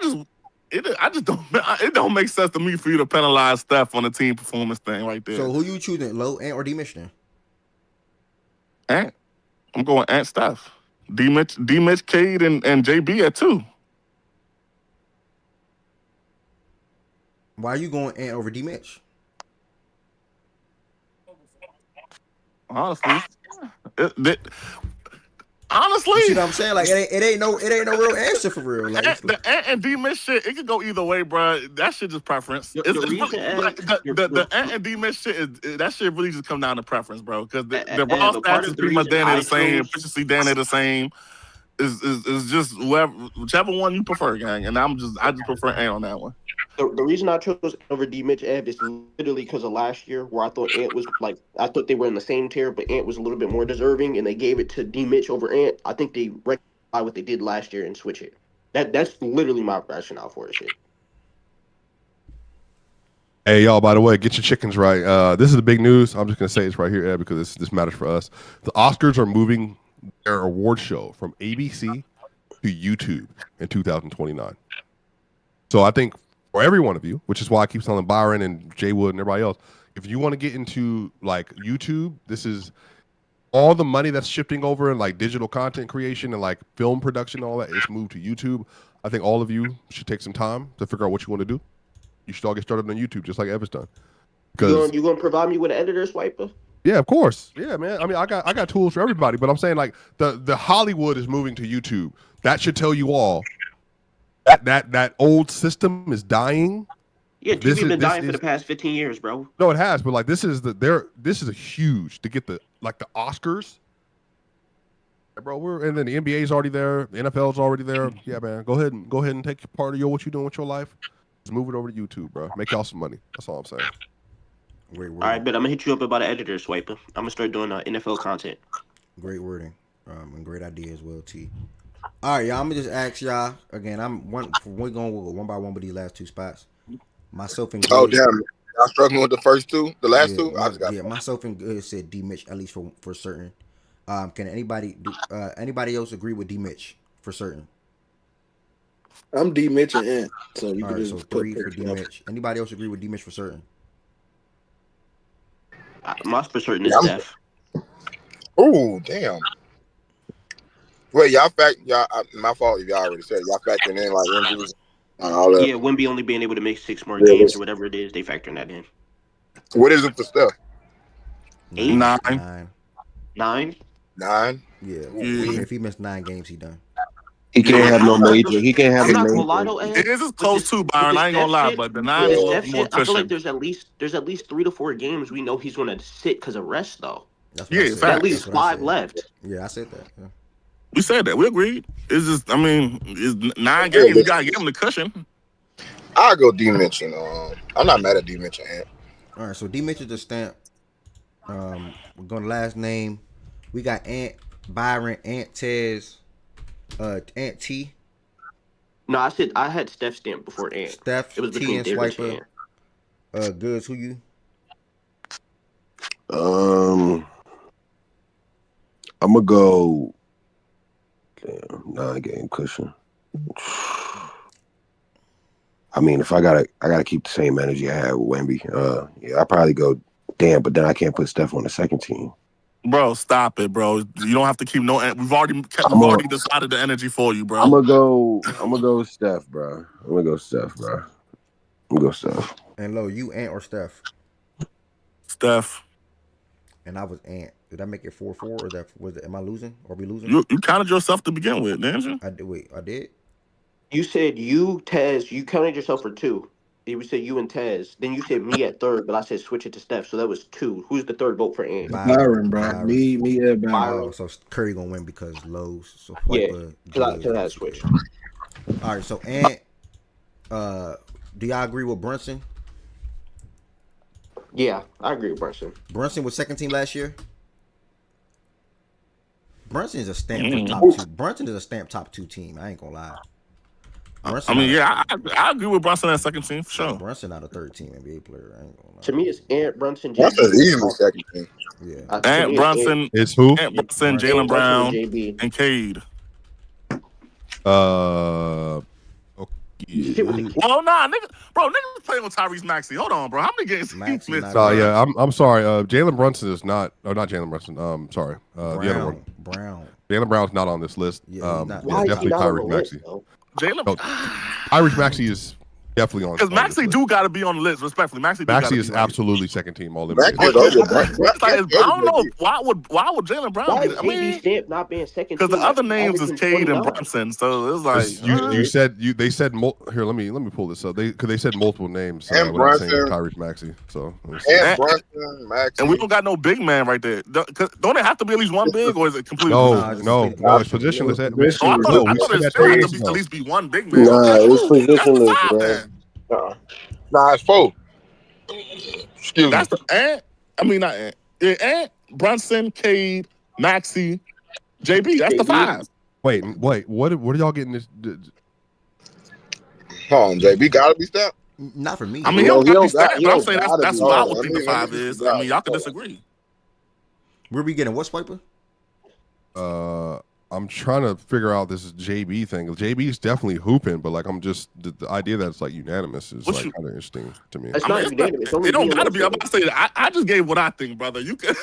L: just don't. It don't make sense to me for you to penalize Steph on the team performance thing right there.
A: So who you choosing, Low, Ant, or D. Mitch then?
L: Ant. I'm going Ant, Steph. D. Mitch, Cade, and JB at 2.
A: Why are you going Ant over D Mitch?
L: Honestly,
A: you see what I'm saying? Like it ain't no real answer for real. Like
L: the Ant and D Mitch shit, it could go either way, bro. That shit just preference. The Ant and D Mitch shit that shit really just come down to preference, bro. Because the raw stats is pretty much damn near the same, efficiency damn near the same. Is just whichever one you prefer, gang. And I just prefer Ant on that one.
K: The reason I chose over D Mitch Ed is literally because of last year, where I thought Ant was I thought they were in the same tier, but Ant was a little bit more deserving, and they gave it to D Mitch over Ant. I think they rectify what they did last year and switch it. That's literally my rationale for it. Shit.
M: Hey y'all! By the way, get your chickens right. This is the big news. I'm just gonna say this right here, Ed, because this matters for us. The Oscars are moving their award show from ABC to YouTube in 2029. So I think for every one of you, which is why I keep telling Byron and Jay Wood and everybody else, if you want to get into like YouTube, this is all the money that's shifting over in like digital content creation and like film production and all that is moved to YouTube. I think all of you should take some time to figure out what you want to do. You should all get started on YouTube, just like Eva's done.
K: You gonna provide me with an editor swiper?
M: Yeah, of course. Yeah, man. I mean, I got tools for everybody, but I'm saying like the Hollywood is moving to YouTube. That should tell you all that old system is dying.
K: Yeah, TV's been dying for the past 15 years, bro.
M: No, it has, but like this is a huge to get the Oscars. Bro, and then the NBA's already there, the NFL's already there. Yeah, man. Go ahead and take part of what you're doing with your life. Just move it over to YouTube, bro. Make y'all some money. That's all I'm saying.
A: Great wording.
K: All right, but I'm gonna hit you up about an editor swiper. I'm gonna start doing NFL content.
A: Great wording, and great idea as well, T. All right, y'all. I'm gonna just ask y'all again. We're going one by one with these last two spots. Myself and
C: oh
A: Good,
C: damn, I'm struggling with the first two, the last two.
A: Myself and Good said D Mitch at least for certain. Can anybody else agree with D Mitch for certain?
N: I'm D Mitch and Ant, so you
A: all
N: can
A: right,
N: just
A: so 3 for D Mitch. Anybody else agree with D Mitch for certain?
K: My for certain is Steph.
C: Oh damn. Wait, my fault if y'all already said it. Y'all factoring in like injuries and all that.
K: Yeah, Wemby only being able to make 6 more games or whatever it is, they factoring that in.
C: What is it for Steph?
K: 8?
L: 9.
K: 9?
C: 9?
A: Yeah. If he missed 9 games, he done.
B: He can't have no major. He can't have
K: I'm
B: a
K: not
B: major.
K: gonna lie though, Ed.
L: It is close too, Byron. I ain't gonna lie, but the 9 is a little more
K: I feel like
L: cushion.
K: there's at least 3 to 4 games we know he's gonna sit because of rest though.
A: That's what I said.
K: At least 5 left.
A: Yeah, I said that. Yeah.
L: We said that. We agreed. It's just, I mean, it's 9 games. You gotta give him the cushion.
C: I'll go D Mitch. I'm not mad at D Mitch and Ant.
A: All right, so D Mitch is the stamp. We're going to last name. We got Ant, Byron, Ant Tez, Ant T.
K: No, I had Steph stamp before Ant.
A: Steph,
K: it was
A: T,
K: between
A: and
K: David
A: Swiper.
K: and Ant.
A: Goods, who you?
H: I'm gonna go. Damn, 9-game cushion. I mean, if I gotta keep the same energy I had with Wemby. Yeah, I probably go. Damn, but then I can't put Steph on the second team.
L: Bro, stop it, bro. You don't have to keep no. We've already decided the energy for you, bro.
H: I'm gonna go Steph, bro. I'm gonna go Steph.
A: And Lo, you Ant or Steph?
L: Steph.
A: And I was Ant. Did I make it 4-4 or that was it? Am I losing? Or we losing?
L: You counted yourself to begin with, didn't you?
A: I did. Wait, I did.
K: You said you, Tez, you counted yourself for two. You said you and Tez. Then you said me at third, but I said switch it to Steph, so that was two. Who's the third vote for Ant?
N: Byron, bro. Me, Ed, Byron.
A: Oh, so Curry gonna win because Lowe's. So
K: Yeah,
A: Swiper.
K: because I had switched.
A: All right, so Ant, do y'all agree with Brunson?
K: Yeah, I agree with Brunson.
A: Brunson was second team last year. Brunson is a stamp for top two. Brunson is a stamp top 2 team. I ain't gonna lie.
L: Brunson, I agree with Brunson as second team for sure.
A: Brunson not a third team NBA player. I ain't gonna lie.
K: To me, it's Ant, Brunson,
C: Brunson's easily second team.
A: Yeah.
L: Ant Brunson
M: is who?
L: Ant Brunson, Jaylen Brown, and Cade. Well, nah, niggas playing with Tyrese Maxey. Hold on, bro. How many games he missed?
M: Yeah, I'm sorry. Jalen Brunson is not. Oh, not Jalen Brunson. Sorry. The other one.
A: Brown.
M: Jalen Brown's not on this list.
A: Yeah,
K: why is he
M: definitely
K: not on the
M: Tyrese
K: list,
M: Maxey.
K: though?
M: Tyrese Maxey is definitely on.
L: Because Maxey do got to be on the list. Respectfully, Maxey
M: is absolutely second team all
C: Maxey
M: NBA.
L: I don't know why would Jalen Brown?
K: Why
L: Be
K: is
L: I mean,
K: JB Stamp not being second?
L: because the
K: team?
L: other names is
K: Averaging
L: Cade and
K: 29.
L: Brunson, so it's like
M: You said they said here. Let me pull this up. They said multiple names.
C: And
M: when saying
C: Brunson.
M: Tyrese Maxey. So
C: And Brunson, Maxey.
L: and we don't got no big man right there. Don't it have to be at least one big, or is it completely?
M: No, it's positionless.
L: I thought it still had to be at least be one big man.
H: Nah, it's positionless,
L: That's the
H: bro.
L: five, then.
C: Nah, it's 4. Excuse me.
L: That's the Ant. I mean, not Ant. Yeah, Ant, Brunson, Cade, Maxey, JB. That's the 5.
M: Wait. What are y'all getting this?
C: Hold on, JB gotta be stamped.
A: Not for me.
L: I mean, he don't got to be stacked, but I'm saying that's what I would think the 5
C: me
L: is. I mean, y'all can disagree.
A: Where we getting? What Swiper?
M: I'm trying to figure out this JB thing. JB is definitely hooping, but like I'm just the idea that it's like unanimous is kind of interesting to me.
K: It's not unanimous.
L: It don't gotta be. I'm about to say that. I just gave what I think, brother. You can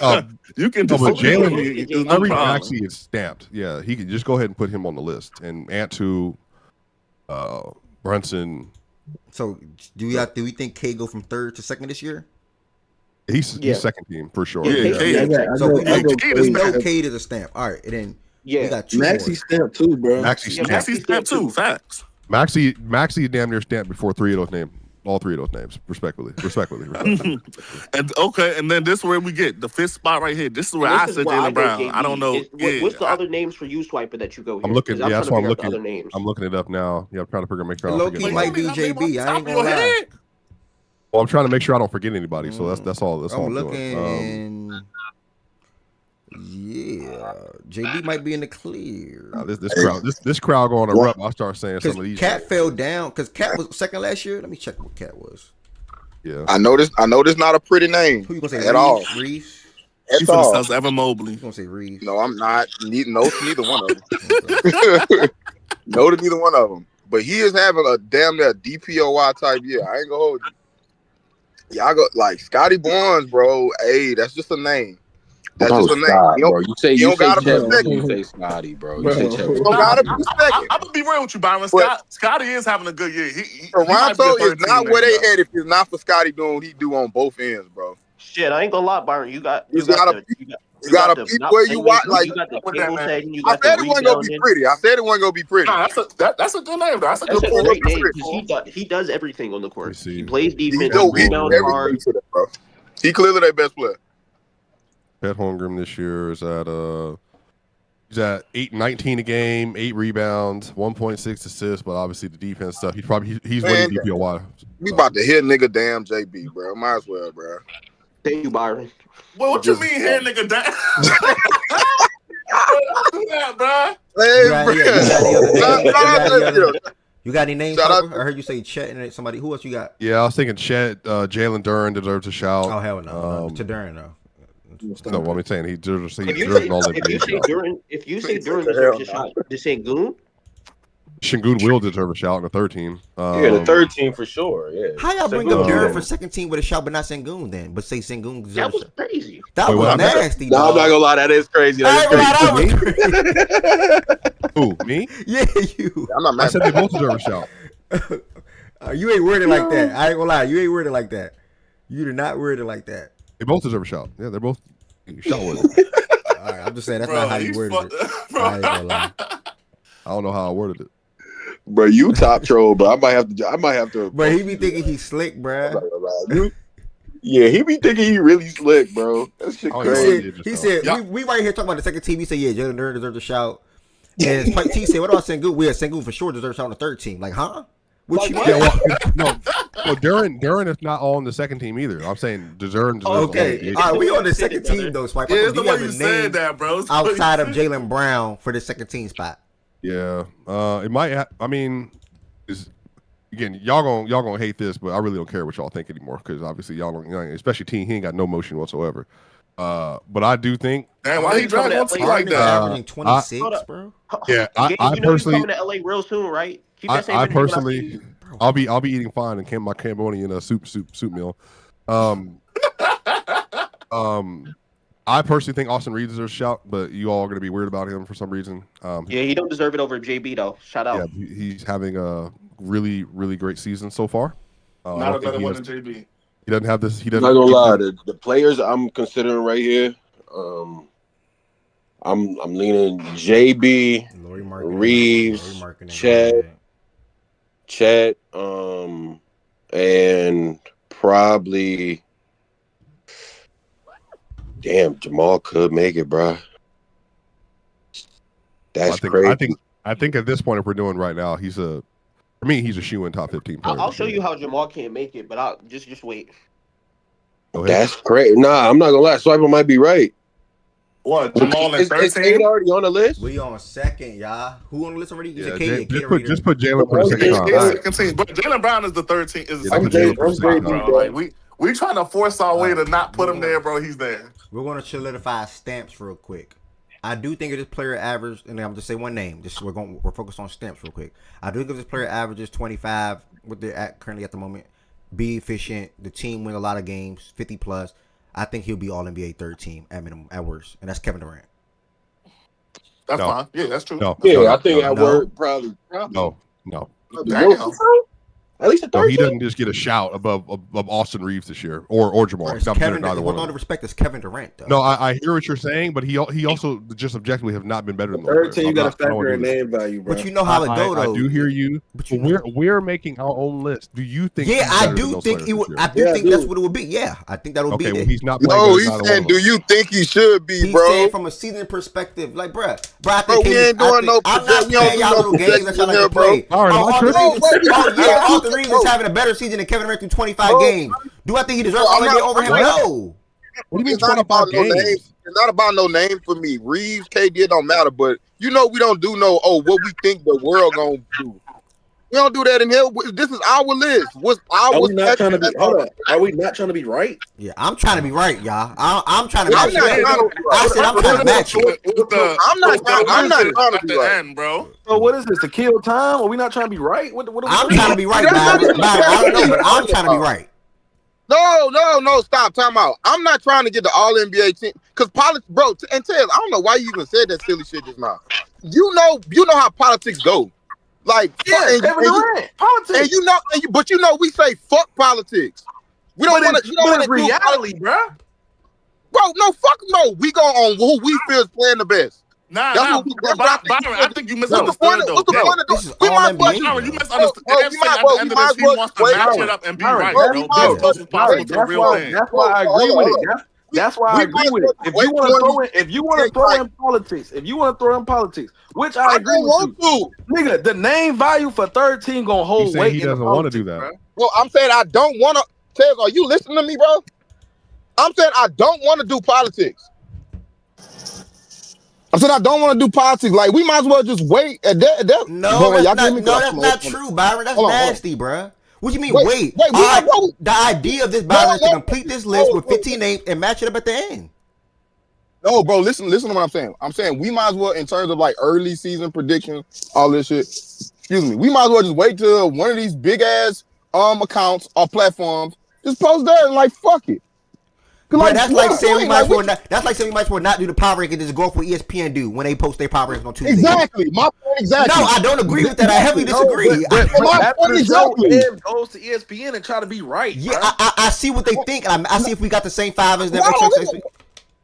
L: you can
M: No, but
L: disagree.
M: Jalen Maxey is stamped. Yeah, he can just go ahead and put him on the list. And Antu, Brunson.
A: So do we think K go from third to second this year?
M: He's second team for sure.
A: So we know Cade is a stamp. All right, and then we got 2
N: Maxey stamped too, bro.
L: Maxey stamped too. Facts.
M: Maxey damn near stamped before 3 of those names. All 3 of those names, respectfully.
L: And then this is where we get the 5th spot right here. This is where I said Jaylen Brown. I don't know.
K: What's the other names for you, Swiper, that you go here?
M: I'm looking. Yeah, that's why I'm looking.
K: Other names.
M: I'm looking it up now. Yeah, I'm trying to make sure.
A: Low-key might be JB. I ain't gonna lie.
M: Well, I'm trying to make sure I don't forget anybody. So that's all. That's all I'm
A: looking. Yeah, JB might be in the clear.
M: This crowd going to erupt. I'll start saying some of these.
A: Cat fell down because Cat was second last year. Let me check what Cat was.
M: Yeah,
C: I know this not a pretty name.
A: Who you gonna say?
C: At all?
A: Reeves.
L: She says Evan Mobley.
A: You gonna say Reeves?
C: No, I'm not. No to neither one of them. No to neither one of them. But he is having a damn near DPOY type year. I ain't gonna hold you. Y'all go like Scotty Barnes, bro. Hey, that's just a name. That's just a name.
B: Bro. You say
C: gotta be
B: Chet,
C: second.
B: you say Scotty, bro. You say Chet.
C: You don't gotta be second.
L: I'm gonna be real with you, Byron. Scotty is having a good year.
C: Toronto is not where they at if it's not for Scotty doing what he do on both ends, bro.
K: Shit, I ain't gonna lie, Byron. You got
C: to peep where you watch. Like I said, it wasn't gonna be pretty. I said it wasn't gonna be pretty.
L: Nah, that's a good name, though. That's a good
K: great name because he does everything on the court. He plays defense. He rebounds hard.
C: He clearly their best player.
M: Pat Holmgren this year is at he's at 8-19 a game, 8 rebounds, 1.6 assists, but obviously the defense stuff. He's winning DPOY.
C: We about to hit nigga damn JB, bro. Might as well, bro.
K: Thank you, Byron.
L: Well, what you mean here, nigga? Down? Bro.
A: You got any names? I heard you say Chet and somebody. Who else you got?
M: Yeah, I was thinking Chet, Jalen Duren deserves a shout.
A: Oh hell no, to Duren though.
M: No, what I'm saying he deserves
K: If you say Duren deserves a shot, just say Goon.
M: Şengün will deserve a shout in the third team.
H: The third team for sure. Yeah.
A: How y'all bring up Duren for second team with a shout, but not Şengün then? But say Şengün deserves.
K: That was crazy.
A: That was nasty.
H: No, I'm not gonna lie. That is crazy.
M: Who, me?
A: Yeah, you.
C: I'm not mad.
M: I said they both deserve a shout.
A: You ain't worded like that. I ain't gonna lie. You ain't worded like that. You did not word it like that.
M: They both deserve a shout. Yeah, they're both. Shot worthy.
A: All right, I'm just saying that's
L: Bro,
A: not how you
L: he's
A: worded it.
L: bro.
A: I ain't gonna lie.
M: I don't know how I worded it.
H: Bro, you top troll, bro. I might have to.
A: But he be thinking he's slick, bruh.
H: Yeah, he be thinking he really slick, bro. That shit
M: Oh,
H: crazy.
A: He said
L: Yeah.
A: we right here talking about the second team. He said, yeah, Jalen Durant deserves a shout. And Spike T said, what about Sengun? Yeah, Sengun for sure deserves a shot on the third team. Like, huh? What you
M: Yeah, well, no, Duran is not on the second team either. I'm saying Duran.
A: Okay, all right, we on the second team though, Spike.
L: Yeah, it's
A: Do
L: the
A: you
L: way
A: have
L: you
A: a
L: said
A: name
L: that, bro. It's
A: outside of Jalen Brown for the second team spot?
M: Yeah, it might. I mean, again, y'all gonna hate this, but I really don't care what y'all think anymore because obviously y'all don't, especially Team, he ain't got no motion whatsoever. But I do think.
L: Man, why he dragging on team like that?
A: Averaging 26, bro.
M: Yeah, I
K: you know he's
M: personally.
K: coming to LA real soon, right? Keep that same
M: I
K: energy when
M: personally,
K: see you.
M: I'll be eating fine in my Cambodian soup meal. I personally think Austin Reeves deserves a shout, but you all are going to be weird about him for some reason.
K: Yeah, he don't deserve it over JB though. Shout out.
M: Yeah, he's having a really, really great season so far.
L: Not a better one than JB.
M: He doesn't have this. He
H: I'm
M: doesn't.
H: not gonna lie, the players I'm considering right here, I'm leaning JB, Reeves, Chet, and probably. Damn, Jamal could make it, bro. That's crazy.
M: I think at this point, if we're doing right now, for me, he's a shoe-in top 15 player.
K: I'll show you how Jamal can't make it, but I'll just wait.
H: That's crazy. Nah, I'm not gonna lie. Swiper might be right.
L: What? Jamal at 13?
H: Is Cade already on the list?
A: We on second, y'all. Who on the list already?
M: Yeah, just put Jalen for the second time.
L: But Jalen Brown is the 13th. Is the
H: I'm
L: second
H: great,
L: bro. Like we trying to force our way to not put him there, bro. He's there.
A: We're going to solidify stamps real quick. I do think if this player average, and I'm just say one name. We're focused on stamps real quick. I do think if this player averages 25, what they're at currently at the moment, be efficient, the team win a lot of games, 50 plus. I think he'll be All NBA third team at minimum, at worst, and that's Kevin Durant.
L: That's fine. Yeah, that's true.
H: I think at word probably.
M: No.
L: Damn.
H: At least a 13.
M: No, he doesn't just get a shout above Austin Reeves this year or Jamal.
A: With all the respect, it's Kevin Durant, though.
M: No, I hear what you're saying, but he also just objectively have not been better than
N: 13. You got to factor in name value, bro.
A: But you know how it go, though.
M: I do hear you. But we're making our own list. Do you think?
A: Yeah, I do think it would. I do think that's what it would be. Yeah, I think that would be.
M: Okay, well,
A: it.
M: he's not playing.
I: No, he's saying, do you think he should be,
A: he's
I: bro?
A: saying from a season perspective, like, bro, I think
I: we ain't doing no.
A: I'm not playing y'all little games that y'all like to play. Austin Reeves is having a better season than Kevin Durant through 25 games. Do I think he deserves all NBA over him? No.
M: What do you mean
I: It's not about no name. It's not about no name for me. Reeves, KD, it don't matter. But we don't do no. What we think the world gonna do. We don't do that in here. This is our list.
N: Are we not trying to be? Hold on. Are we not trying to be right?
A: Yeah, I'm trying to be right, y'all. I'm trying to match you. I said I'm trying to match you.
I: I'm not trying to be right,
L: end, bro.
N: So what is this? To kill time? Are we not trying to be right? What
A: I'm trying to be right, Byron. I don't know, but I'm trying to be right.
I: No, stop. Time out. I'm not trying to get the All NBA team because politics, bro. And Taylor, I don't know why you even said that silly shit just now. You know how politics go. Like,
N: yeah, politics.
I: But we say fuck politics. We don't want to.
N: But reality, bro.
I: Bro, no. We go on who we feel is playing the best.
L: Byron, I think you misunderstood though.
A: This is all NBA.
L: Byron, you misunderstood. At the end of this, he wants to match it up and be right, bro.
N: That's why I agree with it. That's why I agree with it. If you want to throw in politics, which I agree with you, nigga, the name value for third team gonna hold weight.
M: He doesn't want to do that.
I: Well, I'm saying I don't want to. Tails, are you listening to me, bro? I'm saying I don't want to do politics. I said I don't want to do politics. Like, we might as well just wait.
A: No, that's not true, Byron. That's nasty, bro. What do you mean, wait? The idea of this, Byron, is to complete this list with 15 names and match it up at the end.
I: No, bro, listen to what I'm saying. I'm saying we might as well, in terms of like early season predictions, all this shit, excuse me, we might as well just wait till one of these big ass accounts or platforms just post there and like, fuck it.
A: Like, that's like saying we might as well not do the power ranking, just go off what ESPN do when they post their power rankings on Tuesday.
I: Exactly. My point exactly.
A: No, I don't agree with that. I heavily disagree.
N: My point exactly. Goes to ESPN and try to be right.
A: Yeah, I see what they think. I see if we got the same five as them.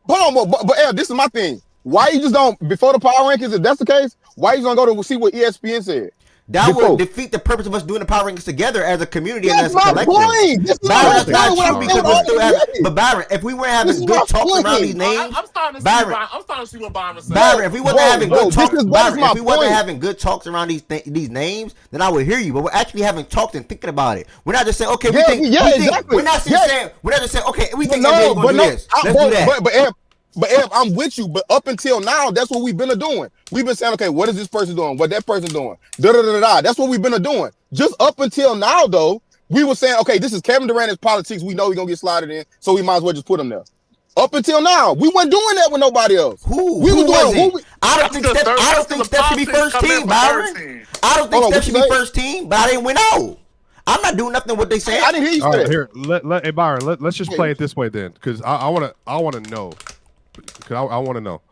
J: hold on, but this is my thing. Why you just don't before the power rankings? If that's the case, why you gonna go to see what ESPN said?
A: That would defeat the purpose of us doing the power rankings together as a community and as a collective.
J: Point.
A: Byron, that's not true because we're still having. But Byron, if we weren't having good talks around these names,
L: I'm starting to see what Byron said.
A: Byron, if we wasn't having good talks, Byron, if we wasn't having good talks around these names, then I would hear you. But we're actually having talked and thinking about it. We're not just saying, okay, we think.
J: Exactly.
A: We're not saying. We're not just saying, okay, we think NBA's gonna do this. Let's do that.
J: But Ev, I'm with you. But up until now, that's what we've been doing. We've been saying, okay, what is this person doing? What that person doing? That's what we've been doing. Just up until now, though, we were saying, okay, this is Kevin Durant's politics. We know he's gonna get slotted in, so we might as well just put him there. Up until now, we weren't doing that with nobody else.
A: I don't think Steph should be first team, Byron. I don't think Steph should be first team, but I didn't win out. I'm not doing nothing what they say.
J: I didn't hear you say
M: that. Here, hey Byron, let's just play it this way then, because I want to know. Because I want to know,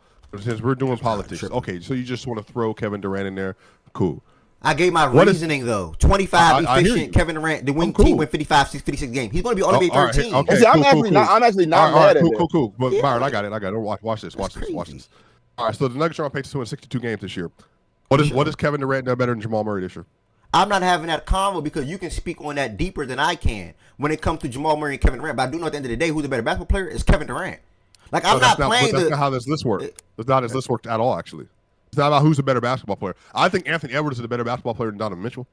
M: since we're doing politics. Okay, so you just want to throw Kevin Durant in there? Cool.
A: I gave my reasoning though. 25 efficient Kevin Durant. The win team win 56 games. He's going to be on NBA 13.
J: Okay, see, I'm actually not mad at it.
M: Cool. But Byron, I got it. Watch this. All right, so the Nuggets are on pace to win 62 games this year. What is Kevin Durant done better than Jamal Murray this year?
A: I'm not having that convo because you can speak on that deeper than I can when it comes to Jamal Murray and Kevin Durant. But I do know at the end of the day, who's the better basketball player is Kevin Durant. Like I'm not playing.
M: That's not how this list works. That's not how this list worked at all. Actually, it's not about who's the better basketball player. I think Anthony Edwards is a better basketball player than Donovan Mitchell.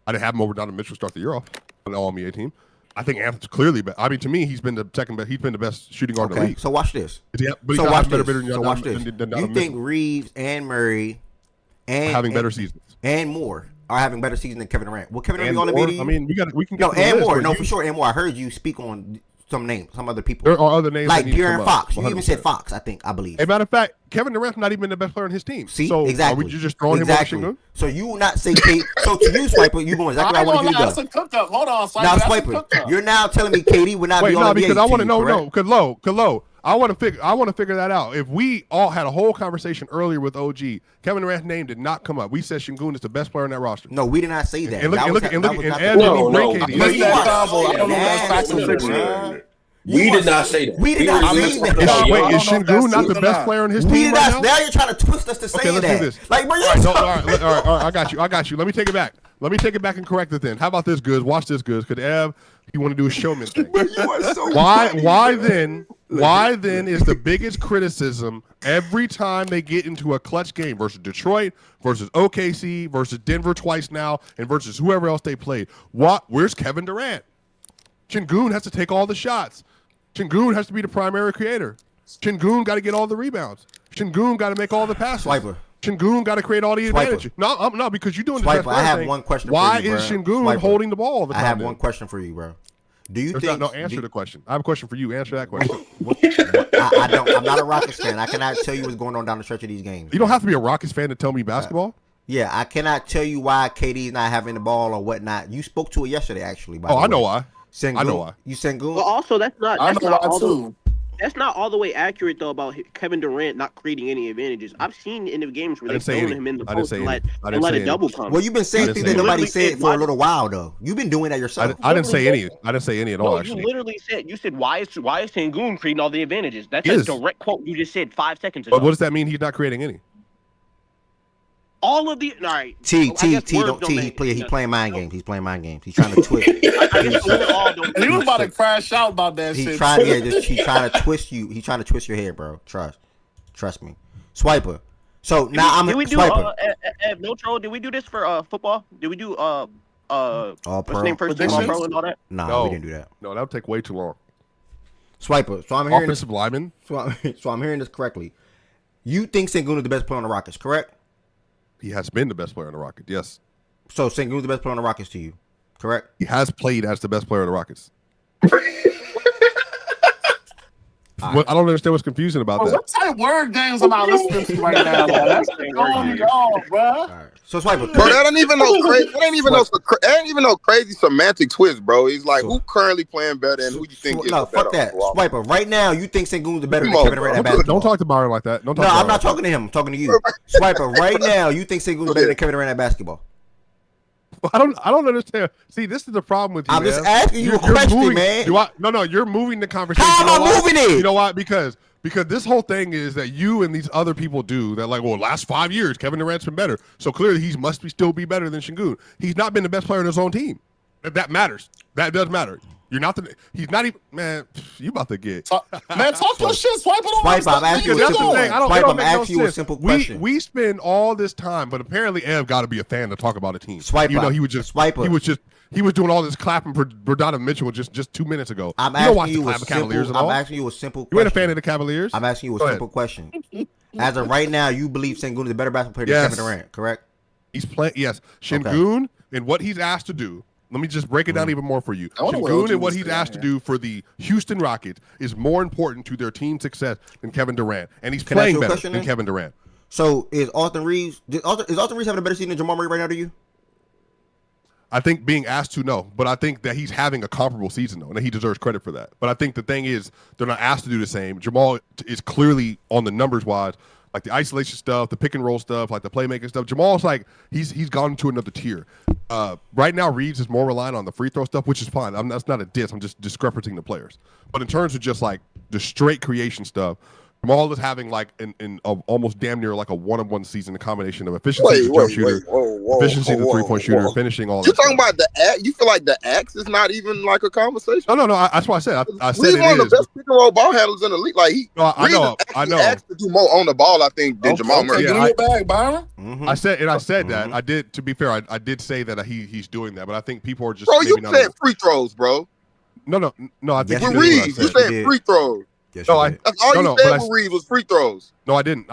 M: I didn't have him over Donovan Mitchell to start the year off on the All-NBA team. I think Anthony's clearly better. I mean, to me, he's been the second best. He's been the best shooting guard in the league.
A: So watch this.
M: Watch
A: this. You think Reeves and Murray and
M: having better seasons
A: and more are having better seasons than Kevin Durant? Will Kevin Durant be on the meeting?
M: I mean, we can
A: get and more. No, for sure, and more. I heard you speak on some other people.
M: There are other names
A: like De'Aaron Fox. 100%. You even said Fox, I believe.
M: As a matter of fact, Kevin Durant's not even the best player on his team.
A: See,
M: so
A: exactly.
M: Are we just throwing him on?
A: So you will not say Kate. So to you, Swiper, you going exactly where I want you to go.
L: Hold on, Swiper.
A: Now, Swiper, you're now telling me KD would not be on the
M: because I want to know. Because I want to figure that out. If we all had a whole conversation earlier with OG, Kevin Durant's name did not come up. We said Şengün is the best player in that roster.
A: No, we did not say that.
M: And look, Ed didn't even bring KD.
N: I don't know that's facts and fiction. We did not say that.
A: We did not say that.
M: Wait, is Şengün not the best player on his team right now?
A: Now you're trying to twist us to say that.
M: Let's do this.
A: Like, bro,
M: all right, I got you. Let me take it back. Let me take it back and correct it then. How about this, Goods? Watch this, Goods. Because Ev, he want to do a showman thing. Why then is the biggest criticism every time they get into a clutch game versus Detroit, versus OKC, versus Denver twice now, and versus whoever else they played? Where's Kevin Durant? Şengün has to take all the shots. Şengün has to be the primary creator. Şengün got to get all the rebounds. Şengün got to make all the passes.
A: Swiper.
M: Şengün got to create all the advantage. No, because you're doing the
A: Swiper, I have one question
M: Why
A: for you,
M: is Şengün holding the ball all the time?
A: I have one question for you, bro. Do you think?
M: No, answer the question. I have a question for you. Answer that question.
A: I don't. I'm not a Rockets fan. I cannot tell you what's going on down the stretch of these games.
M: You don't have to be a Rockets fan to tell me basketball.
A: Yeah, I cannot tell you why KD's not having the ball or whatnot. You spoke to it yesterday, actually.
M: I know why.
A: Şengün,
M: I know why.
A: You Şengün?
B: But also, that's not all the way accurate though about Kevin Durant not creating any advantages. I've seen in the games where they've thrown him in the post and let a double come.
A: Well, you've been saying things that nobody said for a little while though. You've been doing that yourself.
M: I didn't say any. I didn't say any at all. Actually,
B: you literally said why is Şengün creating all the advantages? That's a direct quote you just said 5 seconds ago.
M: But what does that mean? He's not creating any.
B: All of the all right.
A: T. He's playing mind games. He's playing mind games. He's trying to twist.
L: He was about to crash out about that shit.
A: He's trying to twist you. He's trying to twist your head, bro. Trust me. Swiper. So now I'm
B: Did we do
A: Swiper.
B: No troll? Did we do this for football? Did we do
A: all
B: what's the name first team all pro and all that?
A: No, we didn't do that.
M: No, that would take way too long.
A: Swiper. So I'm hearing
M: offensive lineman.
A: So I'm hearing this correctly. You think Şengün is the best player on the Rockets, correct?
M: He has been the best player on the Rockets, yes.
A: So Şengün is the best player on the Rockets to you, correct?
M: He has played as the best player on the Rockets. I don't understand what's confusing about that.
L: What type of word games am I listening to right now? That's going on, bro.
A: Right. So Swiper,
J: bro, that ain't even no crazy semantic twist, bro. He's like, who currently playing better and who you think is better?
A: Fuck that. Swiper, right now you think Şengün is better than Kevin Durant at basketball.
M: Don't talk to Byron like that.
A: I'm not talking to him. I'm talking to you. Swiper, right now you think Şengün is better than Kevin Durant at basketball.
M: I don't understand. See, this is the problem with you.
A: I'm just asking you a question, man.
M: No, you're moving the conversation.
A: How am I moving it?
M: You know why? Because Because this whole thing is that you and these other people do that, like, well, last 5 years, Kevin Durant's been better. So clearly he must still be better than Şengün. He's not been the best player on his own team. That matters. That does matter. He's not even, man, you about to get.
L: Man, talk your shit, Swipe.
A: I'm asking you a simple question.
M: We spend all this time, but apparently Ev got to be a fan to talk about a team. He was doing all this clapping for Donovan Mitchell just 2 minutes ago.
A: I'm asking you a simple question.
M: You ain't a fan of the Cavaliers?
A: I'm asking you a simple question. As of right now, you believe Şengün is a better basketball player than Kevin Durant, correct?
M: He's playing. Yes, Şengün and what he's asked to do. Let me just break it down even more for you. Şengün and what he's asked to do for the Houston Rockets is more important to their team success than Kevin Durant, and he's playing better than Kevin Durant.
A: So is Austin Reeves having a better season than Jamal Murray right now to you?
M: I think being asked to, no, but I think that he's having a comparable season though, and that he deserves credit for that. But I think the thing is, they're not asked to do the same. Jamal is clearly on the numbers wise, like the isolation stuff, the pick and roll stuff, like the playmaking stuff. Jamal's like he's gone to another tier. Right now, Reeves is more reliant on the free throw stuff, which is fine. That's not a diss. I'm just discrepanting the players. But in terms of just like the straight creation stuff, Jamal is having like an almost damn near like a one-on-one season, a combination of efficiency as a jump shooter, efficiency as a three-point shooter, finishing all that.
J: You're talking about the axe? You feel like the axe is not even like a conversation?
M: No. That's what I said. I said
J: he's one of the best pick and roll ball handlers in the league. Like
M: I know.
J: Asked to do more on the ball, I think, than Jamal Murray.
N: Give me your bag, Byron.
M: I said that. I did. To be fair, I did say that he's doing that, but I think people are just.
J: Bro, you said free throws, bro.
M: No. I think
J: with Reeves, you said free throws.
M: Yes,
J: that's all you said with Reeves was free throws.
M: No, I didn't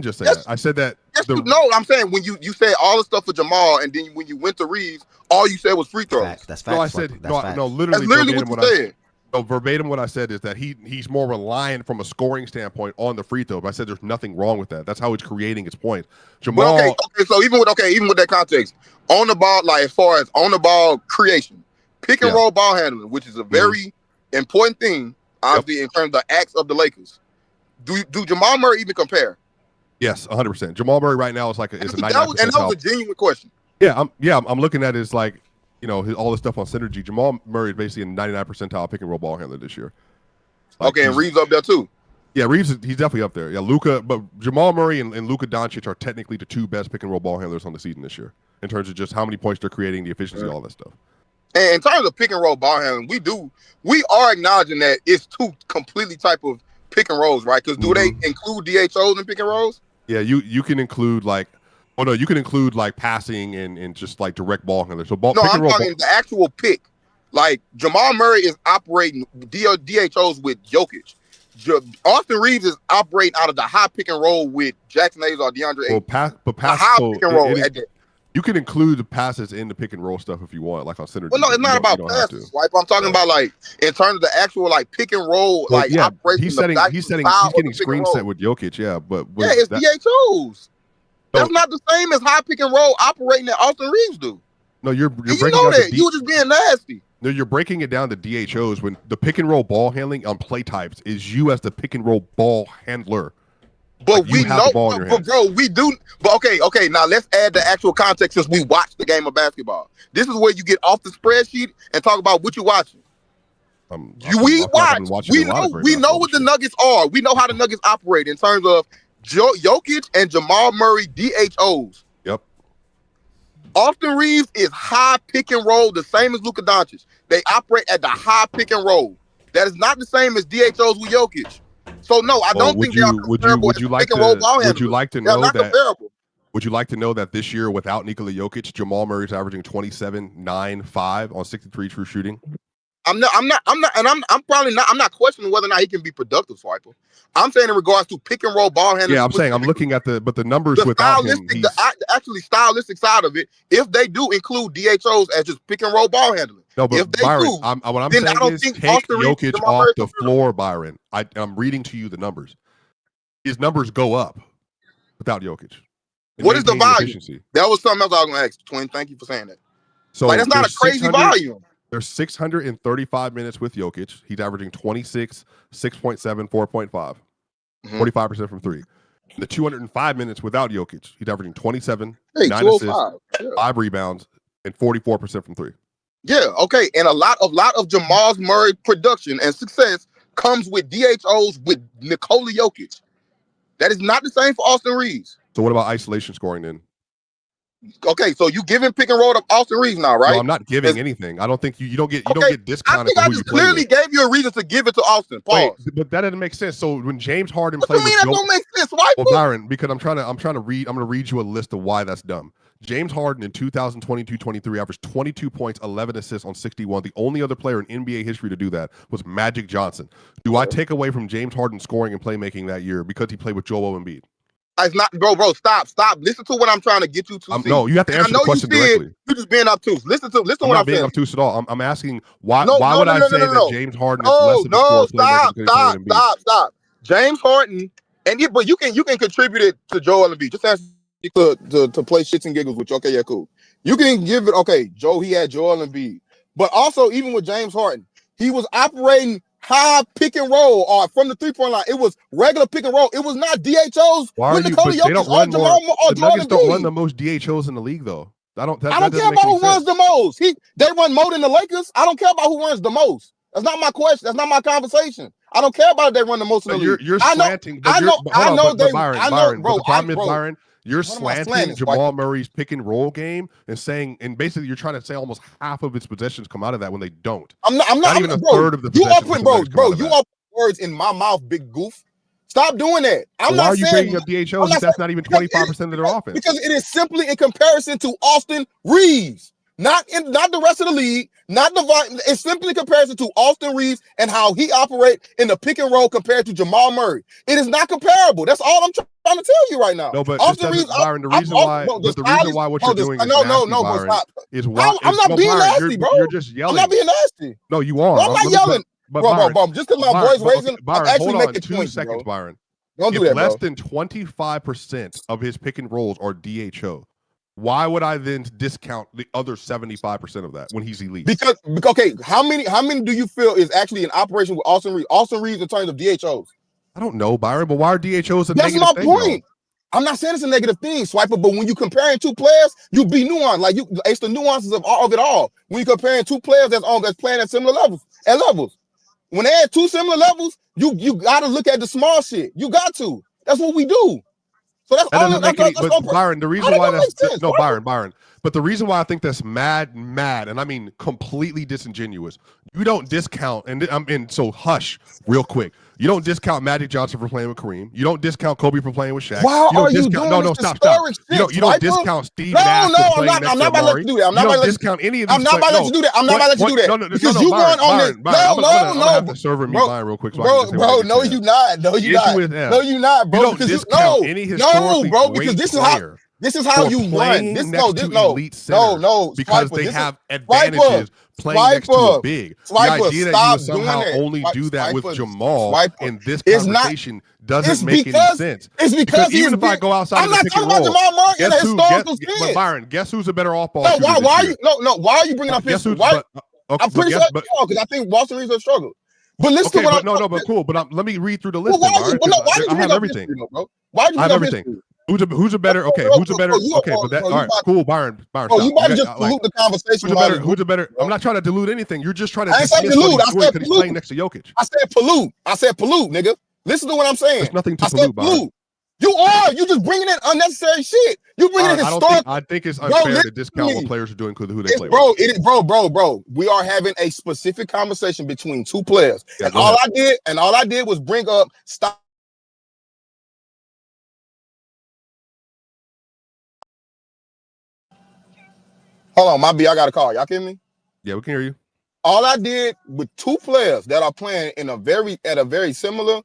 M: just say that. I said that.
J: I'm saying when you said all the stuff for Jamal, and then when you went to Reeves, all you said was free throws.
A: That's facts.
M: No, I said literally.
J: That's literally what you said.
M: No, verbatim what I said is that he's more reliant from a scoring standpoint on the free throw. But I said there's nothing wrong with that. That's how it's creating its point. Jamal.
J: Okay. So even with that context, on the ball, like as far as on the ball creation, pick and roll ball handling, which is a very important thing. Obviously, in terms of the acts of the Lakers, do Jamal Murray even compare?
M: Yes, 100%. Jamal Murray right now is like a 99%.
J: And that was a genuine question.
M: Yeah, I'm looking at it as like, all the stuff on synergy. Jamal Murray is basically a 99 percentile pick and roll ball handler this year.
J: Like, and Reeves up there too.
M: Yeah, Reeves he's definitely up there. Yeah, but Jamal Murray and Luka Doncic are technically the two best pick and roll ball handlers on the season this year in terms of just how many points they're creating, the efficiency, all that stuff.
J: And in terms of pick and roll ball handling, we are acknowledging that it's two completely type of pick and rolls, right? Because do they include DHOs in pick and rolls?
M: Yeah, you can include you can include like passing and just like direct ball handlers. So
J: I'm talking the actual pick. Like Jamal Murray is operating DHOs with Jokic. Austin Reeves is operating out of the high pick and roll with Jackson Hayes or DeAndre Ayton. Pick and roll.
M: You can include the passes in the pick and roll stuff if you want, like on synergy.
J: Well, no, it's not about passes, Swipe. I'm talking about like in terms of the actual like pick and roll, operation.
M: He's getting screen set with Jokic, but
J: it's DHOs. That's not the same as high pick and roll operating that Austin Reeves do.
M: No, you're breaking
J: that. You were just being nasty.
M: No, you're breaking it down to DHOs when the pick and roll ball handling on play types is you as the pick and roll ball handler.
J: But we know, bro, we do. But okay. Now let's add the actual context since we watch the game of basketball. This is where you get off the spreadsheet and talk about what you're watching. We know what the Nuggets are. We know how the Nuggets operate in terms of Jokic and Jamal Murray DHOs.
M: Yep.
J: Austin Reeves is high pick and roll, the same as Luka Doncic. They operate at the high pick and roll. That is not the same as DHOs with Jokic. So no, I don't think they are comparable. Would you like to know that?
M: Would you like to know that this year without Nikola Jokic, Jamal Murray is averaging 27, 9, 5 on 63 true shooting?
J: I'm not questioning whether or not he can be productive, Swiper. I'm saying in regards to pick and roll ball handling.
M: Yeah, I'm looking at the numbers without him.
J: The stylistic side of it, if they do include DHOs as just pick and roll ball handling.
M: No, but if they Byron, do, what I'm saying is take Jokic off the floor, Byron. I'm reading to you the numbers. His numbers go up without Jokic.
J: What is the volume? That was something else I was going to ask. Twin, thank you for saying that. So that's not a crazy volume.
M: There's 635 minutes with Jokic. He's averaging 26, 6.7, 4.5. 45% from three. The 205 minutes without Jokic, he's averaging 27, 9 assists, 5 rebounds, and 44% from three.
J: Yeah, okay. And a lot of Jamal Murray production and success
C: comes with DHOs with Nikola Jokic. That is not the same for Austin Reeves.
M: So what about isolation scoring then?
C: Okay, so you giving pick and roll to Austin Reeves now, right?
M: No, I'm not giving anything. I don't think you don't get discounted.
C: I think I just clearly gave you a reason to give it to Austin. Pause.
M: Wait, but that doesn't make sense. So when James Harden
C: what
M: played
C: you mean
M: with
C: that don't make sense? Why?
M: Well, Byron, because I'm trying to read. I'm going to read you a list of why that's dumb. James Harden in 2022-23 averaged 22 points, 11 assists on 61. The only other player in NBA history to do that was Magic Johnson. Do I take away from James Harden's scoring and playmaking that year because he played with Joel Embiid?
C: It's not, bro. Stop. Listen to what I'm trying to get you to.
M: No, you have to answer the question directly.
C: You just being obtuse. Listen to what I'm saying. I'm not being
M: obtuse at all. I'm asking why. Why would I say that James Harden is less of a scorer?
C: Stop. James Harden, but you can contribute it to Joel Embiid. Just ask to play shits and giggles with you. Okay, yeah, cool. You can give it. Okay, Joe. He had Joel Embiid, but also even with James Harden, he was operating high pick and roll or from the 3-point line. It was regular pick and roll. It was not DHOs.
M: Why are you? But they don't run more. The Nuggets don't run the most DHOs in the league, though. I don't care about who
C: runs the most. They run more than the Lakers. I don't care about who runs the most. That's not my question. That's not my conversation. I don't care about if they run the most in the league.
M: You're slanting. Byron,
C: bro.
M: The problem is, Byron, you're slanting Jamal Murray's pick and roll game and basically you're trying to say almost half of its possessions come out of that when they don't.
C: I'm not even a third of the possessions. You are putting words in my mouth, big goof. Stop doing that.
M: Why are you bringing up DHOs if that's not even 25% of their offense?
C: Because it is simply in comparison to Austin Reeves. Not the rest of the league, it's simply in comparison to Austin Reeves and how he operates in the pick and roll compared to Jamal Murray. It is not comparable. That's all I'm trying to tell you right now.
M: No, but Austin Reeves, Byron, the reason why what you're doing is nasty, Byron, is why
C: I'm not being nasty, bro.
M: You're just yelling.
C: I'm not being nasty.
M: No, you are.
C: I'm not yelling. Bro, just because my voice raising, I'm actually making
M: 2 seconds, Byron.
C: Don't do that, bro.
M: Less than 25% of his pick and rolls are DHO. Why would I then discount the other 75% of that when he's elite?
C: Because okay, how many do you feel is actually in operation with Austin Reeves? Austin Reeves in terms of DHOs.
M: I don't know, Byron, but why are DHOs a negative thing?
C: That's my point. Though? I'm not saying it's a negative thing, Swiper, but when you comparing two players, you be nuanced. Like it's the nuances of it all. When you comparing two players that's playing at similar levels. When they at two similar levels, you gotta look at the small shit. You got to. That's what we do. So that's all.
M: But Byron, the reason why that's no, Byron. But the reason why I think that's mad, and I mean completely disingenuous. You don't discount, and so hush, real quick. You don't discount Magic Johnson for playing with Kareem. You don't discount Kobe for playing with Shaq.
C: Why are you doing
M: no, stop. You don't discount Steve Nash for playing next to Murray.
C: I'm not about to let you do that. I'm not about to
M: discount any of these.
C: I'm not about to let you do that. I'm not about to let you do that.
M: No, because you
C: going on this.
M: I'm gonna have to serve me line real quick.
C: Bro, no, you not. No, you not. No, you not, bro.
M: You don't discount any historically
C: bro, because this is how you run. No,
M: because they have advantages playing next to a big. The idea that you would somehow only do that with Jamal in this conversation doesn't make any sense.
C: It's because
M: even if I go outside of the pick and roll, but Byron, guess who's a better off-ball shooter?
C: Why are you bringing up history? I'm pretty sure because I think Boston Reeves will struggle. But listen to what
M: but cool. But let me read through the list. I have everything. I have everything. Who's a better? Okay, who's a better? Okay, but that all right, cool, Byron.
C: Oh, you might just dilute the conversation.
M: Who's a better? I'm not trying to dilute anything. You're just trying to.
C: I said dilute. I said
M: he's playing next to Jokic.
C: I said pollute, nigga. Listen to what I'm saying.
M: There's nothing to pollute, Byron.
C: You just bringing in unnecessary shit. You bringing in historic.
M: I think it's unfair to discount what players are doing because who they play with.
C: Bro. We are having a specific conversation between two players, and all I did was bring up stop. Hold on, my B, I got a call. Y'all kidding me?
M: Yeah, we can hear you.
C: All I did with two players that are playing at a very similar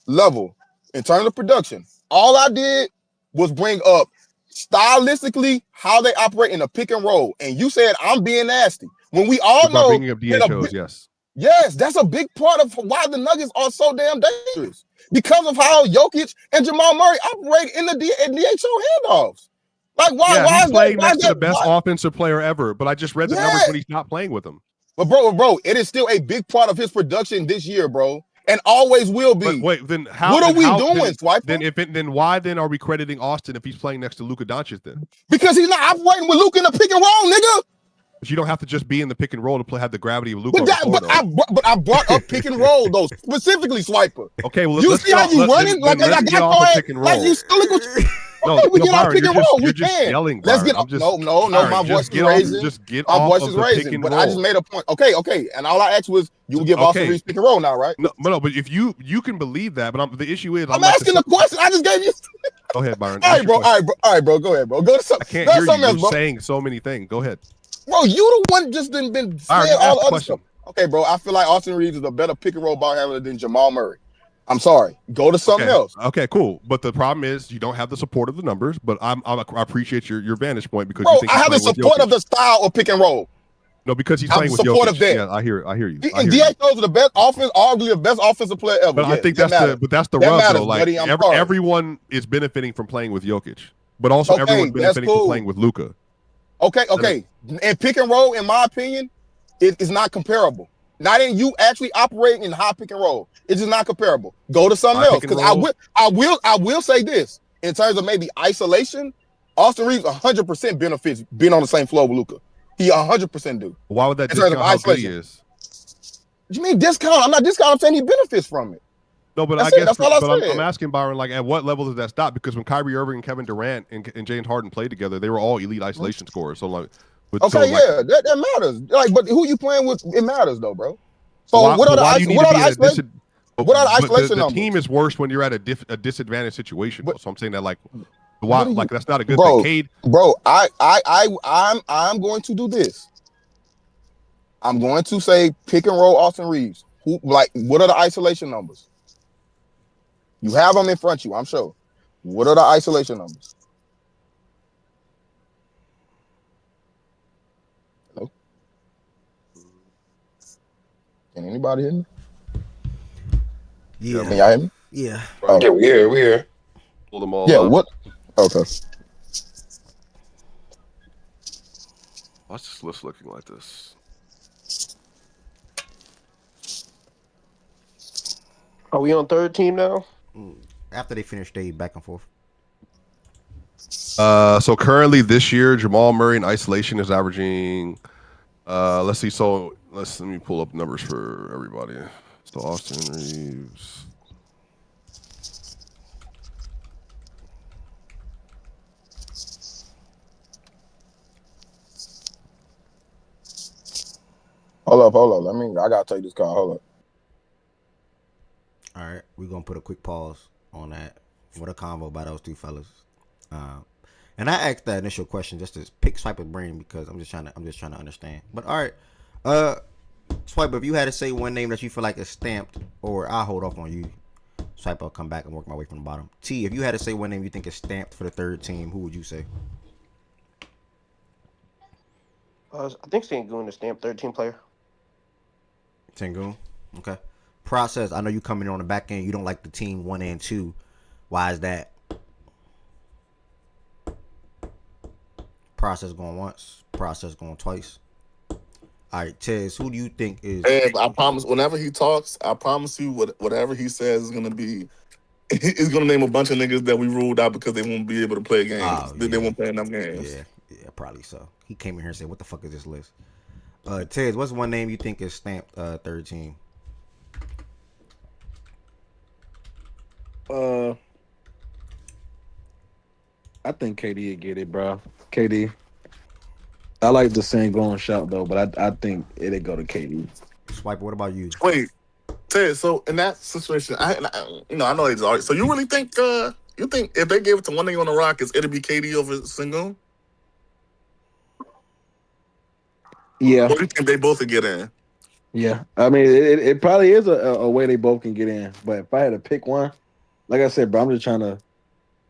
C: level in terms of production, all I did was bring up stylistically how they operate in a pick and roll. And you said I'm being nasty. When we all know
M: bringing up DHOs, yes.
C: Yes, that's a big part of why the Nuggets are so damn dangerous. Because of how Jokic and Jamal Murray operate in the DHO handoffs. Like why
M: he's playing next to the best offensive player ever, but I just read the numbers when he's not playing with him.
C: But bro, it is still a big part of his production this year, bro, and always will be.
M: But wait, then how?
C: What are we doing, Swiper?
M: Then why then are we crediting Austin if he's playing next to Luka Doncic then?
C: Because he's not operating with Luka in the pick and roll, nigga.
M: But you don't have to just be in the pick and roll to play. Have the gravity of Luke.
J: But I brought up pick and roll though, specifically Swiper.
M: Okay, well,
J: you see how you running like I got your
M: pick and roll.
J: like you still okay, we get off pick and roll. We can.
M: Yelling,
J: let's get no. My voice is raising. My voice is raising. But I just made a point. Okay, and all I asked was you would give Austin Reeves pick and roll now, right?
M: No, but if you can believe that, but the issue is
J: I'm asking the question. I just gave you.
M: Go ahead, Byron.
J: All right, bro. Go ahead, bro. Go to something.
M: I can't hear you. You're saying so many things. Go ahead.
J: Bro, you the one just been saying all the other stuff. Okay, bro. I feel like Austin Reeves is a better pick and roll ball handler than Jamal Murray. I'm sorry. Go to something else.
M: Okay, cool. But the problem is you don't have the support of the numbers. But I appreciate your vantage point because
J: bro,
M: you think
J: I have the support of the style of pick and roll.
M: No, because he's playing with Jokic. Yeah, I hear you.
J: And D.A. those are the best offense, arguably the best offensive player ever.
M: But I think that's the rub though. Like everyone is benefiting from playing with Jokic, but also everyone's benefiting from playing with Luka.
J: Okay. And pick and roll, in my opinion, it is not comparable. Not in you actually operating in high pick and roll. It's just not comparable. Go to something else. Because I will say this in terms of maybe isolation. Austin Reeves 100% benefits being on the same floor with Luka. He 100% do.
M: Why would that discount how good he is?
J: What you mean discount? I'm not discounting. I'm saying he benefits from it.
M: No, but that's all I said. I'm asking Byron, like, at what level does that stop? Because when Kyrie Irving and Kevin Durant and James Harden played together, they were all elite isolation scorers. So like,
J: that matters. Like, but who you playing with, it matters though, bro. So what are the isolation numbers?
M: The team is worse when you're at a disadvantaged situation. So I'm saying that like, why? Like that's not a good thing. Cade,
J: bro, I'm going to do this. I'm going to say pick and roll Austin Reeves. What are the isolation numbers? You have them in front of you, I'm sure. What are the isolation numbers? Hello? Can anybody hear me?
A: Yeah.
J: Can y'all hear me?
A: Yeah.
C: Yeah, we here.
H: Pull them all
J: up. What? Okay.
H: What's this list looking like this?
K: Are we on third team now?
A: After they finish, they back and forth.
M: So currently this year, Jamal Murray in isolation is averaging. Let's see. So let me pull up numbers for everybody. So Austin Reeves.
J: Hold up. I gotta take this call. Hold up.
A: All right, we're gonna put a quick pause on that. What a convo by those two fellas. And I asked that initial question just to pick Swiper's brain because I'm just trying to understand. But all right, Swiper, if you had to say one name that you feel like is stamped, or I'll hold off on you. Swiper, I'll come back and work my way from the bottom. T, if you had to say one name you think is stamped for the third team, who would you say?
K: I think Sengun is stamped 13 player.
A: Sengun, okay. Process. I know you coming in on the back end. You don't like the team 1 and 2. Why is that? Process going once. Process going twice. All right, Tez. Who do you think is?
L: Hey, I promise. Whenever he talks, I promise you, whatever he says is gonna be. He's gonna name a bunch of niggas that we ruled out because they won't be able to play games.
A: Oh, yeah.
L: They won't play enough games.
A: Yeah, probably so. He came in here and said, "What the fuck is this list?" Tez, what's one name you think is stamped third team?
N: I think KD would get it, bro. KD. I like the Sengun shot though, but I think it'd go to KD.
A: Swiper, what about you?
L: Wait, Ted. So in that situation, I know he's already. So you really think if they gave it to one nigga on the Rockets, it'd be KD over Sengun?
N: Yeah.
L: Or do you think they both would get in?
N: Yeah, I mean it probably is a way they both can get in, but if I had to pick one, like I said, bro, I'm just trying to.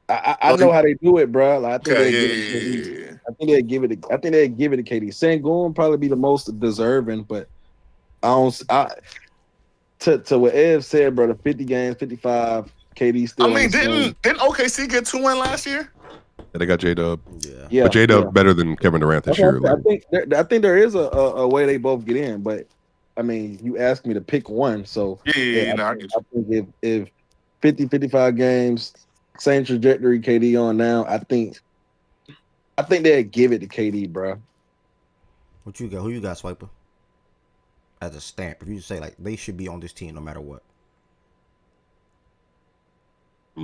N: I know how they do it, bro. Like, I think they'd give it to KD. Sengun probably be the most deserving, but to what Ev said, bro, the 50 games, 55, KD still.
L: I mean, didn't OKC get 2-1 last year?
M: Yeah, they got J-Dub.
N: Yeah,
M: but J-Dub better than Kevin Durant this year.
N: I think there is a way they both get in, but I mean, you asked me to pick one, so I think if 50, 55 games, same trajectory KD on now, I think they'd give it to KD, bro.
A: What you got? Who you got, Swiper? As a stamp, if you say like they should be on this team no matter what.
M: I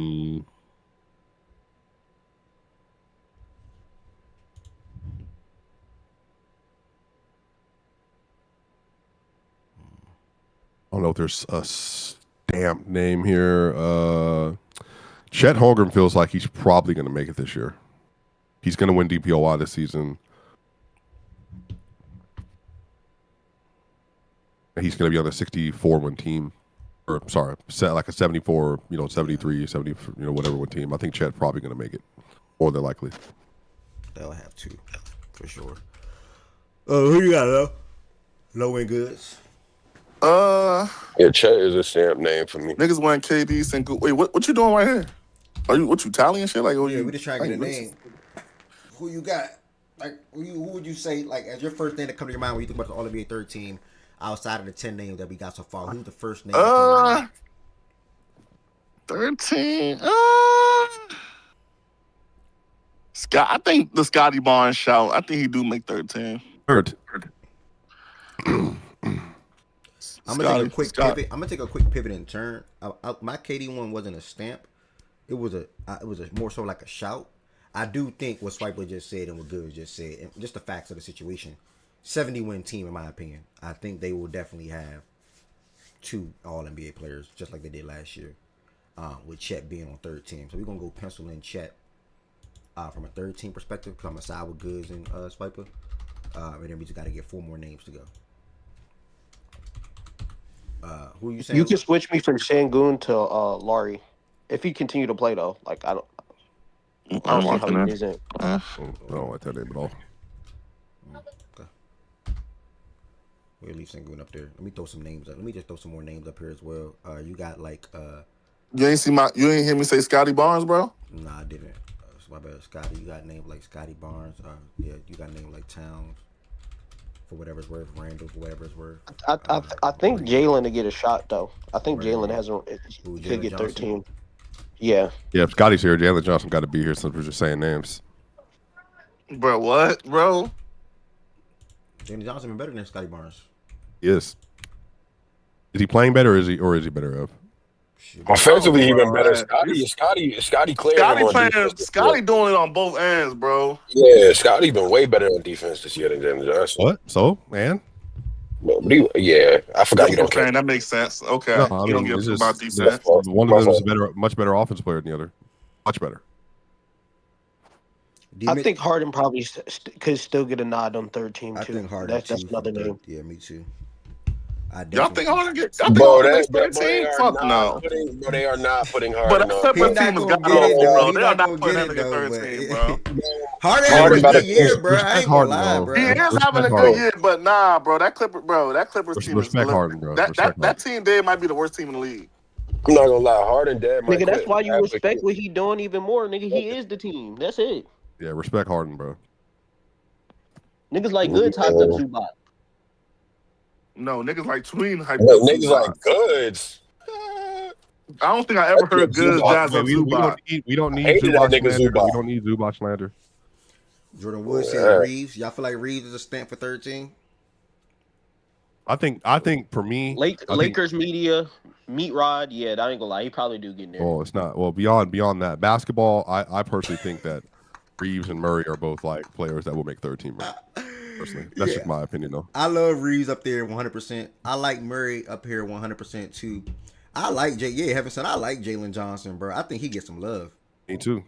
M: don't know if there's a stamp name here. Chet Holmgren feels like he's probably going to make it this year. He's going to win DPOY this season. And he's going to be on a 64-win team. Or, sorry, like a 74, 73, 70, whatever one team. I think Chet's probably going to make it. More than likely.
A: They'll have to, for sure. Who you got, though? Low end goods.
H: Yeah, Chet is a stamp name for me.
L: Niggas want KD Sengun. Wait, what you doing right here? What you tallying shit? Like,
A: we just trying to get a name. Who you got? Like, who would you say, like, as your first name that come to your mind when you think about the All-NBA third team, outside of the 10 names that we got so far? Who's the first name?
L: 13. Scott. I think the Scotty Barnes shout. I think he do make 13.
M: Third.
A: I'm gonna take a quick pivot. I'm gonna take a quick pivot and turn. My KD one wasn't a stamp. It was a more so like a shout. I do think what Swiper just said and what Good just said, and just the facts of the situation. 70-win team, in my opinion. I think they will definitely have 2 All-NBA players, just like they did last year, with Chet being on third team. So we're gonna go pencil in Chet from a third team perspective, because I'm a side with Goods and Swiper. And then we just got to get 4 more names to go. Who are you saying?
K: You can switch me from Sengun to Laurie if he continue to play though. Like I don't see how he isn't.
M: I don't like that name at all.
A: Okay. We'll leave Sengun up there. Let me throw some names up. Let me just throw some more names up here as well. You got like
L: You ain't hear me say Scotty Barnes, bro?
A: Nah, I didn't. My bad, Scotty. You got names like Scotty Barnes. Yeah, you got names like Towns. For whatever it's worth, Randall, for whatever it's worth.
K: I think Jalen to get a shot though. I think Jalen hasn't. He could get 13. Yeah.
M: Yeah, if Scotty's here, Jalen Johnson got to be here since we're just saying names.
L: Bro, what, bro?
A: Jalen Johnson been better than Scotty Barnes.
M: Yes. Is he playing better, or is he better of?
H: Offensively, even better. Scotty clear.
L: Scotty doing it on both ends, bro.
H: Yeah, Scotty been way better on defense this year than Jalen Johnson.
M: What? So, man?
H: But I forgot you don't care.
L: That makes sense. Okay,
M: no,
L: you don't give a about defense.
M: One of them is much better offensive player than the other. Much better.
K: I think Harden probably could still get a nod on third team too.
A: I think Harden.
K: That's another name.
A: Yeah, me too.
L: Y'all think Harden gets?
H: Bro,
L: Fuck no.
H: They are not putting Harden.
L: But that separate team has got bro. They are not putting him in the third team, bro.
A: Harden having a good year, bro. I ain't gonna lie, bro.
L: He is having a good year, but nah, bro. That Clippers team is
M: Harden, bro.
L: That team there might be the worst team in the league.
H: I'm not gonna lie, Harden dead.
K: Nigga, that's why you respect what he doing even more, nigga. He is the team. That's it.
M: Yeah, respect Harden, bro.
K: Niggas like Goods hyped up Zubac.
L: No, niggas like Tween hyped up
H: niggas
L: Zubac.
H: like Goods.
L: I don't think I ever heard Goods jazz up Zubac.
M: We don't need Zubac slander. We don't need Zubac slander.
A: Jordan Wood said Reeves. Y'all feel like Reeves is a stamp for 13?
M: I think for me,
K: Lakers media, Meat Rod. Yeah, I ain't gonna lie. He probably do get in there.
M: Oh, it's not. Well, beyond that, basketball. I personally think that Reeves and Murray are both like players that will make third team. Personally, that's just my opinion, though.
A: I love Reeves up there 100%. I like Murray up here 100% too. I like I like Jalen Johnson, bro. I think he gets some love.
M: Me too.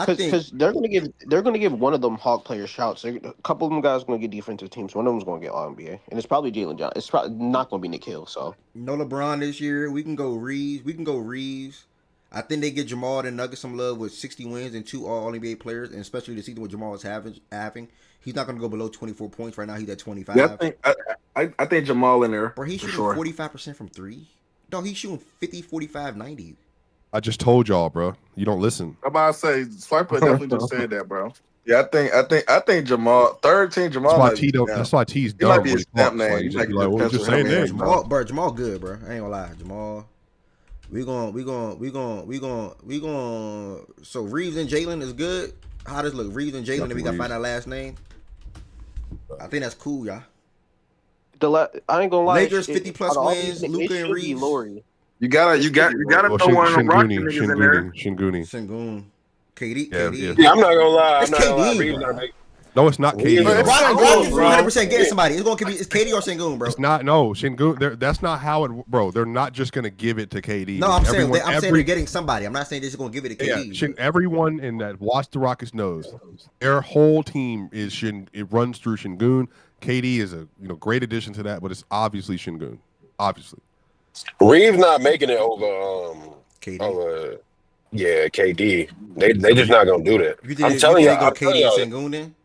K: Because they're gonna give one of them Hawk players shouts. A couple of them guys are gonna get defensive teams. One of them's gonna get All NBA, and it's probably Jalen Johnson. It's probably not gonna be Nick Hill. So
A: no LeBron this year. We can go Reeves. I think they get Jamal and Nuggets some love with 60 wins and 2 All NBA players, and especially the season what Jamal is having. He's not gonna go below 24 points right now. He's at 25.
N: Yeah, I think Jamal in there.
A: Bro, he's shooting 45% from 3. No, he's shooting 50, 45, 90.
M: I just told y'all, bro. You don't listen.
L: I'm about to say Swiper definitely just said that, bro.
N: Yeah, I think Jamal, third team Jamal.
M: That's why T's
N: dumb. He might be a stamp name.
M: Just saying names,
A: bro. Jamal good, bro. I ain't gonna lie, Jamal. We going. So Reeves and Jalen is good. How does it look? Reeves and Jalen, and we gotta find our last name. I think that's cool, y'all.
K: I ain't gonna lie.
A: Lakers 50+ wins. Luka and Reeves.
N: You gotta throw one of them Rocky niggas in there.
A: Sengun. KD.
I: Yeah, I'm not gonna lie.
A: It's
I: I'm not gonna lie.
A: KD,
I: Reeves
A: bro.
I: not making.
M: No, it's not KD.
A: Rockets 100% getting somebody. It's KD or Sengun, bro.
M: It's not. No, Sengun. That's not how it, bro. They're not just gonna give it to KD.
A: No, I'm saying they're getting somebody. I'm not saying they're just gonna give it to KD.
M: Yeah, everyone in that watch the Rockets knows their whole team is it runs through Sengun. KD is a great addition to that, but it's obviously Sengun. Obviously,
I: Reeves not making it over.
A: KD.
I: Yeah, KD. They just not gonna do that. I'm
A: telling you,
I: I'm
A: go
I: telling
A: KD
I: y'all.
A: and Sengun then.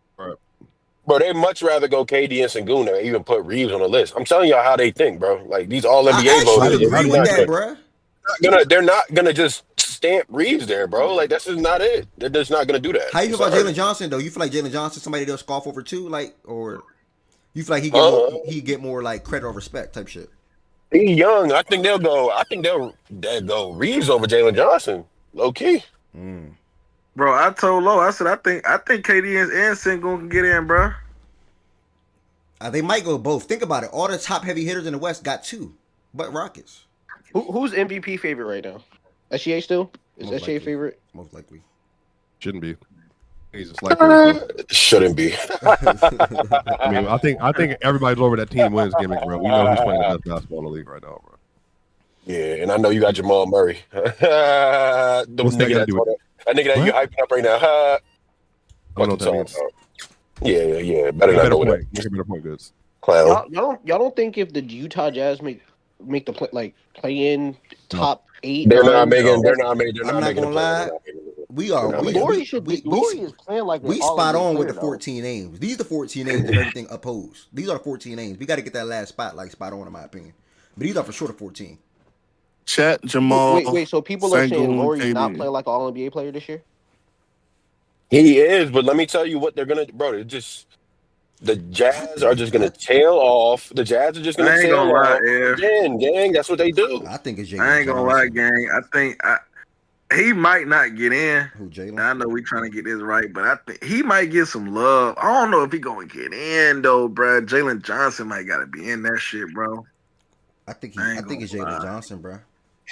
I: Bro, they much rather go KD and Sengun than even put Reeves on the list. I'm telling y'all how they think, bro. Like these all NBA voters.
A: Agree with that, bro.
I: They're not gonna just stamp Reeves there, bro. Like that's just not it. They're just not gonna do that.
A: How you feel about Jalen Johnson though? You feel like Jalen Johnson somebody they'll scoff over too, like, or you feel like he get more like credit or respect type shit?
I: He's young. I think they'll go Reeves over Jalen Johnson. Low key.
N: Bro, I told Lo, I said I think KD and Sengun can get in, bro.
A: They might go both. Think about it. All the top heavy hitters in the West got 2, but Rockets.
K: Who's MVP favorite right now? SGA still? Is
A: Most
K: SGA
A: likely.
K: favorite?
A: Most likely.
M: Shouldn't be. He's just like
I: shouldn't be.
M: I mean, I think everybody's over that team wins gimmick, bro. We know who's playing the best basketball in the league right now, bro.
I: Yeah, and I know you got Jamal Murray.
M: What's that got to do with it?
I: That nigga that you hyping up right now.
M: I don't know what that means.
I: Yeah. Better point.
M: Make a better point, goods.
I: Clown.
K: Y'all don't think if the Utah Jazz make the play in top 8?
I: They're not making.
A: I'm not gonna lie. We is
K: playing like
A: we spot on with the 14 names. These are the 14 names of everything opposed. These are the 14 names. We got to get that last spot spot on in my opinion. But these are for sure the 14.
L: Chet, Jamal.
K: Wait. So people are saying Laurie's not
L: KD.
K: playing like an All NBA player this year.
I: He is, but let me tell you what they're gonna, bro. The Jazz are just gonna tail off. The Jazz are just gonna tail off. Gang. That's what they do.
A: I think it's Jalen.
N: I ain't gonna lie, gang. I think he might not get in.
A: Who, Jalen?
N: I know we trying to get this right, but I think he might get some love. I don't know if he gonna get in though, bro. Jalen Johnson might gotta be in that shit, bro.
A: I think it's Jalen Johnson, bro.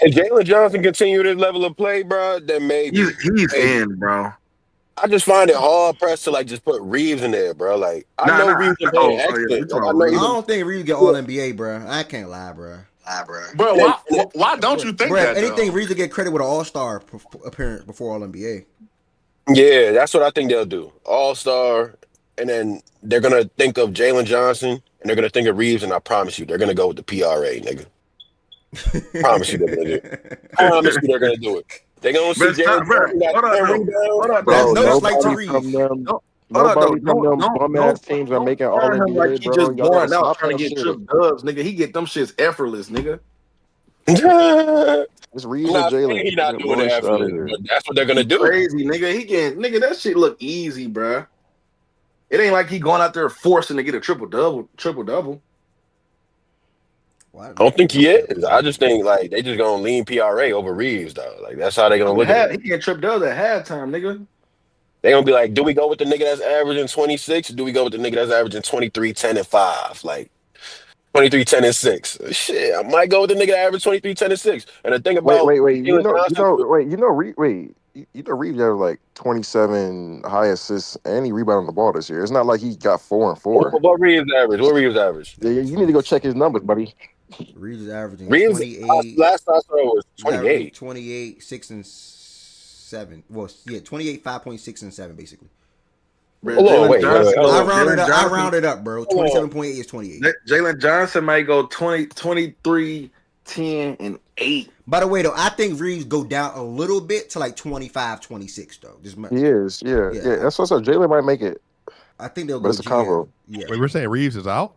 I: If Jalen Johnson continue this level of play, bro, then maybe
N: he's in, bro.
I: I just find it hard pressed to just put Reeves in there, bro. Like I know Reeves can play excellent.
A: I don't think Reeves get all NBA, bro. I can't lie, bro.
L: Bro, why don't you think that?
A: Anything Reeves will get credit with an All-Star appearance before All NBA.
I: Yeah, that's what I think they'll do. All-Star, and then they're gonna think of Jalen Johnson, and they're gonna think of Reeves, and I promise you, they're gonna go with the PRA, nigga. Promise you they're gonna do it. Promise you they're gonna do it. They're gonna see Jalen Johnson got 10 rebounds.
B: Nobody from them bum-ass teams are making all NBA,
N: like he
B: bro.
N: just
B: Y'all
N: going
B: gotta
N: out
B: stop
N: trying to
B: that
N: get
B: shit.
N: triple dubs, nigga. He get them shits effortless, nigga.
B: It's Reeves or
I: Not saying
B: Jalen.
I: he not doing it
B: Out of
I: effortless,
B: here.
I: but that's what they're gonna do.
N: Crazy, nigga. Nigga, that shit look easy, bruh. It ain't like he going out there forcing to get a triple double.
I: I don't think he is. I just think they just gonna lean PRA over Reeves though. Like that's how they gonna look at it.
N: He can't trip dubs at halftime, nigga.
I: They gonna be like, do we go with the nigga that's averaging 26? Or do we go with the nigga that's averaging 23, 10, and 5? Like 23, 10, and 6. Shit, I might go with the nigga that averaged 23, 10, and 6. And the thing about
B: wait. You know Reeves had like 27 high assists and he rebounded the ball this year. It's not like he got 4 and 4.
I: What Reeves average?
B: Yeah, you need to go check his numbers, buddy.
A: Reeves is averaging
I: 28. Last I saw was 28.
A: 28, 6 and 7. Well, yeah, 28, 5.6 and 7 basically.
I: Wait.
A: I rounded up, bro. 27.8 is 28.
N: Jalen Johnson might go 23, 10, and 8.
A: By the way, though, I think Reeves go down a little bit to 25, 26, though.
B: He is, yeah. That's what's up. Jalen might make it.
A: I think they'll go.
B: But it's a combo.
A: Yeah.
M: Wait, we're saying Reeves is out?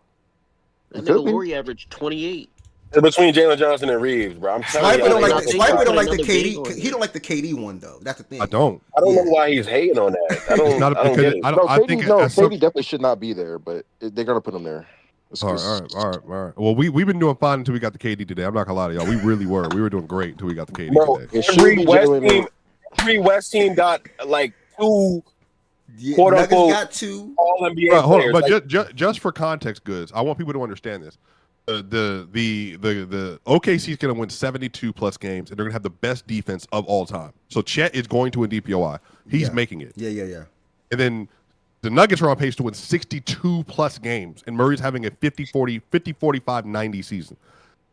K: That nigga Laurie averaged 28.
I: It's between Jalen Johnson and Reeves, bro. I'm telling you.
A: Swiper don't like the KD. He don't like the KD one though. That's the thing.
M: I don't.
I: I don't know why he's hating on that. I don't get it.
B: KD definitely should not be there, but they're gonna put him there.
M: All right. Well, we've been doing fine until we got the KD today. I'm not gonna lie to y'all. We really were. We were doing great until we got the KD
I: bro,
M: today.
I: Every West team got 2
O: quote
A: Nuggets
O: unquote
A: got 2.
O: all NBA
M: Hold on,
O: players.
M: but
O: Like,
M: just for context, goods. I want people to understand this. The OKC is going to win 72 plus games, and they're going to have the best defense of all time. So Chet is going to win DPOI. He's making it.
A: Yeah.
M: And then the Nuggets are on pace to win 62 plus games, and Murray's having a 50-45-90 season.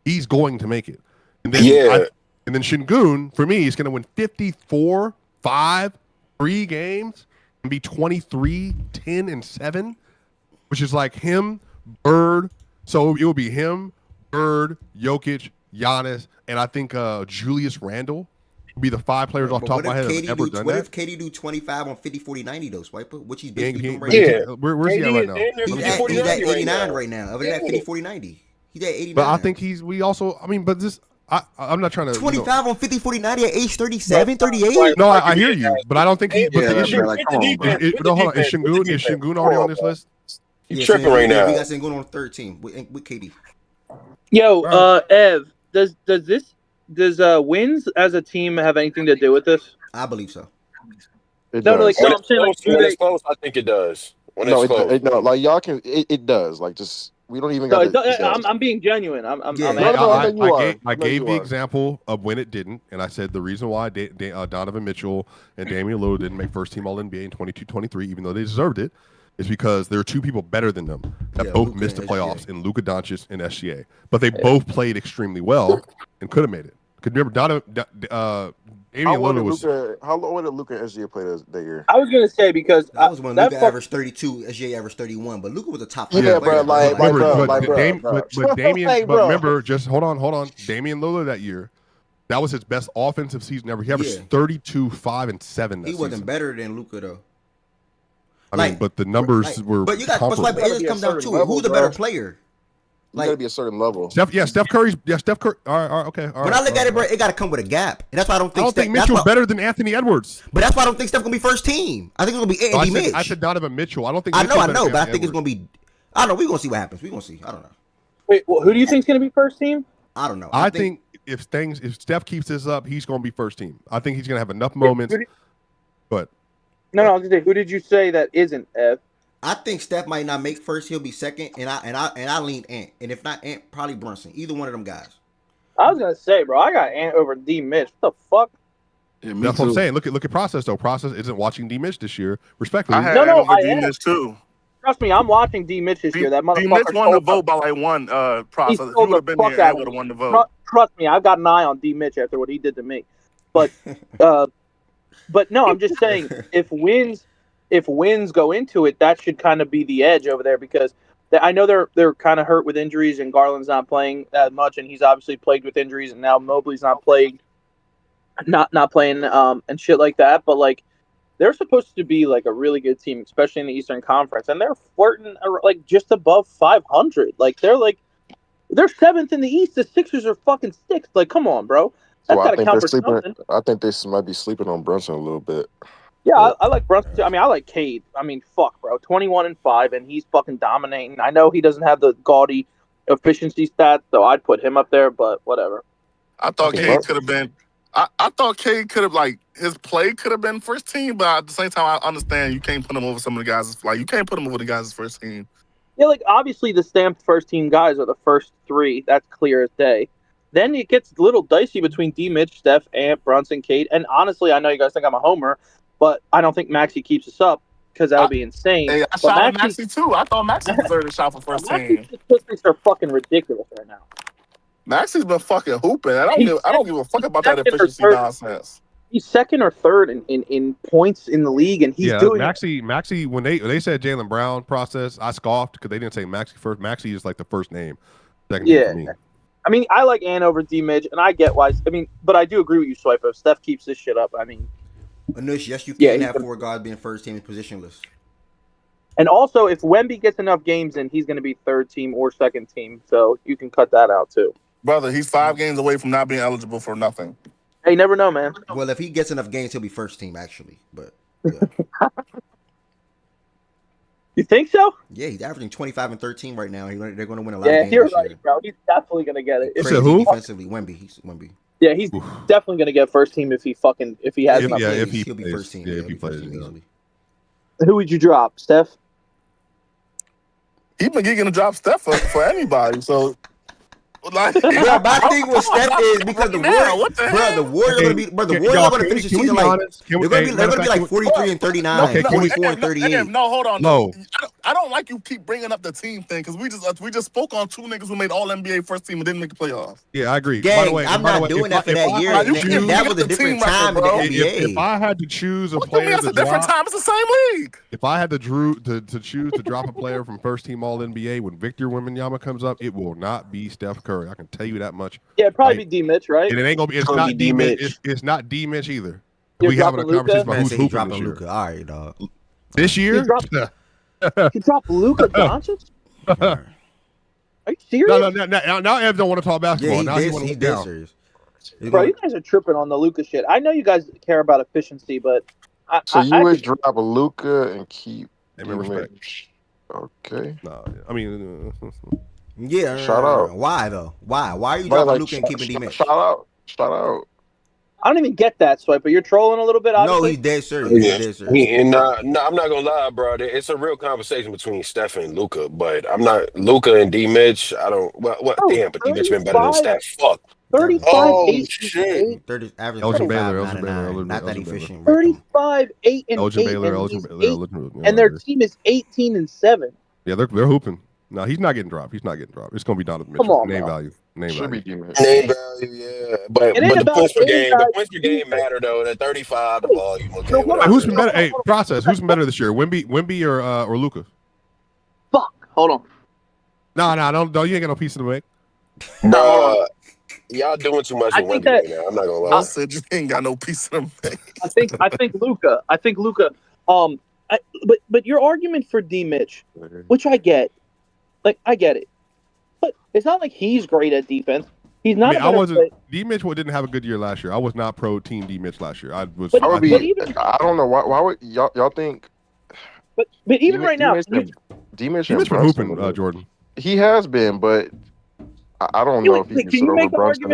M: He's going to make it. And then and then Şengün, for me, is going to win 54, 5, 3 games and be 23, 10, and 7, which is like him, Bird. So it will be him, Bird, Jokic, Giannis, and I think Julius Randle will be the 5 players off top of my head that have ever done that.
A: What if KD do 25 on 50-40-90 though, Swiper? Which he's basically doing right
M: now. Where's he at right now?
A: He's at 89 right now. Other than that, 50-40-90. He's at 89.
M: But I think but this, I'm not trying to
A: 25 on 50-40-90 at age 37, 38.
M: No, I hear you, but I don't think he. But the issue,
H: come on, bro.
M: Hold on, is Şengün already on this list?
O: He's tripping right now.
A: We got Şengün on 13 with KD.
G: Yo, Ev, does wins as a team have anything to do with this?
A: I believe so.
B: It
O: when
B: does.
O: it's close, I think it does. When it's close.
B: No, like y'all can. It does. Like just we don't even.
G: I'm being genuine.
M: I gave the example of when it didn't, and I said the reason why Donovan Mitchell and Damian Lillard didn't make first team All NBA in 22-23, even though they deserved it, is because there are 2 people better than them that both missed the playoffs in Luka Doncic and SGA, but they both played extremely well and could have made it. Could remember Damian Lillard was.
B: How long did Luka and SGA play that year?
G: I was gonna say because
A: that was when Luka averaged 32, SGA averaged 31, but Luka was a top 5 player.
M: But Damian, but remember, just hold on. Damian Lillard that year, that was his best offensive season ever. He averaged 32, 5, and 7.
A: He wasn't better than Luka though.
M: I mean, but the numbers were.
A: But you got. But it just comes down to who's the better player.
B: Like, gotta be a certain level.
M: Steph Curry's. Steph Curry. All right, okay.
A: When I look at it, bro, it got to come with a gap, and that's why I don't think.
M: Mitchell's better than Anthony Edwards.
A: But that's why I don't think Steph gonna be first team. I think it's gonna be Andy Mitch.
M: I said Donovan Mitchell. I don't think.
A: I know, but I think it's gonna be. I don't know. We're gonna see what happens. We're gonna see. I don't know.
G: Wait, well, who do you think's gonna be first team?
A: I don't know.
M: I think if Steph keeps this up, he's gonna be first team. I think he's gonna have enough moments. But
G: no, I was gonna say, who did you say that isn't Ev?
A: I think Steph might not make first. He'll be second, and I lean Ant, and if not Ant, probably Brunson. Either one of them guys.
G: I was gonna say, bro, I got Ant over D Mitch. What the fuck?
M: Yeah, that's what I'm saying. Look at process though. Process isn't watching D Mitch this year. Respectfully,
L: I am. D Mitch too.
G: Trust me, I'm watching D Mitch this year. That motherfucker.
L: D Mitch won the vote by like one. Process. If you would have been there, I would have won the vote.
G: Trust me, I've got an eye on D Mitch after what he did to me. But, but no, I'm just saying if wins go into it, that should kind of be the edge over there because I know they're kind of hurt with injuries and Garland's not playing that much and he's obviously plagued with injuries and now Mobley's not playing and shit like that. But like they're supposed to be like a really good team, especially in the Eastern Conference, and they're flirting like just above 500. Like they're 7th in the East. The Sixers are fucking 6th. Like come on, bro. That's gotta count for something.
B: I think they might be sleeping on Brunson a little bit.
G: Yeah, I like Brunson too. I mean, I like Cade. I mean, fuck, bro. 21-5, and he's fucking dominating. I know he doesn't have the gaudy efficiency stats, so I'd put him up there, but whatever.
L: I thought Cade could have been. I thought Cade could have, like, his play could have been first team, but at the same time, I understand you can't put him over some of the guys. Like, you can't put him over the guys' first team.
G: Yeah, like, obviously the stamped first team guys are the first 3. That's clear as day. Then it gets a little dicey between D. Mitch, Steph, Ant, Brunson, Cade, and honestly, I know you guys think I'm a homer, but I don't think Maxey keeps us up because that would be insane.
L: Hey, I shot Maxey too. I thought Maxey deserved a shot for first team.
G: Statistics are fucking ridiculous right now.
L: Maxey's been fucking hooping. I don't give a fuck about that efficiency nonsense.
G: He's second or third in points in the league, and he's doing
M: Maxey. When they said Jaylen Brown process, I scoffed because they didn't say Maxey first. Maxey is like the first name. Second name for me.
G: I mean, I like Ant over D. Midge, and I get why. I mean, but I do agree with you, Swipe. If Steph keeps this shit up, I mean.
A: Anush, yes, you can have 4 guards being first team positionless.
G: And also, if Wemby gets enough games in, he's going to be third team or second team, so you can cut that out too.
L: Brother, he's 5 games away from not being eligible for nothing.
G: Hey, you never know, man.
A: Well, if he gets enough games, he'll be first team, actually. But yeah.
G: You think so?
A: Yeah, he's averaging 25 and 13 right now. They're going to win a lot of games.
G: Yeah, you're right, bro. He's definitely going to get it.
A: Crazy who? Defensively, Wemby.
G: Yeah, he's definitely going to get first team if he has enough games.
A: He'll be first team. Yeah, if he plays easily.
G: Who would you drop, Steph?
L: He been getting a drop Steph for anybody. So, like,
A: bro, my thing with Steph is because the Warriors, the Warriors are gonna be, the Warriors are gonna finish the season like they're gonna be like 43 and 39, 44 and 38.
L: No, hold on. No. I don't like you keep bringing up the team thing because we just spoke on 2 niggas who made All NBA first team and didn't make the playoffs.
M: Yeah, I agree.
A: Gang,
M: by the way,
A: I'm not doing that for that year. That was a different time in the NBA.
M: If I had to choose a
L: what
M: player,
L: it's a different time. It's the same league.
M: If I had to choose to drop a player from first team All NBA when Victor Wembanyama comes up, it will not be Steph Curry. I can tell you that much.
G: Yeah, it'd probably be D Mitch, right?
M: And it ain't gonna be. It's not D Mitch. It's not D Mitch either.
G: You're
M: we having a conversation about who's hooping
A: dropping
M: this year.
A: Luka. All right, dog.
M: This year,
G: you drop Luka Doncic. Are you serious?
M: Now Ev don't want to talk basketball.
A: Yeah,
M: now he want to down.
A: Serious.
G: Bro, you guys are tripping on the Luka shit. I know you guys care about efficiency, but
H: you would drop a Luka and keep
M: respect.
H: Okay.
M: No, I mean,
A: yeah.
H: Shout out.
A: Why though? Why are you dropping Luka and keeping D Mitch?
H: Shout out.
G: I don't even get that, Swipe, but you're trolling a little bit, obviously.
A: No, he's dead serious.
O: Yeah.
A: He's dead serious.
O: No, I'm not gonna lie, bro. It's a real conversation between Steph and Luka, but I'm not Luka and D Mitch. I don't. Well, damn, but D Mitch been better than Steph. Fuck.
G: 35,
O: oh
G: 8,
O: shit.
A: 30 average.
M: Elgin Baylor,
A: not that efficient.
G: 35, 8, and
M: Elgin
G: 8,
M: Baylor,
G: and their team is 18 and 7.
M: Yeah, they're hooping. No, he's not getting dropped. It's gonna be Donovan Mitchell.
G: Come on,
M: name
G: bro.
M: value.
O: Name value, yeah. But the points per game, matter though. The 35, the volume. Okay,
M: who's been better? Hey, process. Who's been better this year? Wemby or Luka?
G: Fuck. Hold on.
M: No, don't. You ain't got no piece in the make.
O: Y'all doing too much with Wemby right now. I'm not gonna lie.
L: I said you ain't got no piece in the make.
G: I think Luka. But your argument for D Mitch, which I get, I get it, but it's not like he's great at defense. He's not.
M: D Mitch didn't have a good year last year. I was not pro team D Mitch last year. I was.
H: I don't know why would y'all think.
G: But even right now,
H: D Mitch
M: been hooping, Jordan.
H: He has been, but I don't know if he can sit over Brunson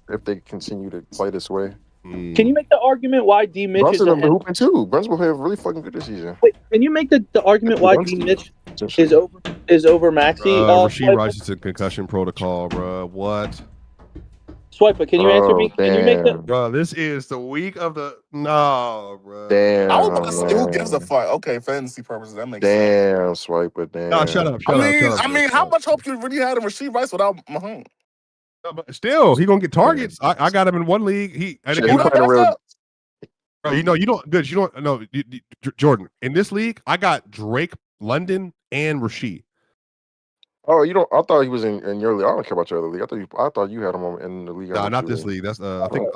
H: if they continue to play this way.
G: Can you make the argument why D Mitch
H: Brunson been hooping too? Brunson will play really fucking good this season.
G: Wait, can you make the argument why D Mitch is over Maxey?
M: Rasheed Rice is in concussion protocol, bro. What?
G: Swiper, can you answer me? Can you make the?
M: Bro, this is the week of the bro.
H: Damn.
L: I was about to say, who gives a fuck? Okay, fantasy purposes, that makes
H: sense. Swiper, damn.
M: No, shut up.
L: I mean, how much hope you really had in Rasheed Rice without Mahomes?
M: But still, he gonna get targets. I got him in one league. He you don't know. Jordan, in this league, I got Drake, London, and Rasheed.
H: Oh, you don't? I thought he was in your league. I don't care about your other league. I thought you had him in the league.
M: No, not this league. That's I think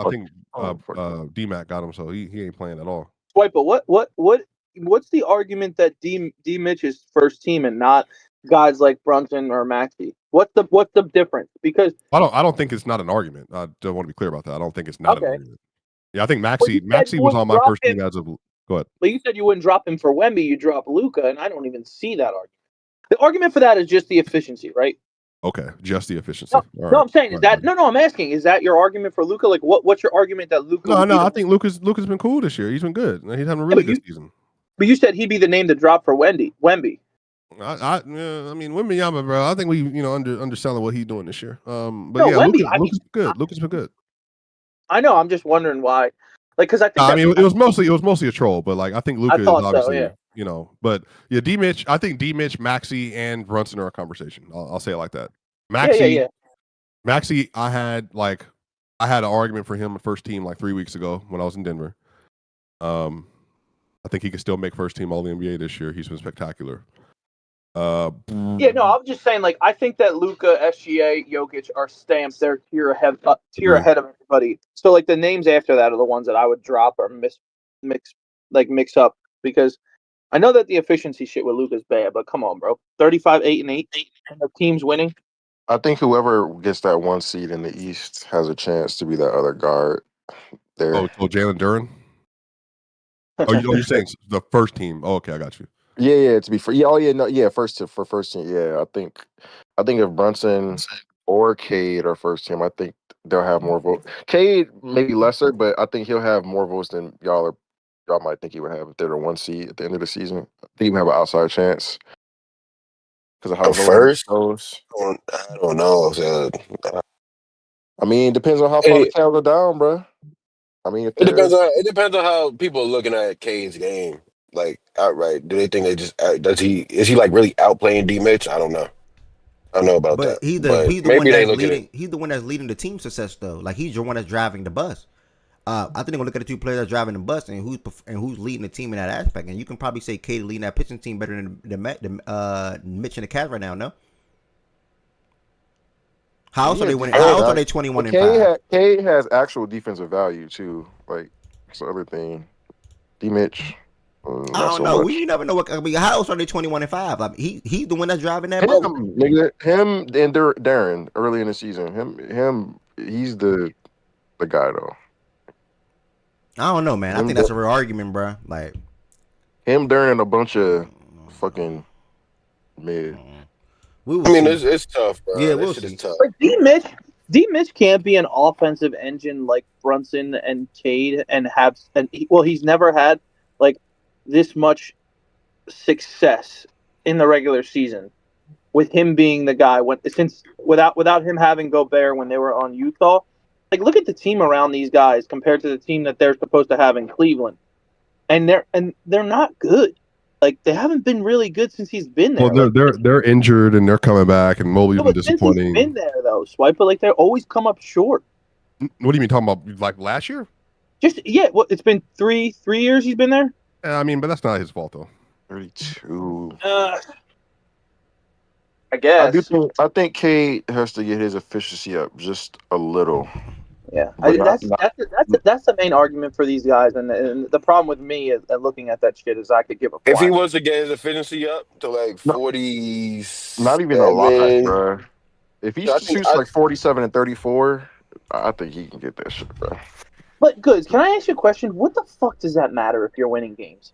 M: D-Mac got him, so he ain't playing at all.
G: Wait, but what's the argument that D Mitch is first team and not guys like Brunson or Maxey? What's the difference? Because
M: I don't think it's not an argument. I don't want to be clear about that. I don't think it's not an argument. Yeah, I think Maxey was on my first team as of. Go ahead.
G: But you said you wouldn't drop him for Wemby. You drop Luka, and I don't even see that argument. The argument for that is just the efficiency, right?
M: Okay, just the efficiency.
G: No, I'm saying is that no. I'm asking, is that your argument for Luka? Like, what's your argument that Luka?
M: No. I think Luka's been cool this year. He's been good. He's having a really good season.
G: But you said he'd be the name to drop for Wemby.
M: I mean, Wembanyama, bro. I think we underselling what he's doing this year. But
G: no,
M: yeah,
G: Wemby,
M: Luka's good. Luka's been good.
G: I know. I'm just wondering why. Like, because I think
M: I mean, it was mostly a troll, but like I think Luka is obviously.
G: So, yeah.
M: But yeah, D Mitch, I think D Mitch, Maxey, and Brunson are a conversation. I'll say it like that. Maxey, I had an argument for him at first team like 3 weeks ago when I was in Denver. I think he can still make first team All NBA this year. He's been spectacular.
G: I'm just saying, like, I think that Luka, SGA, Jokic are stamped. They're tier ahead of everybody. So like the names after that are the ones that I would drop or mix up because I know that the efficiency shit with Luka's bad, but come on, bro. 35, 8, and 8, and the team's winning.
H: I think whoever gets that 1 seed in the East has a chance to be that other guard there.
M: Oh, Jalen Duren? You're saying the first team. Oh, okay, I got you.
H: Yeah, to be for first team. Yeah, I think if Brunson or Cade are first team, I think they'll have more votes. Cade maybe lesser, but I think he'll have more votes than y'all y'all might think he would have if they're the 1 seed at the end of the season. I think he would have an outside chance because of how low
O: First,
H: he goes.
O: I don't know.
H: I mean, it depends on how far the Cavs are down, bro. I mean, if
O: It depends
H: they're
O: on how people are looking at Cade's game, like outright. Do they think they just is he like really outplaying D Mitch? I don't know. I don't know about
A: But
O: that.
A: he's
O: But
A: the one
O: maybe they
A: that's
O: look at it.
A: leading. He's the one that's leading the team success though. Like he's the one that's driving the bus. I think they're gonna look at the two players that's driving the bus and who's leading the team in that aspect. And you can probably say Cade leading that pitching team better than the Mitch and the Cavs right now. No. How else are they winning? How else are they 21-5?
H: Cade has actual defensive value too. Like that's the other thing. D Mitch.
A: I don't know. You never know what. I mean, how else are they 21-5? Like he's the one that's driving that boat.
H: Him and Darren early in the season. Him. He's the guy though.
A: I don't know, man. I think that's a real argument, bro. Like
H: him, Darren, and a bunch of fucking mid.
O: I mean, it's tough, bro.
A: Yeah, we'll see.
O: Is tough.
G: But D Mitch can't be an offensive engine like Brunson and Cade he's never had like this much success in the regular season with him being the guy without him having Gobert when they were on Utah. Like look at the team around these guys compared to the team that they're supposed to have in Cleveland. And they're not good. Like they haven't been really good since he's been there.
M: Well, they're injured and they're coming back, and Mobley's been disappointing.
G: Since he's been there though, Swiper, like they always come up short.
M: What do you mean talking about like last year?
G: Well, it's been three years he's been there.
M: I mean, but that's not his fault though.
H: 32.
G: I guess.
H: I think Cade has to get his efficiency up just a little.
G: Yeah, that's the main argument for these guys, and the problem with me is looking at that shit is I could give a.
O: If he was to get his efficiency up to like 40,
H: not even a lot, bro. If he shoots like 47 and 34, I think he can get that shit, bro.
G: But goods, can I ask you a question? What the fuck does that matter if you're winning games?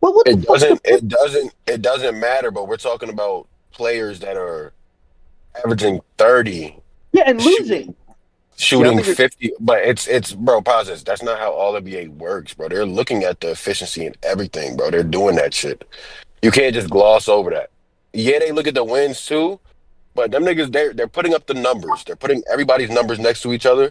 G: What
O: it doesn't matter. But we're talking about players that are averaging 30.
G: Yeah, and losing.
O: Shooting 50, but it's bro, pause this. That's not how all NBA works, bro. They're looking at the efficiency and everything, bro. They're doing that shit. You can't just gloss over that. Yeah, they look at the wins too, but them niggas, they're putting up the numbers. They're putting everybody's numbers next to each other,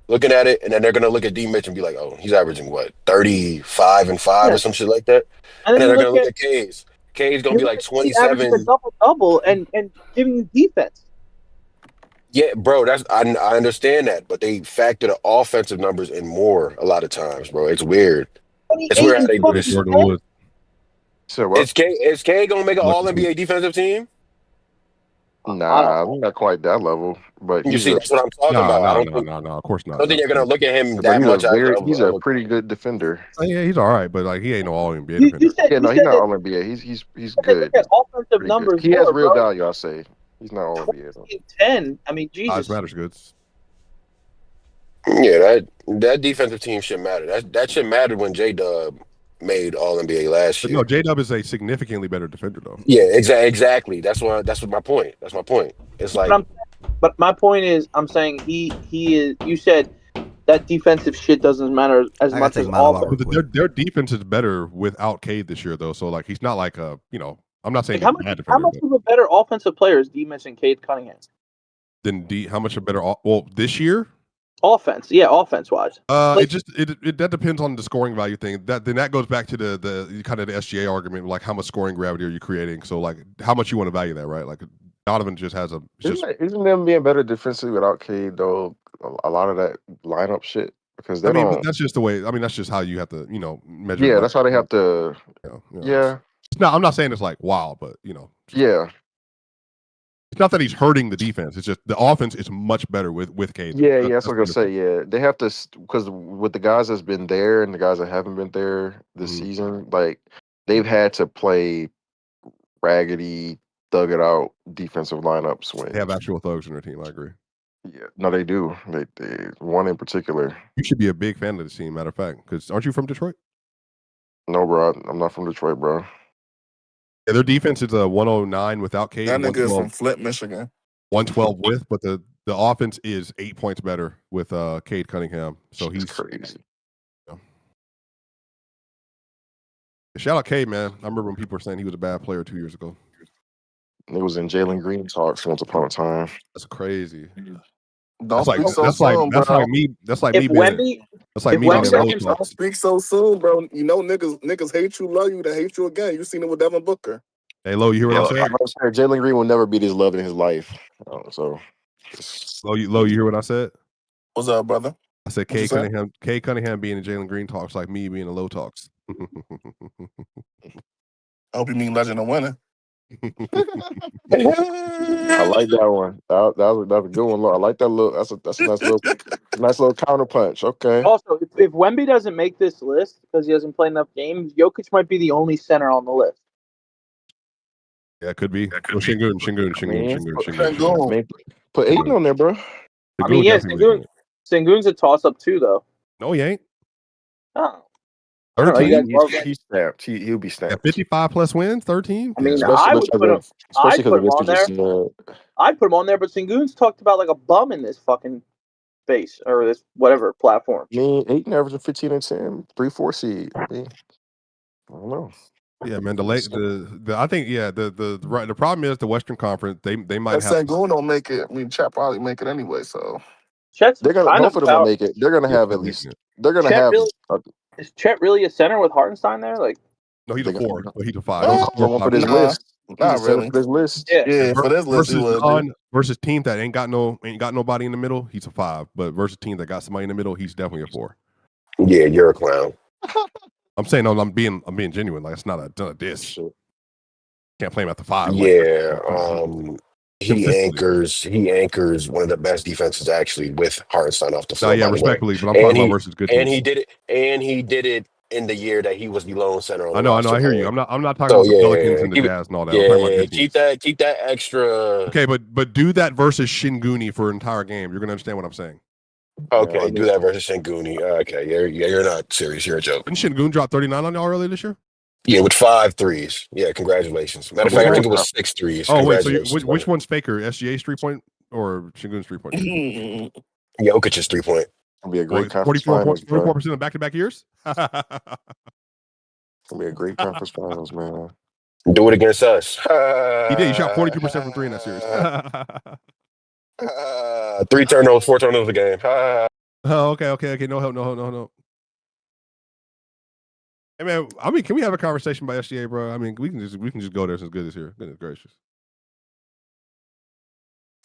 O: looking at it, and then they're gonna look at D Mitch and be like, oh, he's averaging what, 35 and 5 or some shit like that. And then they're gonna look at K's. K's gonna be like 27.
G: Double and giving you defense.
O: Yeah, bro, I understand that, but they factor the offensive numbers in more a lot of times, bro. It's weird. It's weird how they do this. Is K gonna make an All NBA defensive team?
H: Nah, I'm not quite that level. But
O: you see, that's what I'm talking about.
M: No, of course not.
O: I don't think you're gonna look at him that much.
H: He's a pretty good defender.
M: Yeah, he's all right, but like he ain't no All NBA defender.
H: He's not All NBA. He's good.
G: Offensive numbers.
H: He has real value, I say. He's not All NBA though.
G: 10. I mean, Jesus.
M: Size matters, goods.
O: Yeah, that defensive team should matter. That should matter when J-Dub made All NBA last year.
M: No, J-Dub is a significantly better defender, though.
O: Yeah, exactly. That's what my point. That's my point. It's like,
G: but my point is, I'm saying he is. You said that defensive shit doesn't matter as much as all.
M: Their defense is better without Cade this year, though. So like, he's not like a I'm not saying
G: how much of a better offensive player is D Mitch and Cade Cunningham?
M: How much a better? Well, this year.
G: Offense wise.
M: That depends on the scoring value thing. That goes back to the kind of the SGA argument, like how much scoring gravity are you creating? So like how much you want to value that, right? Like Donovan just has
H: isn't them being better defensively without Cade though? A lot of that lineup shit because they don't.
M: But that's just the way. I mean, that's just how you have to measure.
H: Yeah, that's how they have to. Yeah.
M: No, I'm not saying it's like wow, but
H: yeah.
M: It's not that he's hurting the defense. It's just the offense is much better with Cade.
H: Yeah, that's what I'm gonna say. Yeah, they have to because with the guys that's been there and the guys that haven't been there this season, like they've had to play raggedy, thug it out defensive lineups. When
M: they have actual thugs in their team, I agree.
H: Yeah, no, they do. They one in particular.
M: You should be a big fan of the team. Matter of fact, because aren't you from Detroit?
H: No, bro, I'm not from Detroit, bro.
M: Yeah, their defense is a 109 without Cade.
L: That nigga is from Flint, Michigan.
M: 112 with, but the offense is 8 points better with Cade Cunningham. So he's
H: crazy.
M: Shout out K, man. I remember when people were saying he was a bad player 2 years ago.
D: It was in Jalen Green talks once upon a time.
M: That's crazy.
L: Don't
M: That's like
L: speak so
M: that's like
L: soon,
M: that's
L: bro.
M: like me. That's like
G: If
M: me being.
G: Wemby,
M: That's like
G: if
M: me being in
G: Wemby
M: low
G: doesn't,
L: Don't
M: talks.
L: speak so soon, bro. You know niggas hate you, love you, they hate you again. You seen it with Devin Booker.
M: Hey, Lo, you hear what I said?
D: Jalen Green will never beat his love in his life. So,
M: Lo, you hear what I said?
L: What's up, brother?
M: I said
L: What you say?
M: K Cunningham being in Jalen Green talks like me being in low talks.
L: I hope you mean legend of winning.
D: I like that one. That's a good one. I like that little. That's a nice little counter punch. Okay.
G: Also, if Wemby doesn't make this list because he hasn't played enough games, Jokic might be the only center on the list.
M: Yeah, it could be. Well, Shingun.
L: Sengun.
D: I mean, put Aiden on there, bro.
G: I mean, yeah, Sengun's a toss-up too, though.
M: No, he ain't.
G: Oh.
M: 13.
D: He's snapped. He'll be snapped.
M: 55 plus wins, 13.
G: I mean,
D: Especially
G: I would put him. I'd put him on there.
D: Just,
G: I'd put him on there, but Sengun's talked about like a bum in this fucking space or this whatever platform.
D: I mean, Aiden averaging 15 and 10, 3-4 seed. I mean, I don't know.
M: Yeah, man. I think the problem is the Western Conference. They might
L: If
M: have.
L: Sengun don't make it, I mean, Chet probably make it anyway. So
G: Chet's
D: they're gonna both of them will make it. They're gonna have at least. They're gonna have.
G: Is Chet really a center with Hartenstein there? Like,
M: no, he's a 4. But he's a 5.
D: For this list.
L: Not really.
D: For this list.
L: Yeah, for this list, he would.
M: Versus team that ain't got nobody in the middle, he's a 5. But versus team that got somebody in the middle, he's definitely a 4.
O: Yeah, you're a clown.
M: I'm saying no, I'm being genuine. Like it's not a diss. Can't play him at the 5.
O: Yeah, he anchors one of the best defenses actually with Hartenstein off the floor.
M: Yeah, respectfully, but I'm
O: and
M: talking about versus good teams.
O: And he did it in the year that he was the lone center.
M: I know. I hear you. I'm not talking about the Pelicans and the Jazz and all that.
O: Yeah, keep that extra.
M: Okay, but do that versus Shinguni for an entire game. You're gonna understand what I'm saying.
O: Okay, do that versus Shinguni. Okay, you're not serious. You're a joke.
M: Didn't Shingun drop 39 on y'all earlier this year?
O: Yeah, with 5 threes. Yeah, congratulations. Matter of fact, I think it was 6 threes.
M: Oh wait, so which one's faker? SGA's 3-point or Shingun's 3-point?
O: Jokic's 3-point.
D: It'll be a great conference finals.
M: 44% of back-to-back years.
D: It'll be a great conference finals, man.
O: Do it against us.
M: He did. He shot 42% from 3 in that series.
O: 3 turnovers, 4 turnovers a game.
M: Oh, okay. No help. Hey man, I mean, can we have a conversation about SGA, bro? I mean, we can just go there since good is here. Goodness gracious.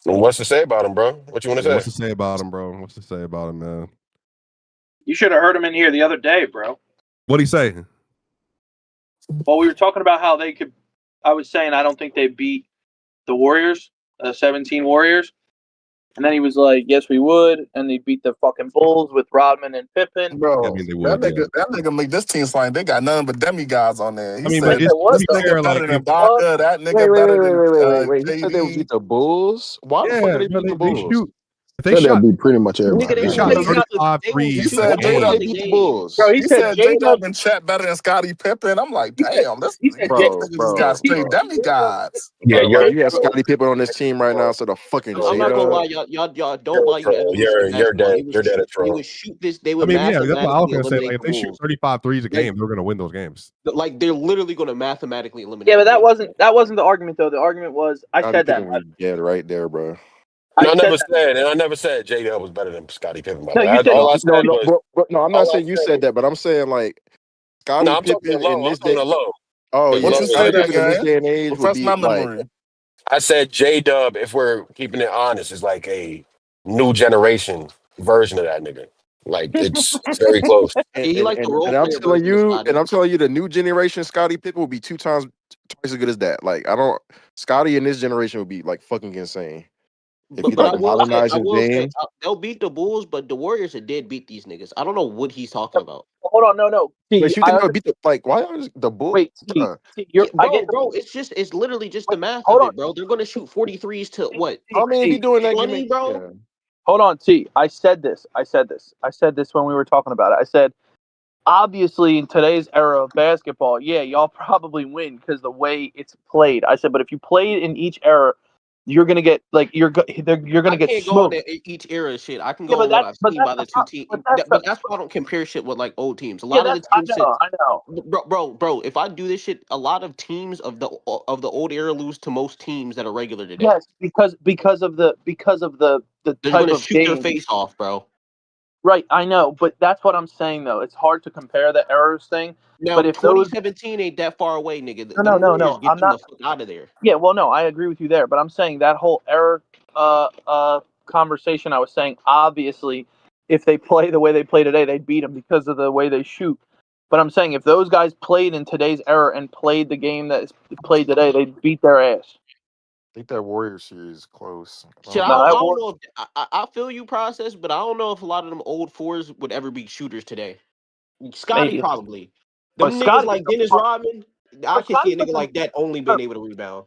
O: What's to say about him, bro? What you want to say?
M: What's to say about him, bro? What's to say about him, man?
G: you should have heard him in here the other day, bro.
M: What'd he say?
G: Well, we were talking about how they could. I was saying I don't think they beat the Warriors, 17 Warriors. And then he was like, yes, we would. And they beat the fucking Bulls with Rodman and Pippen.
L: Bro, that nigga make this team slime. They got nothing but demigods on there. He said,
M: but
L: this nigga better than Ibaka. That nigga better than
D: Wait. You said they would beat the Bulls? Why the fuck did they beat the Bulls?
I: They'll beat pretty much everybody.
M: They shot 35 threes.
L: He said J-Dub beat the Bulls. Bro, he said J-Dub and Chet better than Scottie Pippen. I'm like, damn, this nigga got straight demigods.
D: Yeah, you have Scottie Pippen on this team right now, so the fucking
K: I'm not gonna lie, y'all don't buy the
O: You're dead. You're dead at troll.
K: They would shoot this. They would.
M: I mean, yeah, that's what I was gonna say.
K: Like,
M: if they shoot 35 threes a game, they're gonna win those games.
K: Like they're literally gonna mathematically eliminate.
G: Yeah, but that wasn't the argument though. The argument was I said that.
D: Yeah, right there, bro.
O: I never said J-Dub was better than Scottie Pippen.
D: No, I'm not saying you said that, but I'm saying like Scottie Pippen in this day. Oh,
L: what you say that,
D: in this day and age would be like.
O: I said J-Dub, if we're keeping it honest, is like a new generation version of that nigga. Like it's very close.
K: He like the role
D: and I'm telling you, the new generation Scottie Pippen will be twice as good as that. Like Scottie in this generation would be like fucking insane. If you like modernize his game,
K: they'll beat the Bulls, but the Warriors did beat these niggas. I don't know what he's talking about.
G: Hold on, no.
D: Wait, you think they'll beat why are the Bulls?
K: Wait, bro, it's literally just the math of it, bro. They're gonna shoot 43s to what?
D: How many be doing that?
K: 20, bro.
D: Yeah.
G: Hold on, T. I said this when we were talking about it. I said, obviously, in today's era of basketball, yeah, y'all probably win because the way it's played. I said, but if you played in each era you're gonna get you're gonna get
K: can't go
G: smoked.
K: on each era shit. I can
G: Yeah,
K: go on what I've
G: but
K: seen
G: that's
K: by the
G: the
K: two teams. But that's why I don't compare shit with like old teams. A
G: yeah,
K: lot of the
G: I
K: teams
G: know,
K: since bro. If I do this shit, a lot of teams of the old era lose to most teams that are regular today.
G: Yes, because of the
K: They're
G: type
K: gonna
G: of
K: shoot their
G: game.
K: face off, bro.
G: Right, I know, but that's what I'm saying though. It's hard to compare the errors thing.
K: Now,
G: But if those
K: 2017 ain't that far away, nigga.
G: no,
K: Warriors get
G: I'm
K: them
G: not.
K: the fuck out of there.
G: Yeah, well, no, I agree with you there, but I'm saying that whole error conversation. I was saying obviously, if they play the way they play today, they'd beat them because of the way they shoot. But I'm saying if those guys played in today's era and played the game that is played today, they'd beat their ass.
P: I think that Warriors series is close.
K: Shit, I don't know if I feel you process, but I don't know if a lot of them old fours would ever be shooters today. Scotty
G: Maybe.
K: probably.
G: But
K: Them niggas
G: Scotty,
K: like Dennis Rodman, I
G: but
K: can see
G: Scottie
K: a nigga
G: Pippen,
K: like that only being able to rebound.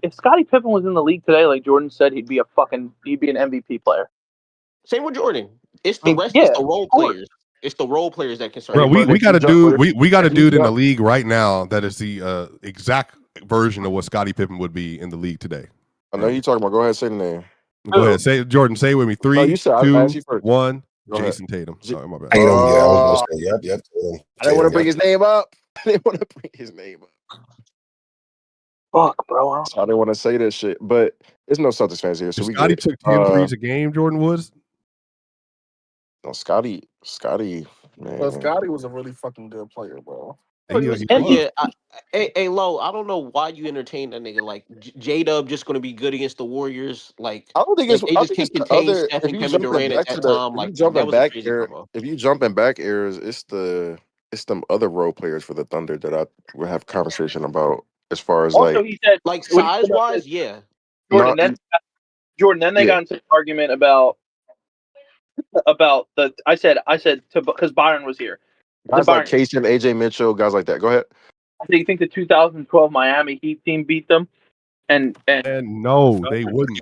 G: if Scottie Pippen was in the league today, like Jordan said, he'd be an MVP player.
K: Same with Jordan. It's
G: I
K: the
G: mean,
K: rest.
G: yeah,
K: It's the role
G: of course.
K: players. It's the role players that can start.
M: Bro, we got a dude. We got a
P: if you
M: dude in the
P: jump-
M: league right now that is the exact version of what Scottie Pippen would be in the league today.
P: I know you're talking about. Go ahead, say the name.
M: Go ahead, say Jordan. Say it with me.
P: No,
M: 3,
P: you said I
M: 2,
P: asked you first.
M: 1.
P: Go ahead.
M: Jason Tatum. Sorry, my bad.
O: Tatum, yeah, I was gonna say, yep. Tatum.
P: I didn't want to bring his name up. I didn't want to bring his name up.
G: Fuck, bro.
P: So I didn't want to say that shit, but there's no Celtics fans here, so
M: If
P: we
M: Scotty
P: good.
M: took 10 threes a game, Jordan Woods.
P: No, Scotty, man.
L: Well, Scotty was a really fucking good player, bro.
K: Hey, Lo, I don't know why you entertain that nigga. Like J Dub just gonna be good against the Warriors. Like
P: I don't think
K: like,
P: it's.
K: they
P: I
K: just
P: think it's
K: can't
P: the
K: contain
P: other.
K: Steph
P: If
K: and
P: you
K: Kevin
P: jumping
K: Durant at
P: back
K: that
P: to the,
K: time.
P: if
K: Like
P: you jumping
K: that was a
P: back
K: crazy
P: era,
K: combo.
P: if you jumping back eras, it's them other role players for the Thunder that I will have conversation about as far as
G: Also,
P: like
G: he said,
K: like
G: when he
K: size
G: said that,
K: wise, yeah.
G: Jordan.
P: not
G: Then they
P: yeah.
G: got into an argument about the. I said because Byron was here.
P: Guys like Casey and AJ Mitchell, guys like that. Go ahead.
G: Do you think the 2012 Miami Heat team beat them? And
M: no, they wouldn't.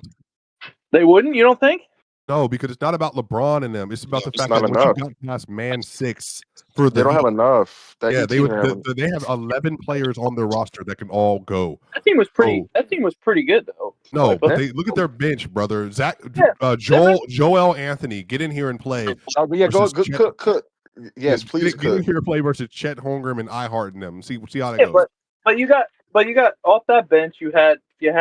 G: They wouldn't. You don't think?
M: No, because it's not about LeBron and them. It's about the fact
P: not
M: that
P: enough.
M: once you got past man 6 for
P: They don't have enough. That
M: yeah,
P: Heat
M: they
P: team
M: would. They have 11 players on their roster that can all go.
G: That team was pretty. That team was pretty good though.
M: No, but they look at their bench, brother. Joel Anthony, get in here and play.
P: Oh, yeah, go cook. Yes, please
M: get in here and play versus Chet Holmgren and I Hart and them. See how that
G: Yeah,
M: goes.
G: but you got off that bench. You had did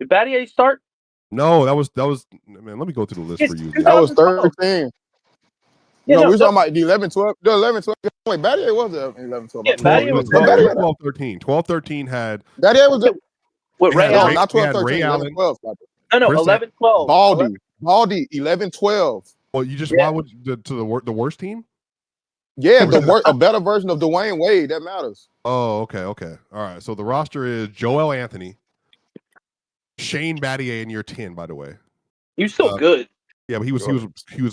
G: Battier start?
M: No, that was man. Let me go through the list for you.
J: That was 13. No, we talking about the 11, 12. The 11, 12. Wait, Battier was the 11, 12.
G: Yeah, Battier was
M: 12, 13. 12, 13 had
J: Battier was the
G: Ray Allen.
J: Not 12, 13.
M: Ray
J: 11,
M: Allen.
J: 12.
G: No, 11, 12.
J: Baldy, 11, 12.
M: Well, you just why would the worst team?
J: Yeah, a better version of Dwayne Wade. That matters.
M: Oh, okay. All right. So the roster is Joel Anthony, Shane Battier in year 10. By the way,
G: you still good.
M: Yeah, but he was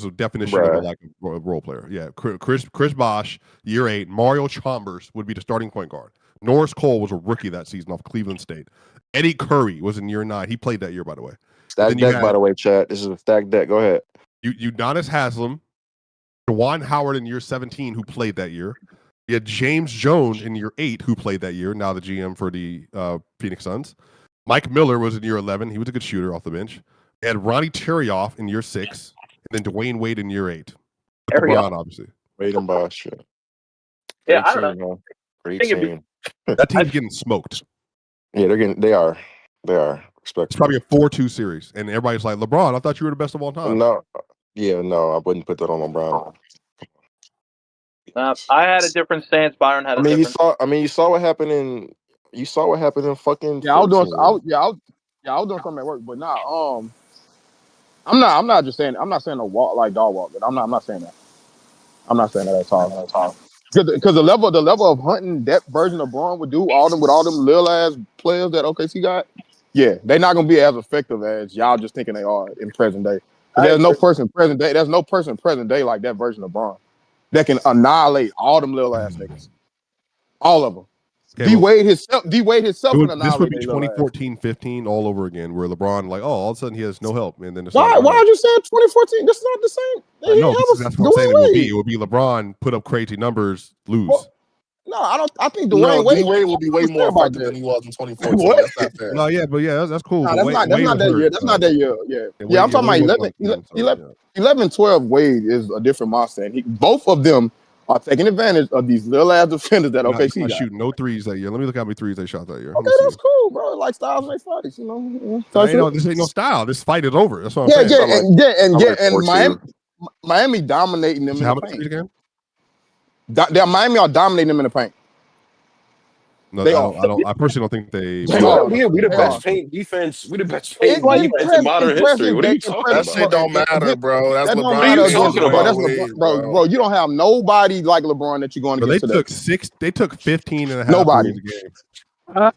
M: a definition of like a role player. Yeah, Chris Bosh, year 8. Mario Chalmers would be the starting point guard. Norris Cole was a rookie that season off Cleveland State. Eddie Curry was in year 9. He played that year, by the way.
P: Stack deck, by the way, chat. This is a stack deck. Go ahead.
M: Udonis Haslem, Juwan Howard in year 17, who played that year. You had James Jones in year 8, who played that year, now the GM for the Phoenix Suns. Mike Miller was in year 11. He was a good shooter off the bench. They had Ronnie Terrioff in year 6, and then Dwayne Wade in year 8. LeBron, obviously.
P: Wade and Bosh.
G: Yeah, I don't know.
P: Great team.
M: That team's getting smoked.
P: Yeah, they are. Respect.
M: It's probably a 4-2 series, and everybody's like, LeBron, I thought you were the best of all time.
P: No, I wouldn't put that on LeBron.
G: I had a different stance. Byron had.
P: You saw what happened in. You saw what happened in fucking.
J: Yeah, I was doing something at work, but nah. I'm not saying a walk like dog walk, but I'm not saying that. I'm not saying that at all. Because the level of hunting that version of Braun would do with all them little ass players that OKC got. Yeah, they're not gonna be as effective as y'all just thinking they are in present day. There's no person present day. There's no person present day like that version of Braun that can annihilate all them little ass niggas. All of them. D Wade himself can annihilate.
M: This would be 2014-15 all over again, where LeBron all of a sudden he has no help, and then
J: why are you saying 2014? This is not the same.
M: No, that's what I'm saying. It would be LeBron put up crazy numbers, lose.
J: No, I don't. I think
L: No,
J: Dwayne
L: D
J: Wade.
L: Wade will be way more
J: about
L: effective than
J: that.
L: he was in 2014.
J: What?
L: That's not fair.
M: No, yeah, but yeah, that's cool.
J: No,
M: But
J: that's not. That's
M: Wade
J: not
M: was
J: that
M: hurt.
J: year. That's not that year. Yeah. I'm talking about
M: Wade was
J: 11,
M: on the team, so,
J: 11,
M: yeah.
J: 11, 12. Wade is a different monster, and both of them are taking advantage of these little ass defenders that
M: You're
J: OKC
M: not
J: got.
M: shooting no threes that year. Let me look how many threes they shot that year. Let
J: Okay,
M: me see.
J: that's cool, bro. Like styles make fights, you know.
M: This ain't no style. This fight is over. That's what I'm
J: Yeah,
M: saying.
J: and Miami dominating them
M: So
J: in
M: how
J: the
M: many
J: paint.
M: threes again?
J: Miami are dominating them in the paint.
M: No,
J: They
M: I
J: are.
M: don't. I personally don't think they.
J: They are.
O: We the
J: They
O: best
J: are.
O: paint defense. We the best paint defense in modern history.
J: Impressive.
O: What are you talking
L: That
O: about?
L: shit don't matter, bro. That's
J: That don't
L: LeBron
O: What are you
J: matter
L: James
J: against,
O: talking
L: and
J: bro.
L: Dwayne
J: That's
O: about?
J: LeBron,
L: Wade,
J: bro. You don't have nobody like LeBron that you're going
M: But they
J: against today.
M: took They took 15 and a half
J: Nobody.
M: threes a game.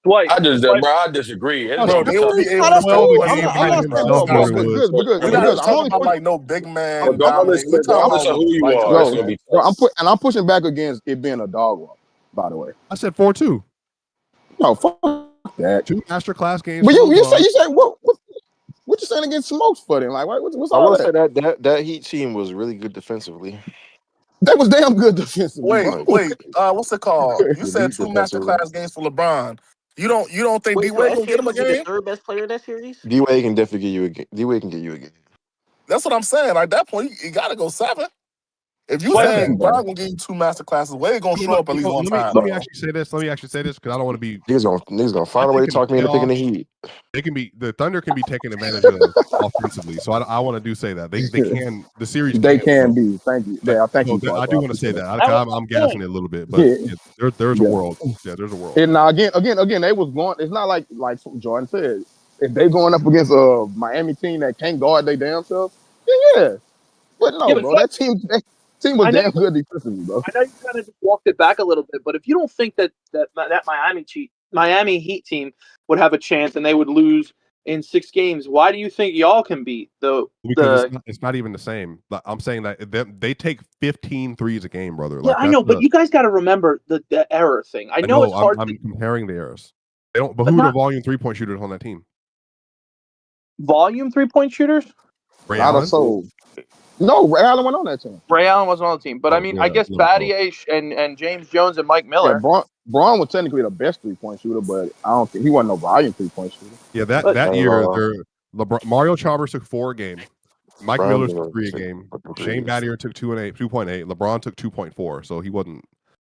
G: Dwight.
O: Bro, I disagree. It's
L: bro.
O: gonna be
L: They will
O: tough
L: be
O: to
L: able
J: No,
L: to
J: that's
L: score
M: 12 a
J: cool.
L: points
M: game
L: in the
J: I'm
M: behind
L: paint,
J: not
M: him.
J: saying,
L: bro.
J: bro,
M: That's what it
J: good,
M: was.
J: good, good,
L: We
J: good,
L: not
J: good. I'm
L: talking
J: only
L: about
J: pushing,
L: like no big man
O: Regardless,
L: dominate. We talking
O: regardless of
L: about
O: who you
L: like
O: are, it's
J: bro.
O: gonna be
J: Bro,
O: tough.
J: I'm pushing back against it being a dog walk. By the way,
M: I said 4-2.
J: no, fuck that.
M: 2 masterclass games
J: But
M: for
J: you
M: LeBron.
J: say what you saying against smokes for them? Like, what's
P: I
J: all
P: will say
J: that?
P: that Heat team was really good defensively.
J: That was damn good defensively, bro.
L: wait. What's it called? You said
P: Elite
L: 2
P: defensively.
L: masterclass games for LeBron. You don't think D
K: Wait, so
L: Wade gonna get
K: SJ
L: him a
K: was he the
L: game?
K: third best player in that series?
P: D Wade can definitely get you a game. D Wade can get you a game.
L: That's what I'm saying. Like that point, you gotta go 7. If you
J: Seven,
L: saying
J: bro.
L: Brown gonna give you 2 masterclasses, Wade gonna show up at least one time,
M: Let me
L: bro.
M: actually say this. Let me actually say this because I don't want to be.
P: Niggas gonna
M: I
P: find a way
M: think
P: to
M: in the
P: talk me into picking
M: playoffs,
P: the Heat.
M: the Thunder can be taken advantage of offensively. So I want to do say that they can. The series
J: They
M: can
J: can
M: go.
J: be. Thank you.
M: But
J: Yeah, thank
M: so
J: you, Clark.
M: I
J: I
M: do want to say
J: appreciate
M: that.
J: that.
M: I'm gassing it a little bit, but
J: Yeah,
M: there's a
J: yeah.
M: world. Yeah, there's a world.
J: And now again, they was going. It's not like Jordan said. If they going up against a Miami team that can't guard their damn self, then yeah. But
G: Yeah,
J: no,
G: but
J: bro, that team was
G: I know
J: damn good defensively, bro.
G: I know you kind of just walked it back a little bit, but if you don't think that Miami Heat team would have a chance and they would lose in 6 games, why do you think y'all can beat
M: Because it's not even the same. I'm saying that they take 15 threes a game, brother.
G: Yeah,
M: Like
G: I
M: that's
G: know, but you guys got to remember the error thing. I know it's hard.
M: I'm comparing the errors. They don't. But
G: But
M: who are the
G: not
M: volume 3-point shooters on that team?
G: volume 3-point shooters.
M: Ray
J: Not a
M: Allen.
J: soul. No, Ray Allen went on that team.
G: Ray Allen wasn't on the team, but I mean, I guess Battier and James Jones and Mike
J: Yeah,
G: Miller.
J: Braun was technically the best 3-point shooter, but I don't think he wasn't no volume 3-point shooter.
M: Yeah, that year, Mario Chalmers took 4 a game. Mike Miller took 3 a game. Shane Battier took 2.8. LeBron took 2.4. So he wasn't.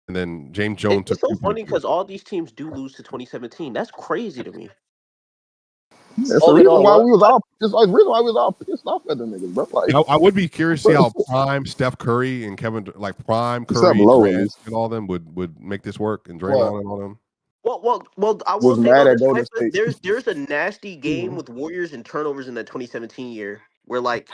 M: And then James Jones
K: It's
M: took
K: so
M: 2.2.
K: funny because all these teams do lose to 2017. That's crazy to me.
J: That's the reason why we was all. Just like the reason why we was all pissed off at the niggas, bro. Like,
M: I would be curious to see how prime Steph Curry and prime
J: Except
M: Curry,
J: low, at
M: Durant,
J: least.
M: and all them would make this work, and Draymond and all them.
K: Well, I will
J: Was
K: say
J: mad
K: though,
J: at Golden State.
K: there's a nasty game with Warriors and turnovers in that 2017 year where like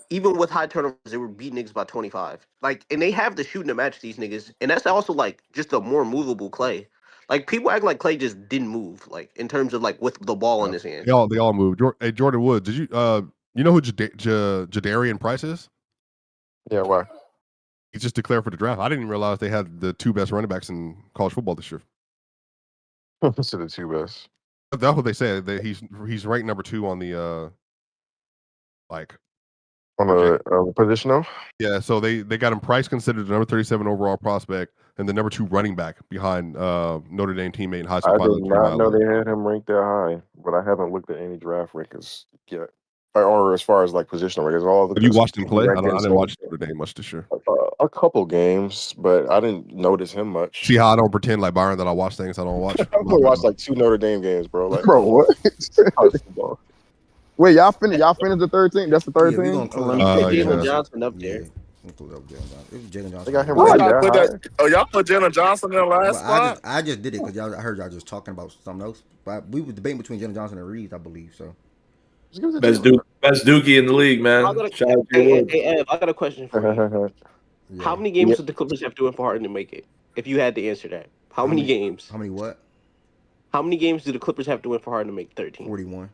K: even with high turnovers they were beating niggas by 25. Like, and they have the shooting to match these niggas, and that's also like just a more movable Clay. Like people act like Clay just didn't move, like in terms of like with the ball in his hand.
M: They all moved. Hey, Jordan Woods, did you know who Jadarian Price is?
P: Yeah, why?
M: He just declared for the draft. I didn't even realize they had the 2 best running backs in college football this year.
P: So the 2 best.
M: That's what they said. That he's ranked number 2 on the
P: on a positional.
M: Yeah, so they got him Price considered the number 37 overall prospect and the number 2 running back behind Notre Dame teammate and high school
P: I
M: pilot.
P: did not know they had him ranked that high, but I haven't looked at any draft rankings yet, or as far as like positional rankings. All the
M: Have you watched him play? I
P: rankings
M: didn't watch Notre Dame much this year.
P: A couple games, but I didn't notice him much.
M: See how I don't pretend like Byron that I watch things I don't watch.
P: I've only watched like 2 Notre Dame games, bro. Like,
J: bro, what? Wait, y'all finished the 13th? That's the 13th?
A: Yeah, we're gonna close
K: You
A: out.
K: put Jalen Johnson up there.
A: Jalen Johnson.
P: They got him
L: Y'all
P: ranked
L: put
P: that high.
L: y'all put Jalen Johnson in the last spot.
A: I just did it because I heard y'all just talking about something else. But we were debating between Jalen Johnson and Reeves, I believe. So
Q: best Dookie in the league, man. Shout out to you.
K: Hey, Ev, I got a question for you. How many games did the Clippers have to win for Harden to make it? If you had to answer that, how many games?
A: How many what?
K: How many games do the Clippers have to win for Harden to make 13?
A: 41.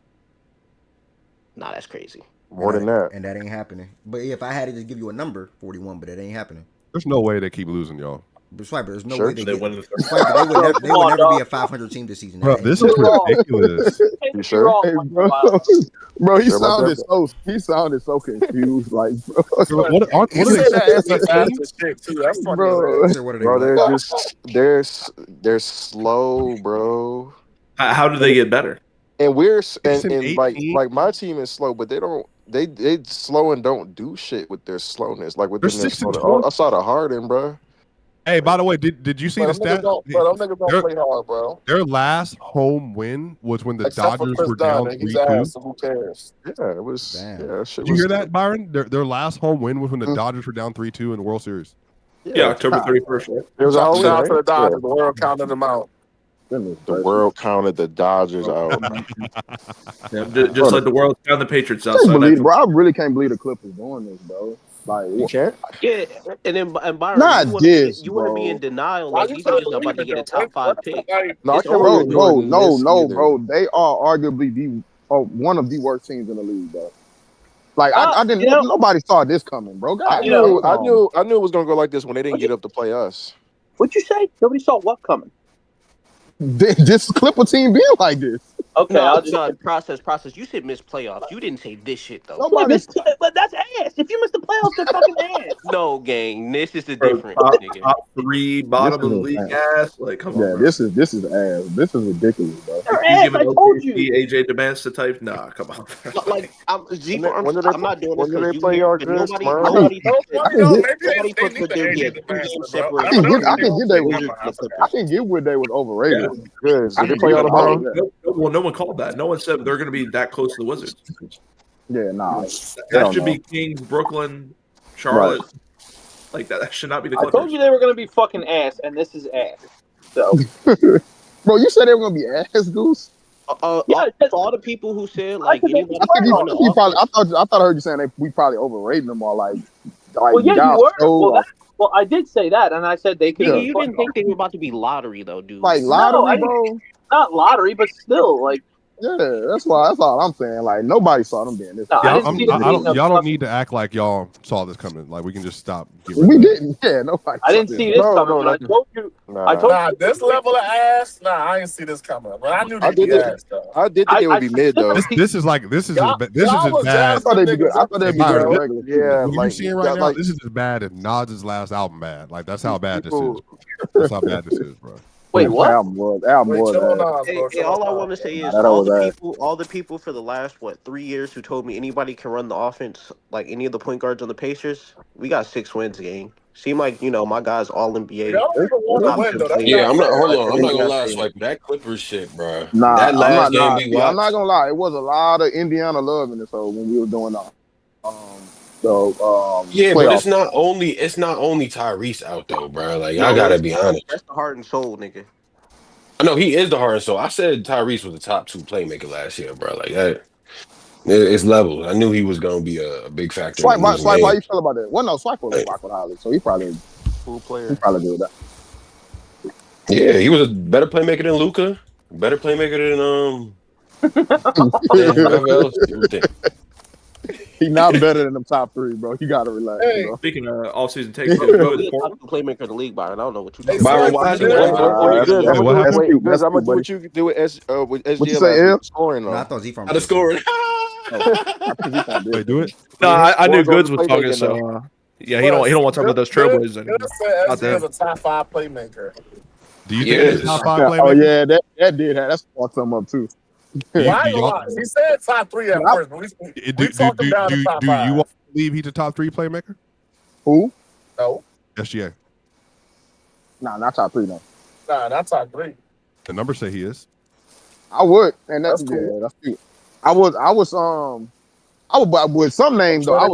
K: Nah, that's crazy.
P: More than that.
A: And that ain't happening. But if I had to just give you a number, 41, but it ain't happening.
M: There's no way they keep losing, y'all.
A: But Swiper, there's no
H: Sure.
A: way they
Q: They
A: get.
Q: win the
A: Swiper, they would
F: Bro,
A: never.
F: come
A: They would
F: on,
A: never be
F: dog.
A: a 500 team this season.
M: Bro,
A: That
M: this
A: ain't
M: is
F: You're wrong.
M: ridiculous.
F: You're
H: You sure?
F: wrong,
I: Hey, bro,
F: Wow.
I: bro,
H: Sure about that?
I: he sounded so confused, like,
M: Bro, what
N: He
M: are they?
N: said that as a fast
M: team?
N: as shit too. That's funny as
I: bro.
N: hell.
A: Sir, what are they?
H: Bro,
A: What?
H: they're slow, bro.
Q: How do they get better?
H: And we're
M: It's an
H: and
M: 18.
H: like my team is slow, but they slow and don't do shit with their slowness. Like
M: They're
H: within their
M: 6 and
H: slowness.
M: 20.
H: I saw the Harden, bro.
M: Hey, by the way, did you see
N: But
M: the
N: them niggas
M: stat?
N: don't. But them niggas don't play hard, bro.
M: Their last home win was when the
N: Except for
M: Dodgers
N: Chris
M: were
N: Dunn,
M: down
N: and he's
M: 3-2.
N: ass. So who cares?
H: Yeah, it was.
A: Damn.
H: Yeah, shit
M: Did you
H: was.
M: hear that, Byron? Their last home win was when the Dodgers were down 3-2 in the World Series.
Q: Yeah, October 31st, right?
H: It was a
N: Shout
H: home
N: out to
H: win,
N: the
H: right?
N: Dodgers.
H: Yeah.
N: The world counted them out.
H: The world counted the Dodgers out.
Q: Yeah, just like the world found the Patriots out.
I: I can't
Q: Sunday
I: believe, bro. I really can't believe the Clippers doing this, bro. Like,
H: You can't.
K: Yeah, and Byron,
I: not
K: you
I: this,
K: want to be in
I: bro.
K: denial
N: Why
K: like
N: you
K: these
N: can't
K: niggas are about
N: believe
K: to
N: it
K: get a
N: though?
K: top 5 pick.
H: No, I
K: It's
H: can't
K: over.
H: believe
I: Bro,
H: you're doing this either.
I: bro. They are arguably one of the worst teams in the league, bro. Like, I didn't. Nobody saw this coming, bro. God,
H: I knew it was gonna go like this when they didn't get up to play us.
G: What'd you say? Nobody saw what coming?
I: This Clipper team being like this.
G: Okay,
K: No,
G: I'll just.
K: no, process. You said miss playoffs. You didn't say this shit though.
I: Nobody.
G: But that's ass. If you miss the playoffs, they're fucking ass.
K: No, gang. This is the
Q: Bro,
K: difference,
Q: top,
K: nigga.
Q: top 3, bottom
I: This
Q: of the
I: is
Q: league
I: insane.
Q: ass. Like, come on,
I: Yeah,
Q: bro.
I: this is ass. This is ridiculous, bro.
G: They're
Q: You
G: ass.
Q: giving
G: I told
Q: OKC,
G: you.
Q: AJ Demancin type? Nah, come on, bro.
K: Like, I'm not doing this
H: When do
K: because
H: they
K: you
H: play
K: here.
H: y'all
K: But
H: good
K: nobody,
H: tomorrow?
K: nobody
N: No,
K: thinks that.
I: I
N: maybe
I: can get.
K: Nobody
N: they
K: thinks
N: need
K: that
N: the
K: there'll be a
N: AJ
K: 2-game
N: Demancin, bro.
K: separation.
I: I can get they was.
N: Never mind. I
I: I
N: forgot.
I: can get where they was overrated.
H: Good.
I: I
H: Did they
I: can
H: play
I: get
H: y'all
I: it all.
H: tomorrow?
I: Yeah,
Q: Well, no one called that. No one said they're going to be that close to the Wizards.
I: nah.
Q: That should be Kings, Brooklyn, Charlotte.
I: Right.
Q: Like that should not be the
G: I
Q: Clippers.
G: told you they were gonna be fucking ass, and this is ass. So
I: Bro, you said they were gonna be ass goose.
G: yeah,
K: all the people who said like
G: I think
K: anybody
I: I think
K: can
I: you,
K: run the
I: you probably.
K: offense.
I: I thought I heard you saying we probably overrating them or like
G: well, yeah, you
I: y'all
G: were.
I: so
G: Well, I did say that, and I said they could.
K: Nigga,
I: yeah,
K: you didn't think they were about to be lottery though, dude.
I: like
G: No,
I: lottery,
G: I
I: bro.
G: not lottery, but still, like,
I: Yeah, that's all I'm saying. Like nobody saw them being this.
G: no, I
M: Yeah,
G: didn't see them being
M: y'all don't
G: a.
M: need to act like y'all saw this coming. Like we can just stop. giving
I: We
M: that.
I: didn't. Yeah, nobody.
G: I didn't see this coming. But I told you. I told
N: Nah, this level of ass. Nah, I didn't see this coming. But I knew they'd be ass though.
H: I did think they would be mid though.
M: This is as
N: Y'all was
M: bad.
I: I thought they'd be good. I thought they'd be good
M: Byron,
I: on regular season.
H: Yeah,
M: what
H: like
M: you're seeing right now,
H: like
M: this is as bad as Nas' last album bad. Like that's how bad this is.
H: people.
M: That's how bad this is, bro.
G: Wait, what?
I: Album was
N: Chill on
I: ass.
N: Nas, bro.
K: Hey, all I want to say is
I: that
K: all
I: was
K: the
I: ass.
K: people for the last 3 years who told me anybody can run the offense, like any of the point guards on the Pacers. We got 6 wins, gang. Seem like my guys all NBA.
N: Y'all don't even want to win though. That's
O: Yeah, I'm not.
N: fair.
O: Hold on, I'm not gonna
K: Yeah.
O: lie, Swipe. That Clippers shit, bro.
I: Nah,
O: That
I: I'm
O: last
I: not.
O: game
I: Nah,
O: we
I: see, I'm not
O: watched.
I: gonna lie. It was a lot of Indiana love in this hole when we were doing
O: Yeah,
I: playoff.
O: but it's not only Tyrese out though, bro. Like I gotta be honest.
K: That's the heart and soul, nigga.
O: I know he is the heart and soul. I said Tyrese was the top 2 playmaker last year, bro. Like that, it's levels. I knew he was gonna be a big factor in losing
I: Swipe, how you
O: games.
I: feel about that? Well, no, Swipe was rock with Holly, so he probably
H: player.
I: did that.
O: Yeah, he was a better playmaker than Luka, better playmaker than whatever else people think.
I: He not better than them top 3, bro. You gotta relax.
N: Hey,
I: bro.
Q: Speaking of off-season takes,
K: Bro, you're the top playmaker of the league, Byron. I don't know what you talking
O: Byron,
K: about.
O: why is he
H: Good.
O: going for it?
H: Good.
M: Wait, what happened?
H: Wait,
I: That's
H: I'm gonna
I: cool,
H: do what you do with SGA
I: What you
H: last
I: say,
H: week,
I: El?
H: scoring
A: No, I
H: though.
A: thought Z-Farm
O: Out of scoring.
M: Wait, do it.
Q: No, I knew
H: Boys on
Q: Goods
H: the
Q: was talking,
H: playmaking,
Q: so yeah, he don't want to talk about those Trailblazers anymore.
N: Good said
Q: Not
N: SG
Q: them.
N: is a top 5 playmaker.
M: Do you
O: Yeah,
M: think he's
O: it's-
M: top 5
I: Oh
M: playmaker?
I: yeah, that did have that's fucked some up too.
M: Do you-
N: Why
M: do
N: you
M: y'all-
N: lie? He said top 3 at first, but we talked him down to top
M: do
N: 5.
M: you all believe he's a top 3 playmaker?
I: Who?
N: No,
M: SGA.
I: Nah, not top 3 though.
N: nah, not top 3.
M: The numbers say he is.
I: I would, and that's
N: That's cool.
I: yeah, that's cute. I would, but with some names though, I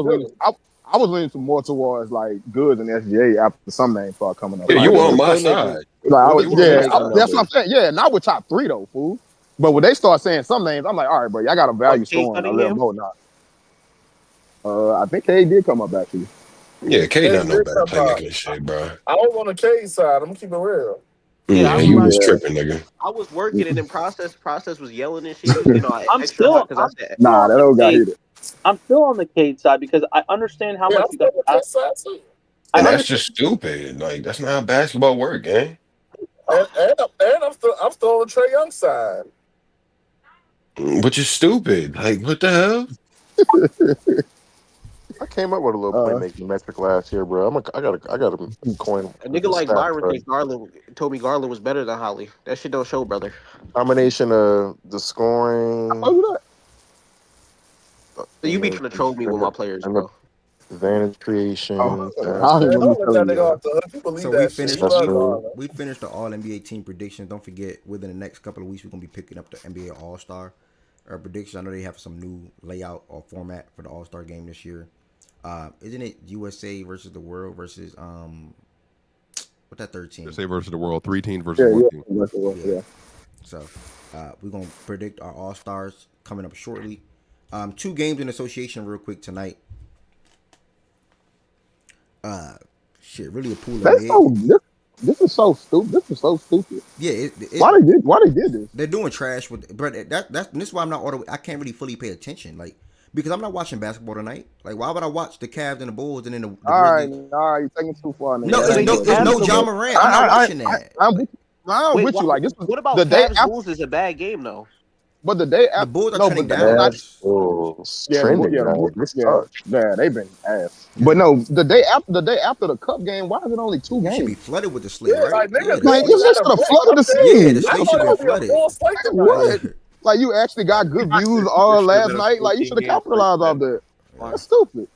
I: was leaning more towards like Goods and SGA after some names start coming up.
O: Yeah,
I: Like,
O: you on my
K: playmaker.
O: side.
I: Like,
K: You were making
I: that's what I'm
K: numbers.
I: saying. Yeah, not with top 3 though, fool. But when they start saying some names, I'm like, all right, bro, y'all got a value
K: Cade
I: scoring a
K: Cunningham?
I: little more now. I think Cade did come up actually.
O: Yeah, K
N: Hey,
O: not no
N: big
O: better
N: top
O: playmaker
N: five.
O: than shit, bro.
N: I was on the K side. I'm gonna keep it real.
O: Yeah,
K: I
O: you was
I: Yeah.
O: tripping, nigga.
K: I was working, and then process was yelling and shit.
G: I'm
K: Extra
G: still.
K: hot because I said,
I: Nah, that old guy hit it.
G: I'm still on the Cade side because I understand how
N: Yeah,
G: much
N: I'm
G: you guys.
N: still on the K side too.
O: And that's just stupid. Like that's not how basketball work, gang.
L: And I'm still on the Trae Young side.
O: Which is stupid. Like what the hell?
P: I came up with a little playmaking metric last year, bro. I got a coin.
K: A nigga like
P: Stat,
K: Byron
P: bro.
K: think Toby Garland was better than Holly. That shit don't show, brother.
P: Combination of the scoring.
K: So you be trying to troll me with my players,
P: and the
K: bro.
P: advantage creation.
J: Don't let that nigga off the hook. You believe
A: So
J: that shit.
A: we finished the All NBA team predictions. Don't forget, within the next couple of weeks, we're gonna be picking up the NBA All Star predictions. I know they have some new layout or format for the All Star game this year. Isn't it USA versus the world versus what that third team?
M: USA versus the world, 3 teams versus 1 team.
J: Yeah.
A: So we're gonna predict our All Stars coming up shortly. 2 games in association real quick tonight. Really a pool of
J: This is so stupid. This is so stupid.
A: Yeah,
J: why they did this?
A: They're doing trash with, but this is why I'm not I can't really fully pay attention, like because I'm not watching basketball tonight. Like, why would I watch the Cavs and the Bulls and then the
J: all right, you're taking it too far.
A: No, it's no John Morant. I'm not watching that.
J: I'm with you. Like this.
K: What about
J: the day
K: Cavs
J: after?
K: Bulls is a bad game though.
J: But the day after,
A: the Bulls are trending down.
J: They've been ass. But no, the day after the Cup game, why is it only 2 games?
A: You should be flooded with the slate, right?
J: Like you just should have flooded the scene.
A: Yeah, the slate should be flooded.
J: What? Like you actually got good views on last night. Like you should have capitalized off that. That's stupid.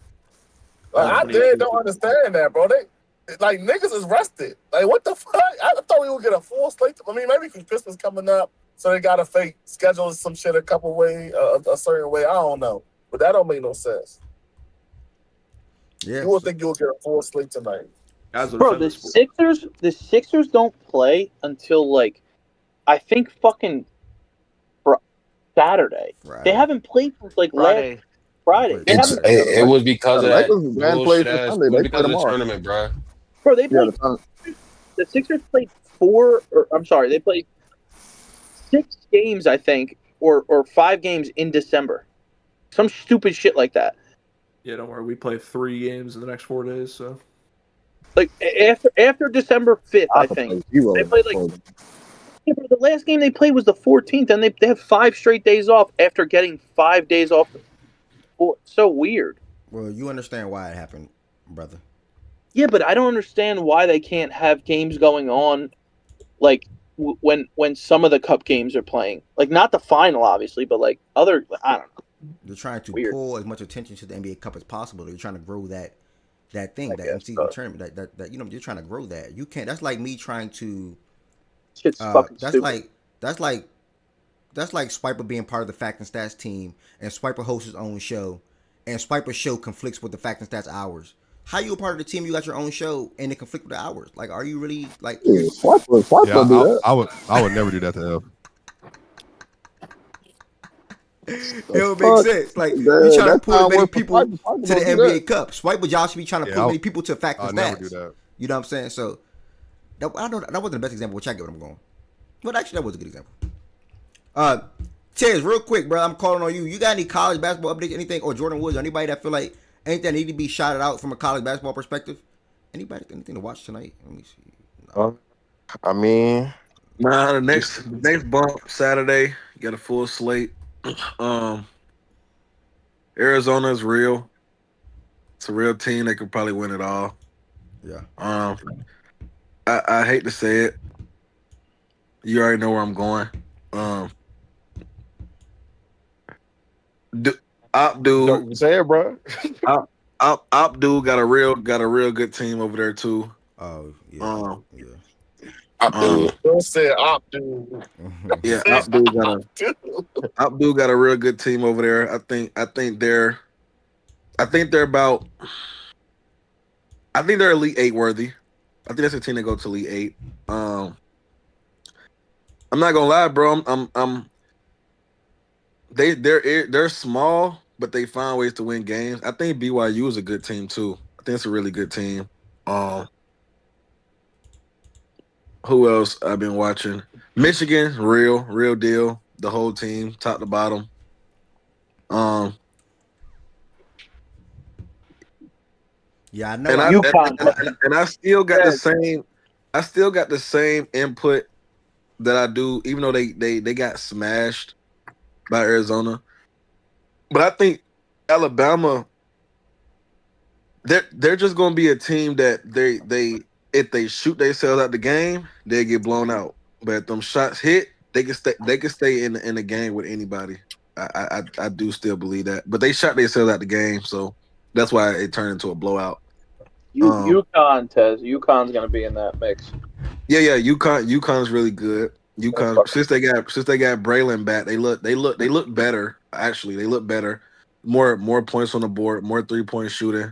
L: I don't understand that, bro. They like niggas is rested. Like what the fuck? I thought we would get a full slate. I mean, maybe because Christmas coming up, so they got to fake schedule some shit a couple way, a certain way. I don't know, but that don't make no sense.
A: Yeah,
L: you would think you'll get a full slate tonight.
G: Bro, the Sixers don't play until like I think fucking Saturday.
A: Right.
G: They haven't played since like last Friday.
O: It was because of that bullshit ass.
J: Sunday.
O: It was
J: They
O: because
J: play
O: of the
J: tomorrow.
O: tournament, bro.
G: Bro, they played. The Sixers played they played 6 games, I think, or 5 games in December. Some stupid shit like that.
Q: Yeah, don't worry. We play 3 games in the next 4 days, so.
G: Like after December 5th, I think they played like. Yeah, bro, the last game they played was the 14th, and they have 5 straight days off after getting 5 days off. So weird.
A: Well, you understand why it happened, brother.
G: Yeah, but I don't understand why they can't have games going on, like when some of the Cup games are playing. Like not the final, obviously, but like other. I don't know.
A: They're trying to pull as much attention to the NBA Cup as possible. They're trying to grow that thing, that in-season tournament. That you're trying to grow that. You can't. That's like me trying to.
G: Shit's fucking
A: that's
G: stupid.
A: That's like Swiper being part of the Fact and Stats team, and Swiper hosts his own show, and Swiper's show conflicts with the Fact and Stats hours. How you a part of the team? You got your own show, and it conflict with the hours. Like, are you really like?
J: Swiper do that.
M: I would never do that to F.
A: It would make sense. Like you trying to pull as many people to the NBA Cup. Swiper Josh should be trying to pull many people to Fact and Stats.
M: Never do that.
A: You know what I'm saying? So that wasn't the best example, which I get what I'm going. But actually, that was a good example. Tez, real quick, bro, I'm calling on you. You got any college basketball updates, anything, or Jordan Woods, or anybody that feel like anything that need to be shouted out from a college basketball perspective? Anybody, anything to watch tonight? Let me see. No.
P: I mean,
N: the next bump Saturday, you got a full slate. Arizona's real. It's a real team. They could probably win it all.
A: Yeah.
N: I hate to say it. You already know where I'm going. Abdul,
P: say it, bro.
N: Abdul got a real good team over there too.
A: Oh yeah.
L: Don't say Abdul.
N: Yeah, Abdul got a real good team over there. I think they're Elite 8 worthy. I think that's a team that go to Elite 8. I'm not gonna lie, bro. They're small, but they find ways to win games. I think BYU is a good team too. I think it's a really good team. Who else I've been watching? Michigan, real deal. The whole team, top to bottom.
A: Yeah, I know.
N: And
G: UConn.
N: and I still got the same. I still got the same input that I do, even though they got smashed by Arizona. But I think Alabama, they're just gonna be a team that they if they shoot themselves out the game, they get blown out. But if them shots hit, they can stay in the game with anybody. I do still believe that. But they shot themselves out the game, so that's why it turned into a blowout.
G: UConn, Tez. UConn's going to be in that mix.
N: Yeah. UConn's really good. UConn since they got Braylon back, they look better. Actually, they look better. More points on the board, more 3-point shooting.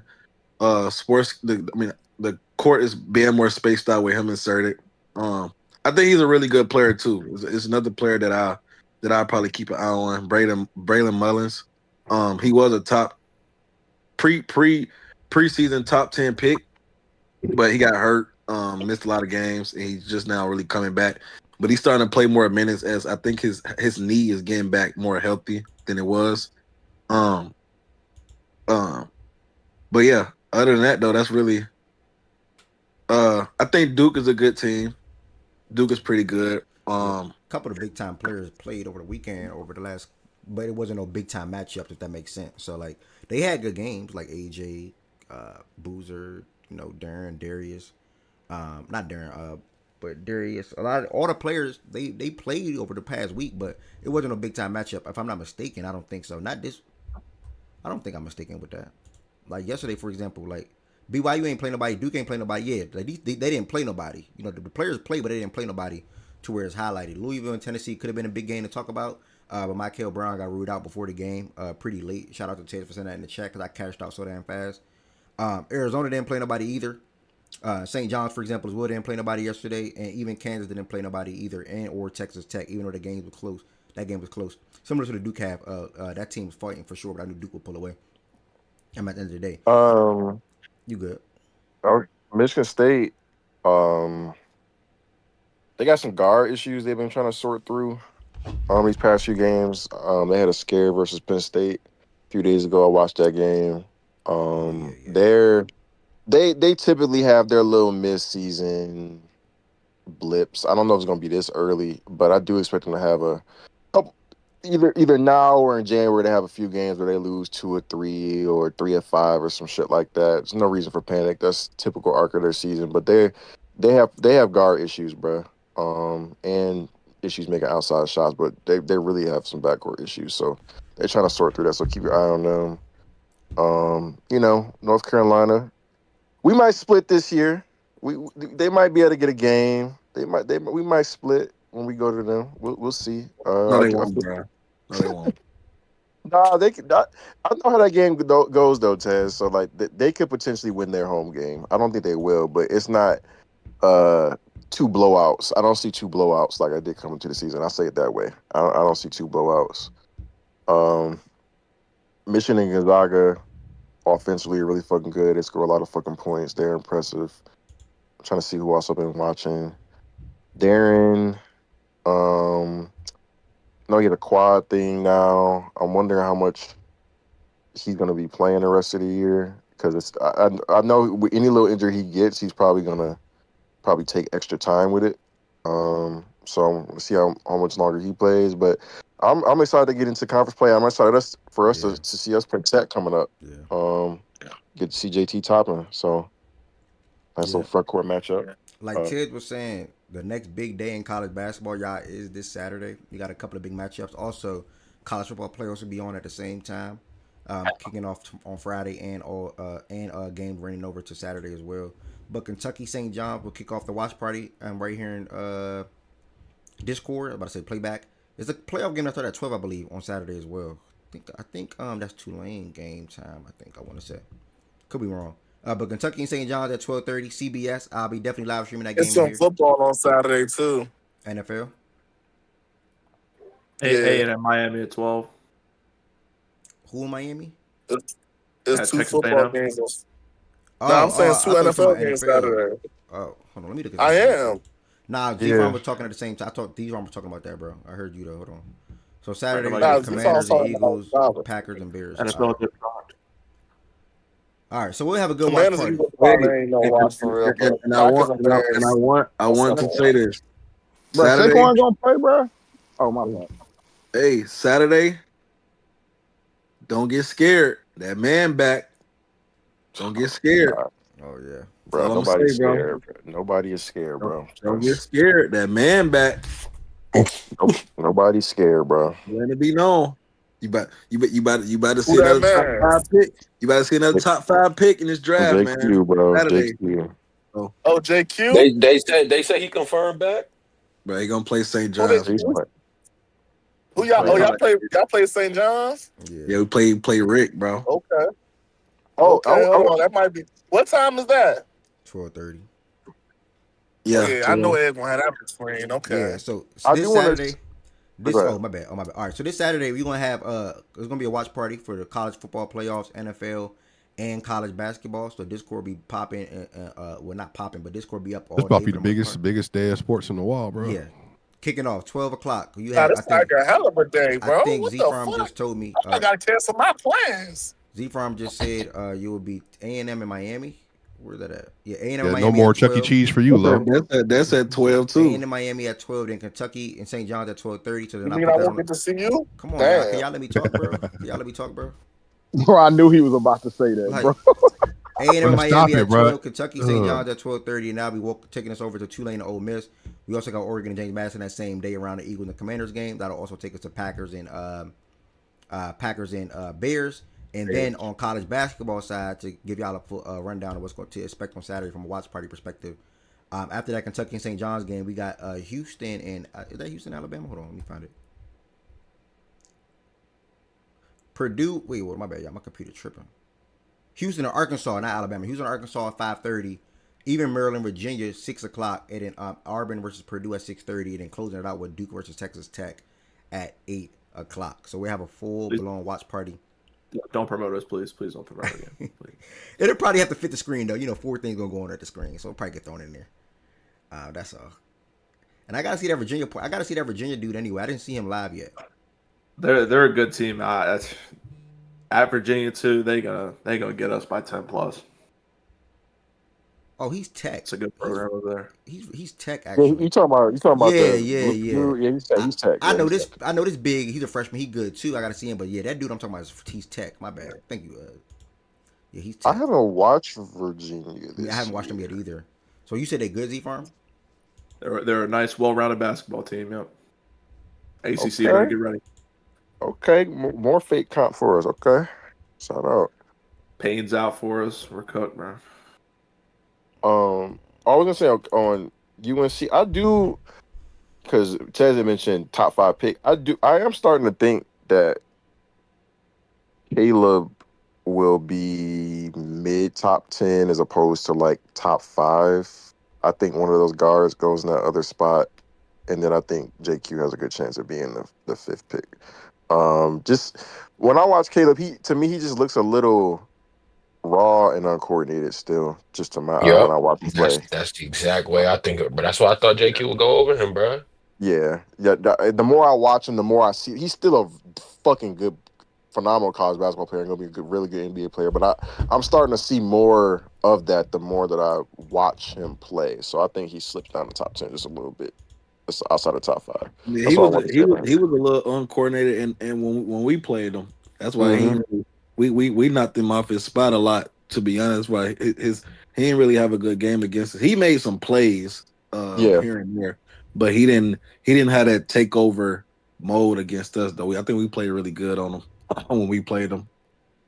N: The court is being more spaced out with him inserted. I think he's a really good player too. It's another player that I probably keep an eye on. Braylon Mullins. He was a top preseason top 10 pick, but he got hurt, missed a lot of games, and he's just now really coming back. But he's starting to play more minutes as I think his knee is getting back more healthy than it was. Um, but yeah, other than that though, that's really I think Duke is a good team. Duke is pretty good.
A: A couple of big time players played over the weekend over the last, but it wasn't no big time matchup if that makes sense. So like they had good games like AJ, Boozer, Darren, Darius, not Darren, but Darius. All the players they played over the past week, but it wasn't a big time matchup. If I'm not mistaken, I don't think so. Not this. I don't think I'm mistaken with that. Like yesterday, for example, like BYU ain't play nobody, Duke ain't play nobody yet. Like they didn't play nobody. The players play, but they didn't play nobody to where it's highlighted. Louisville and Tennessee could have been a big game to talk about, but Michael Brown got ruled out before the game, pretty late. Shout out to Ted for sending that in the chat because I cashed out so damn fast. Arizona didn't play nobody either. St. John's, for example, as well didn't play nobody yesterday, and even Kansas didn't play nobody either, and or Texas Tech, even though the game was close. That game was close, similar to the Duke half. That team was fighting for sure, but I knew Duke would pull away. I'm at the end of the day. You good?
P: Michigan State, they got some guard issues they've been trying to sort through. These past few games, they had a scare versus Penn State a few days ago. I watched that game. They typically have their little mid-season blips. I don't know if it's going to be this early, but I do expect them to have a couple, either now or in January, to have a few games where they lose 2 or 3 or 3 or 5 or some shit like that. There's no reason for panic. That's typical arc of their season. But they have guard issues, bro, and issues making outside shots. But they really have some backcourt issues. So they're trying to sort through that. So keep your eye on them. North Carolina, we might split this year. They might be able to get a game. We might split when we go to them. We'll see.
N: No, they won't, bro. No, they won't.
P: Nah, they could. I know how that game goes though, Tez. So like they could potentially win their home game. I don't think they will, but it's not 2 blowouts. I don't see 2 blowouts like I did coming to the season. I say it that way. I don't see 2 blowouts. Michigan and Gonzaga offensively are really fucking good. They score a lot of fucking points. They're impressive. I'm trying to see who else I've been watching. Darren, no, he had a quad thing now. I'm wondering how much he's going to be playing the rest of the year because I know with any little injury he gets, he's probably going to take extra time with it. So I'm going to see how much longer he plays. But I'm excited to get into conference play. I'm excited for us to see us play Tech coming up. Get to see JT Toppin. So nice little front court matchup.
A: Like Ted was saying, the next big day in college basketball, y'all, is this Saturday. You got a couple of big matchups. Also, college football playoffs will be on at the same time, kicking off on Friday and game running over to Saturday as well. But Kentucky St. John's will kick off the watch party right here in Discord. I'm about to say playback. It's a playoff game that started at 12, I believe, on Saturday as well. I think that's Tulane game time. I want to say. Could be wrong. But Kentucky and St. John's at 12:30 CBS. I'll be definitely live streaming that game.
L: It's some football on Saturday too.
A: NFL.
Q: And at Miami at 12.
A: Who in Miami?
L: It's
Q: Texas
L: 2 football
Q: A&M.
L: games. No, I'm saying it's 2 NFL games Saturday.
A: Oh, hold on. Let me look at
L: I
A: this.
L: am.
A: Nah, D-Ron was talking at the same time. I thought D-Ron was talking about that, bro. I heard you though. Hold on. So Saturday, Commanders and Eagles, Packers and Bears.
Q: NFL
A: All right, so we'll have a good watch
C: Commanders
A: party.
C: Eagles probably ain't no watch for real, but
N: and
C: Packers and
N: I
C: Bears. That's
N: want to
C: simple.
N: say this
J: Bro,
N: Saturday.
J: Saquon gonna play, bro. Oh my bad.
N: Hey, Saturday. Don't get scared. That man back. Don't get scared.
A: Oh yeah,
N: That's
P: bro.
N: all I'm gonna
P: Nobody's
N: say, bro.
P: scared. Bro. Nobody is scared, bro.
N: Don't get scared. That man back.
P: Nobody's scared, bro.
N: Let it be known. You about to
C: Who
N: see
C: that
N: another top
C: man?
N: 5 pick. You about to see another top 5 pick in this draft, man.
P: JQ, bro.
N: Saturday.
P: JQ.
N: So,
C: Oh, JQ.
O: They say he confirmed back.
N: bro, he gonna play St.
C: Who, they,
N: John's.
P: He's
C: who,
P: playing.
C: who y'all?
N: Play
C: Oh,
N: hard.
C: y'all play St. John's.
N: Yeah, we play Rick, bro.
C: Okay.
P: Oh,
C: Okay. Hold on. That might be. What time is that?
A: 12:30.
N: Yeah,
C: Oh yeah, I know Ed gonna have that on the screen. Okay.
A: Yeah, so
P: I
A: this
P: do want
A: Saturday,
P: to.
A: this my bad, oh my bad. All right, so this Saturday we're gonna have there's gonna be a watch party for the college football playoffs, NFL, and college basketball. So Discord be popping, well not popping, but Discord be up
M: This
A: all
M: about
A: day.
M: to be the biggest day of sports in the wall, bro.
A: Yeah, kicking off 12 o'clock. You
C: Nah,
A: have
C: this like a hell of a day,
A: I
C: bro.
A: think
C: What
A: Z
C: the
A: Farm
C: fuck?
A: just told me.
C: I gotta cancel my plans.
A: Z Farm just said you will be A&M in Miami. Where's that at? Yeah, A&M
M: Yeah,
A: in Miami.
M: no more
A: at
M: Chuck E.
A: 12.
M: Cheese for you, Lo.
N: That's at 12 too.
A: A&M Miami at 12. Then Kentucky and St. John's at 12:30. So
C: You
A: then I
C: mean
A: put
C: I
A: that
C: won't
A: on.
C: get to see you?
A: Come on,
C: Damn.
A: y'all. Can y'all let me talk, bro? Can y'all let me talk, bro?
J: Bro, I knew he was about to say that,
A: Like,
J: bro.
A: A&M
M: Bro,
A: Miami
M: stop
A: at
M: it, bro.
A: 12. Kentucky St. John's at 12:30. And now we taking us over to Tulane and Ole Miss. We also got Oregon and James Madison that same day around the Eagles and Commanders game. That'll also take us to Packers and Bears. And then on college basketball side, to give y'all a full rundown of what's going to expect on Saturday from a watch party perspective. After that Kentucky and St. John's game, we got Houston and is that Houston, Alabama? Hold on, let me find it. Purdue. Wait, what? My bad, y'all. My computer tripping. Houston or Arkansas, not Alabama. Houston or Arkansas at 5:30. Even Maryland, Virginia, 6 o'clock, and then Auburn versus Purdue at 6:30, and then closing it out with Duke versus Texas Tech at 8 o'clock. So we have a full blown watch party.
Q: Don't promote us, please. Please don't promote again. Please.
A: It'll probably have to fit the screen though. 4 things gonna go on at the screen, so it'll probably get thrown in there. That's all. And I gotta see that Virginia. I gotta see that Virginia dude anyway. I didn't see him live yet.
Q: They're a good team. At Virginia too, they gonna get us by 10+.
A: Oh, he's Tech.
Q: It's a good program over there.
A: He's Tech actually.
P: Yeah, you talking about
A: yeah,
P: the
A: yeah.
P: he's Tech.
A: I know this. I know this big. He's a freshman. He good too. I gotta see him. But yeah, that dude I'm talking about he's Tech. My bad. Thank you. Yeah, he's Tech.
P: I haven't watched Virginia.
A: I haven't watched them yet either. So you said they good, Z Farm?
Q: They're a nice, well-rounded basketball team. Yep. ACC
P: Okay.
Q: better get ready.
P: Okay, more fake comp for us. Okay, shout out.
Q: Payne's out for us. We're cooked, man.
P: I was gonna say on UNC, I do because Chaz had mentioned top 5 pick. I am starting to think that Caleb will be mid top 10 as opposed to like top 5. I think one of those guards goes in that other spot, and then I think JQ has a good chance of being the 5th pick. Just when I watch Caleb, to me he just looks a little raw and uncoordinated still, just to my eye when I watch him play.
O: That's the exact way I think of, but that's why I thought JQ would go over him, bro.
P: Yeah. The more I watch him, the more I see he's still a fucking good, phenomenal college basketball player and gonna be a really good NBA player. But I'm starting to see more of that the more that I watch him play. So I think he slips down the top 10 just a little bit. Outside the top 5.
N: Yeah, he was a little uncoordinated, and when we played him, that's why we knocked him off his spot a lot. To be honest, why he didn't really have a good game against us. He made some plays here and there, but he didn't have that takeover mode against us though. I think we played really good on him when we played him.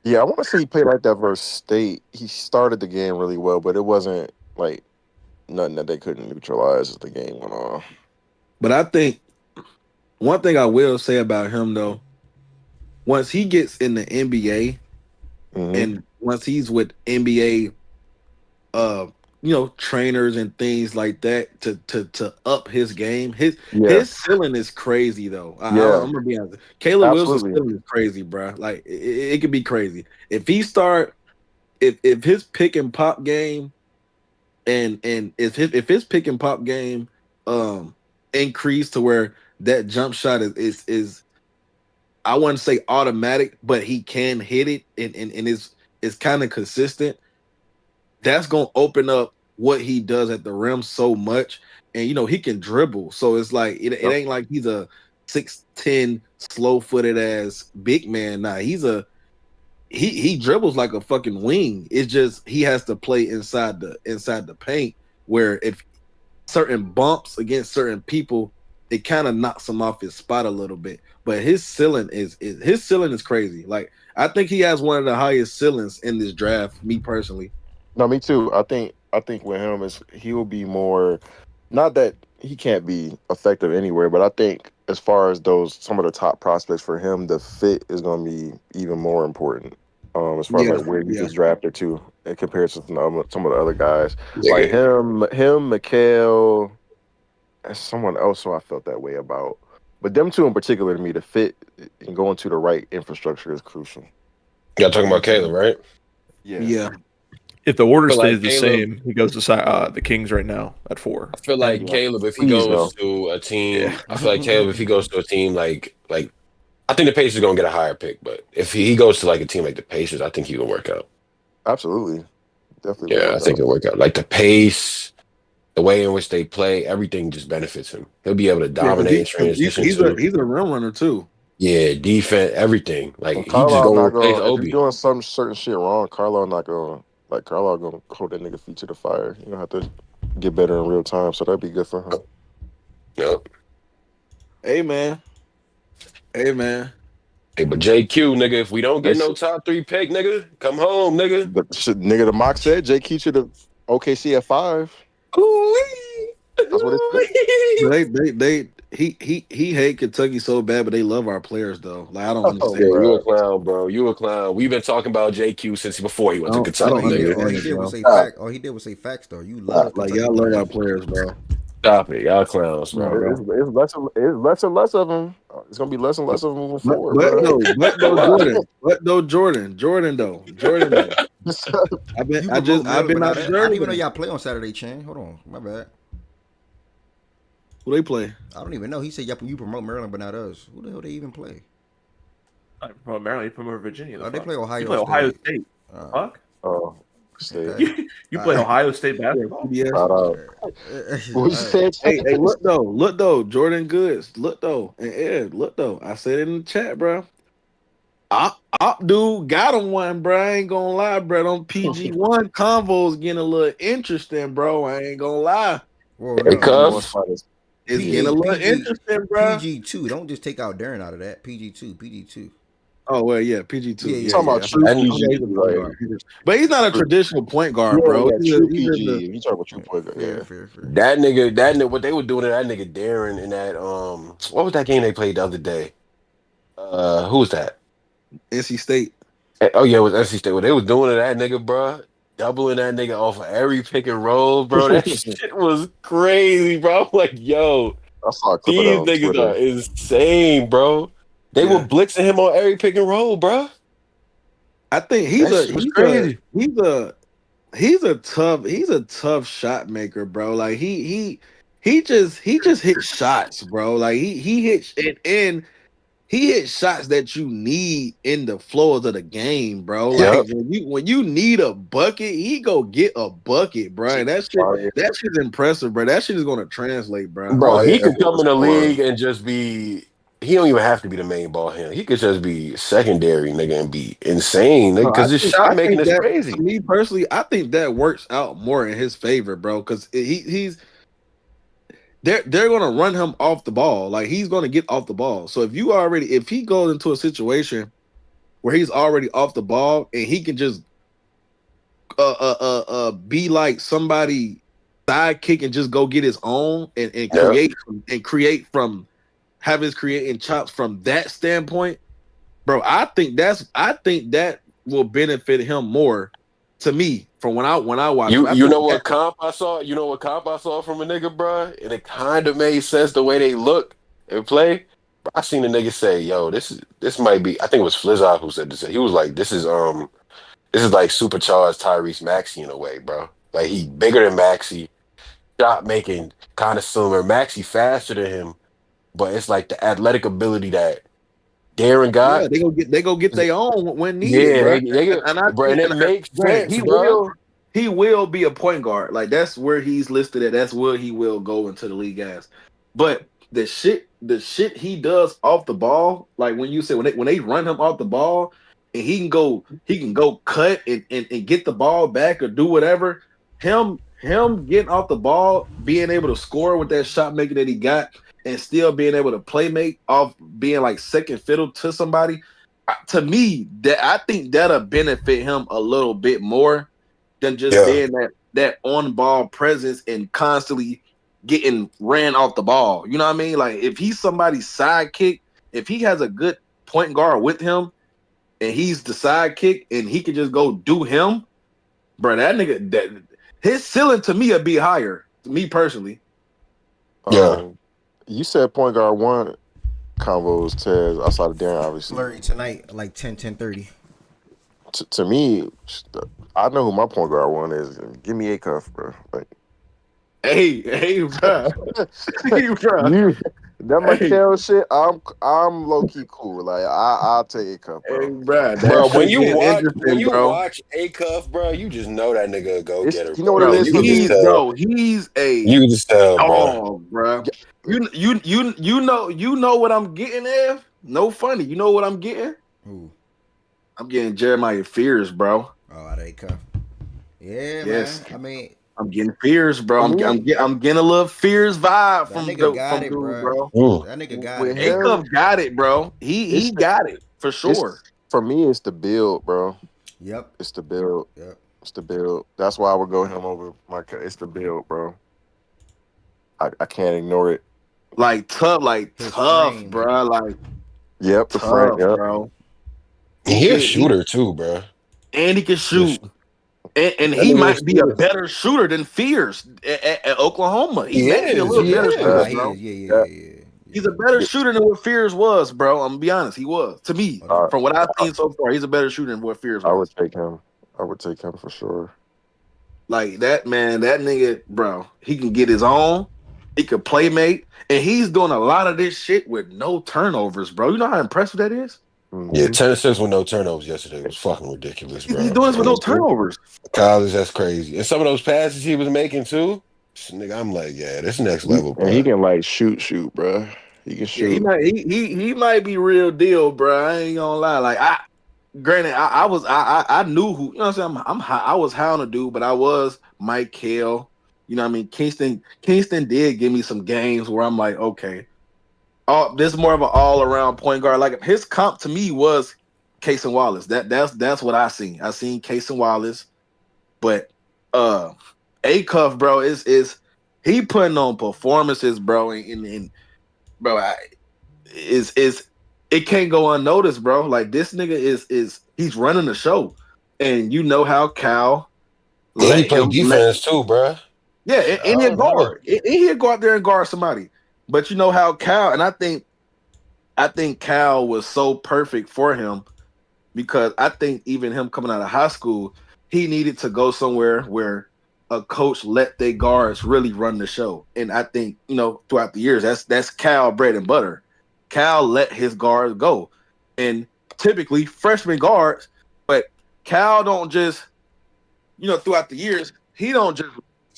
P: Yeah, I want to say he played like that versus State. He started the game really well, but it wasn't like nothing that they couldn't neutralize as the game went on.
N: But I think one thing I will say about him though, once he gets in the NBA and once he's with NBA trainers and things like that to up his game, his ceiling is crazy though. I'm gonna be honest. Caleb Wilson's ceiling is crazy, bro. Like it could be crazy. If he if his pick and pop game and if his pick and pop game increase to where that jump shot is I wouldn't say automatic, but he can hit it and is kind of consistent, that's gonna open up what he does at the rim so much. And he can dribble, so it's like it ain't like he's a 6'10" slow-footed ass big man. Nah, he dribbles like a fucking wing. It's just he has to play inside the paint, where if certain bumps against certain people, it kind of knocks him off his spot a little bit. But his ceiling is crazy. Like, I think he has one of the highest ceilings in this draft, me personally.
P: No, me too. I think with him is he will be more. Not that he can't be effective anywhere, but I think as far as some of the top prospects for him, the fit is going to be even more important. As far as like where he gets drafted to, in comparison to some of the other guys, like him, Mikhail, and someone else who I felt that way about. But them two in particular, to me, the fit and going to the right infrastructure is crucial.
O: Y'all talking about Caleb, right?
N: Yeah.
Q: If the order
O: I feel
Q: stays
O: like
Q: the
O: Caleb-
Q: same, he goes to the Kings right now at 4.
O: I feel like
Q: And-
O: Caleb, if he
P: Please,
O: goes
P: no.
O: to a team,
Q: Yeah.
O: I feel like Caleb, if he goes to a team like I think the Pacers are gonna get a higher pick, but if he goes to like a team like the Pacers, I think he will work out.
P: Absolutely, definitely.
O: Yeah, I think he'll work out. Like the pace, the way in which they play, everything just benefits him. He'll be able to dominate in transition
N: He's
O: too.
N: a rim runner too.
O: Yeah, defense, everything. Like
P: And
O: he just
P: Carlisle
O: gonna
P: not
O: replace
P: going. If
O: Obi.
P: you're doing some certain shit wrong, Carlisle not going. Like Carlisle gonna hold that nigga feet to the fire. You don't have to get better in real time, so that'd be good for him.
O: Yep.
N: Hey man.
O: Hey, but JQ, nigga, if we don't get no top 3 pick, nigga, come home, nigga.
P: The mock said JQ should have OKC at 5.
O: Ooh-wee.
P: That's what it said.
N: He hate Kentucky so bad, but they love our players though. Like, I don't understand.
O: Yeah, you a clown, bro. You a clown. We've been talking about JQ since before he went to Kentucky, nigga.
A: All he did was say facts. All he did was say facts, though. You love
N: like
A: Kentucky
N: y'all love
A: players.
N: our players, bro.
O: Stop it, y'all clowns, bro.
P: It's less and less of them. It's gonna be less and less of them moving forward.
N: But Jordan though. I've been
A: I
N: observing.
A: didn't even know y'all play on Saturday, Chan. Hold on, my bad.
N: Who they play?
A: I don't even know. He said you promote Maryland, but not us. Who the hell they even play?
Q: I promote Maryland. You promote Virginia.
A: They play Ohio.
Q: You play Ohio State.
A: Fuck.
P: Oh, State.
Q: You play Ohio State basketball.
N: Yeah.
P: said?
N: Hey, look though, Jordan Goods, look though, and Ed, look though. I said it in the chat, bro. Dude got him one, bro. I ain't gonna lie, bro. On PG1 convos getting a little interesting, bro. I ain't gonna lie.
O: Hey, Cuff.
N: It's getting a little interesting, bro.
A: PG2. Don't just take out Darren out of that. PG2.
N: Oh well, yeah, PG2.
A: Yeah,
P: talking about true PG,
N: but he's not a traditional point guard, bro.
P: True PG. You talking about true point guard? Yeah,
A: fair.
O: That nigga, what they were doing to that nigga Darren in that what was that game they played the other day? Who was that?
N: NC State.
O: Oh yeah, it was NC State. What they was doing to that nigga, bro, doubling that nigga off of every pick and roll, bro. That shit was crazy, bro. I'm like, yo,
P: I saw a clip
O: these
P: of that on
O: niggas
P: Twitter.
O: are insane, bro. They were blitzing him on every pick and roll, bro.
N: I think he's a tough shot maker, bro. Like he just hit shots, bro. Like he hits and he hits shots that you need in the flows of the game, bro. Like when you need a bucket, he go get a bucket, bro. And that shit's impressive, bro. That shit is gonna translate, bro.
O: Bro, he could come in the league and just be. He don't even have to be the main ball handler. He could just be secondary, nigga, and be insane, nigga. Because his shot making is crazy.
N: To me personally, I think that works out more in his favor, bro. Because they're gonna run him off the ball. Like he's gonna get off the ball. So if he goes into a situation where he's already off the ball and he can just be like somebody sidekick and just go get his own and create from have his creating chops from that standpoint, bro. I think that will benefit him more. To me, from when I watch,
O: you know what comp I saw? You know what comp I saw from a nigga, bro? And it kind of made sense the way they look and play. I seen a nigga say, "Yo, this might be." I think it was Flizzard who said this. He was like, "This is like supercharged Tyrese Maxey in a way, bro. Like he bigger than Maxey, shot making kind of similar. Maxey faster than him." But it's like the athletic ability that Darren
N: Yeah,
O: got.
N: they go get their own when needed,
O: Yeah,
N: bro.
O: they get,
N: And I
O: bro, and
N: think,
O: it makes
N: granted,
O: sense, bro.
N: he will be a point guard. Like that's where he's listed at. That's where he will go into the league as. But the shit he does off the ball, like when you say when they run him off the ball, and he can go cut and get the ball back or do whatever. Him getting off the ball, being able to score with that shot making that he got, and still being able to play make off being like second fiddle to somebody. To me, that I think that'll benefit him a little bit more than just
O: Yeah.
N: being that on ball presence and constantly getting ran off the ball. You know what I mean? Like if he's somebody's sidekick, if he has a good point guard with him and he's the sidekick and he can just go do him, bro, that nigga that his ceiling to me would be higher. To me personally.
O: Yeah.
P: You said point guard one combos, Tez, outside of Darren, obviously.
A: Flurry tonight, like 10:30.
P: To me, I know who my point guard one is. Give me a cuff, bro. Like,
N: hey, bro. Hey, bro.
P: That Michael shit, I'm low key cool. Like I'll take a cuff, bro.
N: Hey, bro,
O: Bro,
N: when you
O: watch A Cuff, bro, you just know that nigga a go getter.
P: You know what it is for me?
N: He's a
O: you just tell,
N: dog, bro. You know what I'm getting, Ev? No funny. You know what I'm getting?
A: Who?
N: I'm getting Jeremiah Fears, bro.
A: Oh, out of A-Cuff. Yeah,
N: Yes.
A: man. I mean,
N: I'm getting Fears, bro. I'm getting a little Fears vibe from
A: nigga got
N: from
A: it,
N: dude,
A: bro.
N: bro.
A: That nigga got it.
N: A-Cuff got it, bro. He got it for sure.
P: For me, it's the build, bro.
A: Yep.
P: It's the build.
A: Yep.
P: It's the build. That's why I would go him over Michael. It's the build, bro. I can't ignore it.
N: Like tough,
A: frame.
N: bro. Like
P: yep, the
N: tough,
P: frame, yep.
N: bro.
O: He a shooter too, bro.
N: And he can shoot. And he might be a better shooter than Fears at Oklahoma. He may be a little better shooter, bro.
A: Yeah.
N: He's a better shooter than what Fears was, bro. I'm gonna be honest. He was. To me, from what I've seen so far, he's a better shooter than what Fears was.
P: I would take him for sure.
N: Like that, man, that nigga, bro, he can get his own. He could play make. And he's doing a lot of this shit with no turnovers, bro. You know how impressive that is?
O: Yeah, 10 assists with no turnovers yesterday was fucking ridiculous, bro.
N: He's doing this with no turnovers.
O: College, that's crazy. And some of those passes he was making too, nigga, I'm like, yeah, this next level, bro.
P: And he can like shoot, bro. He can shoot.
N: Yeah, he might be real deal, bro. I ain't gonna lie. Like I knew who, you know what I'm saying? I was high on a dude, but I was Mike Hale. You know what I mean? Kingston did give me some games where I'm like, okay. This is more of an all-around point guard. Like his comp to me was Casey Wallace. That's what I seen. I seen Casey Wallace, but A-Cuff, bro, is he putting on performances, bro, and bro, it can't go unnoticed, bro. Like this nigga is he's running the show, and you know how Cal.
O: He play defense too, bro.
N: Yeah, and he'll guard. He'll go out there and guard somebody. But you know how Cal, and I think Cal was so perfect for him because I think even him coming out of high school, he needed to go somewhere where a coach let their guards really run the show. And I think, you know, throughout the years, that's Cal bread and butter. Cal let his guards go. And typically freshman guards, but Cal don't just, you know, throughout the years, he don't just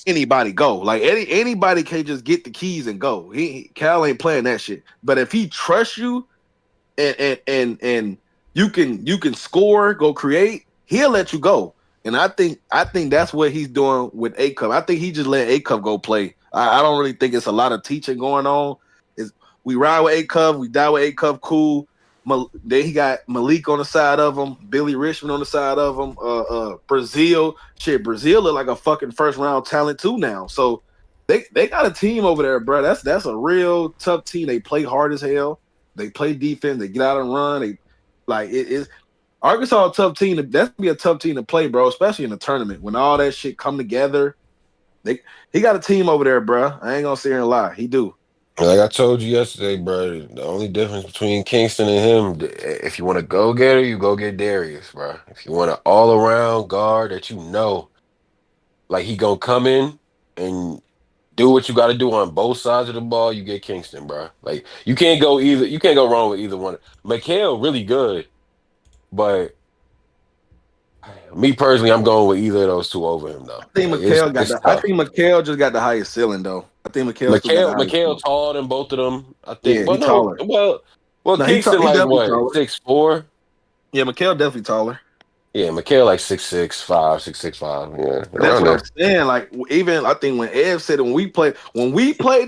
N: anybody go. Like anybody can just get the keys and go. Cal ain't playing that shit. But if he trusts you and you can score, go create, he'll let you go. And I think that's what he's doing with A-Cup. I think he just let A-Cup go play. I don't really think it's a lot of teaching going on. We ride with A-Cup, we die with A-Cup, cool. Then he got Malik on the side of him, Billy Richmond on the side of him, Brazil. Brazil look like a fucking first round talent too now. So they got a team over there, bro. That's a real tough team. They play hard as hell. They play defense. They get out and run. They like it is Arkansas a tough team. That's gonna be a tough team to play, bro. Especially in the tournament when all that shit come together. He got a team over there, bro. I ain't gonna sit here and lie. He do.
O: Like I told you yesterday, bro, the only difference between Kingston and him, if you want to go get her, you go get Darius, bro. If you want an all-around guard that you know, like he gonna come in and do what you got to do on both sides of the ball, you get Kingston, bro. Like you can't go either. You can't go wrong with either one. McHale really good, but me personally, I'm going with either of those two over him though.
N: I think
O: Like
N: McHale got
O: it's
N: the. I
O: tough.
N: think McHale just got the highest ceiling though. I think McHale still got the highest
O: McHale
N: ceiling.
O: taller than both of them. I think.
N: Yeah, he
O: Well, no.
N: taller.
O: Well,
N: No,
O: Kingston
N: he
O: like
N: definitely
O: what
N: taller.
O: 6'4".
N: Yeah, McHale definitely taller.
O: Yeah, McHale like 6'6", 5", 6'5". Yeah,
N: That's
O: around
N: what I'm
O: there.
N: saying. Like even I think when Ev said it, when we played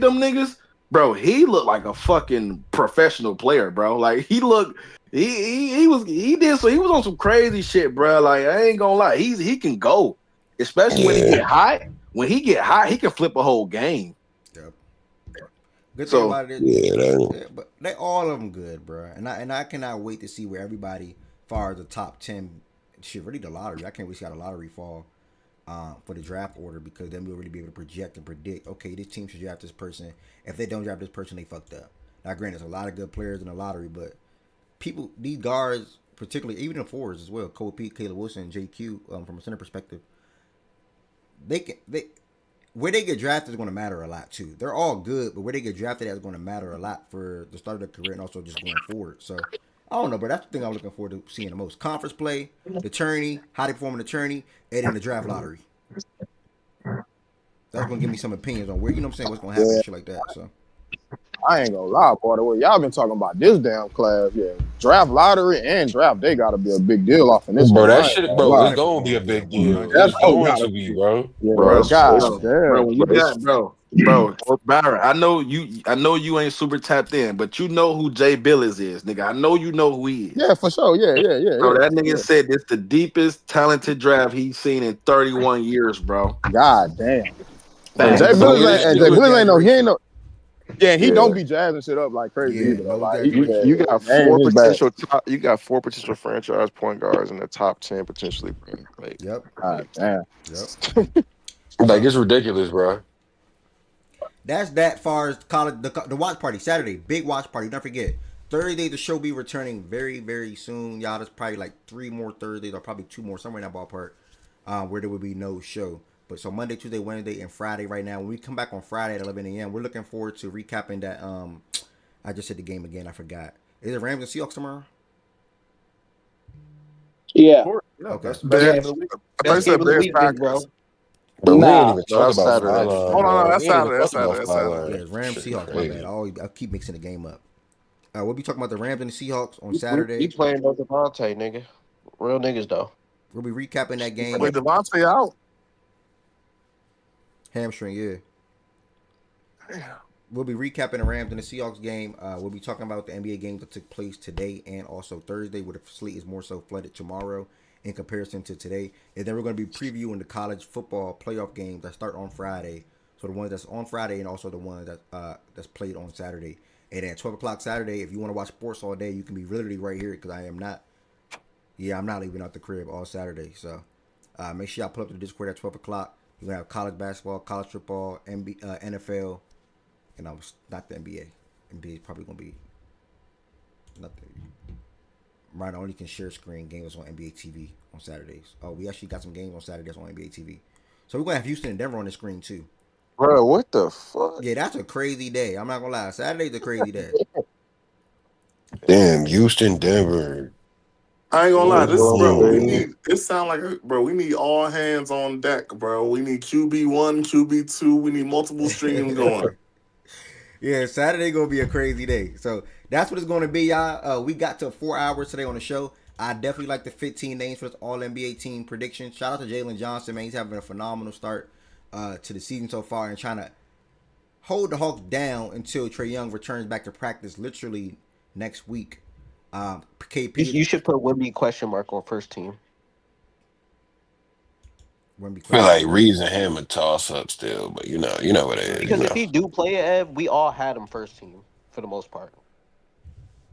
N: them niggas, bro, he looked like a fucking professional player, bro. Like he looked, he was on some crazy shit, bro. Like I ain't gonna lie, he can go, especially when he
O: Yeah.
N: get hot. When he get hot, he can flip a whole game.
A: Yep. Good thing
N: So
A: about it is,
O: Yeah,
A: but they all of them good, bro. And I cannot wait to see where everybody, far as the top 10, shit, really the lottery. I can't wait to see how the lottery fall for the draft order, because then we'll really be able to project and predict. Okay, this team should draft this person. If they don't draft this person, they fucked up. Now, granted, there's a lot of good players in the lottery, but people, these guards, particularly even the fours as well, Cole Pete, Caleb Wilson, and JQ, from a center perspective, they where they get drafted is going to matter a lot too. They're all good, but where they get drafted is going to matter a lot for the start of their career and also just going forward. So I don't know, but that's the thing I'm looking forward to seeing the most: conference play, the tourney, how they perform in the tourney, and in the draft lottery. That's going to give me some opinions on where, you know what I'm saying, what's going to happen and shit like that. So
J: I ain't gonna lie, boy. The way y'all been talking about this damn class, yeah, draft lottery and draft day got to be a big deal off in this
O: bro,
J: one.
O: that
J: I ain't
O: shit,
J: gonna
O: bro,
J: lie.
O: it's gonna be a big deal.
J: That's
O: It's
J: oh,
O: going
J: gotta
O: to be,
J: be.
O: bro.
J: Yeah,
D: Bro, it's,
J: God
D: it's,
J: damn.
N: when you
D: bro, it's
N: got Byron, I know you ain't super tapped in, but you know who Jay Billis is, nigga. I know you know who he is.
J: Yeah, for sure.
N: Bro, that
J: Yeah.
N: nigga said it's the deepest talented draft he's seen in 31 years, bro.
J: God damn. And
N: Facts.
J: Jay
A: no,
J: Billis ain't. And Jay
A: no
J: Billis ain't no. He ain't
A: exaggeration.
J: no. Yeah, he
D: yeah.
J: don't be jazzing shit up like crazy
A: Yeah,
J: either though.
A: no
J: Like
A: exaggeration.
P: You got
J: that ain't his bag.
P: you got four potential franchise point guards in the top 10 potentially, bro. Like,
A: Yep.
J: God damn.
A: Yep.
O: Like
A: So
O: it's ridiculous, bro.
A: that's that far as college, the watch party Saturday, big watch party. Don't forget, Thursday the show be returning very very soon. Y'all, there's probably like 3 more Thursdays or probably 2 more, somewhere in that ballpark, where there will be no show. But so Monday, Tuesday, Wednesday, and Friday right now. When we come back on Friday at 11 a.m., we're looking forward to recapping that. I just said the game again. I forgot. Is it Rams and Seahawks tomorrow?
G: Yeah.
Q: Yeah,
A: Okay.
Q: that's the best
K: Bears.
Q: game of the week.
C: I thought you
K: Best game
C: said
K: of the
C: Bears
K: week, big bro.
C: Packers.
O: Bro, we ain't
G: Nah.
O: even
P: no,
O: talk
P: that's
O: about
P: Saturday.
O: sideline,
C: Oh no,
O: bro.
C: that's
O: We ain't even
C: Saturday. That's
O: talk about
C: Saturday. That's Saturday.
O: sideline.
A: Yeah, it's Rams
O: Shit
A: Seahawks. My
O: crazy.
A: bad. I keep mixing the game up. We'll be talking about the Rams and the Seahawks on
K: He
A: Saturday.
K: playing no Devontae, nigga. Real niggas though.
A: We'll be recapping that game.
C: Wait, Devontae out.
A: Hamstring, yeah. We'll be recapping the Rams and the Seahawks game. We'll be talking about the NBA games that took place today and also Thursday, where the slate is more so flooded tomorrow in comparison to today. And then we're going to be previewing the college football playoff games that start on Friday. So the ones that's on Friday and also the ones that that's played on Saturday. And then at 12 o'clock Saturday, if you want to watch sports all day, you can be literally right here, because I'm not leaving out the crib all Saturday. So make sure y'all pull up to the Discord at 12 o'clock. You're going to have college basketball, college football, NFL, and not the NBA. NBA is probably going to be nothing. Right, only can share screen games on NBA TV on Saturdays. Oh, we actually got some games on Saturdays on NBA TV. So we're going to have Houston and Denver on the screen too.
P: Bro, what the fuck?
A: Yeah, that's a crazy day. I'm not going to lie. Saturday's a crazy day.
O: Damn, Houston, Denver.
C: I ain't gonna lie, this bro, we
O: Ooh.
C: need it sound like bro, we need all hands on deck, bro. We need QB1, QB2, we need multiple streams going.
A: Yeah, Saturday gonna be a crazy day. So that's what it's gonna be, y'all. We got to 4 hours today on the show. I definitely like the 15 names for this All NBA team prediction. Shout out to Jalen Johnson, man. He's having a phenomenal start to the season so far and trying to hold the Hawks down until Trae Young returns back to practice literally next week. KP,
K: You should put Wemby question mark on first team.
A: Wemby
O: I feel like
A: question.
O: Reeves and him a toss up still, but you know what it is.
K: Because if he do play it, Ev, we all had him first team for the most part.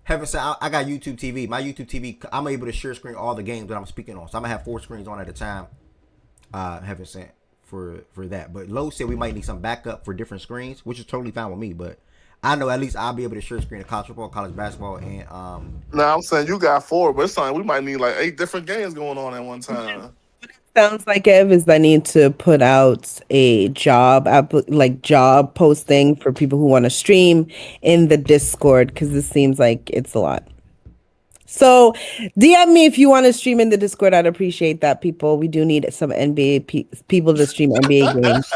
A: Heaven said, I got YouTube TV. My YouTube TV, I'm able to share screen all the games that I'm speaking on. So I'm gonna have 4 screens on at a time. Heaven sent for that. But Lowe said we might need some backup for different screens, which is totally fine with me. But I know at least I'll be able to share screen of college football, college basketball, and
C: Now I'm saying you got 4, but it's something we might need like 8 different games going on at one time.
R: sounds like, Ev, is I need to put out a job posting for people who want to stream in the Discord because this seems like it's a lot. So DM me if you want to stream in the Discord. I'd appreciate that, people. We do need some NBA people to stream NBA games.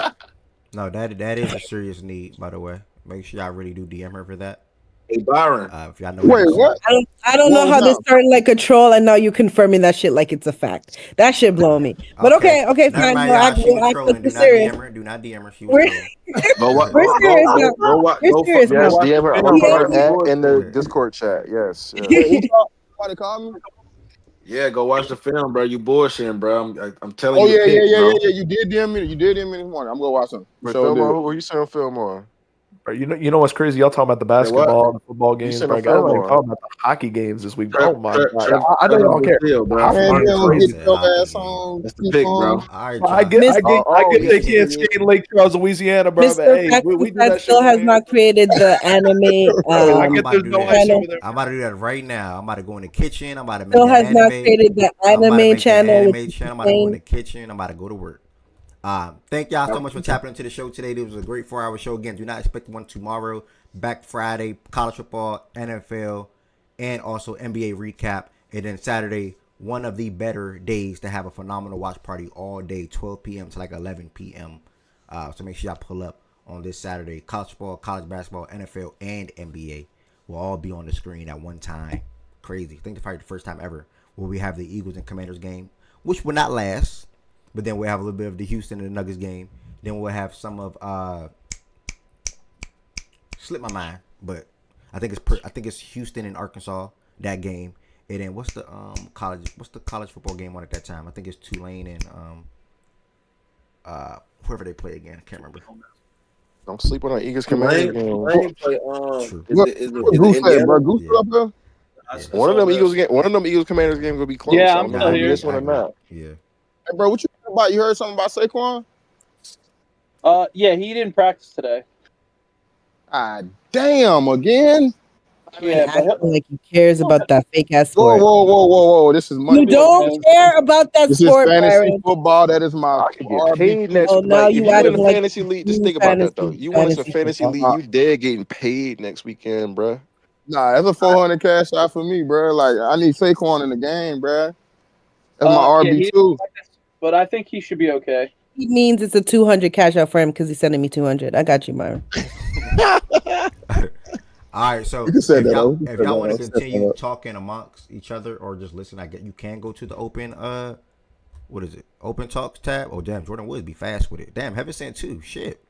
A: No, that is a serious need, by the way. Make sure y'all really do DM her for that.
N: Hey, Byron.
A: If y'all know
J: Wait, what?
R: I don't know how this started like a troll, and now you confirming that shit like it's a fact. That shit blow me. But okay,
A: Never
R: fine.
A: mind,
R: We'll
A: y'all.
R: act,
A: She was
R: we'll act
A: trolling.
R: like
A: Do
R: we're
A: not
R: serious.
A: DM her. Do not DM her. She was
R: We're,
A: trolling.
R: we're serious now. We're serious
P: Yes,
R: now.
P: DM her. I'm gonna put her at in the Discord chat. Yes.
J: Wait, somebody call me?
N: Yeah, go watch the film, bro. You bullshitting, bro. I'm telling
J: Oh
N: you.
J: yeah,
N: to pick, bro.
J: yeah. You did DM me. You did DM me this morning. I'm gonna watch them.
P: But
J: Sure
P: film on
J: did.
P: who you sending film on?
Q: You know what's crazy? Y'all talking about the basketball, the football games,
P: sent
Q: bro.
P: a
Q: Guys
P: film
Q: like
P: on.
Q: talking about the hockey games this week.
N: Trevor-
Q: Oh my
N: Trevor-
Q: god!
N: Trevor-
Q: I know y'all don't care.
N: Trevor bro.
Q: Hockey
J: Man,
Q: games
J: don't
Q: crazy.
J: get your ass on.
N: That's the pick, bro.
A: All right,
Q: I
A: y'all.
Q: get
P: you
Q: they
P: see
Q: can't
P: it.
Q: skate in Lake Charles, Louisiana, bro. But
R: Mr.
Q: hey, we do
R: Fact
Q: that shit
R: still
Q: over
R: has
Q: here.
R: not created the anime.
Q: I
A: I'm
Q: guess
A: about to
Q: there's
A: do
Q: no
A: that.
Q: ice over there.
A: I'm about to do that right now. I'm about to go in the kitchen. I'm about to make
R: Still
A: that
R: has not
A: anime.
R: created the
A: I'm about to
R: anime
A: make the
R: channel. Which
A: anime
R: is
A: channel. I'm about to go in the
R: insane.
A: kitchen. I'm about to go to work. Thank y'all so much for tapping into the show today. This was a great 4-hour show. Again, do not expect one tomorrow. Back Friday, college football, NFL, and also NBA recap. And then Saturday, one of the better days to have a phenomenal watch party all day, 12 p.m. to like 11 p.m. So make sure y'all pull up on this Saturday. College football, college basketball, NFL, and NBA will all be on the screen at one time. Crazy. I think it's probably the first time ever where we have the Eagles and Commanders game, which will not last. But then we'll have a little bit of the Houston and the Nuggets game. Then we'll have some of slip my mind, but I think it's Houston and Arkansas that game. And then what's the college football game on at that time? I think it's Tulane and whoever they play again. I can't remember.
P: Don't sleep on our Eagles Commanders game.
N: Tulane play.
A: True.
J: What Goose said, bro? Goose
A: Yeah.
J: up there?
P: One of them Eagles Commanders game gonna be close.
G: Yeah,
P: I
G: I'm
P: don't know
G: still
P: if
G: here.
P: this one or not.
A: Yeah.
J: Hey, bro, what you think about? You heard something about Saquon?
G: Yeah, he didn't practice today.
J: Ah, damn, again?
G: Yeah, but
R: Acting like he cares about that fake ass
J: Whoa,
R: sport.
J: whoa. This is money.
R: You don't care about that
J: This is
R: sport,
J: fantasy
R: Byron.
J: football. That is my
P: I could get paid next.
R: Oh, now
P: Like if
R: you
P: you in a
R: acting like
P: fantasy league, just
R: you
P: think about that though.
R: fantasy-
P: You want us a
R: fantasy
P: fantasy
R: football.
P: league, you dead getting paid next weekend, bruh.
J: Nah, that's a 400 cash out for me, bro. Like, I need Saquon in the game, bro. That's my RB2.
G: but I think he should be okay.
R: He means it's a 200 cash out for him because he's sending me 200. I got you, Myron.
A: All right, so
J: You can set
A: if
J: that
A: y'all,
J: up. You can
A: if
J: set
A: y'all
J: that
A: want
J: up.
A: to
J: Set that
A: continue
J: up.
A: talking amongst each other or just listen, I get you can go to the open what is it? Open talks tab. Oh damn, Jordan Woods be fast with it. Damn, haven't sent two. Shit.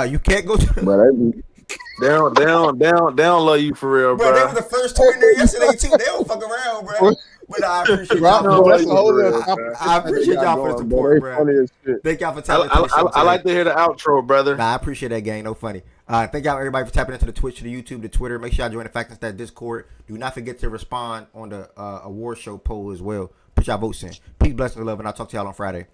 A: You can't go to.
J: Bro,
N: They don't love you for real,
A: Bro, they
N: bro.
A: were the first two in there yesterday too. They don't fuck around, bro. But I appreciate
J: Bro,
A: y'all.
J: that's a whole other
A: I
J: competition
A: appreciate
J: they
A: y'all
J: got
A: for the
J: going,
A: support,
J: They
A: bro.
J: funny as shit.
A: Thank y'all for tapping into the show
N: I like to hear the outro, brother.
A: Nah, I appreciate that, gang. No funny. Thank y'all everybody for tapping into the Twitch, to the YouTube, the Twitter. Make sure y'all join the Fact and Stat Discord. Do not forget to respond on the award show poll as well. Put y'all votes in. Peace, blessings, and love, and I'll talk to y'all on Friday.